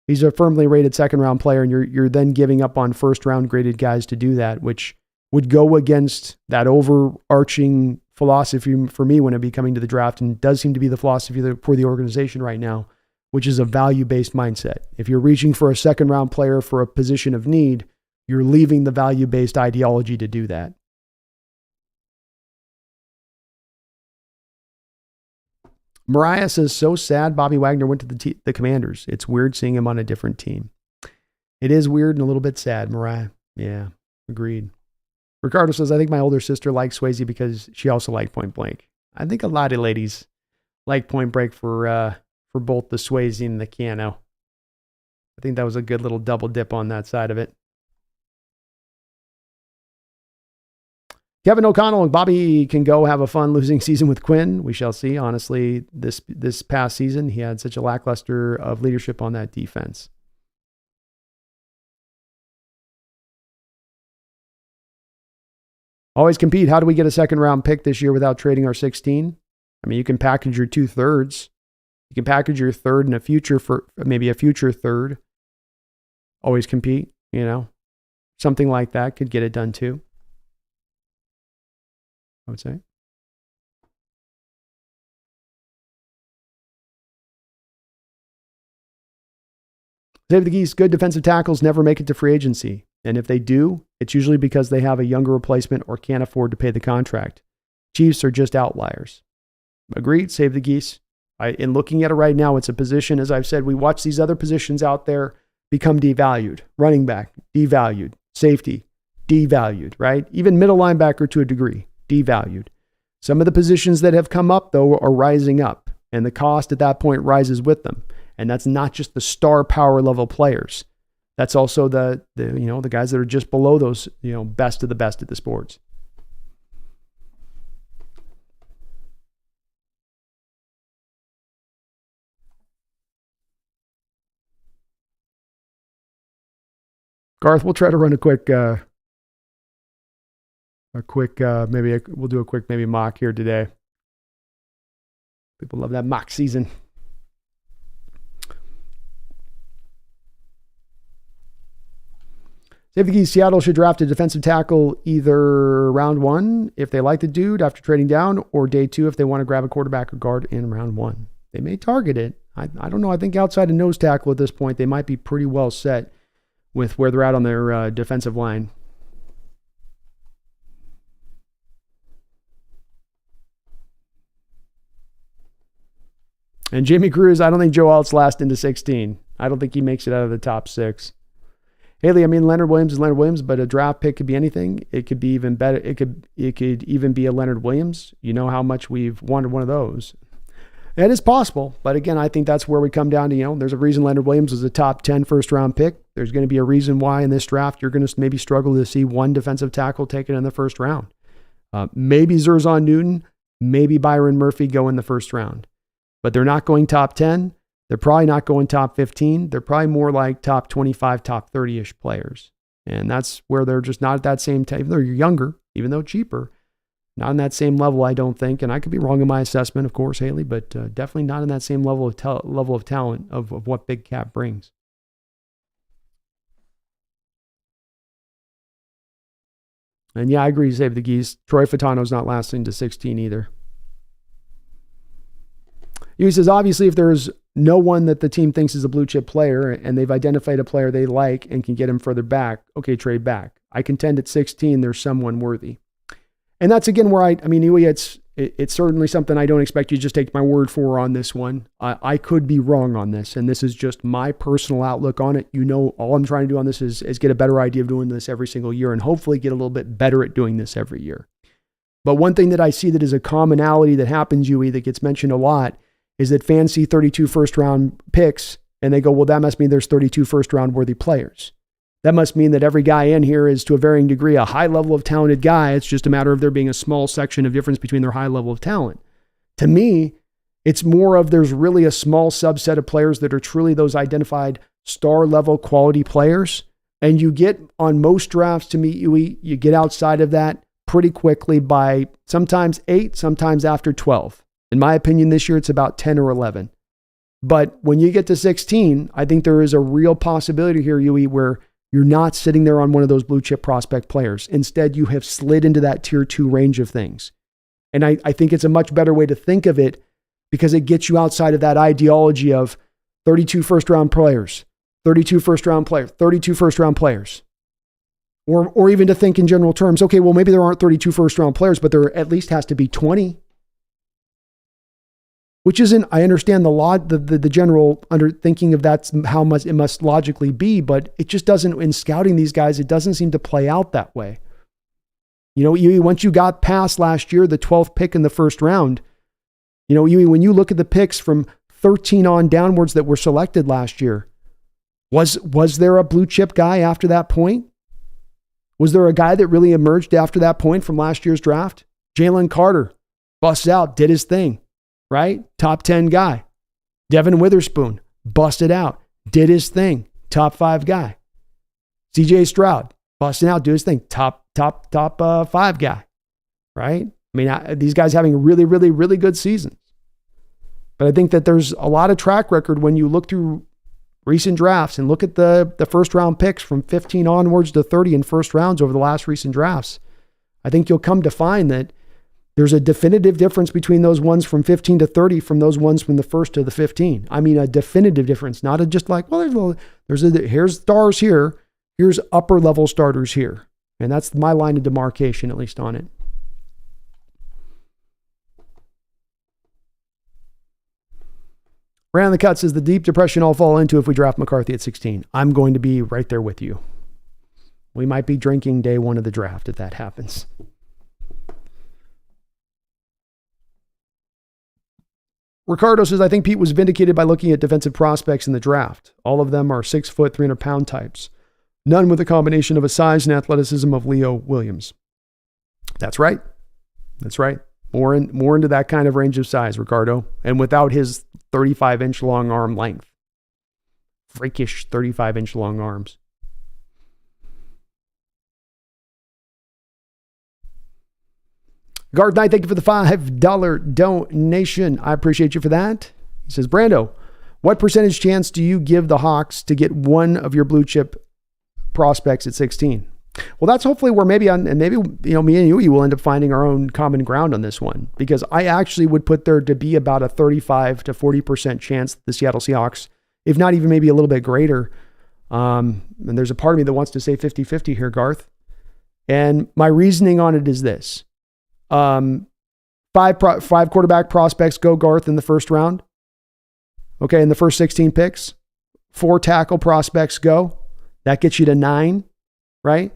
He's a firmly rated second-round player, and you're then giving up on first-round graded guys to do that, which would go against that overarching philosophy for me when it be coming to the draft, and does seem to be the philosophy for the organization right now, which is a value-based mindset. If you're reaching for a second-round player for a position of need, you're leaving the value-based ideology to do that. Mariah says, so sad Bobby Wagner went to the Commanders. It's weird seeing him on a different team. It is weird and a little bit sad, Mariah. Yeah, agreed. Ricardo says, I think my older sister likes Swayze because she also liked Point Blank. I think a lot of ladies like Point Break for both the Swayze and the Keanu. I think that was a good little double dip on that side of it. Kevin O'Connell and Bobby can go have a fun losing season with Quinn. We shall see. Honestly, this past season, he had such a lackluster of leadership on that defense. Always compete. How do we get a second round pick this year without trading our 16? I mean, you can package your 2/3. You can package your third in a future for maybe a future third. Always compete, something like that could get it done too. I would say. Save the Geese, good defensive tackles never make it to free agency. And if they do, it's usually because they have a younger replacement or can't afford to pay the contract. Chiefs are just outliers. Agreed, save the Geese. In looking at it right now, it's a position, as I've said, we watch these other positions out there become devalued. Running back, devalued. Safety, devalued, right? Even middle linebacker to a degree, devalued. Some of the positions that have come up, though, are rising up, and the cost at that point rises with them. And that's not just the star power level players. That's also the guys that are just below those, best of the best at the sports. Garth, we'll try to run we'll do a quick mock here today. People love that mock season. Save the Geese, Seattle should draft a defensive tackle either round 1 if they like the dude after trading down, or day 2 if they want to grab a quarterback or guard in round 1. They may target it. I don't know. I think outside of nose tackle at this point, they might be pretty well set with where they're at on their defensive line. And Jamie Cruz, I don't think Joe Alt's last into 16. I don't think he makes it out of the top 6. Haley, I mean, Leonard Williams is Leonard Williams, but a draft pick could be anything. It could be even better. It could even be a Leonard Williams. You know how much we've wanted one of those. It is possible, but again, I think that's where we come down to, there's a reason Leonard Williams is a top 10 first-round pick. There's going to be a reason why in this draft you're going to maybe struggle to see one defensive tackle taken in the first round. Maybe Zerzan Newton, maybe Byron Murphy go in the first round. But they're not going top 10. They're probably not going top 15. They're probably more like top 25, top 30-ish players. And that's where they're just not at that same time. They're younger, even though cheaper. Not on that same level, I don't think. And I could be wrong in my assessment, of course, Haley, but definitely not in that same level of talent of what Big Cap brings. And yeah, I agree, Save the Geese. Troy Fatano's not lasting to 16 either. He says, obviously, if there's no one that the team thinks is a blue chip player and they've identified a player they like and can get him further back, okay, trade back. I contend at 16, there's someone worthy. And that's, again, where it's certainly something I don't expect you to just take my word for on this one. I could be wrong on this, and this is just my personal outlook on it. All I'm trying to do on this is get a better idea of doing this every single year and hopefully get a little bit better at doing this every year. But one thing that I see that is a commonality that happens, Yui, that gets mentioned a lot is that fans see 32 first-round picks, and they go, well, that must mean there's 32 first-round worthy players. That must mean that every guy in here is, to a varying degree, a high level of talented guy. It's just a matter of there being a small section of difference between their high level of talent. To me, it's more of there's really a small subset of players that are truly those identified star-level quality players, and you get, on most drafts to meet you get outside of that pretty quickly by sometimes 8, sometimes after 12. In my opinion, this year, it's about 10 or 11. But when you get to 16, I think there is a real possibility here, Yui, where you're not sitting there on one of those blue chip prospect players. Instead, you have slid into that tier 2 range of things. And I think it's a much better way to think of it because it gets you outside of that ideology of 32 first-round players, 32 first-round players, 32 first-round players. Or even to think in general terms, okay, well, maybe there aren't 32 first-round players, but there at least has to be 20. Which isn't, I understand the general under thinking of that's how much it must logically be, but it just doesn't, in scouting these guys, it doesn't seem to play out that way. Once you got past last year, the 12th pick in the first round, when you look at the picks from 13 on downwards that were selected last year, was there a blue chip guy after that point? Was there a guy that really emerged after that point from last year's draft? Jalen Carter busts out, did his thing. Right? Top 10 guy. Devin Witherspoon busted out, did his thing. Top 5 guy. CJ Stroud busted out, do his thing. Top 5 guy. Right? I mean, these guys having really, really, really good seasons. But I think that there's a lot of track record when you look through recent drafts and look at the first round picks from 15 onwards to 30 in first rounds over the last recent drafts. I think you'll come to find that there's a definitive difference between those ones from 15 to 30 from those ones from the first to the 15. I mean, a definitive difference, not just like, well, here's stars here, here's upper level starters here. And that's my line of demarcation, at least on it. Brandon the Cut says the deep depression I'll fall into if we draft McCarthy at 16. I'm going to be right there with you. We might be drinking day 1 of the draft if that happens. Ricardo says, I think Pete was vindicated by looking at defensive prospects in the draft. All of them are 6 foot, 300 pound types. None with a combination of a size and athleticism of Leo Williams. That's right. That's right. More into that kind of range of size, Ricardo. And without his 35-inch long arm length. Freakish 35-inch long arms. Garth Knight, thank you for the $5 donation. I appreciate you for that. He says, Brando, what percentage chance do you give the Hawks to get one of your blue chip prospects at 16? Well, that's hopefully where maybe me and you will end up finding our own common ground on this one, because I actually would put there to be about a 35 to 40% chance that the Seattle Seahawks, if not even maybe a little bit greater. And there's a part of me that wants to say 50-50 here, Garth. And my reasoning on it is this. 5 quarterback prospects go, Garth, in the first round. Okay, in the first 16 picks, 4 tackle prospects go. That gets you to 9, right?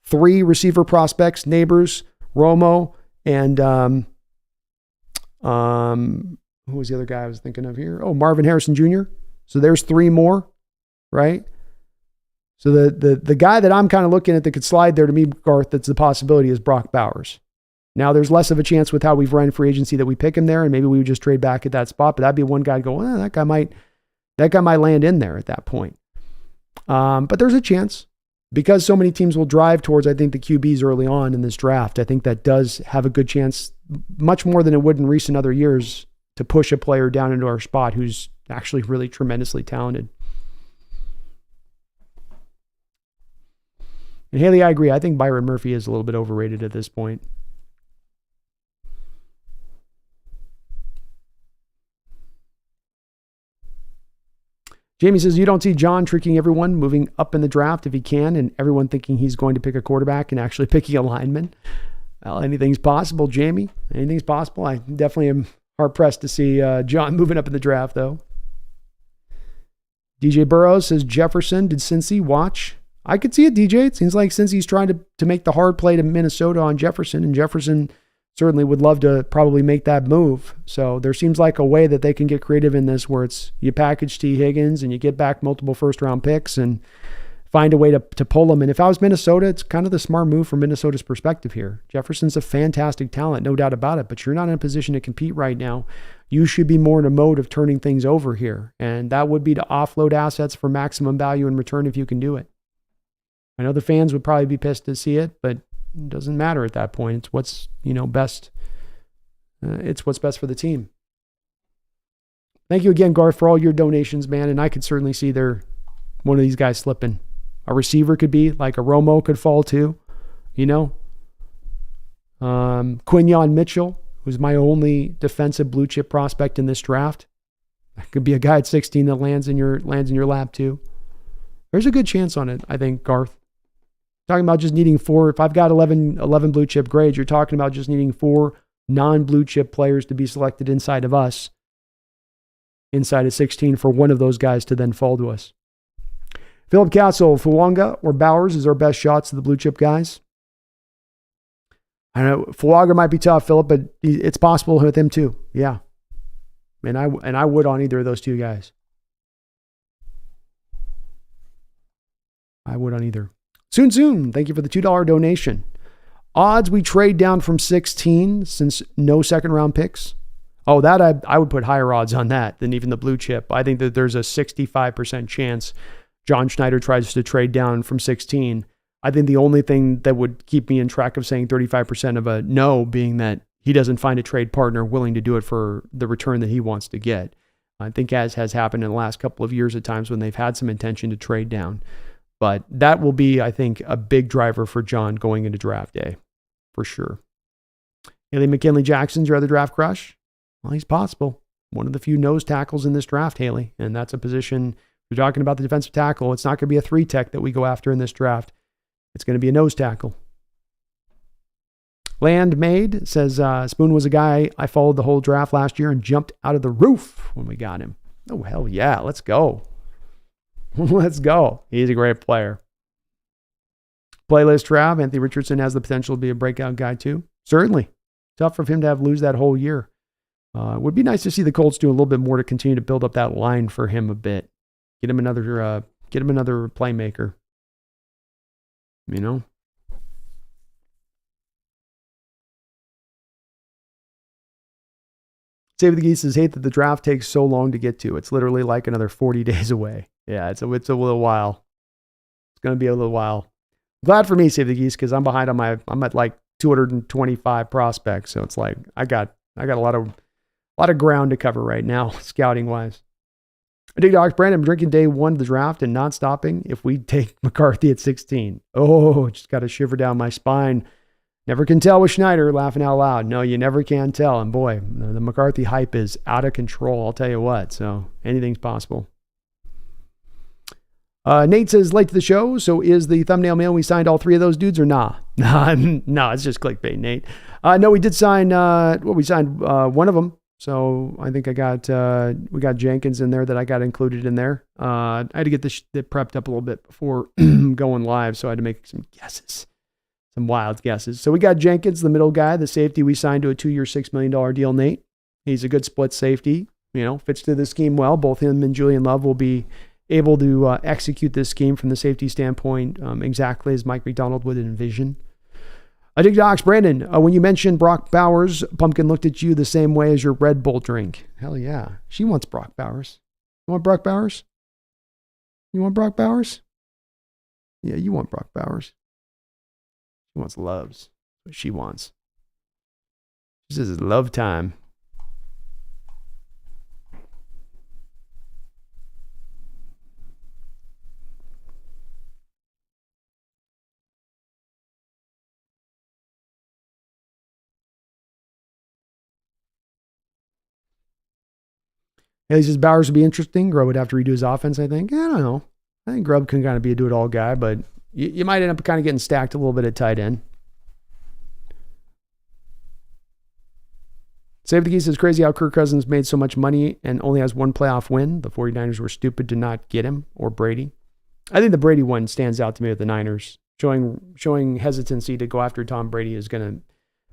3 receiver prospects, Neighbors, Romo, and who was the other guy I was thinking of here? Oh, Marvin Harrison Jr. So there's 3 more, right? So the guy that I'm kind of looking at that could slide there to me, Garth, that's the possibility is Brock Bowers. Now, there's less of a chance with how we've run free agency that we pick him there, and maybe we would just trade back at that spot, but that'd be one guy to go, that guy might land in there at that point. But there's a chance. Because so many teams will drive towards, I think, the QBs early on in this draft, I think that does have a good chance, much more than it would in recent other years, to push a player down into our spot who's actually really tremendously talented. And Haley, I agree. I think Byron Murphy is a little bit overrated at this point. Jamie says, you don't see John tricking everyone moving up in the draft if he can, and everyone thinking he's going to pick a quarterback and actually picking a lineman. Well, anything's possible, Jamie. Anything's possible. I definitely am hard-pressed to see John moving up in the draft, though. DJ Burrows says, Jefferson, did Cincy watch? I could see it, DJ. It seems like Cincy's trying to make the hard play to Minnesota on Jefferson, and Jefferson certainly would love to probably make that move. So there seems like a way that they can get creative in this where it's you package T. Higgins and you get back multiple first-round picks and find a way to pull them. And if I was Minnesota, it's kind of the smart move from Minnesota's perspective here. Jefferson's a fantastic talent, no doubt about it, but you're not in a position to compete right now. You should be more in a mode of turning things over here. And that would be to offload assets for maximum value in return if you can do it. I know the fans would probably be pissed to see it, but it doesn't matter at that point. It's what's, best. It's what's best for the team. Thank you again, Garth, for all your donations, man. And I could certainly see one of these guys slipping. A receiver could be like a Romo could fall too, Quinyon Mitchell, who's my only defensive blue chip prospect in this draft. That could be a guy at 16 that lands in your lap too. There's a good chance on it, I think, Garth. Talking about just needing 4. If I've got 11 blue chip grades, you're talking about just needing 4 non-blue chip players to be selected inside of us, inside of 16 for one of those guys to then fall to us. Philip Castle, Fuanga or Bowers is our best shots of the blue chip guys. I know Fuanga might be tough, Philip, but it's possible with him too. Yeah. And I would on either of those 2 guys. I would on either. Soon. Thank you for the $2 donation. Odds we trade down from 16 since no second round picks. Oh, that I would put higher odds on that than even the blue chip. I think that there's a 65% chance John Schneider tries to trade down from 16. I think the only thing that would keep me in track of saying 35% of a no being that he doesn't find a trade partner willing to do it for the return that he wants to get. I think as has happened in the last couple of years at times when they've had some intention to trade down. But that will be, I think, a big driver for John going into draft day, for sure. Haley McKinley Jackson's your other draft crush? Well, he's possible. One of the few nose tackles in this draft, Haley. And that's a position, you're talking about the defensive tackle. It's not going to be a 3-tech that we go after in this draft. It's going to be a nose tackle. Land Made says, Spoon was a guy I followed the whole draft last year and jumped out of the roof when we got him. Oh, hell yeah. Let's go. Let's go. He's a great player. Playlist Trav, Anthony Richardson has the potential to be a breakout guy too. Certainly. Tough for him to lose that whole year. It would be nice to see the Colts do a little bit more to continue to build up that line for him a bit. Get him another playmaker. Save the Geese says, hate that the draft takes so long to get to. It's literally like another 40 days away. Yeah, it's a little while. It's going to be a little while. Glad for me, Save the Geese, because I'm behind on I'm at like 225 prospects. So it's like I got a lot of ground to cover right now, scouting wise. I dig dogs, Brandon. I'm drinking day 1 of the draft and not stopping if we take McCarthy at 16. Oh, just got a shiver down my spine. Never can tell with Schneider, laughing out loud. No, you never can tell. And boy, the McCarthy hype is out of control. I'll tell you what. So anything's possible. Nate says, late to the show. So is the thumbnail mail we signed all 3 of those dudes or nah? No, it's just clickbait, Nate. No, we did sign, we signed one of them. So I think we got Jenkins in there that I got included in there. I had to get this prepped up a little bit before going live, so I had to make some guesses, some wild guesses. So we got Jenkins, the middle guy, the safety we signed to a 2-year, $6 million deal, Nate. He's a good split safety, fits to the scheme well. Both him and Julian Love will be able to execute this scheme from the safety standpoint exactly as Mike McDonald would envision. I dig Docs. Brandon, when you mentioned Brock Bowers, Pumpkin looked at you the same way as your Red Bull drink. Hell yeah. She wants Brock Bowers. You want Brock Bowers? You want Brock Bowers? Yeah, you want Brock Bowers. She wants loves. That's what she wants. She says it's love time. Yeah, he says Bowers would be interesting. Grubb would have to redo his offense, I think. I don't know. I think Grubb can kind of be a do-it-all guy, but you might end up kind of getting stacked a little bit at tight end. Save the Key says, crazy how Kirk Cousins made so much money and only has one playoff win. The 49ers were stupid to not get him, or Brady. I think the Brady one stands out to me with the Niners. Showing hesitancy to go after Tom Brady is going to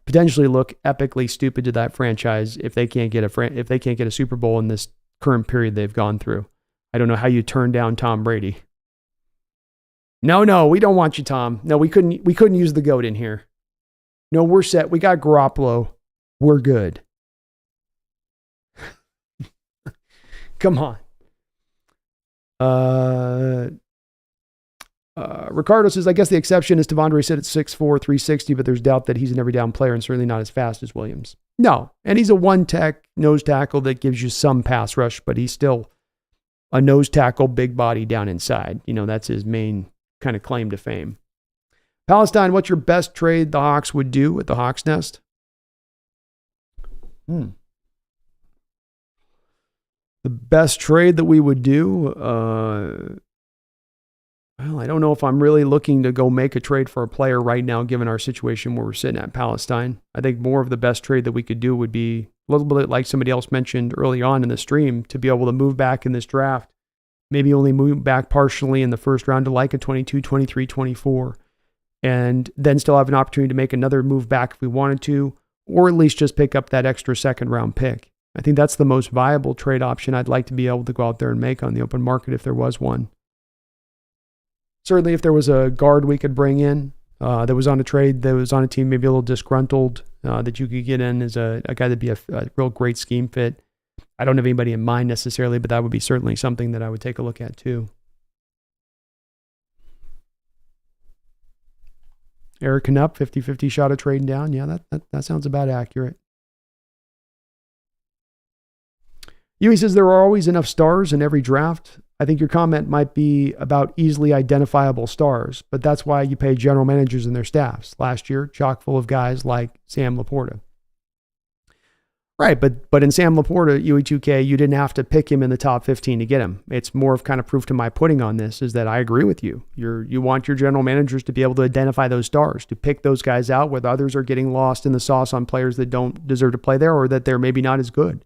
potentially look epically stupid to that franchise if they can't get a Super Bowl in this current period they've gone through. I don't know how you turn down Tom Brady. No, we don't want you, Tom. No, we couldn't use the GOAT in here. No, we're set. We got Garoppolo. We're good. Come on. Ricardo says, I guess the exception is Tavondre said at 6'4", 360, but there's doubt that he's an every down player and certainly not as fast as Williams. No, and he's a one-tech nose tackle that gives you some pass rush, but he's still a nose tackle, big body down inside. That's his main kind of claim to fame. Palestine, what's your best trade the Hawks would do at the Hawks Nest? The best trade that we would do, well, I don't know if I'm really looking to go make a trade for a player right now, given our situation where we're sitting at Palestine. I think more of the best trade that we could do would be a little bit like somebody else mentioned early on in the stream, to be able to move back in this draft, maybe only move back partially in the first round to like a 22, 23, 24, and then still have an opportunity to make another move back if we wanted to, or at least just pick up that extra second round pick. I think that's the most viable trade option I'd like to be able to go out there and make on the open market if there was one. Certainly if there was a guard we could bring in that was on a trade, that was on a team maybe a little disgruntled, that you could get in as a guy that'd be a real great scheme fit. I don't have anybody in mind necessarily, but that would be certainly something that I would take a look at too. Eric Knupp, 50-50 shot of trading down. Yeah, that sounds about accurate. Yui says there are always enough stars in every draft. I think your comment might be about easily identifiable stars, but that's why you pay general managers and their staffs. Last year, chock full of guys like Sam Laporta. Right, but in Sam Laporta, UE2K, you didn't have to pick him in the top 15 to get him. It's more of kind of proof to my pudding on this is that I agree with you. You want your general managers to be able to identify those stars, to pick those guys out, whether others are getting lost in the sauce on players that don't deserve to play there or that they're maybe not as good.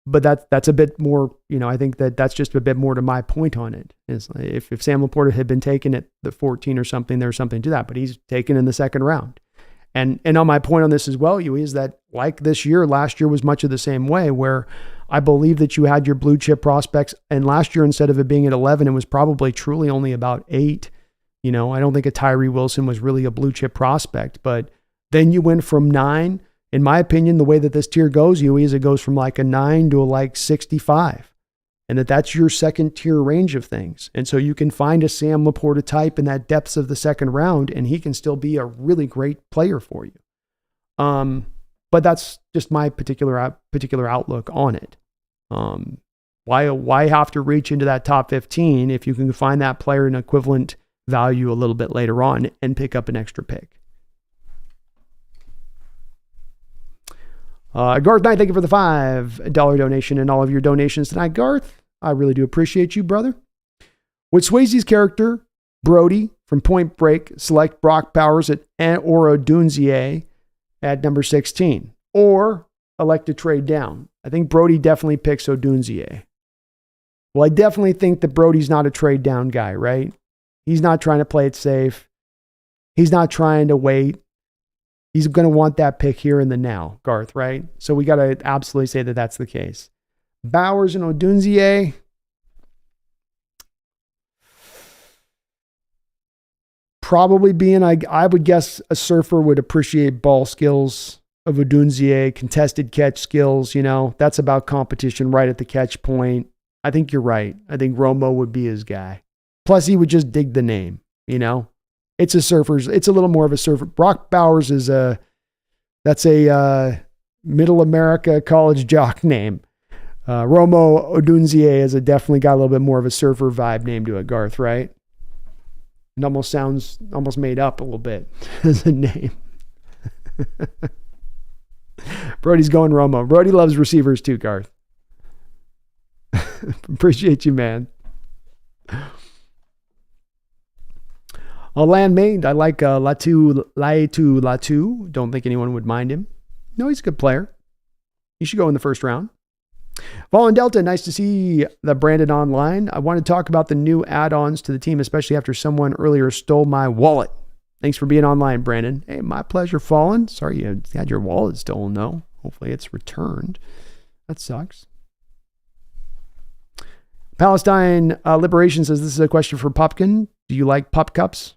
But that's a bit more, I think that's just a bit more to my point on it. Is if Sam Laporta had been taken at the 14 or something, there's something to that, but he's taken in the second round. And on my point on this as well, Yui, is that like this year, last year was much of the same way, where I believe that you had your blue chip prospects, and last year, instead of it being at 11, it was probably truly only about 8. I don't think a Tyree Wilson was really a blue chip prospect, but then you went from 9. In my opinion, the way that this tier goes, Yui, is it goes from like a 9 to a like 65. And that's your second tier range of things. And so you can find a Sam Laporta type in that depths of the second round, and he can still be a really great player for you. But that's just my particular outlook on it. Why have to reach into that top 15 if you can find that player an equivalent value a little bit later on and pick up an extra pick? Garth Knight, thank you for the $5 donation and all of your donations tonight. Garth, I really do appreciate you, brother. Would Swayze's character, Brody, from Point Break, select Brock Bowers or Odunzie at number 16? Or elect to trade down. I think Brody definitely picks Odunzie. Well, I definitely think that Brody's not a trade down guy, right? He's not trying to play it safe. He's not trying to wait. He's going to want that pick here in the now, Garth, right? So we got to absolutely say that that's the case. Bowers and Odunzie. Probably being, I would guess a surfer would appreciate ball skills of Odunzie, contested catch skills, that's about competition right at the catch point. I think you're right. I think Romo would be his guy. Plus, he would just dig the name, It's a little more of a surfer. Brock Bowers that's a middle America college jock name. Romo Odunzie has definitely got a little bit more of a surfer vibe name to it, Garth, right? It almost sounds made up a little bit as a name. Brody's going Romo. Brody loves receivers too, Garth. Appreciate you, man. Landmaid, I like Latu. Don't think anyone would mind him. No, he's a good player. He should go in the first round. Fallen Delta, nice to see the Brandon online. I want to talk about the new add-ons to the team, especially after someone earlier stole my wallet. Thanks for being online, Brandon. Hey, my pleasure, Fallen. Sorry you had your wallet stolen, though. Hopefully it's returned. That sucks. Palestine Liberation says, this is a question for Popkin. Do you like pup cups?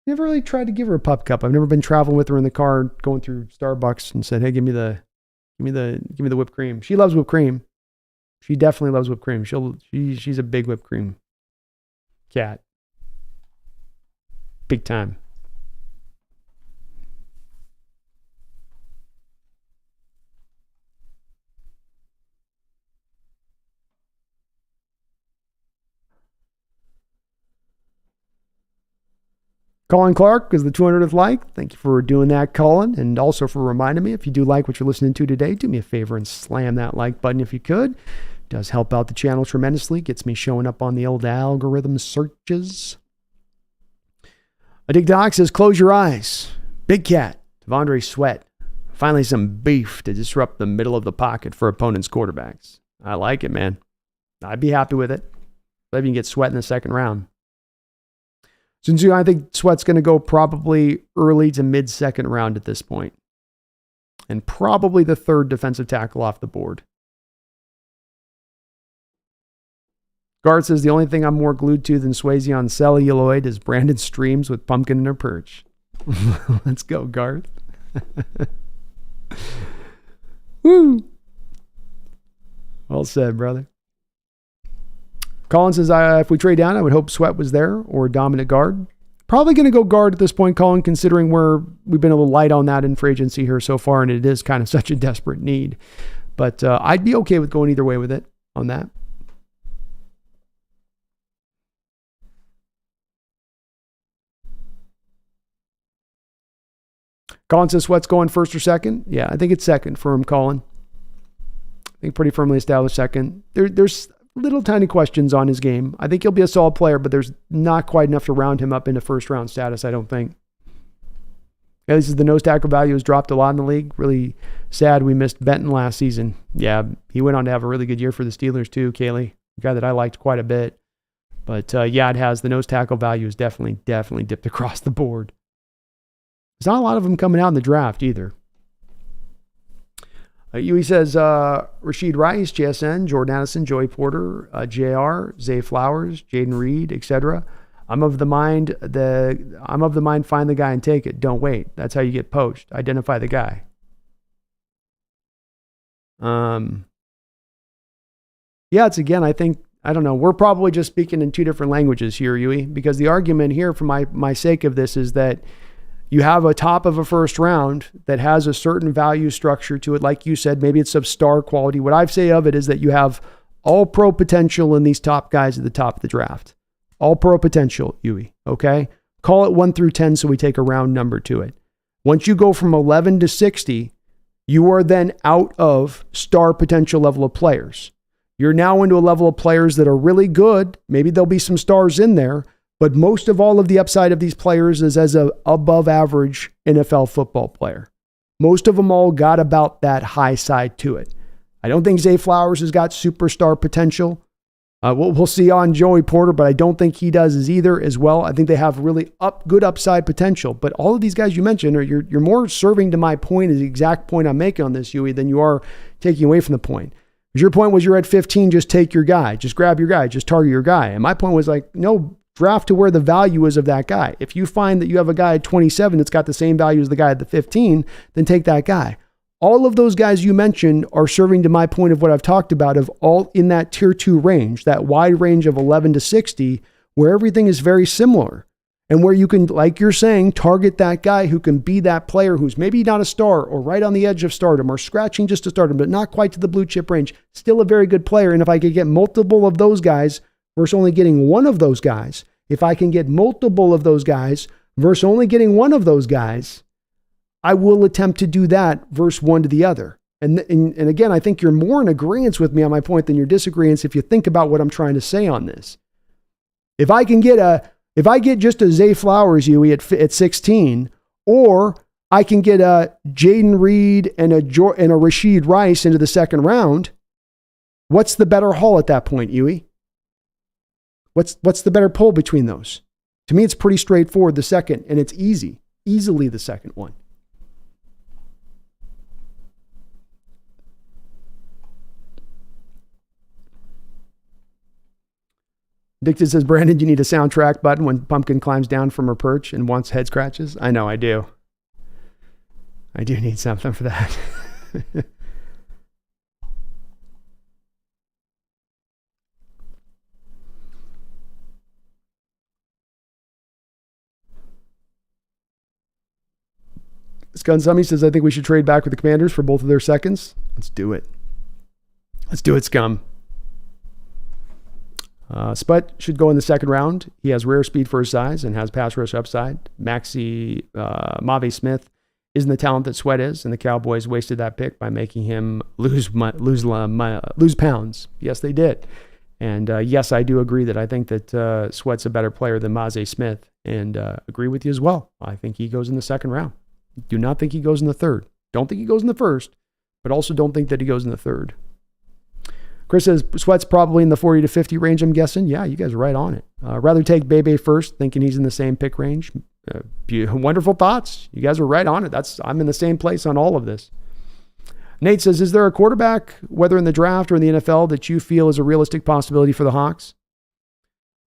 Never really tried to give her a pup cup. I've never been traveling with her in the car, going through Starbucks and said, hey, give me the whipped cream. She loves whipped cream. She definitely loves whipped cream. She's a big whipped cream cat. Big time. Colin Clark is the 200th like. Thank you for doing that, Colin. And also for reminding me, if you do like what you're listening to today, do me a favor and slam that like button if you could. It does help out the channel tremendously. Gets me showing up on the old algorithm searches. Addict Doc says, close your eyes. Big Cat, Devondre Sweat. Finally some beef to disrupt the middle of the pocket for opponents' quarterbacks. I like it, man. I'd be happy with it. Maybe you can get Sweat in the second round. Since I think Sweat's going to go probably early to mid-second round at this point. And probably the third defensive tackle off the board. Garth says, the only thing I'm more glued to than Swayze on celluloid is Brandon streams with pumpkin and her perch. Let's go, Garth. Woo! Well said, brother. Colin says, if we trade down, I would hope Sweat was there or dominant guard. Probably going to go guard at this point, Colin, considering we've been a little light on that in free agency here so far, and it is kind of such a desperate need. But I'd be okay with going either way with it on that. Colin says, Sweat's going first or second? Yeah, I think it's second for him, Colin. I think pretty firmly established second. There's little tiny questions on his game. I think he'll be a solid player, but there's not quite enough to round him up into first round status, I don't think. Yeah, this is the nose tackle value has dropped a lot in the league. Really sad we missed Benton last season. Yeah, he went on to have a really good year for the Steelers too, Kaylee. A guy that I liked quite a bit. But yeah, it has. The nose tackle value has definitely dipped across the board. There's not a lot of them coming out in the draft either. He says, Rashid Rice, JSN, Jordan Addison, Joey Porter, JR, Zay Flowers, Jaden Reed, etc. I'm of the mind, find the guy and take it. Don't wait. That's how you get poached. Identify the guy. Yeah, it's again, I don't know. We're probably just speaking in two different languages here, Yui, because the argument here for my sake of this is that you have a top of a first round that has a certain value structure to it. Like you said, maybe it's of star quality. What I say of it is that you have all pro potential in these top guys at the top of the draft. All pro potential, Yui. Okay. Call it 1 through 10. So we take a round number to it. Once you go from 11 to 60, you are then out of star potential level of players. You're now into a level of players that are really good. Maybe there'll be some stars in there. But most of all of the upside of these players is as a above average NFL football player. Most of them all got about that high side to it. I don't think Zay Flowers has got superstar potential. We'll see on Joey Porter, but I don't think he does either as well. I think they have really good upside potential. But all of these guys you mentioned, you're more serving to my point, is the exact point I'm making on this, Huey, than you are taking away from the point. Because your point was you're at 15, just take your guy. Just grab your guy. Just target your guy. And my point was like, no, draft to where the value is of that guy. If you find that you have a guy at 27 that's got the same value as the guy at the 15, then take that guy. All of those guys you mentioned are serving to my point of what I've talked about, of all in that tier 2 range, that wide range of 11 to 60, where everything is very similar and where you can, like you're saying, target that guy who can be that player who's maybe not a star or right on the edge of stardom or scratching just to stardom, but not quite to the blue chip range, still a very good player. And if I could get multiple of those guys versus only getting one of those guys, if I can get multiple of those guys versus only getting one of those guys, I will attempt to do that versus one to the other. And again, I think you're more in agreement with me on my point than your disagreements if you think about what I'm trying to say on this. If I get just a Zay Flowers, Huey, at 16, or I can get a Jaden Reed and a Rashid Rice into the second round, what's the better haul at that point, Huey? What's the better pull between those? To me, it's pretty straightforward, the second, and it's easily the second one. Dicted says, Brandon, you need a soundtrack button when Pumpkin climbs down from her perch and wants head scratches. I know, I do. I do need something for that. Scunsummy says, I think we should trade back with the Commanders for both of their seconds. Let's do it. Let's do it, Scum. Sput should go in the second round. He has rare speed for his size and has pass rush upside. Mave Smith isn't the talent that Sweat is, and the Cowboys wasted that pick by making him lose pounds. Yes, they did. And yes, I do agree that I think that Sweat's a better player than Mave Smith, and agree with you as well. I think he goes in the second round. Do not think he goes in the third. Don't think he goes in the first, but also don't think that he goes in the third. Chris says, Sweat's probably in the 40 to 50 range, I'm guessing. Yeah, you guys are right on it. Rather take Bebe first, thinking he's in the same pick range. Wonderful thoughts. You guys are right on it. I'm in the same place on all of this. Nate says, is there a quarterback, whether in the draft or in the NFL, that you feel is a realistic possibility for the Hawks?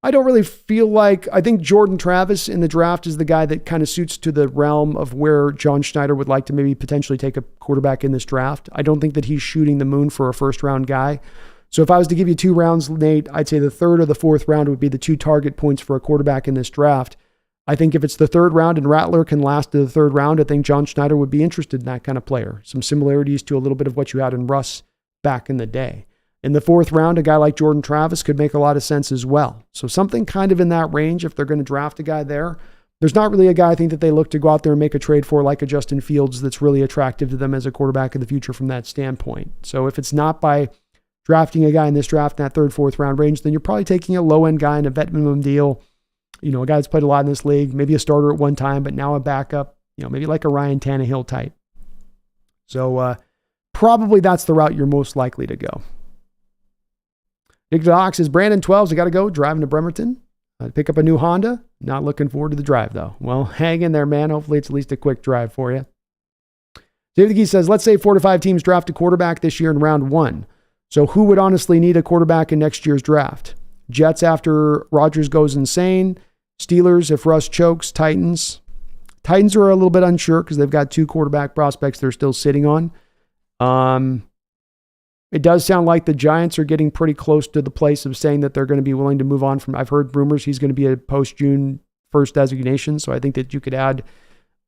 I don't really feel like, I think Jordan Travis in the draft is the guy that kind of suits to the realm of where John Schneider would like to maybe potentially take a quarterback in this draft. I don't think that he's shooting the moon for a first round guy. So if I was to give you 2 rounds, Nate, I'd say the third or the fourth round would be the 2 target points for a quarterback in this draft. I think if it's the third round and Rattler can last to the third round, I think John Schneider would be interested in that kind of player. Some similarities to a little bit of what you had in Russ back in the day. In the fourth round, a guy like Jordan Travis could make a lot of sense as well. So something kind of in that range if they're going to draft a guy there. There's not really a guy I think that they look to go out there and make a trade for like a Justin Fields that's really attractive to them as a quarterback in the future from that standpoint. So if it's not by drafting a guy in this draft in that third, fourth round range, then you're probably taking a low-end guy in a vet minimum deal. You know, a guy that's played a lot in this league, maybe a starter at one time, but now a backup, you know, maybe like a Ryan Tannehill type. So probably that's the route you're most likely to go. Nick Hawks says, Brandon 12s, I got to go driving to Bremerton. Pick up a new Honda. Not looking forward to the drive, though. Well, hang in there, man. Hopefully it's at least a quick drive for you. David Gee says, let's say 4 to 5 teams draft a quarterback this year in round 1. So who would honestly need a quarterback in next year's draft? Jets after Rodgers goes insane. Steelers if Russ chokes. Titans. Titans are a little bit unsure because they've got 2 quarterback prospects they're still sitting on. It does sound like the Giants are getting pretty close to the place of saying that they're going to be willing to move on from. I've heard rumors he's going to be a post-June 1st designation, so I think that you could add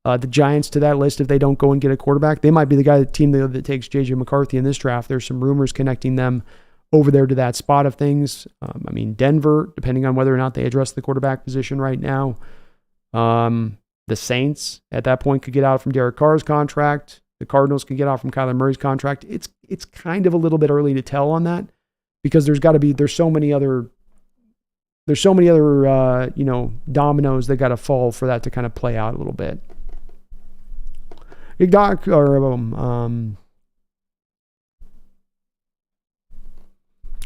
the Giants to that list if they don't go and get a quarterback. They might be the team that takes J.J. McCarthy in this draft. There's some rumors connecting them over there to that spot of things. Denver, depending on whether or not they address the quarterback position right now. The Saints, at that point, could get out from Derek Carr's contract. The Cardinals can get out from Kyler Murray's contract. It's kind of a little bit early to tell on that because there's so many other dominoes that got to fall for that to kind of play out a little bit. Doc, or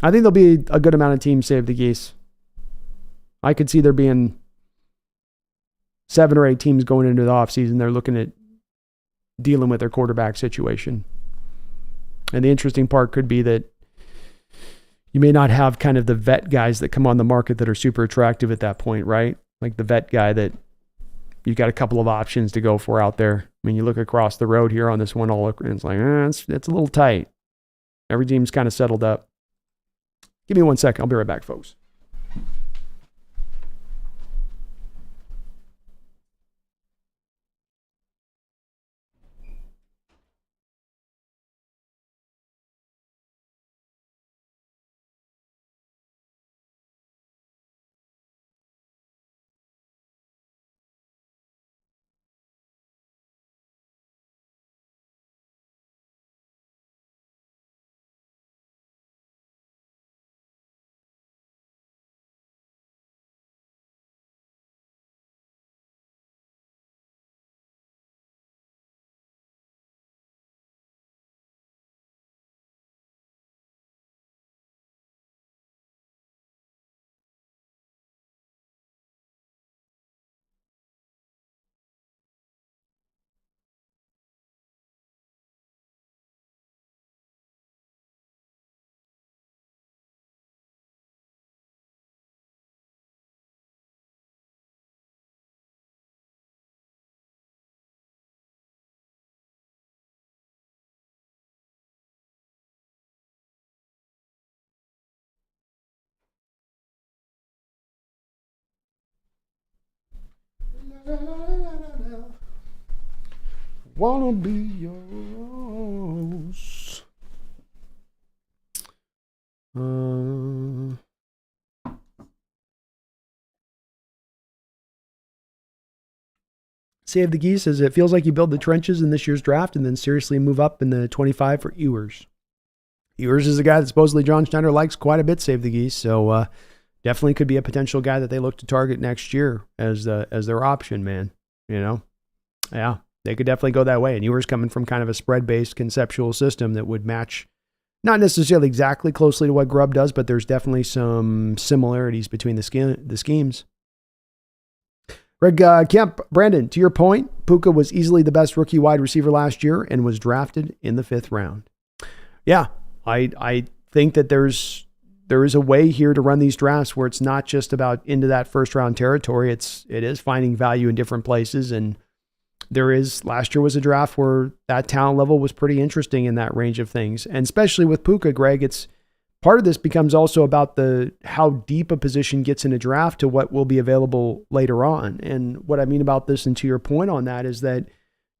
I think there'll be a good amount of teams save the geese. I could see there being 7 or 8 teams going into the offseason. They're looking at dealing with their quarterback situation. And the interesting part could be that you may not have kind of the vet guys that come on the market that are super attractive at that point, right? Like the vet guy that you've got a couple of options to go for out there. I mean, you look across the road here on this one, and it's like, it's a little tight. Every team's kind of settled up. Give me 1 second. I'll be right back, folks. Wanna be yours. Save the Geese says it feels like you build the trenches in this year's draft and then seriously move up in the 25 for Ewers. Ewers is a guy that supposedly John Schneider likes quite a bit, Save the Geese. So definitely could be a potential guy that they look to target next year as their option, man. You know? Yeah, they could definitely go that way. And Ewers coming from kind of a spread-based conceptual system that would match, not necessarily exactly closely to what Grubb does, but there's definitely some similarities between the schemes. Greg Kemp, Brandon, to your point, Puka was easily the best rookie wide receiver last year and was drafted in the 5th round. Yeah, I think that there is a way here to run these drafts where it's not just about into that first round territory. It is finding value in different places. And last year was a draft where that talent level was pretty interesting in that range of things. And especially with Puka, Greg, it's part of this becomes also about how deep a position gets in a draft to what will be available later on. And what I mean about this, and to your point on that, is that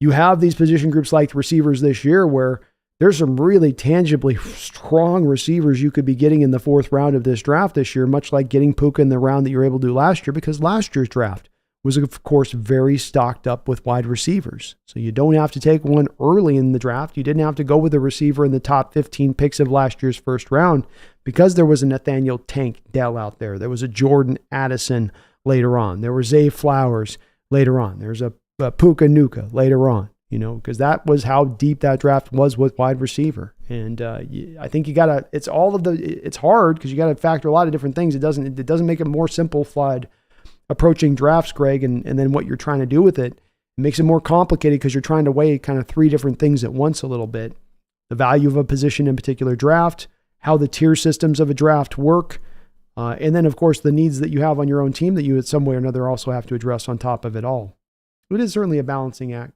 you have these position groups like receivers this year where there's some really tangibly strong receivers you could be getting in the 4th round of this draft this year, much like getting Puka in the round that you were able to do last year, because last year's draft was, of course, very stocked up with wide receivers. So you don't have to take one early in the draft. You didn't have to go with a receiver in the top 15 picks of last year's first round because there was a Nathaniel Tank Dell out there. There was a Jordan Addison later on. There was Zay Flowers later on. There's a Puka Nuka later on. You know, because that was how deep that draft was with wide receiver. And I think it's hard because you got to factor a lot of different things. It doesn't make it more simplified approaching drafts, Greg, and then what you're trying to do with it. It makes it more complicated because you're trying to weigh kind of 3 different things at once a little bit. The value of a position in particular draft, how the tier systems of a draft work, and then, of course, the needs that you have on your own team that you, in some way or another, also have to address on top of it all. It is certainly a balancing act.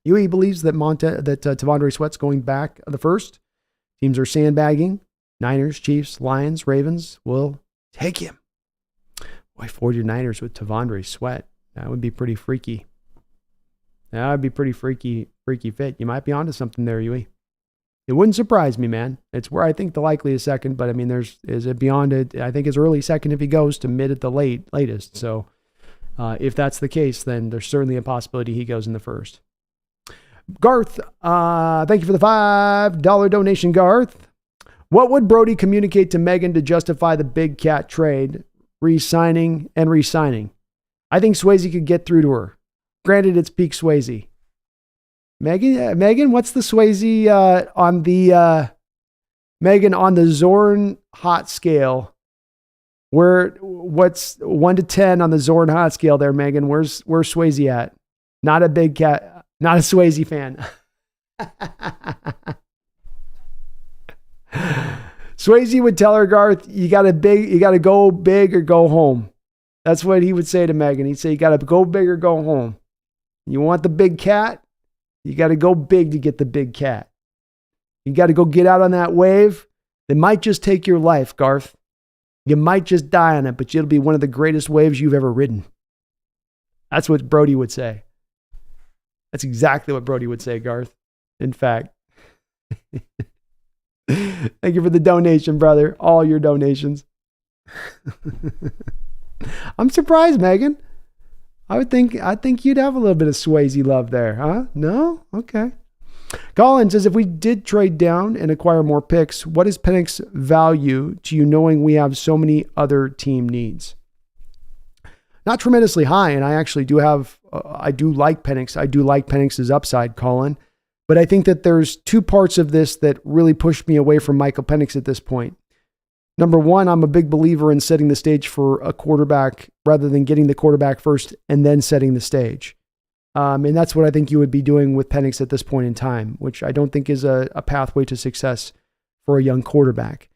UE believes that Tavondre Sweat's going back the first. Teams are sandbagging. Niners, Chiefs, Lions, Ravens will take him. Boy, 49ers with Tavondre Sweat. That would be pretty freaky. That would be pretty freaky fit. You might be onto something there, UE. It wouldn't surprise me, man. It's where I think the likely is second, but I mean, is it beyond it? I think it's early second if he goes to mid at the latest. So if that's the case, then there's certainly a possibility he goes in the first. Garth, thank you for the $5 donation, Garth. What would Brody communicate to Megan to justify the Big Cat trade, re-signing? I think Swayze could get through to her. Granted, it's peak Swayze. Megan, what's the Swayze on the Megan on the Zorn hot scale? What's 1 to 10 on the Zorn hot scale there, Megan? Where's Swayze at? Not a big cat, not a Swayze fan. Swayze would tell her, Garth, you got to go big or go home. That's what he would say to Megan. He'd say, you got to go big or go home. You want the big cat? You got to go big to get the big cat. You got to go get out on that wave. It might just take your life, Garth. You might just die on it, but it'll be one of the greatest waves you've ever ridden. That's what Brody would say. That's exactly what Brody would say, Garth. In fact. Thank you for the donation, brother. All your donations. I'm surprised, Megan. I think you'd have a little bit of Swayze love there, huh? No? Okay. Colin says, if we did trade down and acquire more picks, what is Penix's value to you knowing we have so many other team needs? Not tremendously high, and I actually do have, I do like Penix. I do like Penix's upside, Colin. But I think that there's two parts of this that really push me away from Michael Penix at this point. Number one, I'm a big believer in setting the stage for a quarterback rather than getting the quarterback first and then setting the stage. And that's what I think you would be doing with Penix at this point in time, which I don't think is a pathway to success for a young quarterback.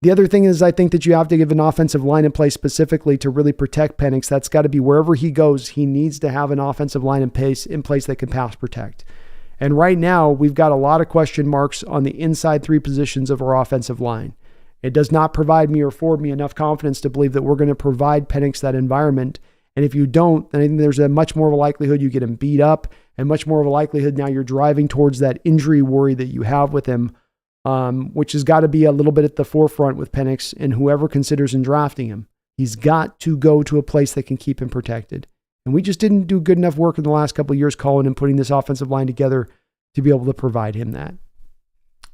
The other thing is I think that you have to give an offensive line in place specifically to really protect Penix. That's got to be wherever he goes, he needs to have an offensive line in place that can pass protect. And right now, we've got a lot of question marks on the inside three positions of our offensive line. It does not provide me or afford me enough confidence to believe that we're going to provide Penix that environment. And if you don't, then I think there's a much more of a likelihood you get him beat up and much more of a likelihood now you're driving towards that injury worry that you have with him, which has got to be a little bit at the forefront with Penix and whoever considers in drafting him. He's got to go to a place that can keep him protected. And we just didn't do good enough work in the last couple of years calling and putting this offensive line together to be able to provide him that.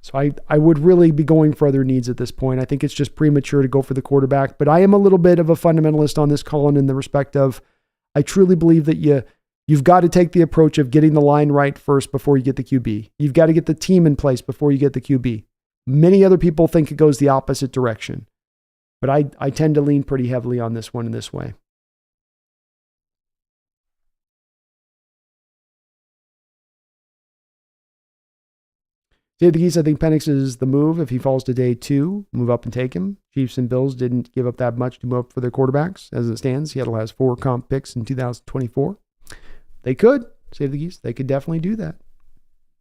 So I would really be going for other needs at this point. I think it's just premature to go for the quarterback, but I am a little bit of a fundamentalist on this, Colin, in the respect of I truly believe that you've got to take the approach of getting the line right first before you get the QB. You've got to get the team in place before you get the QB. Many other people think it goes the opposite direction, but I tend to lean pretty heavily on this one in this way. Dave the Geese, I think Penix is the move. If he falls to day 2, move up and take him. Chiefs and Bills didn't give up that much to move up for their quarterbacks. As it stands, Seattle has 4 comp picks in 2024. They could, Save the Geese. They could definitely do that.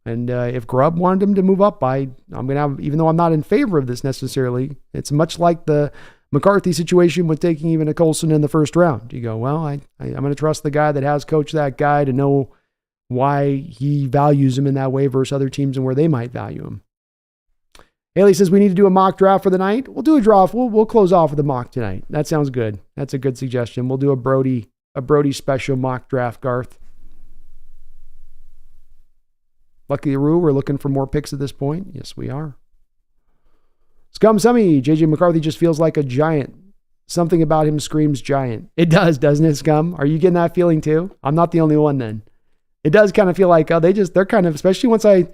And if Grubb wanted him to move up, I'm going to have, even though I'm not in favor of this necessarily, it's much like the McCarthy situation with taking even a Colson in the first round. You go, well, I'm going to trust the guy that has coached that guy to know why he values him in that way versus other teams and where they might value him. Haley says we need to do a mock draft for the night. We'll do a draft. We'll close off with a mock tonight. That sounds good. That's a good suggestion. We'll do a Brody special mock draft, Garth. Lucky Roo, we're looking for more picks at this point. Yes, we are. Scum Summy, JJ McCarthy just feels like a giant. Something about him screams giant. It does, doesn't it, Scum? Are you getting that feeling too? I'm not the only one then. It does kind of feel like they're kind of, especially once there's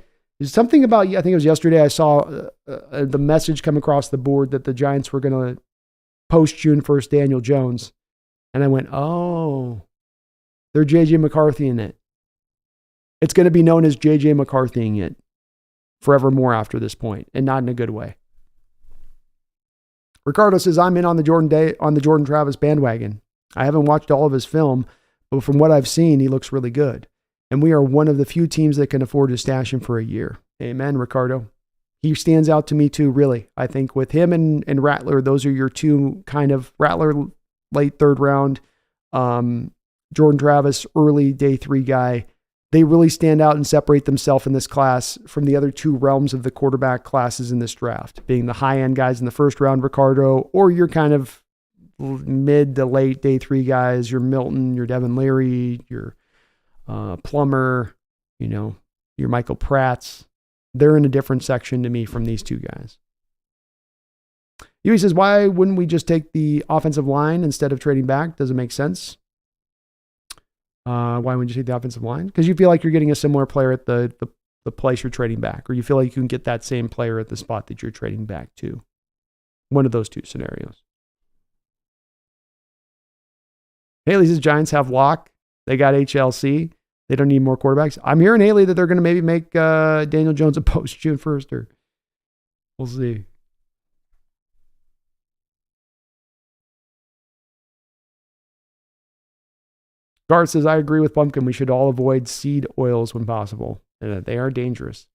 something about, I think it was yesterday, I saw the message come across the board that the Giants were going to post June 1st Daniel Jones. And I went, oh, they're JJ McCarthy in it. It's going to be known as JJ McCarthying it forevermore after this point, and not in a good way. Ricardo says, I'm in on the Jordan Travis bandwagon. I haven't watched all of his film, but from what I've seen, he looks really good. And we are one of the few teams that can afford to stash him for a year. Amen, Ricardo. He stands out to me too, really. I think with him and Rattler, those are your two kind of, Rattler late 3rd round, Jordan Travis early day 3 guy. They really stand out and separate themselves in this class from the other 2 realms of the quarterback classes in this draft, being the high-end guys in the 1st round, Ricardo, or your kind of mid to late day 3 guys, your Milton, your Devin Leary, your Plummer, your Michael Pratts. They're in a different section to me from these 2 guys. Huey says, why wouldn't we just take the offensive line instead of trading back? Does it make sense? Why wouldn't you take the offensive line? Because you feel like you're getting a similar player at the place you're trading back, or you feel like you can get that same player at the spot that you're trading back to. One of those two scenarios. Haley says Giants have Locke. They got HLC. They don't need more quarterbacks. I'm hearing, Haley, that they're going to maybe make Daniel Jones a post June 1st, or we'll see. Garth says, I agree with Pumpkin. We should all avoid seed oils when possible. They are dangerous.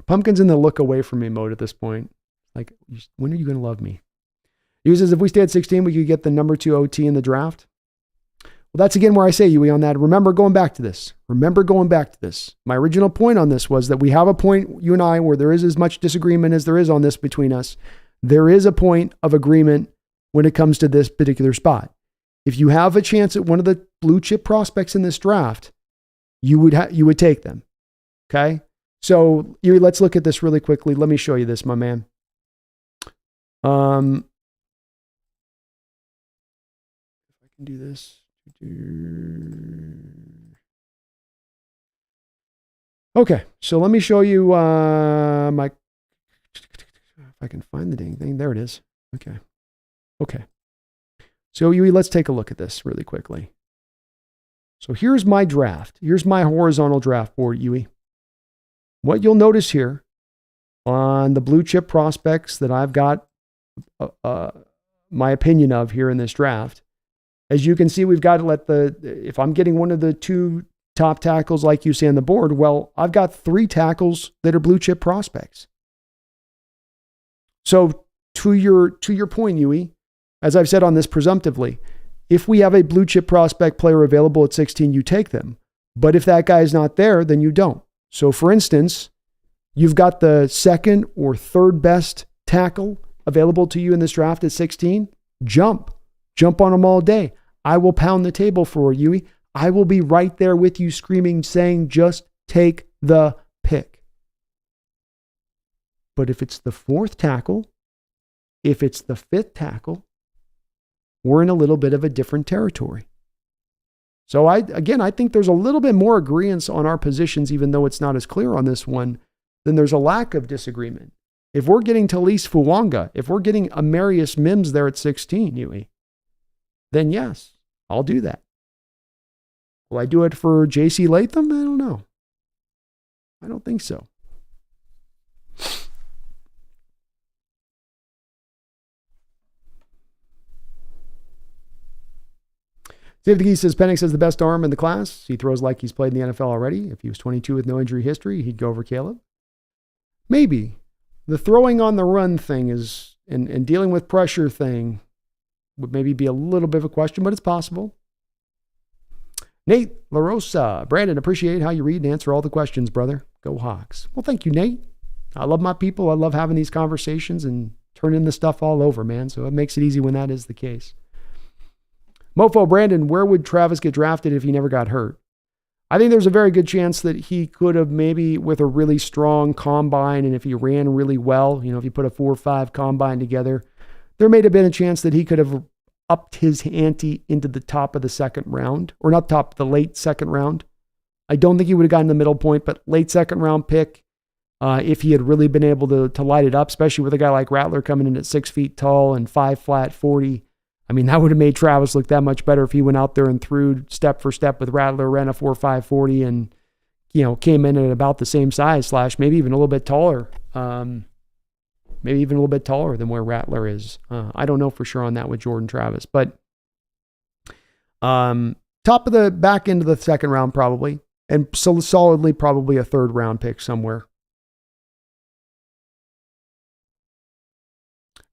Pumpkin's in the look away from me mode at this point. Like, when are you going to love me? He says, if we stay at 16, we could get the number 2 OT in the draft. Well, that's again where I say, Yui, on that. Remember going back to this. My original point on this was that we have a point, you and I, where there is as much disagreement as there is on this between us. There is a point of agreement when it comes to this particular spot. If you have a chance at one of the blue chip prospects in this draft, you would take them. Okay? So, Yui, let's look at this really quickly. Let me show you this, my man. If I can do this. Okay, so let me show you my. If I can find the dang thing, there it is. Okay. So Yui, let's take a look at this really quickly. So here's my draft. Here's my horizontal draft board, Yui. What you'll notice here on the blue chip prospects that I've got my opinion of here in this draft. As you can see, we've got to if I'm getting one of the 2 top tackles like you see on the board, well, I've got 3 tackles that are blue chip prospects. So to your point, Yui, as I've said on this presumptively, if we have a blue chip prospect player available at 16, you take them. But if that guy is not there, then you don't. So for instance, you've got the 2nd or 3rd best tackle available to you in this draft at 16, jump on them all day. I will pound the table for you. I will be right there with you screaming, saying, just take the pick. But if it's the 4th tackle, if it's the 5th tackle, we're in a little bit of a different territory. So I think there's a little bit more agreement on our positions, even though it's not as clear on this one, then there's a lack of disagreement. If we're getting Talise Fuwanga, if we're getting Amarius Mims there at 16, Yui, then yes, I'll do that. Will I do it for J.C. Latham? I don't know. I don't think so. Dave the Geese says, Penix has the best arm in the class. He throws like he's played in the NFL already. If he was 22 with no injury history, he'd go over Caleb. Maybe. The throwing on the run thing is, and dealing with pressure thing would maybe be a little bit of a question, but it's possible. Nate LaRosa, Brandon, appreciate how you read and answer all the questions, brother. Go Hawks. Well, thank you, Nate. I love my people. I love having these conversations and turning the stuff all over, man. So it makes it easy when that is the case. Mofo, Brandon, where would Travis get drafted if he never got hurt? I think there's a very good chance that he could have maybe with a really strong combine, and if he ran really well, if you put a 4 or 5 combine together, there may have been a chance that he could have upped his ante into the top of the 2nd round, or not top, the late 2nd round. I don't think he would have gotten the middle point, but late 2nd round pick, if he had really been able to light it up, especially with a guy like Rattler coming in at 6 feet tall and 5 flat 40. I mean, that would have made Travis look that much better if he went out there and threw step for step with Rattler, ran a 4.5 40, and came in at about the same size, / maybe even a little bit taller. Maybe even a little bit taller than where Rattler is. I don't know for sure on that with Jordan Travis, but top of the back end of the 2nd round probably, and so solidly probably a 3rd round pick somewhere.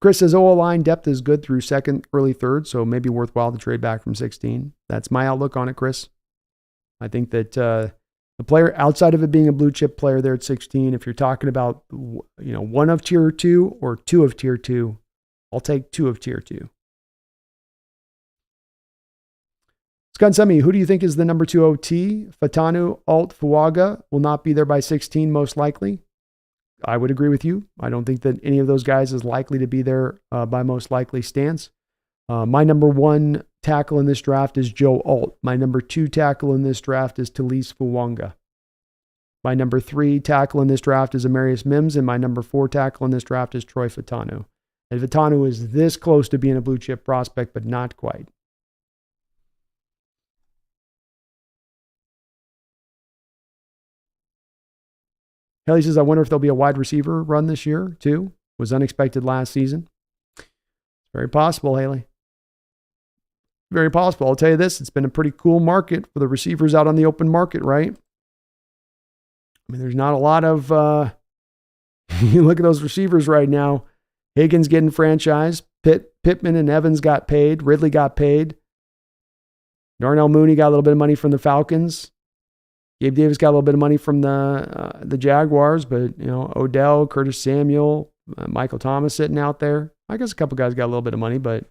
Chris says, O-line depth is good through 2nd, early 3rd, so maybe worthwhile to trade back from 16. That's my outlook on it, Chris. I think that the player, outside of it being a blue chip player there at 16, if you're talking about 1 of tier 2 or 2 of tier 2, I'll take 2 of tier 2. Scott Semi, who do you think is the number 2 OT? Fatanu, Alt, Fuaga will not be there by 16, most likely. I would agree with you. I don't think that any of those guys is likely to be there by most likely stance. My number 1 tackle in this draft is Joe Alt. My number 2 tackle in this draft is Talise Fuwanga. My number 3 tackle in this draft is Amarius Mims, and my number 4 tackle in this draft is Troy Fautanu. And Fautanu is this close to being a blue chip prospect, but not quite. Haley says, I wonder if there'll be a wide receiver run this year, too. Was unexpected last season. Very possible, Haley. Very possible. I'll tell you this, it's been a pretty cool market for the receivers out on the open market, right? I mean, there's not a lot of, you look at those receivers right now. Higgins getting franchised. Pittman and Evans got paid. Ridley got paid. Darnell Mooney got a little bit of money from the Falcons. Gabe Davis got a little bit of money from the Jaguars, but, Odell, Curtis Samuel, Michael Thomas sitting out there. I guess a couple guys got a little bit of money, but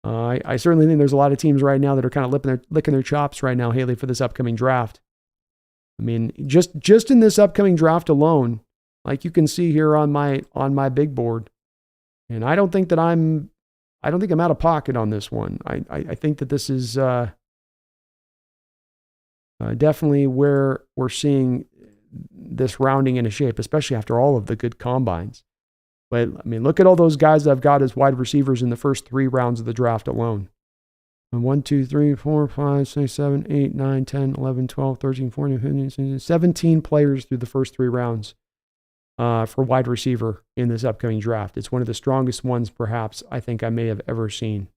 I certainly think there's a lot of teams right now that are kind of licking their chops right now, Haley, for this upcoming draft. I mean, just in this upcoming draft alone, like you can see here on my big board, and I don't think I'm out of pocket on this one. I think that this is definitely where we're seeing this rounding into shape, especially after all of the good combines. But, I mean, look at all those guys that I've got as wide receivers in the first 3 rounds of the draft alone. 1, 2, 3, 4, 5, 6, 7, 8, 9, 10, 11, 12, 13, 14, 15, 16, 17 players through the first 3 rounds for wide receiver in this upcoming draft. It's one of the strongest ones, perhaps, I think I may have ever seen.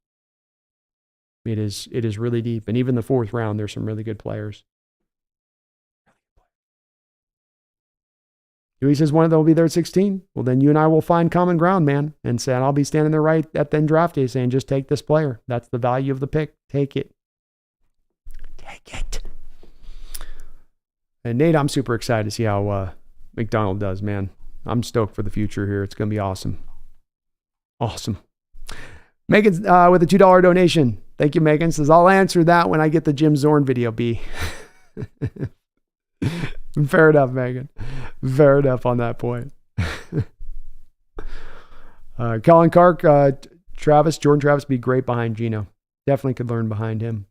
It is really deep. And even the 4th round, there's some really good players. He says one of them will be there at 16. Well, then you and I will find common ground, man. And I'll be standing there right at then draft day saying, just take this player. That's the value of the pick. Take it. Take it. And Nate, I'm super excited to see how McDonald does, man. I'm stoked for the future here. It's going to be awesome. Awesome. Megan with a $2 donation. Thank you, Megan. Says, I'll answer that when I get the Jim Zorn video, B. Fair enough, Megan. Fair enough on that point. Colin Clark, Jordan Travis be great behind Geno. Definitely could learn behind him.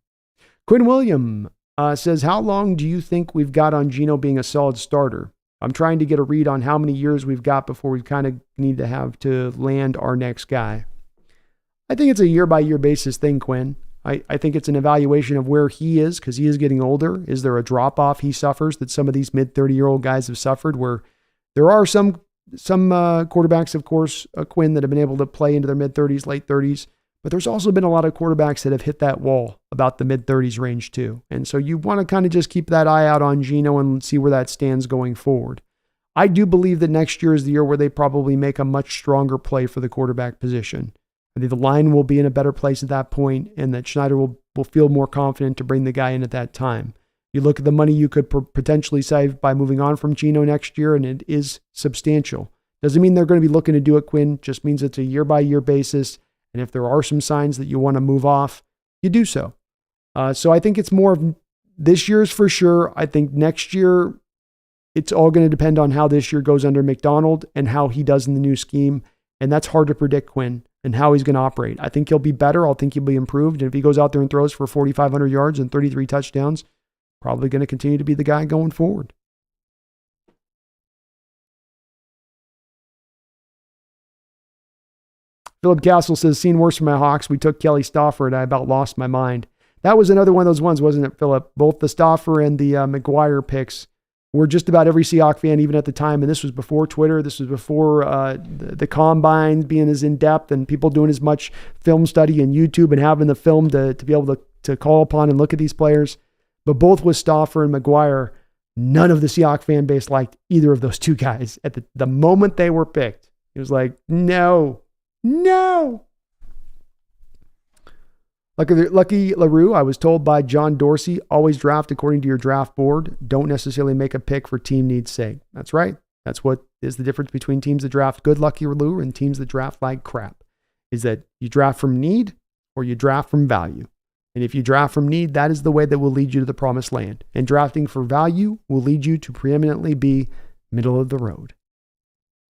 Quinn William says, how long do you think we've got on Geno being a solid starter? I'm trying to get a read on how many years we've got before we kind of need to have to land our next guy. I think it's a year-by-year basis thing, Quinn. I think it's an evaluation of where he is because he is getting older. Is there a drop-off he suffers that some of these mid-30-year-old guys have suffered where there are some quarterbacks, of course, Quinn, that have been able to play into their mid-30s, late 30s, but there's also been a lot of quarterbacks that have hit that wall about the mid-30s range too. And so you want to kind of just keep that eye out on Geno and see where that stands going forward. I do believe that next year is the year where they probably make a much stronger play for the quarterback position. I think the line will be in a better place at that point, and that Schneider will feel more confident to bring the guy in at that time. You look at the money you could potentially save by moving on from Geno next year, and it is substantial. Doesn't mean they're going to be looking to do it, Quinn. Just means it's a year-by-year basis, and if there are some signs that you want to move off, you do so. So I think it's more of this year's for sure. I think next year, it's all going to depend on how this year goes under McDonald and how he does in the new scheme, and that's hard to predict, Quinn, and how he's going to operate. I think he'll be better. I think he'll be improved. And if he goes out there and throws for 4,500 yards and 33 touchdowns, probably going to continue to be the guy going forward. Philip Castle says, seen worse from my Hawks. We took Kelly Stauffer and I about lost my mind. That was another one of those ones, wasn't it, Philip? Both the Stauffer and the McGuire picks were just about every Seahawks fan, even at the time. And this was before Twitter. This was before the combine being as in-depth and people doing as much film study and YouTube and having the film to be able to call upon and look at these players. But both with Stauffer and McGuire, none of the Seahawks fan base liked either of those two guys. At the moment they were picked, it was like, no. Lucky LaRue, I was told by John Dorsey, always draft according to your draft board. Don't necessarily make a pick for team needs sake. That's right. That's what is the difference between teams that draft good Lucky LaRue and teams that draft like crap, is that you draft from need or you draft from value. And if you draft from need, that is the way that will lead you to the promised land. And drafting for value will lead you to preeminently be middle of the road.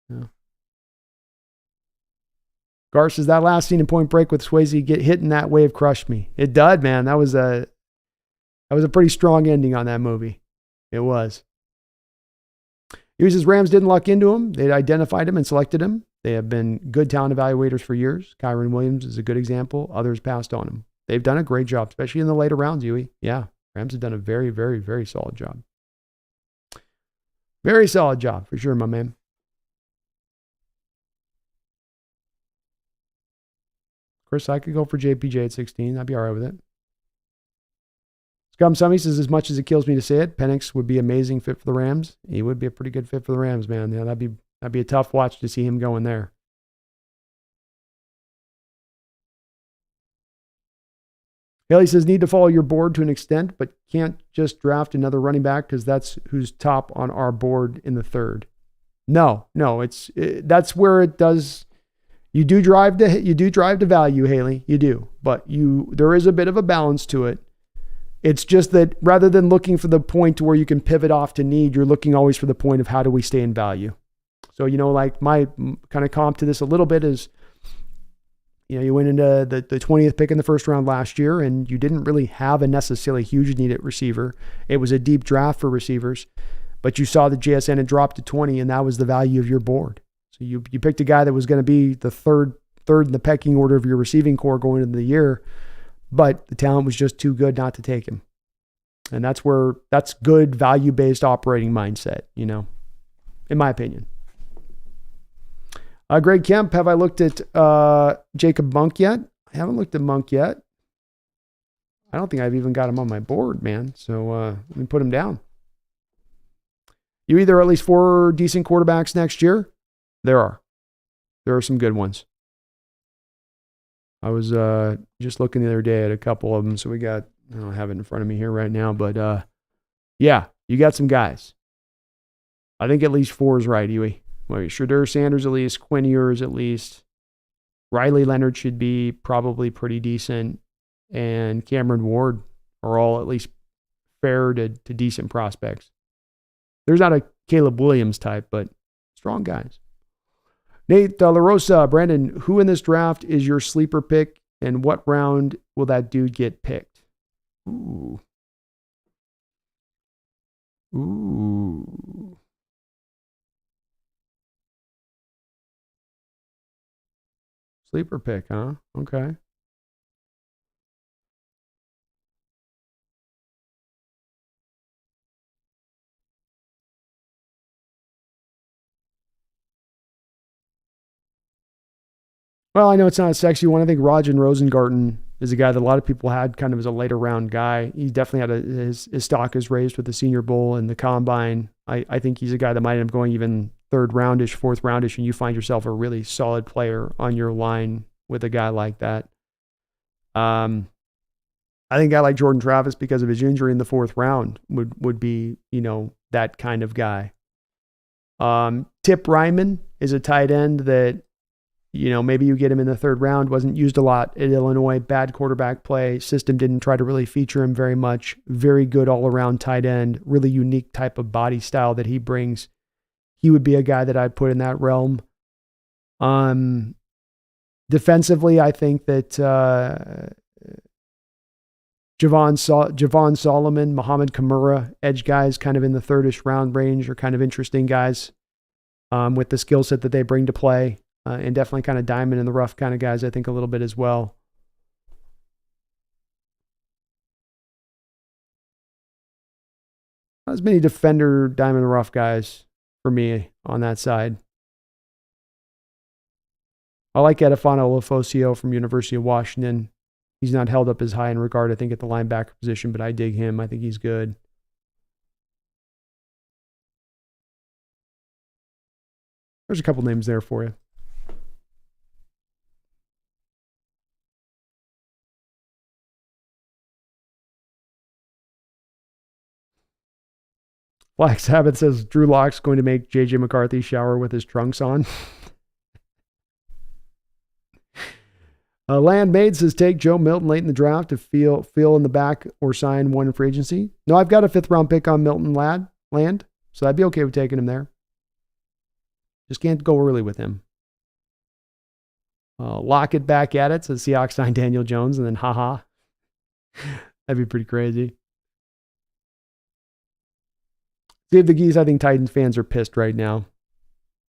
Yeah. Gar says, that last scene in Point Break with Swayze get hit in that wave crushed me. It did, man. That was a pretty strong ending on that movie. It was. He says, Rams didn't luck into him. They identified him and selected him. They have been good talent evaluators for years. Kyron Williams is a good example. Others passed on him. They've done a great job, especially in the later rounds, Huey. Yeah, Rams have done a very, very, very solid job. Very solid job, for sure, my man. Chris, I could go for JPJ at 16. I'd be all right with it. Scum Summy says, as much as it kills me to say it, Penix would be an amazing fit for the Rams. He would be a pretty good fit for the Rams, man. Yeah, that'd be a tough watch to see him going there. Haley says, need to follow your board to an extent, but can't just draft another running back because that's who's top on our board in the third. No, that's where it does. You do drive to value, Haley. You do, but there is a bit of a balance to it. It's just that rather than looking for the point where you can pivot off to need, you're looking always for the point of how do we stay in value. So, like my kind of comp to this a little bit is, you went into the 20th pick in the first round last year and you didn't really have a necessarily huge need at receiver. It was a deep draft for receivers, but you saw the JSN had dropped to 20 and that was the value of your board. So you picked a guy that was going to be the third in the pecking order of your receiving core going into the year, but the talent was just too good not to take him. And that's good value-based operating mindset, in my opinion. Greg Kemp, have I looked at Jacob Monk yet? I haven't looked at Monk yet. I don't think I've even got him on my board, man. So let me put him down. You either at least 4 decent quarterbacks next year? There are some good ones. I was just looking the other day at a couple of them. So I don't have it in front of me here right now, but yeah, you got some guys. I think at least 4 is right, Huey. Well, Shadur Sanders at least, Quinn Ewers at least. Riley Leonard should be probably pretty decent. And Cameron Ward are all at least fair to decent prospects. There's not a Caleb Williams type, but strong guys. Nate LaRosa, Brandon, who in this draft is your sleeper pick and what round will that dude get picked? Ooh. Sleeper pick, huh? Okay. Well, I know it's not a sexy one. I think Rajan Rosengarten is a guy that a lot of people had kind of as a later round guy. He definitely had his stock is raised with the Senior Bowl and the Combine. I think he's a guy that might end up going even third roundish, fourth roundish, and you find yourself a really solid player on your line with a guy like that. I think a guy like Jordan Travis, because of his injury in the fourth round, would be, that kind of guy. Tip Ryman is a tight end that, maybe you get him in the third round, wasn't used a lot at Illinois, bad quarterback play, system didn't try to really feature him very much, very good all-around tight end, really unique type of body style that he brings. He would be a guy that I'd put in that realm. Defensively, I think that Javon Solomon, Muhammad Kamara, edge guys kind of in the thirdish round range are kind of interesting guys with the skill set that they bring to play. And definitely kind of diamond in the rough kind of guys, I think, a little bit as well. Not as many defender, diamond in the rough guys for me on that side. I like Edefano Lofosio from University of Washington. He's not held up as high in regard, I think, at the linebacker position, but I dig him. I think he's good. There's a couple names there for you. Black Sabbath says Drew Lock's going to make J.J. McCarthy shower with his trunks on. Landmaid says take Joe Milton late in the draft to fill in the back or sign one in free agency. No, I've got a 5th round pick on Milton Land, so I'd be okay with taking him there. Just can't go early with him. Lockett back at it. So the Seahawks signed Daniel Jones, and then haha. That'd be pretty crazy. Save the geese. I think Titans fans are pissed right now.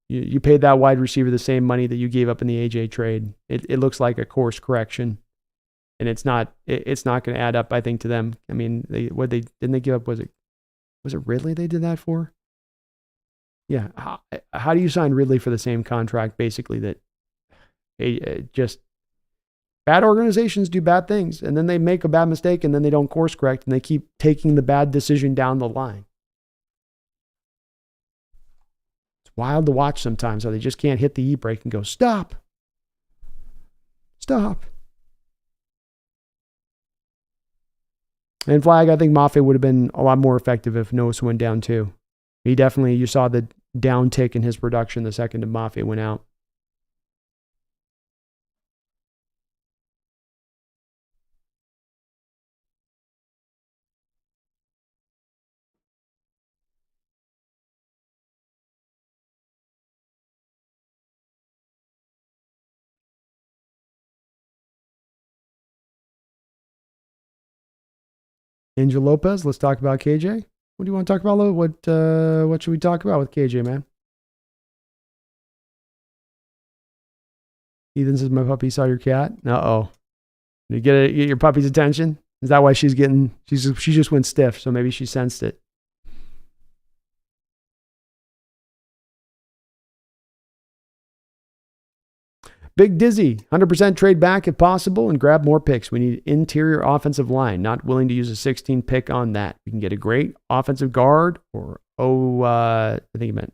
You paid that wide receiver the same money that you gave up in the AJ trade. It looks like a course correction, and it's not going to add up, I think, to them. I mean, didn't they give up? Was it Ridley they did that for? Yeah. How do you sign Ridley for the same contract? Basically, that just bad organizations do bad things, and then they make a bad mistake, and then they don't course correct, and they keep taking the bad decision down the line. Wild to watch sometimes how they just can't hit the e-brake and go, stop. And flag, I think Mafe would have been a lot more effective if Nosa went down too. You saw the downtick in his production the second Mafe went out. Angel Lopez, let's talk about KJ. What do you want to talk about? What should we talk about with KJ, man? Ethan says, my puppy saw your cat. Uh-oh. Did you get your puppy's attention? Is that why she just went stiff, so maybe she sensed it. Big Dizzy, 100% trade back if possible and grab more picks. We need interior offensive line. Not willing to use a 16 pick on that. We can get a great offensive guard or, I think he meant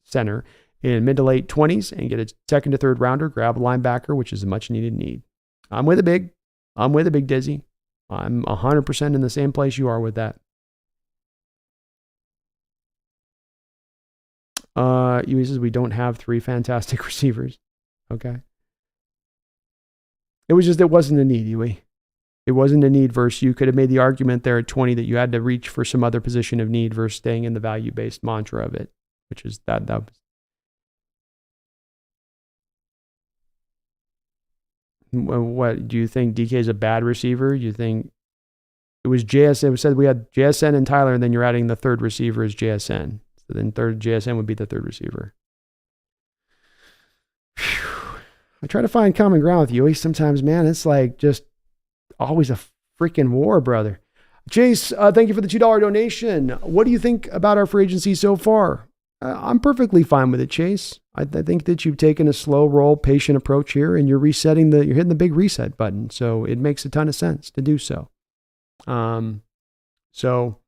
center in mid to late 20s and get a second to third rounder. Grab a linebacker, which is a much needed need. I'm with it, Big Dizzy. I'm 100% in the same place you are with that. He says we don't have 3 fantastic receivers. Okay. It wasn't a need, Huey. It wasn't a need versus you could have made the argument there at 20 that you had to reach for some other position of need versus staying in the value-based mantra of it, which is that was. What, do you think DK is a bad receiver? You think it was JSN? It said we had JSN and Tyler, and then you're adding the third receiver as JSN. So then third JSN would be the third receiver. Whew. I try to find common ground with you. Sometimes, man, it's like just always a freaking war, brother. Chase, thank you for the $2 donation. What do you think about our free agency so far? I'm perfectly fine with it, Chase. I think that you've taken a slow roll, patient approach here, and you're hitting the big reset button. So it makes a ton of sense to do so. So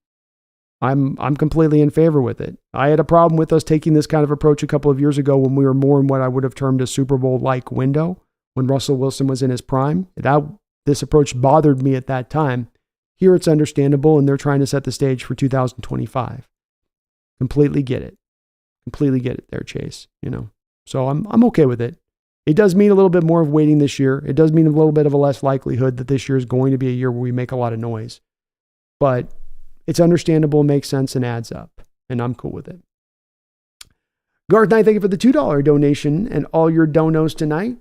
I'm completely in favor with it. I had a problem with us taking this kind of approach a couple of years ago when we were more in what I would have termed a Super Bowl-like window when Russell Wilson was in his prime. This approach bothered me at that time. Here it's understandable, and they're trying to set the stage for 2025. Completely get it there, Chase. So I'm okay with it. It does mean a little bit more of waiting this year. It does mean a little bit of a less likelihood that this year is going to be a year where we make a lot of noise. But it's understandable, makes sense, and adds up. And I'm cool with it. Garth Knight, thank you for the $2 donation and all your donos tonight.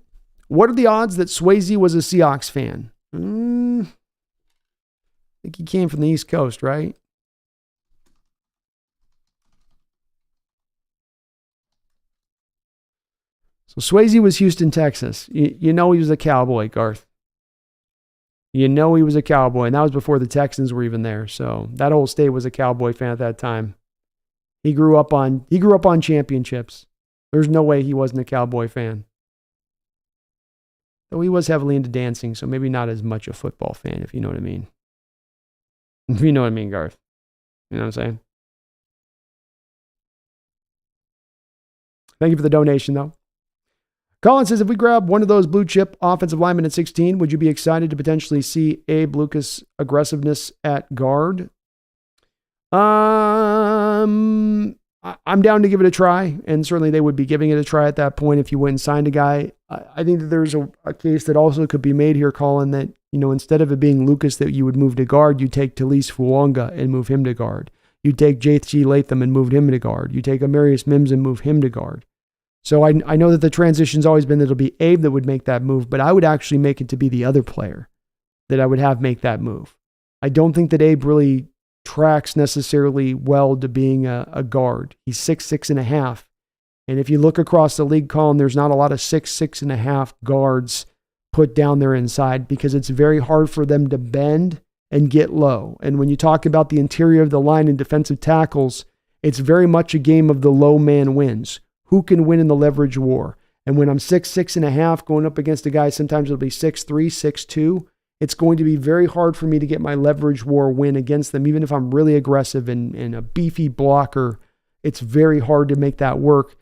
What are the odds that Swayze was a Seahawks fan? I think he came from the East Coast, right? So Swayze was Houston, Texas. You know he was a Cowboy, Garth. You know he was a Cowboy, and that was before the Texans were even there. So that whole state was a Cowboy fan at that time. He grew up on championships. There's no way he wasn't a Cowboy fan. Though he was heavily into dancing, so maybe not as much a football fan, if you know what I mean. If you know what I mean, Garth. You know what I'm saying? Thank you for the donation, though. Colin says, if we grab one of those blue chip offensive linemen at 16, would you be excited to potentially see Abe Lucas' aggressiveness at guard? I'm down to give it a try, and certainly they would be giving it a try at that point if you went and signed a guy. I think that there's a case that also could be made here, Colin, that, instead of it being Lucas that you would move to guard, you take Talise Fuonga and move him to guard. You take J.T. Latham and move him to guard. You take Amarius Mims and move him to guard. So I know that the transition's always been that it'll be Abe that would make that move, but I would actually make it to be the other player that I would have make that move. I don't think that Abe really tracks necessarily well to being a guard. He's 6'6.5". And if you look across the league column, there's not a lot of 6'6.5" guards put down there inside because it's very hard for them to bend and get low. And when you talk about the interior of the line and defensive tackles, it's very much a game of the low man wins. Who can win in the leverage war? And when I'm 6'6.5", going up against a guy, sometimes it'll be 6'3", 6'2", it's going to be very hard for me to get my leverage war win against them. Even if I'm really aggressive and a beefy blocker, it's very hard to make that work.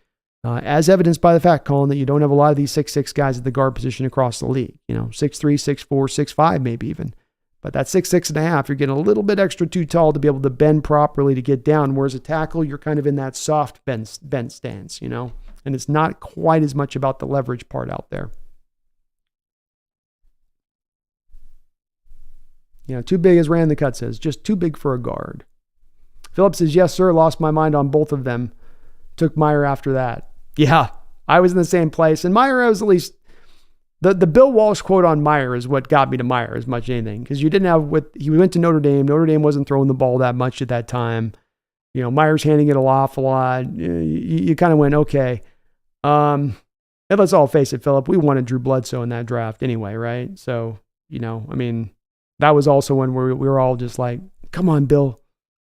As evidenced by the fact, Colin, that you don't have a lot of these 6'6" guys at the guard position across the league. 6'3", 6'4", 6'5", maybe even. But that 6'6.5", you're getting a little bit extra too tall to be able to bend properly to get down. Whereas a tackle, you're kind of in that soft bend stance, and it's not quite as much about the leverage part out there. Too big, as Rand the Cut says, just too big for a guard. Philip says, yes, sir, lost my mind on both of them. Took Meyer after that. Yeah, I was in the same place. And Meyer was at least, the Bill Walsh quote on Meyer is what got me to Meyer as much as anything. Because you didn't have, he went to Notre Dame. Notre Dame wasn't throwing the ball that much at that time. Meyer's handing it an awful lot. You kind of went, okay. And let's all face it, Philip, we wanted Drew Bledsoe in that draft anyway, right? So, that was also when we were all just like, come on, Bill,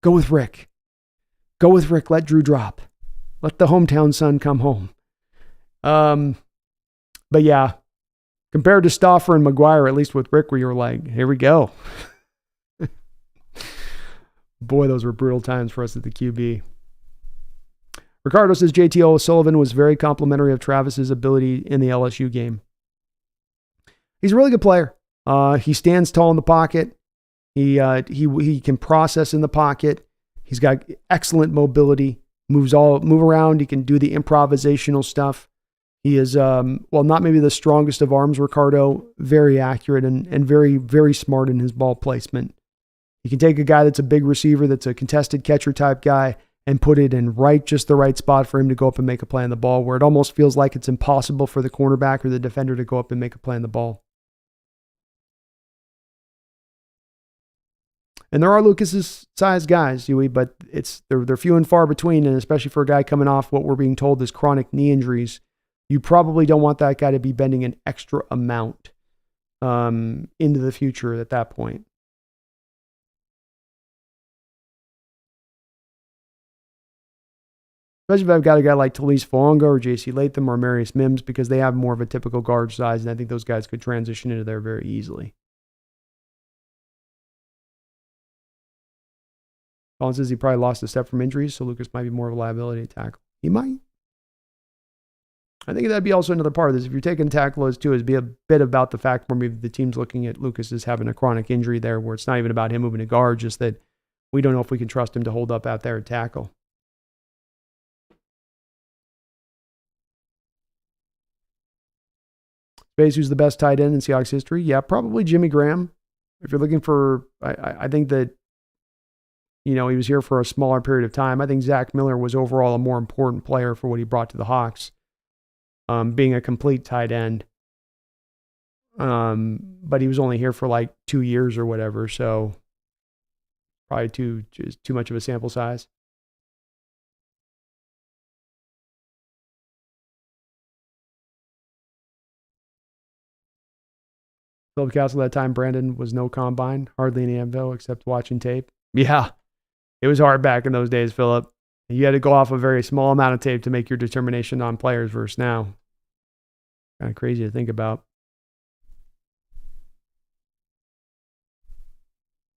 go with Rick. Go with Rick, let Drew drop. Let the hometown son come home. But yeah, compared to Stauffer and McGuire, at least with Rick, where you were like, here we go. Boy, those were brutal times for us at the QB. Ricardo says JT O'Sullivan was very complimentary of Travis's ability in the LSU game. He's a really good player. He stands tall in the pocket. He can process in the pocket. He's got excellent mobility. Move around. He can do the improvisational stuff. He is, not maybe the strongest of arms, Ricardo, very accurate and very, very smart in his ball placement. He can take a guy that's a big receiver, that's a contested catcher type guy, and put it in just the right spot for him to go up and make a play on the ball, where it almost feels like it's impossible for the cornerback or the defender to go up and make a play on the ball. And there are Lucas's size guys, Huey, but they're few and far between, and especially for a guy coming off what we're being told is chronic knee injuries, you probably don't want that guy to be bending an extra amount into the future at that point. Especially if I've got a guy like Talise Fuanga or J.C. Latham or Marius Mims, because they have more of a typical guard size, and I think those guys could transition into there very easily. Colin says he probably lost a step from injuries, so Lucas might be more of a liability to tackle. He might. I think that'd be also another part of this. If you're taking tackle as too, it'd be a bit about the fact where maybe the team's looking at Lucas as having a chronic injury there, where it's not even about him moving to guard, just that we don't know if we can trust him to hold up out there at tackle. Space, who's the best tight end in Seahawks history? Yeah, probably Jimmy Graham. If you're looking for, I think that, he was here for a smaller period of time. I think Zach Miller was overall a more important player for what he brought to the Hawks, being a complete tight end. But he was only here for like 2 years or whatever, so probably too much of a sample size. Philip Castle, that time, Brandon, was no combine, hardly any info except watching tape. Yeah, it was hard back in those days, Philip. You had to go off a very small amount of tape to make your determination on players versus now. Kind of crazy to think about.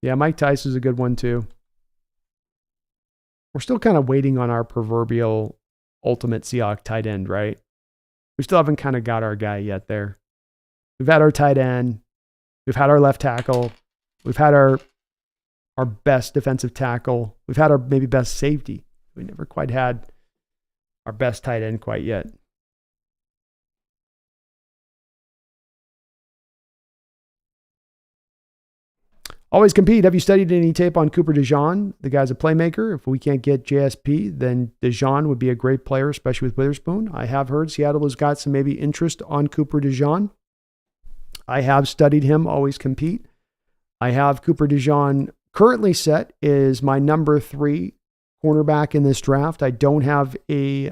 Yeah, Mike Tice is a good one too. We're still kind of waiting on our proverbial ultimate Seahawks tight end, right? We still haven't kind of got our guy yet there. We've had our tight end. We've had our left tackle. We've had our best defensive tackle. We've had our maybe best safety. We never quite had our best tight end quite yet. Always compete. Have you studied any tape on Cooper DeJean? The guy's a playmaker. If we can't get JSP, then DeJean would be a great player, especially with Witherspoon. I have heard Seattle has got some maybe interest on Cooper DeJean. I have studied him. Always compete. I have Cooper DeJean currently set is my number 3 cornerback in this draft. I don't have a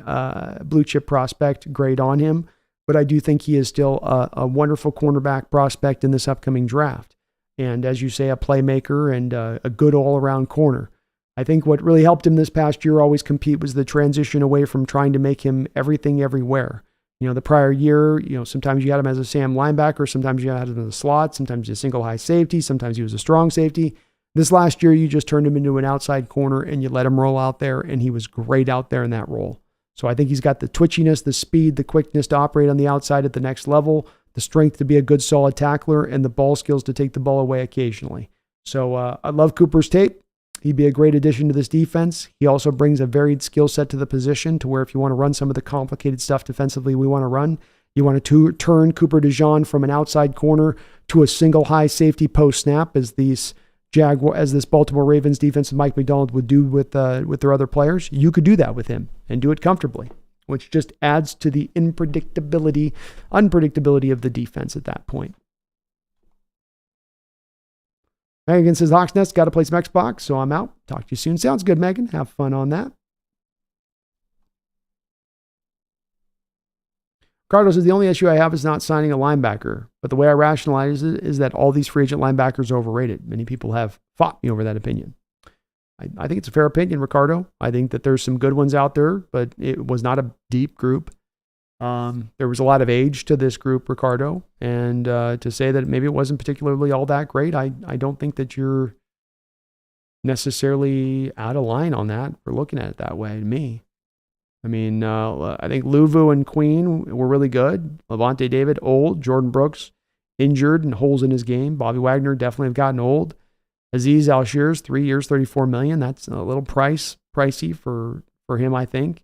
blue chip prospect grade on him, but I do think he is still a wonderful cornerback prospect in this upcoming draft. And as you say, a playmaker and a good all-around corner. I think what really helped him this past year always compete was the transition away from trying to make him everything everywhere. The prior year, sometimes you had him as a Sam linebacker, sometimes you had him in the slot, sometimes a single high safety, sometimes he was a strong safety. This last year, you just turned him into an outside corner and you let him roll out there, and he was great out there in that role. So I think he's got the twitchiness, the speed, the quickness to operate on the outside at the next level, the strength to be a good solid tackler, and the ball skills to take the ball away occasionally. So I love Cooper's tape. He'd be a great addition to this defense. He also brings a varied skill set to the position to where if you want to run some of the complicated stuff defensively we want to run, you want to turn Cooper DeJean from an outside corner to a single high safety post snap as this Baltimore Ravens defense with Mike McDonald would do with their other players. You could do that with him and do it comfortably, which just adds to the unpredictability of the defense at that point. Megan says, Hawks Nest, got to play some Xbox, so I'm out. Talk to you soon. Sounds good, Megan. Have fun on that. Carlos says, the only issue I have is not signing a linebacker, but the way I rationalize it is that all these free agent linebackers are overrated. Many people have fought me over that opinion. I think it's a fair opinion, Ricardo. I think that there's some good ones out there, but it was not a deep group. There was a lot of age to this group, Ricardo. And to say that maybe it wasn't particularly all that great, I don't think that you're necessarily out of line on that for looking at it that way to me. I mean, I think Luvu and Queen were really good. Levante David, old. Jordan Brooks, injured and holes in his game. Bobby Wagner definitely have gotten old. Aziz Al-Shir's 3 years, $34 million. That's a little pricey for him, I think.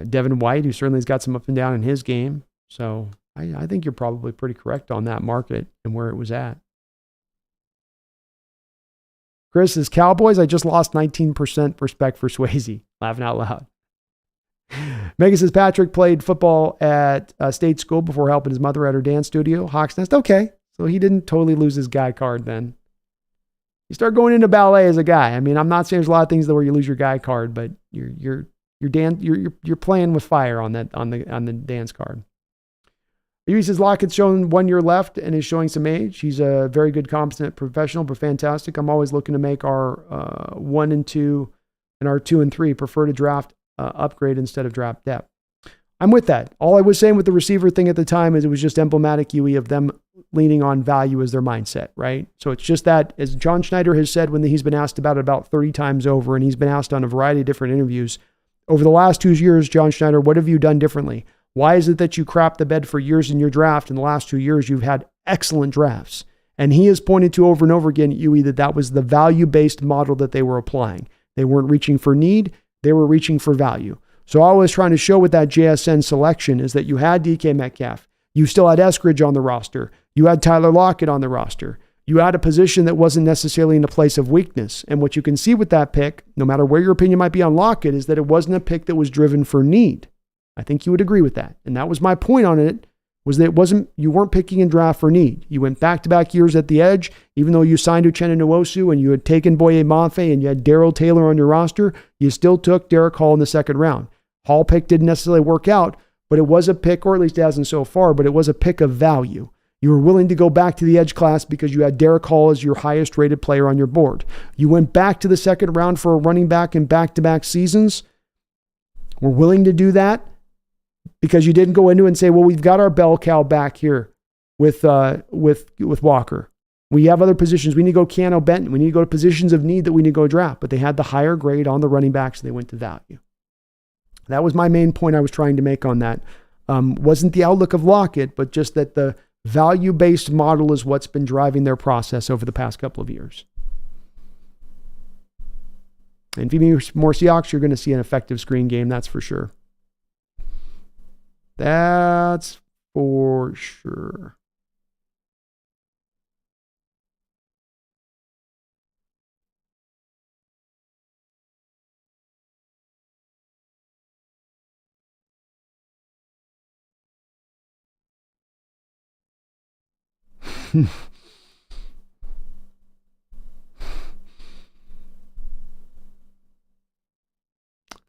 Devin White, who certainly has got some up and down in his game. So I think you're probably pretty correct on that market and where it was at. Chris says, Cowboys, I just lost 19% respect for Swayze. Laughing out loud. Megan says, Patrick played football at state school before helping his mother at her dance studio. Hawks Nest. Okay. So he didn't totally lose his guy card then. You start going into ballet as a guy. I mean, I'm not saying there's a lot of things where you lose your guy card, but you're playing with fire on the dance card. He says Lockett's shown 1 year left and is showing some age. He's a very good, competent professional, but fantastic. I'm always looking to make our 1 and 2 and our 2 and 3 prefer to draft upgrade instead of draft depth. I'm with that. All I was saying with the receiver thing at the time is it was just emblematic, Huey, of them leaning on value as their mindset, right? So it's just that, as John Schneider has said when he's been asked about it about 30 times over, and he's been asked on a variety of different interviews, over the last 2 years, John Schneider, what have you done differently? Why is it that you crapped the bed for years in your draft? In the last 2 years, you've had excellent drafts. And he has pointed to over and over again, Huey, that was the value-based model that they were applying. They weren't reaching for need. They were reaching for value. So all I was trying to show with that JSN selection is that you had DK Metcalf. You still had Eskridge on the roster. You had Tyler Lockett on the roster. You had a position that wasn't necessarily in a place of weakness. And what you can see with that pick, no matter where your opinion might be on Lockett, is that it wasn't a pick that was driven for need. I think you would agree with that. And that was my point on it, was that you weren't picking in draft for need. You went back-to-back years at the edge, even though you signed Uchenna Nwosu and you had taken Boye Mafe and you had Darrell Taylor on your roster, you still took Derek Hall in the second round. Hall pick didn't necessarily work out, but it was a pick, or at least it hasn't so far, but it was a pick of value. You were willing to go back to the edge class because you had Derek Hall as your highest rated player on your board. You went back to the second round for a running back in back-to-back seasons. We're willing to do that because you didn't go into it and say, well, we've got our bell cow back here with Walker. We have other positions. We need to go Keanu Benton. We need to go to positions of need that we need to go draft. But they had the higher grade on the running backs and they went to value. That was my main point I was trying to make on that. Wasn't the outlook of Lockett, but just that the value-based model is what's been driving their process over the past couple of years. And if you need more Seahawks, you're going to see an effective screen game, that's for sure. That's for sure.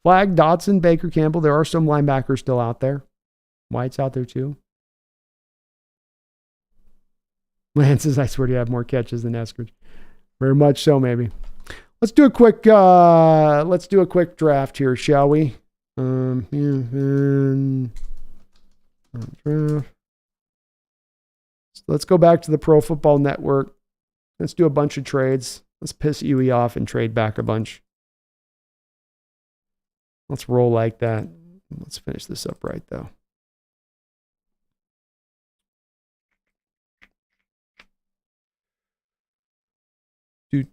Flag, Dotson, Baker, Campbell. There are some linebackers still out there. White's out there too. Lance says, I swear to you, have more catches than Eskridge. Very much so, maybe. Let's do a quick draft here, shall we? Draft. Let's go back to the Pro Football Network. Let's do a bunch of trades. Let's piss UE off and trade back a bunch. Let's roll like that. Let's finish this up right, though. There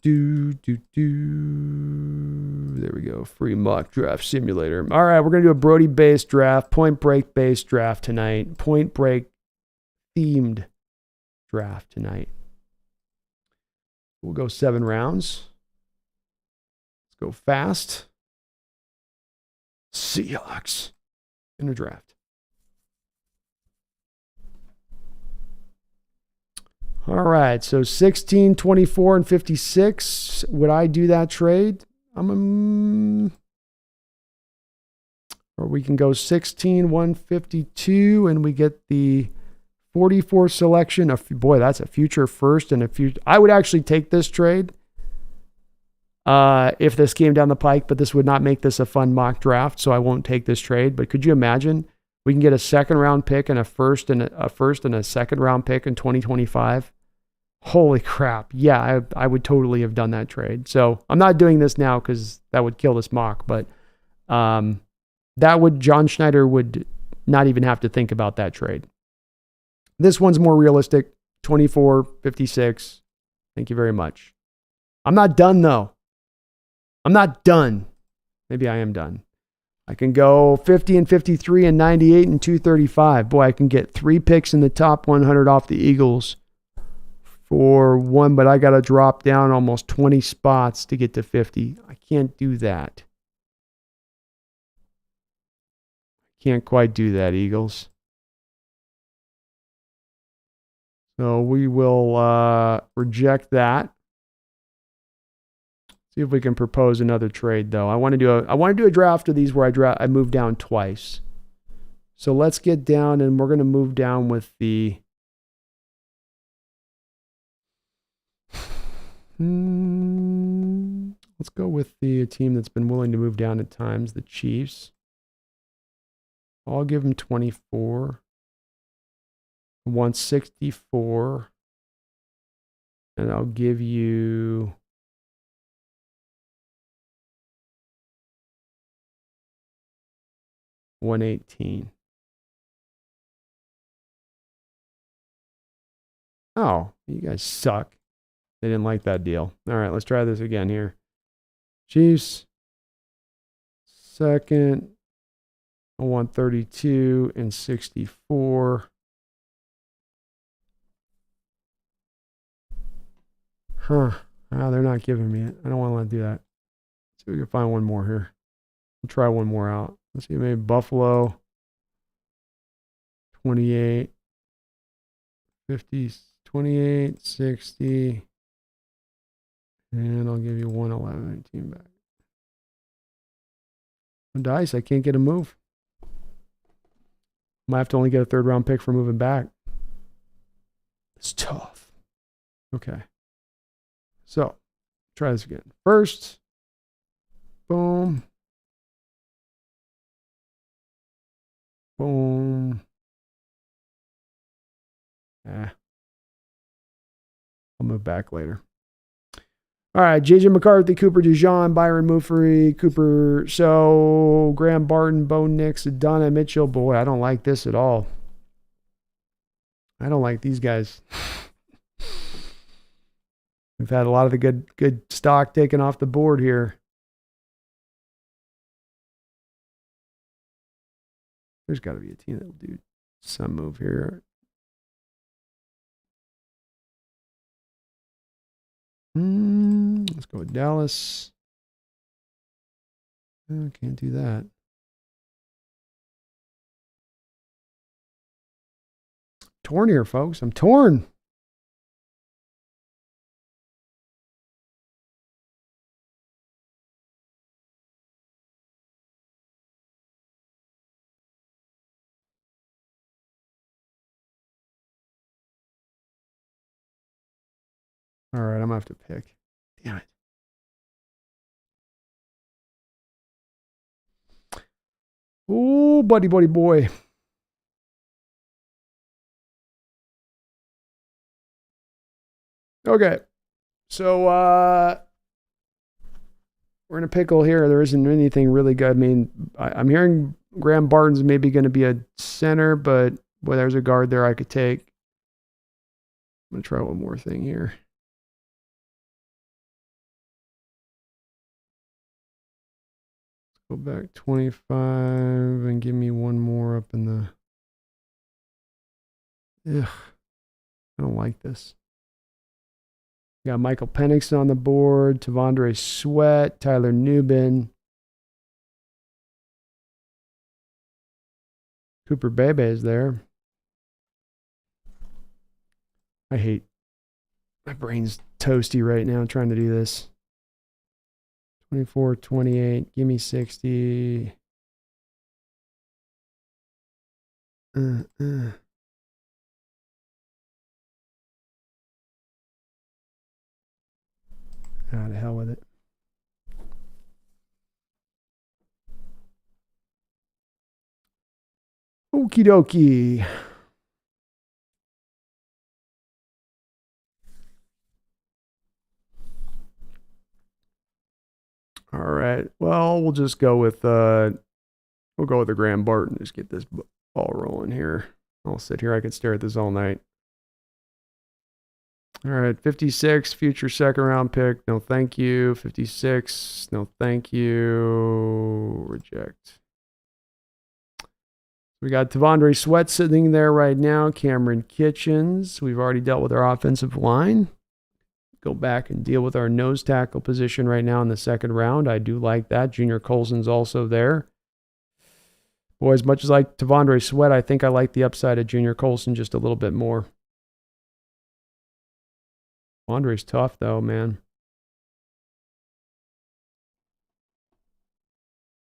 we go. Free mock draft simulator. All right, we're going to do a Brody-based draft, Point Break-based draft tonight, Point Break-themed draft tonight. We'll go 7 rounds. Let's go fast. Seahawks in a draft. All right, so 16, 24, and 56. Would I do that trade? Or we can go 16, 152, and we get the 44 selection. Boy, that's a future first and a future. I would actually take this trade if this came down the pike, but this would not make this a fun mock draft, so I won't take this trade. But could you imagine? We can get a second round pick and a first and a second round pick in 2025. Holy crap. Yeah, I would totally have done that trade. So I'm not doing this now because that would kill this mock, but John Schneider would not even have to think about that trade. This one's more realistic. 24, 56. Thank you very much. I'm not done though. I'm not done. Maybe I am done. I can go 50 and 53 and 98 and 235. Boy, I can get 3 picks in the top 100 off the Eagles for one, but I got to drop down almost 20 spots to get to 50. I can't do that. Can't quite do that, Eagles. So we will reject that. See if we can propose another trade, though. I want to do a draft of these where I move down twice. So let's get down, and we're going to move down with the. Let's go with the team that's been willing to move down at times, the Chiefs. I'll give them 24. 164. And I'll give you 118. Oh, you guys suck. They didn't like that deal. All right, let's try this again here. Chiefs. Second. 132 and 64. Huh. Oh, they're not giving me it. I don't want to let do that. Let's see if we can find one more here. We'll try one more out. Let's see, maybe Buffalo. 28. 50. 28. 60. And I'll give you 111 team back. Dice, I can't get a move. Might have to only get a 3rd round pick for moving back. It's tough. Okay. So, try this again. First, boom. Boom. I'll move back later. All right, JJ McCarthy, Cooper DeJean, Byron Mufree, Cooper, so Graham Barton, Bo Nix, Donna Mitchell. Boy, I don't like this at all. I don't like these guys. We've had a lot of the good stock taken off the board here. There's got to be a team that will do some move here. Let's go with Dallas. Oh, can't do that. Torn here, folks. I'm torn. All right, I'm gonna have to pick. Damn it. Oh, buddy boy. Okay. So we're in a pickle here. There isn't anything really good. I mean, I'm hearing Graham Barton's maybe going to be a center, but boy, there's a guard there I could take. I'm going to try one more thing here. Let's go back 25 and give me one more up in the... Ugh, I don't like this. We got Michael Penix on the board, Tavondre Sweat, Tyler Nubin, Cooper Bebe is there. I hate, my brain's toasty right now trying to do this. 24, 28, give me 60. Ah, to hell with it. Okie dokie. All right. Well, we'll just go with the Graham Barton. Just get this ball rolling here. I'll sit here. I could stare at this all night. All right, 56, future second round pick. No, thank you. 56, no, thank you. Reject. We got Tavondre Sweat sitting there right now. Cameron Kitchens. We've already dealt with our offensive line. Go back and deal with our nose tackle position right now in the second round. I do like that. Junior Colson's also there. Boy, as much as I like Tavondre Sweat, I think I like the upside of Junior Colson just a little bit more. Andre's tough, though, man.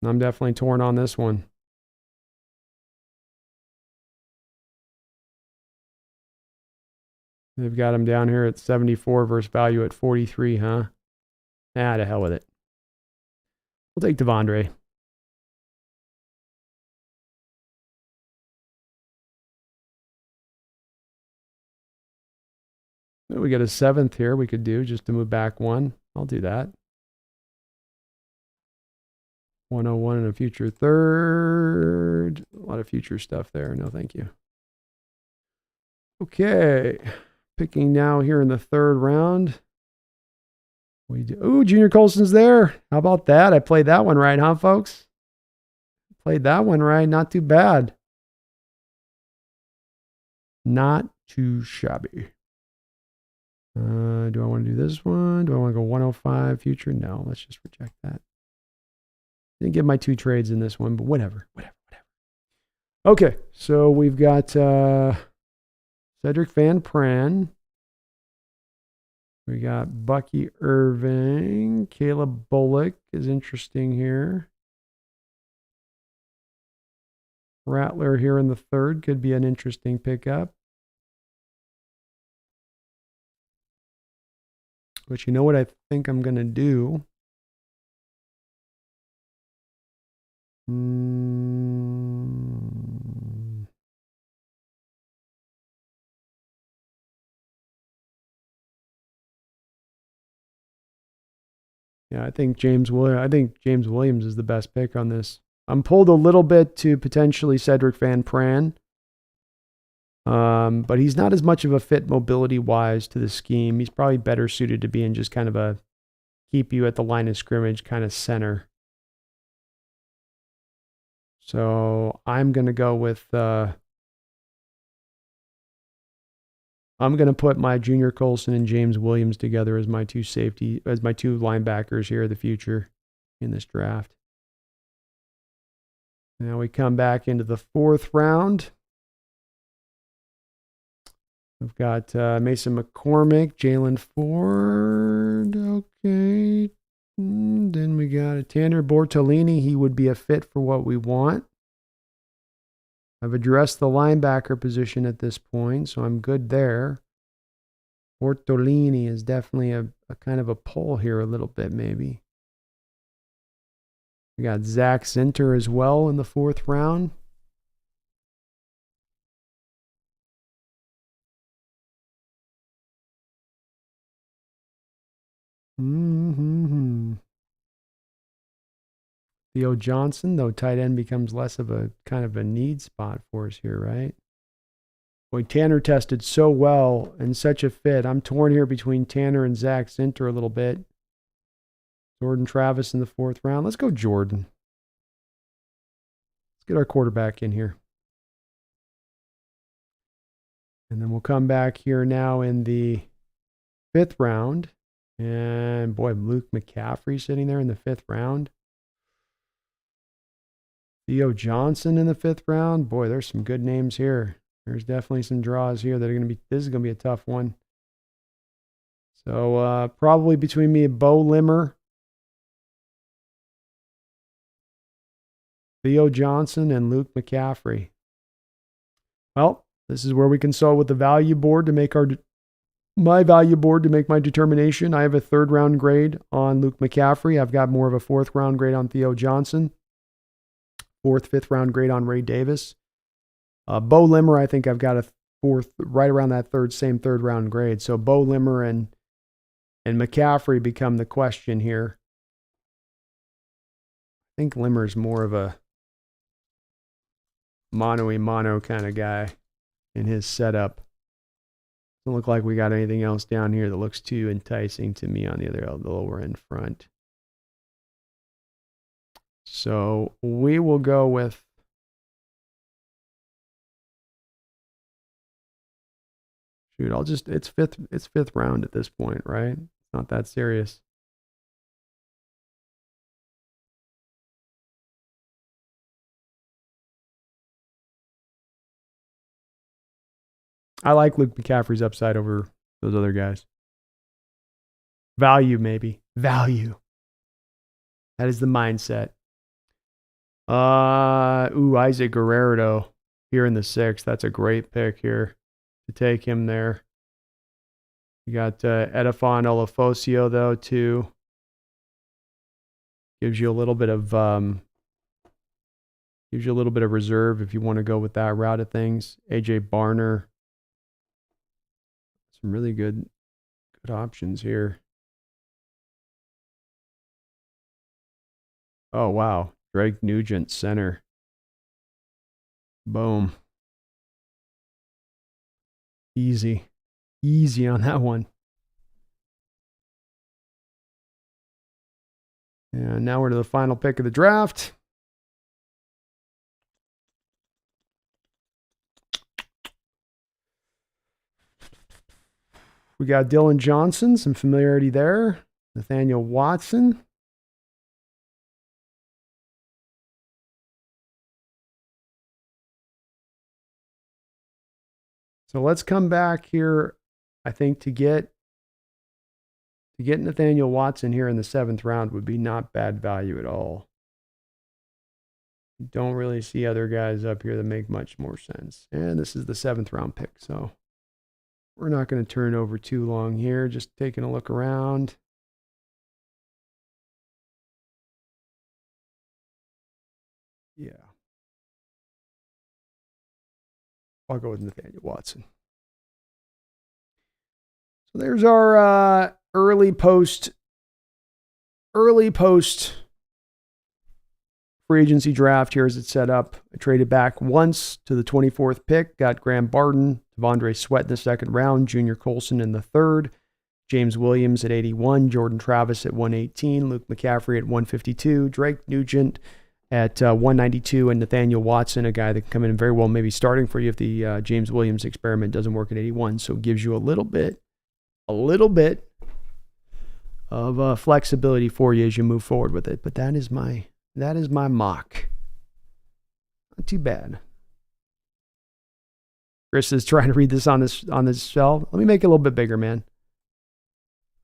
I'm definitely torn on this one. They've got him down here at 74 versus value at 43, huh? Ah, to hell with it. We'll take Tavondre. We got a 7th here we could do just to move back one. I'll do that. 101 and a future 3rd. A lot of future stuff there. No, thank you. Okay. Picking now here in the 3rd round. Ooh, Junior Colson's there. How about that? I played that one right, huh, folks? Played that one right. Not too bad. Not too shabby. Do I want to do this one? Do I want to go 105 future? No, let's just reject that. Didn't get my 2 trades in this one, but whatever. Okay, so we've got Cedric Van Pran. We got Bucky Irving. Caleb Bullock is interesting here. Rattler here in the 3rd could be an interesting pickup. But you know what I think I'm going to do? Yeah, I think James Williams is the best pick on this. I'm pulled a little bit to potentially Cedric Van Pran. But he's not as much of a fit mobility-wise to the scheme. He's probably better suited to being just kind of a keep you at the line of scrimmage kind of center. So I'm going to go with... I'm going to put my Junior Colson and James Williams together as my 2 linebackers here of the future in this draft. Now we come back into the 4th round. We've got Mason McCormick, Jalen Ford. Okay. Then we got a Tanner Bortolini. He would be a fit for what we want. I've addressed the linebacker position at this point, so I'm good there. Ortolini is definitely a kind of a pull here a little bit, maybe. We got Zach Zinter as well in the 4th round. Theo Johnson, though tight end becomes less of a kind of a need spot for us here, right? Boy, Tanner tested so well and such a fit. I'm torn here between Tanner and Zach Zinter a little bit. Jordan Travis in the 4th round. Let's go Jordan. Let's get our quarterback in here. And then we'll come back here now in the 5th round. And boy, Luke McCaffrey sitting there in the 5th round. Theo Johnson in the 5th round. Boy, there's some good names here. There's definitely some draws here that are going to be, this is going to be a tough one. So probably between me and Bo Limmer, Theo Johnson, and Luke McCaffrey. Well, this is where we consult with the value board to make my value board to make my determination. I have a 3rd round grade on Luke McCaffrey. I've got more of a 4th round grade on Theo Johnson. 4th, 5th round grade on Ray Davis. Bo Limmer, I think I've got a 4th, right around that same 3rd round grade. So Bo Limmer and McCaffrey become the question here. I think Limmer's more of a mono kind of guy in his setup. Doesn't look like we got anything else down here that looks too enticing to me on the lower end front. So we will go with it's fifth round at this point, right? It's not that serious. I like Luke McCaffrey's upside over those other guys. Value, maybe. Value. That is the mindset. Isaac Guerrero here in the 6th. That's a great pick here to take him there. You got Edifon Olafosio, though, too. Gives you a little bit of reserve if you want to go with that route of things. AJ Barner. Some really good options here. Oh, wow. Drake Nugent, center. Boom. Easy on that one. And now we're to the final pick of the draft. We got Dylan Johnson, some familiarity there. Nathaniel Watson. So let's come back here, I think, to get Nathaniel Watson here in the 7th round would be not bad value at all. Don't really see other guys up here that make much more sense. And this is the 7th round pick, so we're not going to turn over too long here, just taking a look around. Yeah. I'll go with Nathaniel Watson. So there's our early post free agency draft here as it's set up. I traded back once to the 24th pick, got Graham Barton, Devondre Sweat in the 2nd round, Junior Colson in the 3rd, James Williams at 81, Jordan Travis at 118, Luke McCaffrey at 152, Drake Nugent at 192, and Nathaniel Watson, a guy that can come in very well, maybe starting for you if the James Williams experiment doesn't work at 81. So it gives you a little bit of flexibility for you as you move forward with it. But that is my mock. Not too bad. Chris is trying to read this on this cell. Let me make it a little bit bigger, man.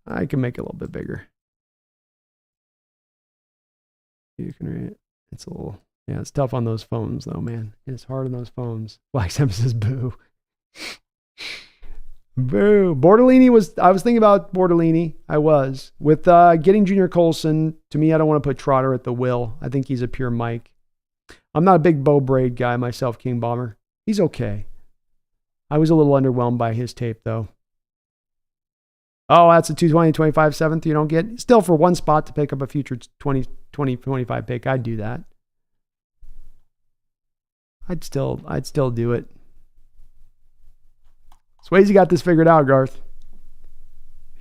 I can make it a little bit bigger. You can read it. It's a little, yeah, it's tough on those phones, though, man. It's hard on those phones. Black Sam says boo. Boo. I was thinking about Bortolini. I was. With getting Junior Colson, to me, I don't want to put Trotter at the will. I think he's a pure Mike. I'm not a big Bo Braid guy myself, King Bomber. He's okay. I was a little underwhelmed by his tape, though. Oh, that's a 220, 25, 7th you don't get? Still, for one spot to pick up a future 25 pick, I'd do that. I'd still do it. Swayze got this figured out, Garth.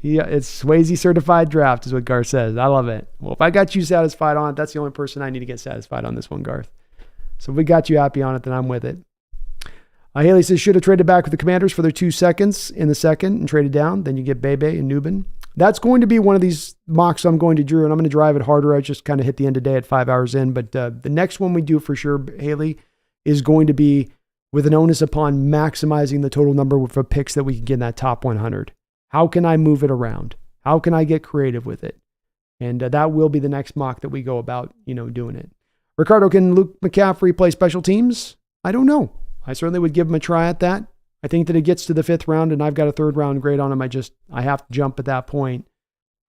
It's Swayze certified draft is what Garth says. I love it. Well, if I got you satisfied on it, that's the only person I need to get satisfied on this one, Garth. So if we got you happy on it, then I'm with it. Haley says, should have traded back with the Commanders for their 2 seconds in the second and traded down. Then you get Bebe and Nubin. That's going to be one of these mocks I'm going to Drew, and I'm going to drive it harder. I just kind of hit the end of the day at 5 hours in. But the next one we do for sure, Haley, is going to be with an onus upon maximizing the total number of picks that we can get in that top 100. How can I move it around? How can I get creative with it? And that will be the next mock that we go about, doing it. Ricardo, can Luke McCaffrey play special teams? I don't know. I certainly would give him a try at that. I think that it gets to the 5th round and I've got a 3rd round grade on him. I have to jump at that point.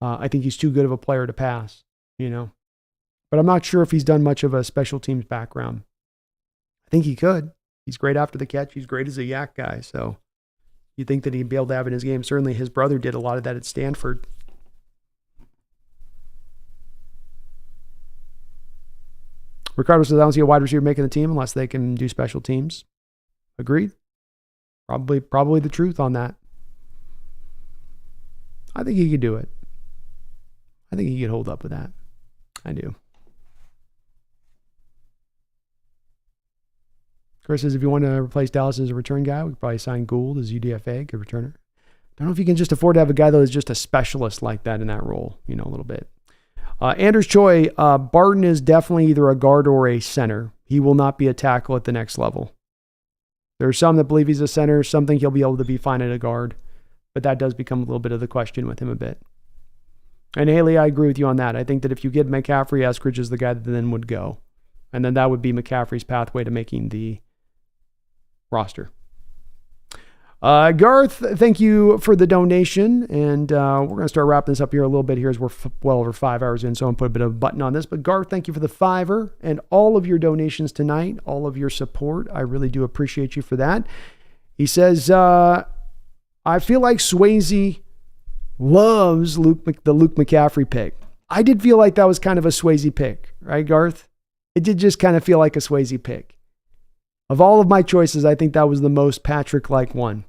I think he's too good of a player to pass, But I'm not sure if he's done much of a special teams background. I think he could. He's great after the catch. He's great as a yak guy. So you think that he'd be able to have in his game. Certainly his brother did a lot of that at Stanford. Ricardo says, I don't see a wide receiver making the team unless they can do special teams. Agreed. Probably the truth on that. I think he could do it. I think he could hold up with that. I do. Chris says, if you want to replace Dallas as a return guy, we could probably sign Gould as UDFA, good returner. I don't know if you can just afford to have a guy, though, that's just a specialist like that in that role, a little bit. Anders Choi, Barton is definitely either a guard or a center. He will not be a tackle at the next level. There are some that believe he's a center. Some think he'll be able to be fine at a guard. But that does become a little bit of the question with him a bit. And Haley, I agree with you on that. I think that if you get McCaffrey, Eskridge is the guy that then would go. And then that would be McCaffrey's pathway to making the roster. Garth, thank you for the donation. And we're going to start wrapping this up here a little bit here as we're well over 5 hours in. So I'm going to put a bit of a button on this. But Garth, thank you for the $5 and all of your donations tonight, all of your support. I really do appreciate you for that. He says, I feel like Swayze loves the Luke McCaffrey pick. I did feel like that was kind of a Swayze pick, right, Garth? It did just kind of feel like a Swayze pick. Of all of my choices, I think that was the most Patrick-like one.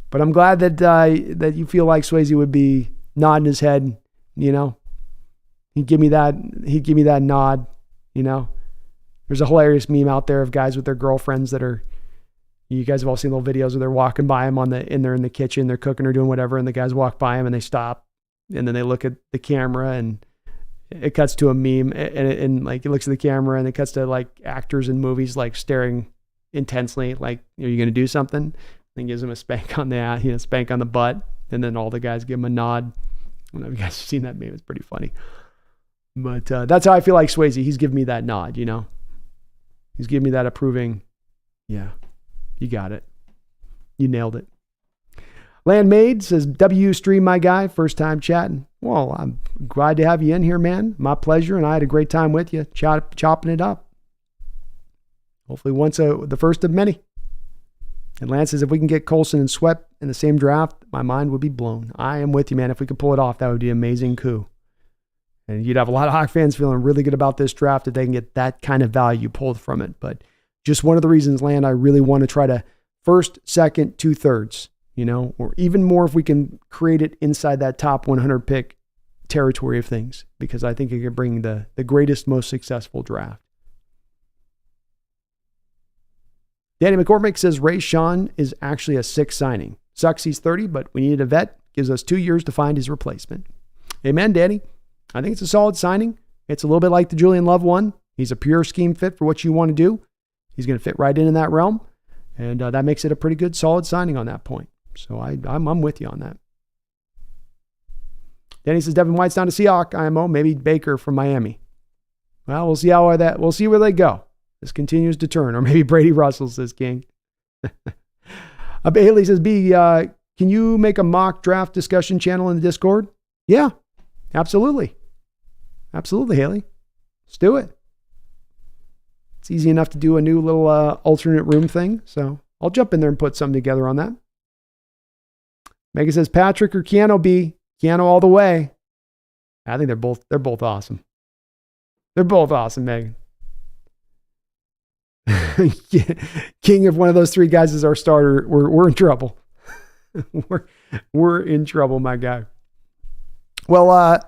But I'm glad that you feel like Swayze would be nodding his head, He'd give me that nod, There's a hilarious meme out there of guys with their girlfriends that are, you guys have all seen little videos where they're walking by him they're in the kitchen, they're cooking or doing whatever, and the guys walk by him and they stop, and then they look at the camera and it cuts to a meme and like it looks at the camera and it cuts to like actors in movies like staring intensely, like, are you going to do something? And gives him a spank on the spank on the butt, and then all the guys give him a nod. I don't know if you guys have seen that meme. It's pretty funny. But that's how I feel like Swayze. He's giving me that nod, He's giving me that approving, yeah, you got it. You nailed it. Landmaid says, W stream, my guy, first time chatting. Well, I'm glad to have you in here, man. My pleasure, and I had a great time with you, chopping it up. Hopefully the first of many. And Lance says, if we can get Colson and Sweat in the same draft, my mind would be blown. I am with you, man. If we could pull it off, that would be an amazing coup. And you'd have a lot of Hawk fans feeling really good about this draft if they can get that kind of value pulled from it. But just one of the reasons, Land, I really want to try to first, second, 2/3. Or even more if we can create it inside that top 100 pick territory of things, because I think it can bring the greatest, most successful draft. Danny McCormick says Ray Sean is actually a 6 signing. Sucks he's 30, but we needed a vet. Gives us 2 years to find his replacement. Amen, Danny. I think it's a solid signing. It's a little bit like the Julian Love one. He's a pure scheme fit for what you want to do. He's going to fit right in that realm. And that makes it a pretty good, solid signing on that point. So I'm with you on that. Danny says Devin White's down to Seahawk IMO, maybe Baker from Miami. Well, we'll see where they go. This continues to turn, or maybe Brady Russell, says King. Haley says, can you make a mock draft discussion channel in the Discord? Yeah, absolutely. Absolutely, Haley. Let's do it. It's easy enough to do a new little alternate room thing. So I'll jump in there and put something together on that. Megan says, Patrick or Keanu B? Keanu all the way. I think they're both awesome. They're both awesome, Megan. King if one of those three guys is our starter, we're in trouble. we're in trouble, my guy. Well,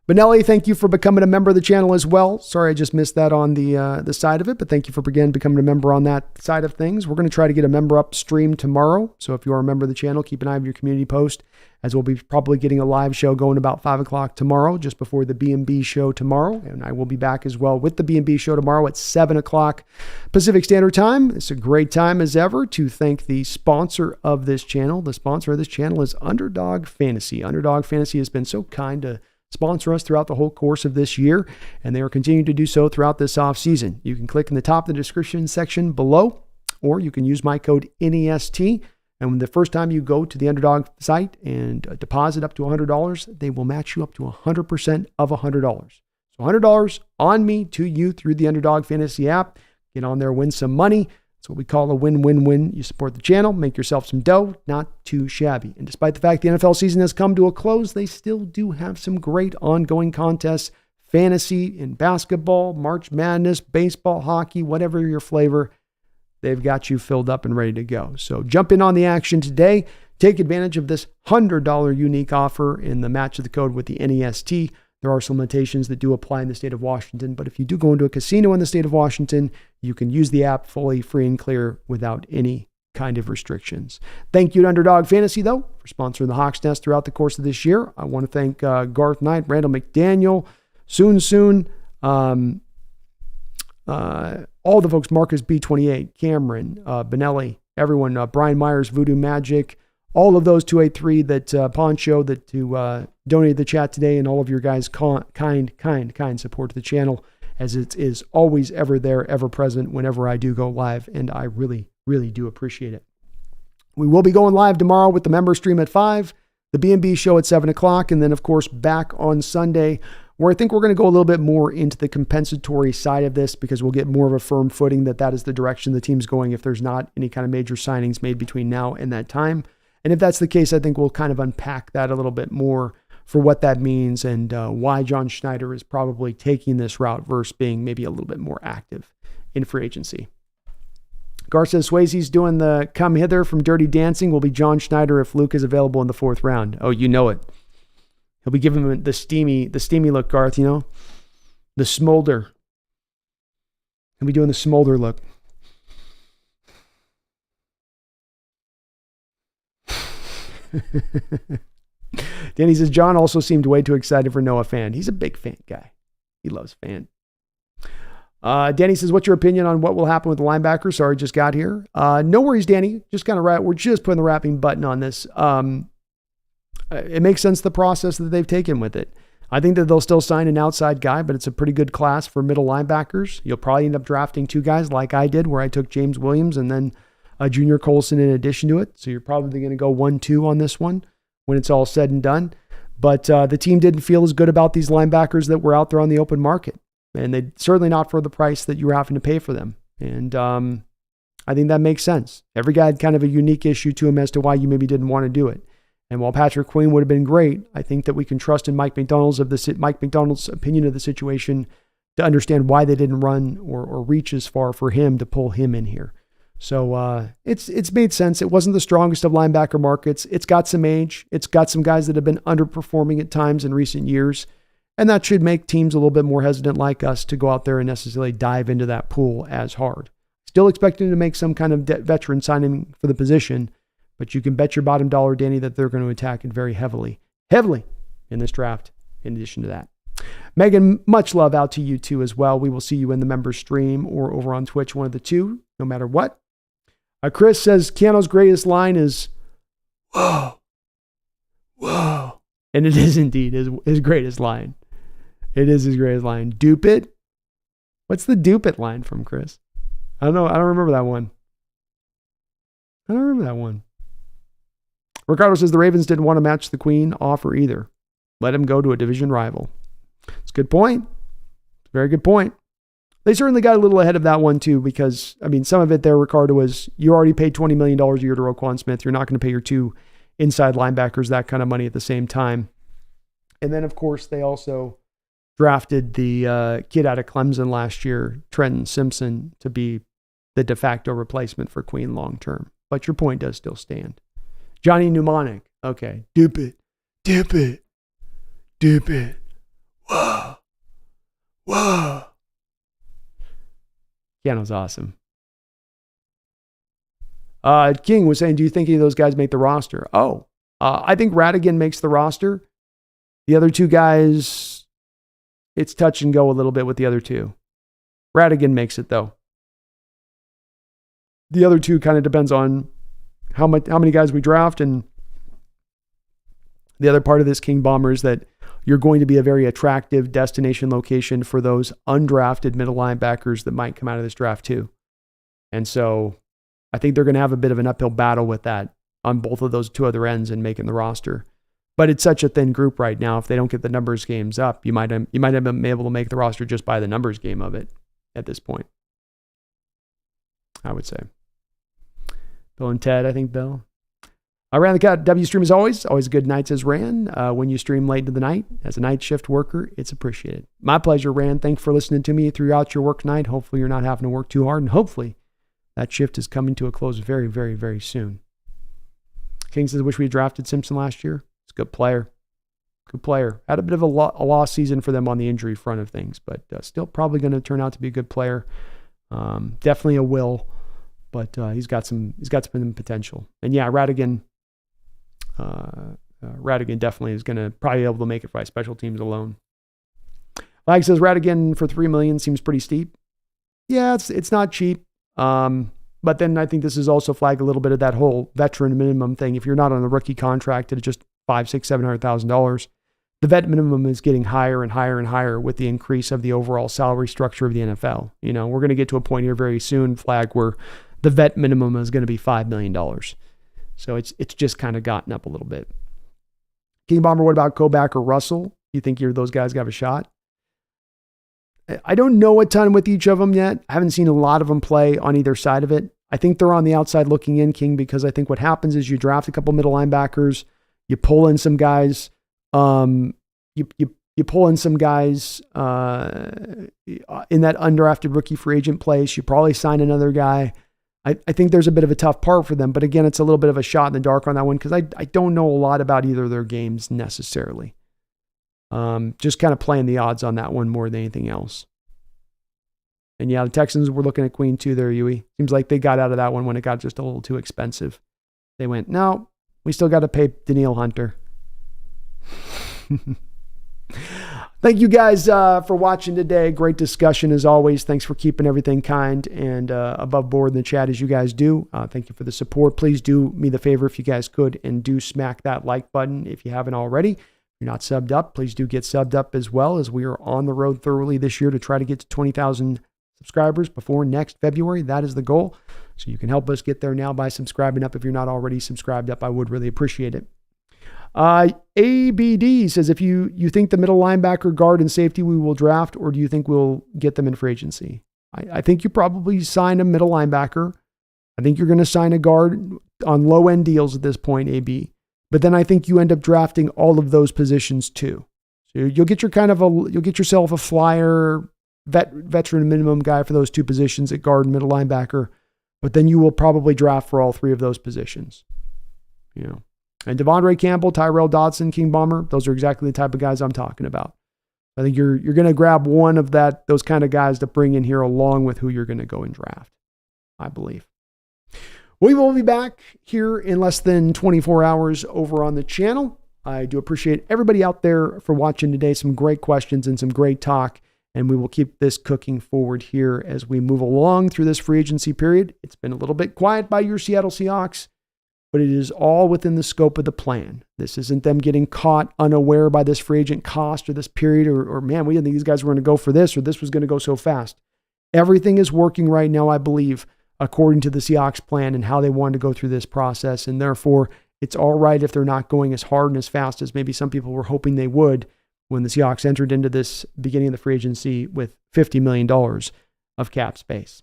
Benelli, thank you for becoming a member of the channel as well. Sorry, I just missed that on the side of it, but thank you for again becoming a member on that side of things. We're going to try to get a member up stream tomorrow. So if you are a member of the channel, keep an eye on your community post, as we'll be probably getting a live show going about 5 o'clock tomorrow, just before the B&B show tomorrow. And I will be back as well with the B&B show tomorrow at 7 o'clock Pacific Standard Time. It's a great time as ever to thank the sponsor of this channel. The sponsor of this channel is Underdog Fantasy. Underdog Fantasy has been so kind to sponsor us throughout the whole course of this year, and they are continuing to do so throughout this off season. You can click in the top of the description section below, or you can use my code NEST. And the first time you go to the Underdog site and deposit up to $100, they will match you up to 100% of $100. So $100 on me to you through the Underdog Fantasy app. Get on there, win some money. It's what we call a win-win-win. You support the channel, make yourself some dough, not too shabby. And despite the fact the NFL season has come to a close, they still do have some great ongoing contests, fantasy in basketball, March Madness, baseball, hockey, whatever your flavor, they've got you filled up and ready to go. So jump in on the action today. Take advantage of this $100 unique offer in the match of the code with the NEST. There are some limitations that do apply in the state of Washington, but if you do go into a casino in the state of Washington, you can use the app fully free and clear without any kind of restrictions. Thank you to Underdog Fantasy, though, for sponsoring the Hawks Nest throughout the course of this year. I want to thank Garth Knight, Randall McDaniel, Soon, all the folks, Marcus B28, Cameron, Benelli, everyone, Brian Myers, Voodoo Magic, all of those 283 that Poncho that to donated the chat today, and all of your guys' kind support to the channel, as it is always ever there, ever present whenever I do go live, and I really, really do appreciate it. We will be going live tomorrow with the member stream at 5, the B&B show at 7 o'clock, and then of course back on Sunday, where I think we're going to go a little bit more into the compensatory side of this, because we'll get more of a firm footing that is the direction the team's going if there's not any kind of major signings made between now and that time. And if that's the case, I think we'll kind of unpack that a little bit more for what that means and why John Schneider is probably taking this route versus being maybe a little bit more active in free agency. Gar says Swayze's doing the come hither from Dirty Dancing will be John Schneider if Luke is available in the 4th round. Oh, you know it. He'll be giving him the steamy look, Garth, you know? The smolder. He'll be doing the smolder look. Danny says, John also seemed way too excited for Noah Fant. He's a big Fant guy. He loves Fant. Danny says, what's your opinion on what will happen with the linebacker? Sorry, just got here. No worries, Danny. Just kind of we're just putting the wrapping button on this. It makes sense, the process that they've taken with it. I think that they'll still sign an outside guy, but it's a pretty good class for middle linebackers. You'll probably end up drafting 2 guys like I did, where I took James Williams and then Junior Colson in addition to it. So you're probably going to go 1-2 on this one when it's all said and done. But the team didn't feel as good about these linebackers that were out there on the open market. And they certainly not for the price that you were having to pay for them. And I think that makes sense. Every guy had kind of a unique issue to him as to why you maybe didn't want to do it. And while Patrick Queen would have been great, I think that we can trust in Mike McDonald's opinion of the situation to understand why they didn't run or reach as far for him to pull him in here. So it's made sense. It wasn't the strongest of linebacker markets. It's got some age. It's got some guys that have been underperforming at times in recent years. And that should make teams a little bit more hesitant like us to go out there and necessarily dive into that pool as hard. Still expecting to make some kind of veteran signing for the position, but you can bet your bottom dollar, Danny, that they're going to attack it very heavily in this draft in addition to that. Megan, much love out to you too as well. We will see you in the member stream or over on Twitch, one of the two, no matter what. Chris says Keanu's greatest line is, whoa. And it is indeed his greatest line. It is his greatest line. Dupe it? What's the dupe it line from Chris? I don't know. I don't remember that one. Ricardo says the Ravens didn't want to match the Queen offer either. Let him go to a division rival. It's a good point. Very good point. They certainly got a little ahead of that one too, because, I mean, some of it there, Ricardo, was you already paid $20 million a year to Roquan Smith. You're not going to pay your two inside linebackers that kind of money at the same time. And then, of course, they also drafted the kid out of Clemson last year, Trenton Simpson, to be the de facto replacement for Queen long term. But your point does still stand. Johnny Mnemonic. Okay. Dip it. Dip it. Dip it. Whoa. Whoa. Keanu's awesome. King was saying, do you think any of those guys make the roster? I think Radigan makes the roster. The other two guys, it's touch and go a little bit with the other two. Radigan makes it, though. The other two kind of depends on how many guys we draft, and the other part of this King Bomber is that you're going to be a very attractive destination location for those undrafted middle linebackers that might come out of this draft too. And so I think they're going to have a bit of an uphill battle with that on both of those two other ends and making the roster. But it's such a thin group right now. If they don't get the numbers games up, you might have been able to make the roster just by the numbers game of it at this point, I would say. Bill and Ted, I think Bill. I ran the cut. W stream as always a good night, says Ran. When you stream late into the night, as a night shift worker, it's appreciated. My pleasure, Ran. Thanks for listening to me throughout your work night. Hopefully you're not having to work too hard, and hopefully that shift is coming to a close very, very, very soon. King says, wish we had drafted Simpson last year. It's a good player. Good player. Had a bit of a lost season for them on the injury front of things, but still probably going to turn out to be a good player. Definitely a will, but he's got some potential. And yeah, Radigan definitely is going to probably be able to make it by special teams alone. Flag says Radigan for $3 million seems pretty steep. Yeah, it's not cheap. But then I think this is also flagged a little bit of that whole veteran minimum thing. If you're not on a rookie contract at just $500,000-$700,000, the vet minimum is getting higher and higher and higher with the increase of the overall salary structure of the NFL. You know, we're going to get to a point here very soon, flag, where the vet minimum is going to be $5 million. So it's just kind of gotten up a little bit. King Bomber, what about Koback or Russell? You think those guys have a shot? I don't know a ton with each of them yet. I haven't seen a lot of them play on either side of it. I think they're on the outside looking in, King, because I think what happens is you draft a couple middle linebackers, you pull in some guys, you pull in some guys in that undrafted rookie free agent place. You probably sign another guy. I think there's a bit of a tough part for them, but again, it's a little bit of a shot in the dark on that one because I don't know a lot about either of their games necessarily. Just kind of playing the odds on that one more than anything else. And yeah, the Texans were looking at Queen too there, Yui. Seems like they got out of that one when it got just a little too expensive. They went, no, we still got to pay Danielle Hunter. Thank you guys for watching today. Great discussion as always. Thanks for keeping everything kind and above board in the chat as you guys do. Thank you for the support. Please do me the favor if you guys could and do smack that like button if you haven't already. If you're not subbed up, please do get subbed up as well, as we are on the road thoroughly this year to try to get to 20,000 subscribers before next February. That is the goal. So you can help us get there now by subscribing up. If you're not already subscribed up, I would really appreciate it. ABD says, if you think the middle linebacker, guard, and safety we will draft, or do you think we'll get them in free agency? I think you probably sign a middle linebacker. I think you're going to sign a guard on low end deals at this point, AB. But then I think you end up drafting all of those positions too. So you'll get yourself a flyer veteran minimum guy for those two positions at guard and middle linebacker. But then you will probably draft for all three of those positions. You know. And Devondre Campbell, Tyrell Dodson, King Bomber, those are exactly the type of guys I'm talking about. I think you're going to grab one of those kind of guys to bring in here along with who you're going to go and draft, I believe. We will be back here in less than 24 hours over on the channel. I do appreciate everybody out there for watching today. Some great questions and some great talk. And we will keep this cooking forward here as we move along through this free agency period. It's been a little bit quiet by your Seattle Seahawks, but it is all within the scope of the plan. This isn't them getting caught unaware by this free agent cost or this period or man, we didn't think these guys were going to go for this or this was going to go so fast. Everything is working right now, I believe, according to the Seahawks plan and how they wanted to go through this process. And therefore, It's all right if they're not going as hard and as fast as maybe some people were hoping they would when the Seahawks entered into this beginning of the free agency with $50 million of cap space.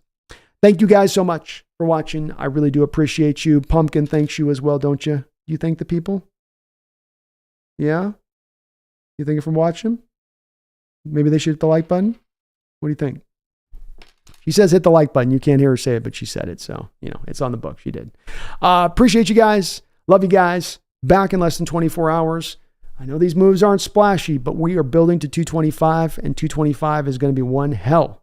Thank you guys so much for watching. I really do appreciate you. Pumpkin thanks you as well, don't you? You thank the people? Yeah? You thank you for watching? Maybe they should hit the like button? What do you think? She says hit the like button. You can't hear her say it, but she said it. So, it's on the book. She did. Appreciate you guys. Love you guys. Back in less than 24 hours. I know these moves aren't splashy, but we are building to 225, and 225 is going to be one hell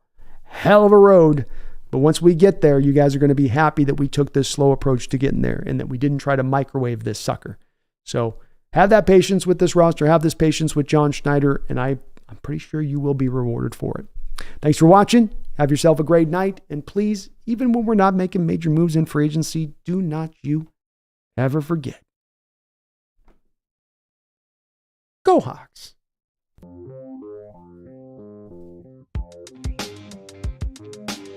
of a road. But once we get there, you guys are going to be happy that we took this slow approach to getting there and that we didn't try to microwave this sucker. So have that patience with this roster. Have this patience with John Schneider, and I'm pretty sure you will be rewarded for it. Thanks for watching. Have yourself a great night. And please, even when we're not making major moves in free agency, do not you ever forget. Go Hawks.